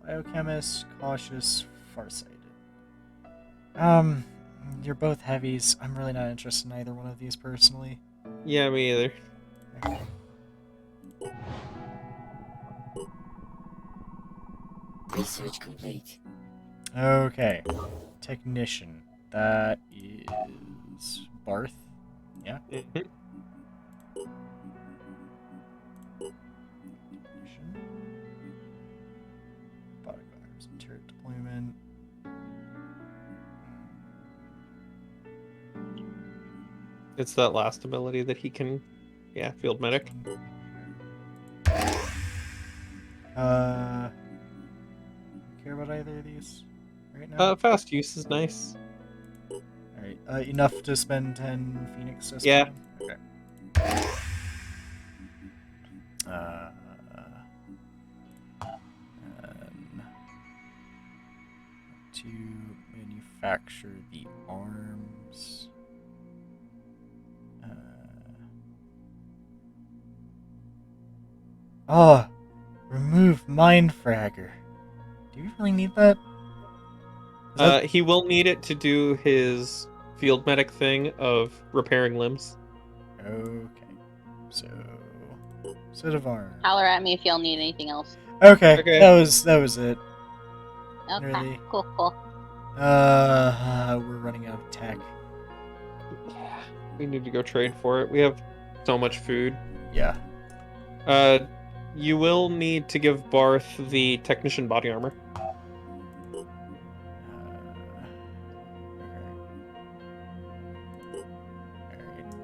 A: Biochemist, cautious, farsighted. You're both heavies. I'm really not interested in either one of these personally.
B: Yeah, me either.
A: Okay.
L: Research complete.
A: Okay. Technician. That is Barth. Yeah?
B: Mhm.
A: Technician. Bodyguards and turret deployment.
B: It's that last ability that he can, yeah, field medic.
A: Care about either of these right now?
B: Fast use is nice.
A: Alright, enough to spend 10 Pheonix to
B: Yeah.
A: spend? Okay. To manufacture the arms. Remove Mind Fragger. Do you really need that?
B: He will need it to do his field medic thing of repairing limbs.
A: Okay. So, set of arms.
N: Holler at me if y'all need anything else.
A: Okay,
B: Okay.
A: that was it.
N: Okay,
A: Really?
N: cool, cool.
A: We're running out of tech.
B: Yeah, we need to go trade for it. We have so much food.
A: Yeah.
B: You will need to give Barth the technician body armor.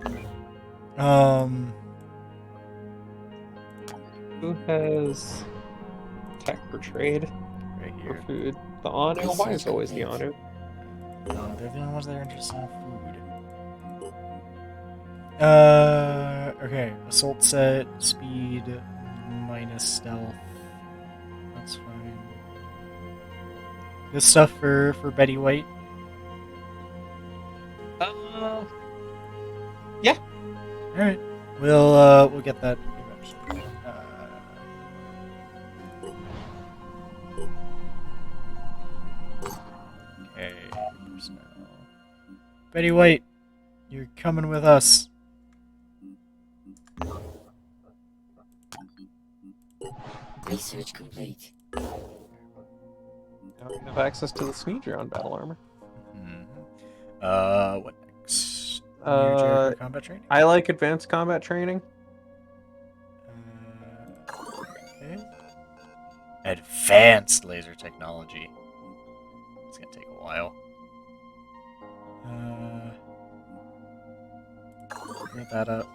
A: Okay.
B: Who has tech for trade?
A: Right
B: For
A: here.
B: food. The Anu? Why is it always the Anu?
A: No, they're the only ones that are interested in food. Okay. Assault set, speed, minus stealth. That's fine. This stuff for Betty White?
B: Yeah.
A: Alright. We'll get that eventually. Okay, personnel. Betty White, you're coming with us.
L: Research complete.
B: Now we have access to the Sneedron battle armor.
A: What next? New Jericho combat training?
B: I like advanced combat training.
A: Okay. Advanced laser technology. It's gonna take a while. Get that up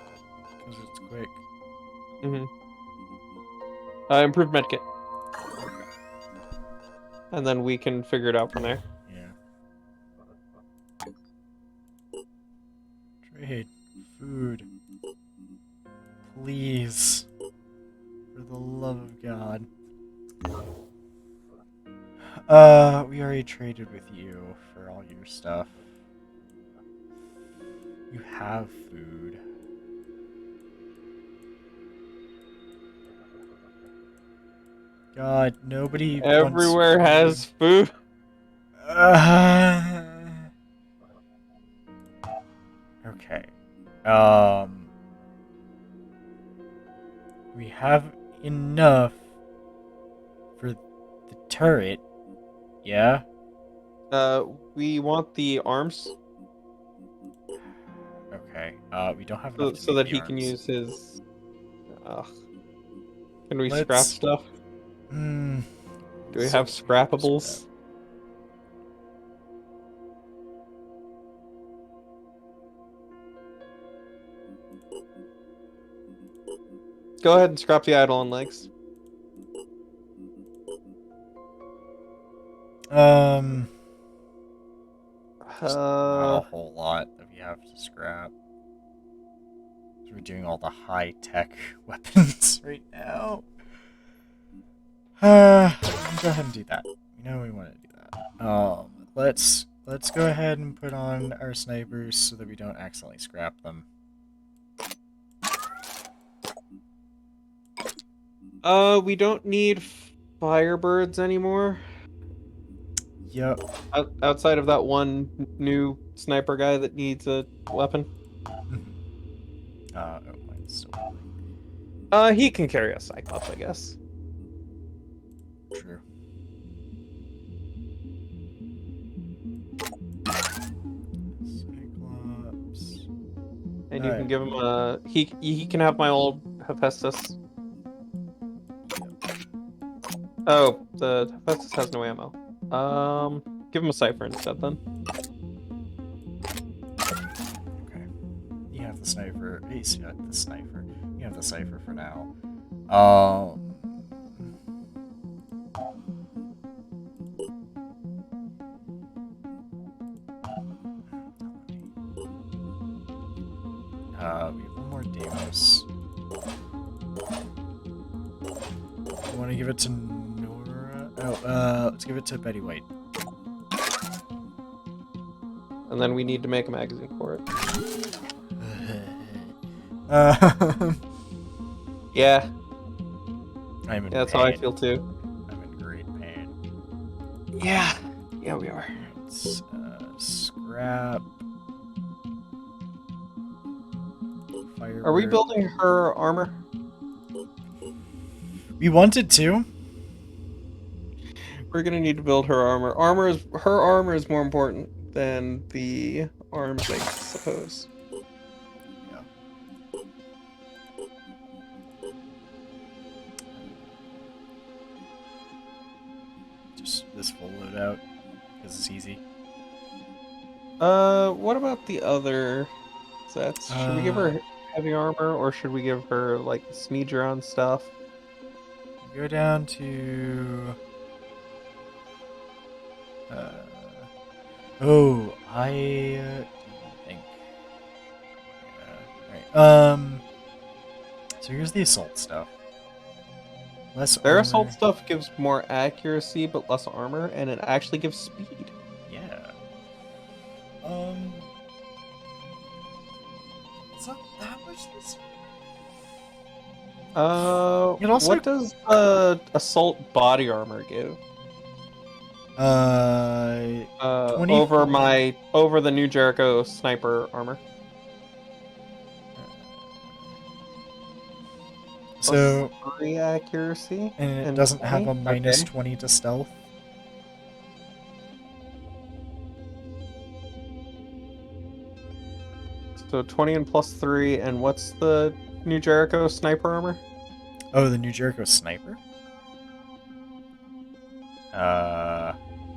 A: because it's quick.
B: Improved medkit. And then we can figure it out from there.
A: Yeah. Trade. Food. Please. For the love of God. We already traded with you for all your stuff. You have food. God, nobody
B: Everywhere has food.
A: Okay. We have enough for the turret. Yeah?
B: We want the arms.
A: Okay. We don't have enough
B: so that he can use his... Can we scrap stuff? Do we have scrappables? Go ahead and scrap the idol and legs.
A: Not a whole lot that we have to scrap. We're doing all the high-tech weapons right now. Go ahead and do that. You know we want to do that. Let's go ahead and put on our snipers so that we don't accidentally scrap them.
B: We don't need Firebirds anymore.
A: Yep.
B: Outside of that one new sniper guy that needs a weapon.
A: Mine's still...
B: he can carry a Cyclops, I guess.
A: True. Cyclops.
B: And you can give him a... He can have my old Hephaestus. Oh, the Hephaestus has no ammo. Give him a Cypher instead, then.
A: Okay. You have the sniper. He's got the sniper. You have the Cypher for now. We have one more Deimos. You want to give it to Nora? Oh, let's give it to Betty White.
B: And then we need to make a magazine for it. Yeah. That's how I feel too.
A: I'm in great pain.
B: Yeah. Yeah, we are.
A: Let's scrap. Firebird.
B: Are we building her armor?
A: We wanted to.
B: We're gonna need to build her armor. Her armor is more important than the arms, I suppose.
A: Yeah. Just this full loadout because it's easy.
B: What about the other sets? Should we give her heavy armor, or should we give her like the Sneedron stuff?
A: Go down to Oh, I think. Alright. So here's the assault stuff. Less
B: Their
A: armor.
B: assault stuff gives more accuracy but less armor, and it actually gives speed.
A: Yeah. It's not that much this. It also
B: what does assault body armor give?
A: 20
B: over the new Jericho sniper armor.
A: So
B: Plus 3 accuracy,
A: and it doesn't
B: 20?
A: have a minus
B: Okay.
A: 20 to stealth.
B: So 20 and plus 3, and what's the new Jericho sniper armor?
A: Oh, the new Jericho sniper?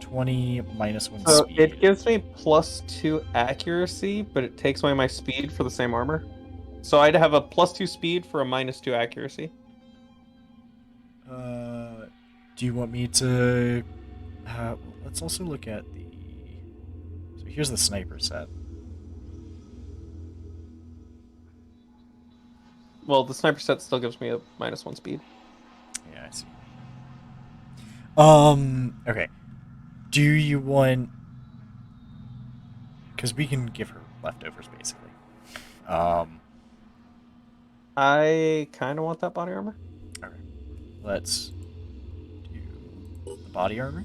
A: 20 minus 1
B: So
A: speed.
B: it gives me plus 2 accuracy, but it takes away my speed for the same armor. So I'd have a plus 2 speed for a minus 2 accuracy.
A: Do you want me to... let's also look at the... So here's the sniper set.
B: Well, the sniper set still gives me a minus 1 speed.
A: Yeah, I see. Okay. Do you want... Because we can give her leftovers, basically.
B: I kind of want that body armor.
A: Okay. Let's do the body armor.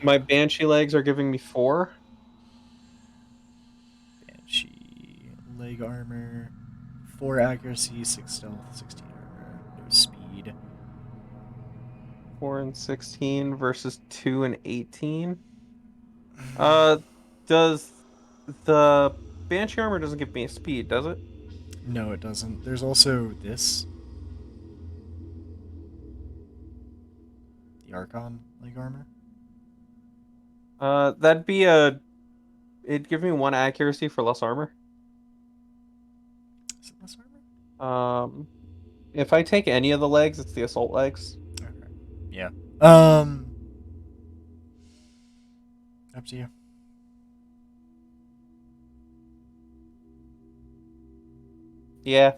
B: My Banshee legs are giving me 4.
A: Banshee leg armor. 4 accuracy, 6 stealth, 16 armor, no speed.
B: 4 and 16 versus 2 and 18. Does the Banshee armor doesn't give me a speed, does it?
A: No, it doesn't. There's also this. The Archon leg armor.
B: That'd be it'd give me 1 accuracy for less armor.
A: Is it less armor?
B: If I take any of the legs, it's the assault legs.
A: Okay. Yeah. Up to you.
B: Yeah.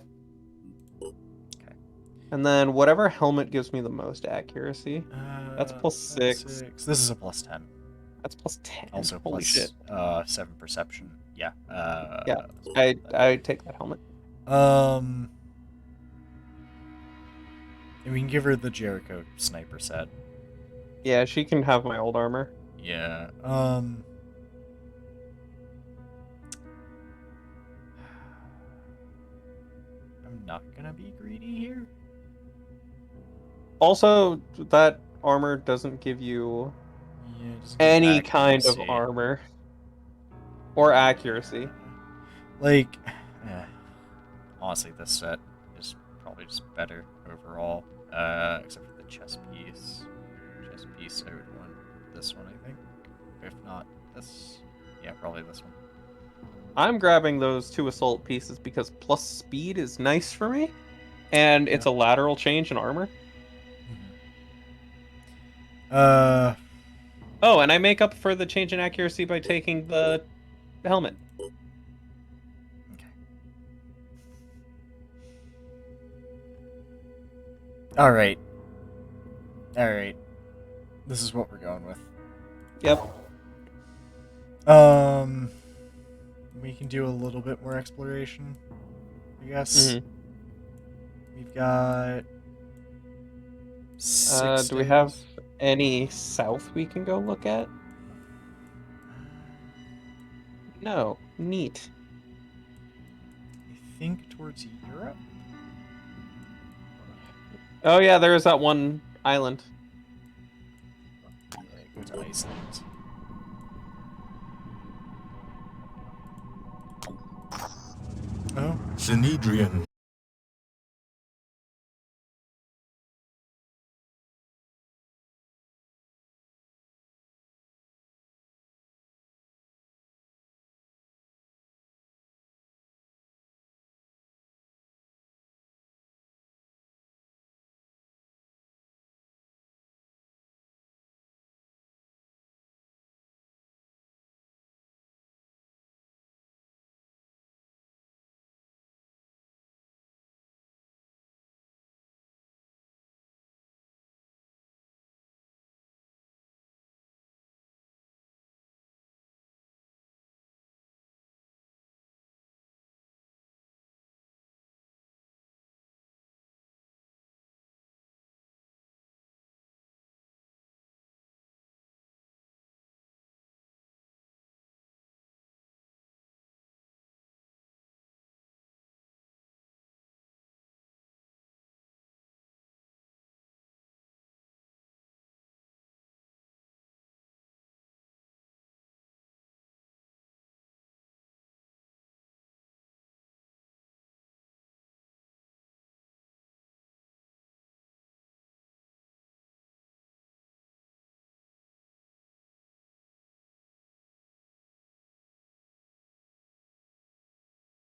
A: Okay.
B: And then whatever helmet gives me the most accuracy. That's plus 6.
A: This is a plus 10.
B: That's plus 10.
A: Also
B: Holy
A: plus
B: shit.
A: 7 perception. Yeah.
B: Yeah. I'd take that helmet.
A: And we can give her the Jericho sniper set.
B: Yeah, she can have my old armor.
A: Yeah. I'm not gonna be greedy here.
B: Also, that armor doesn't give you any kind of armor or accuracy.
A: Like, honestly, this set is probably just better overall, except for the chest piece. Chest piece, I would want this one, I think. If not this, yeah, probably this one.
B: I'm grabbing those 2 assault pieces because plus speed is nice for me, and it's a lateral change in armor. Oh, and I make up for the change in accuracy by taking the helmet.
A: Okay. Alright. Alright. This is what we're going with.
B: Yep.
A: We can do a little bit more exploration, I guess. We've got...
B: do we have any south we can go look at? No. Neat.
A: I think towards Europe?
B: Oh yeah, there is that one island.
A: Yeah, go to Iceland. Oh?
C: Synedrian,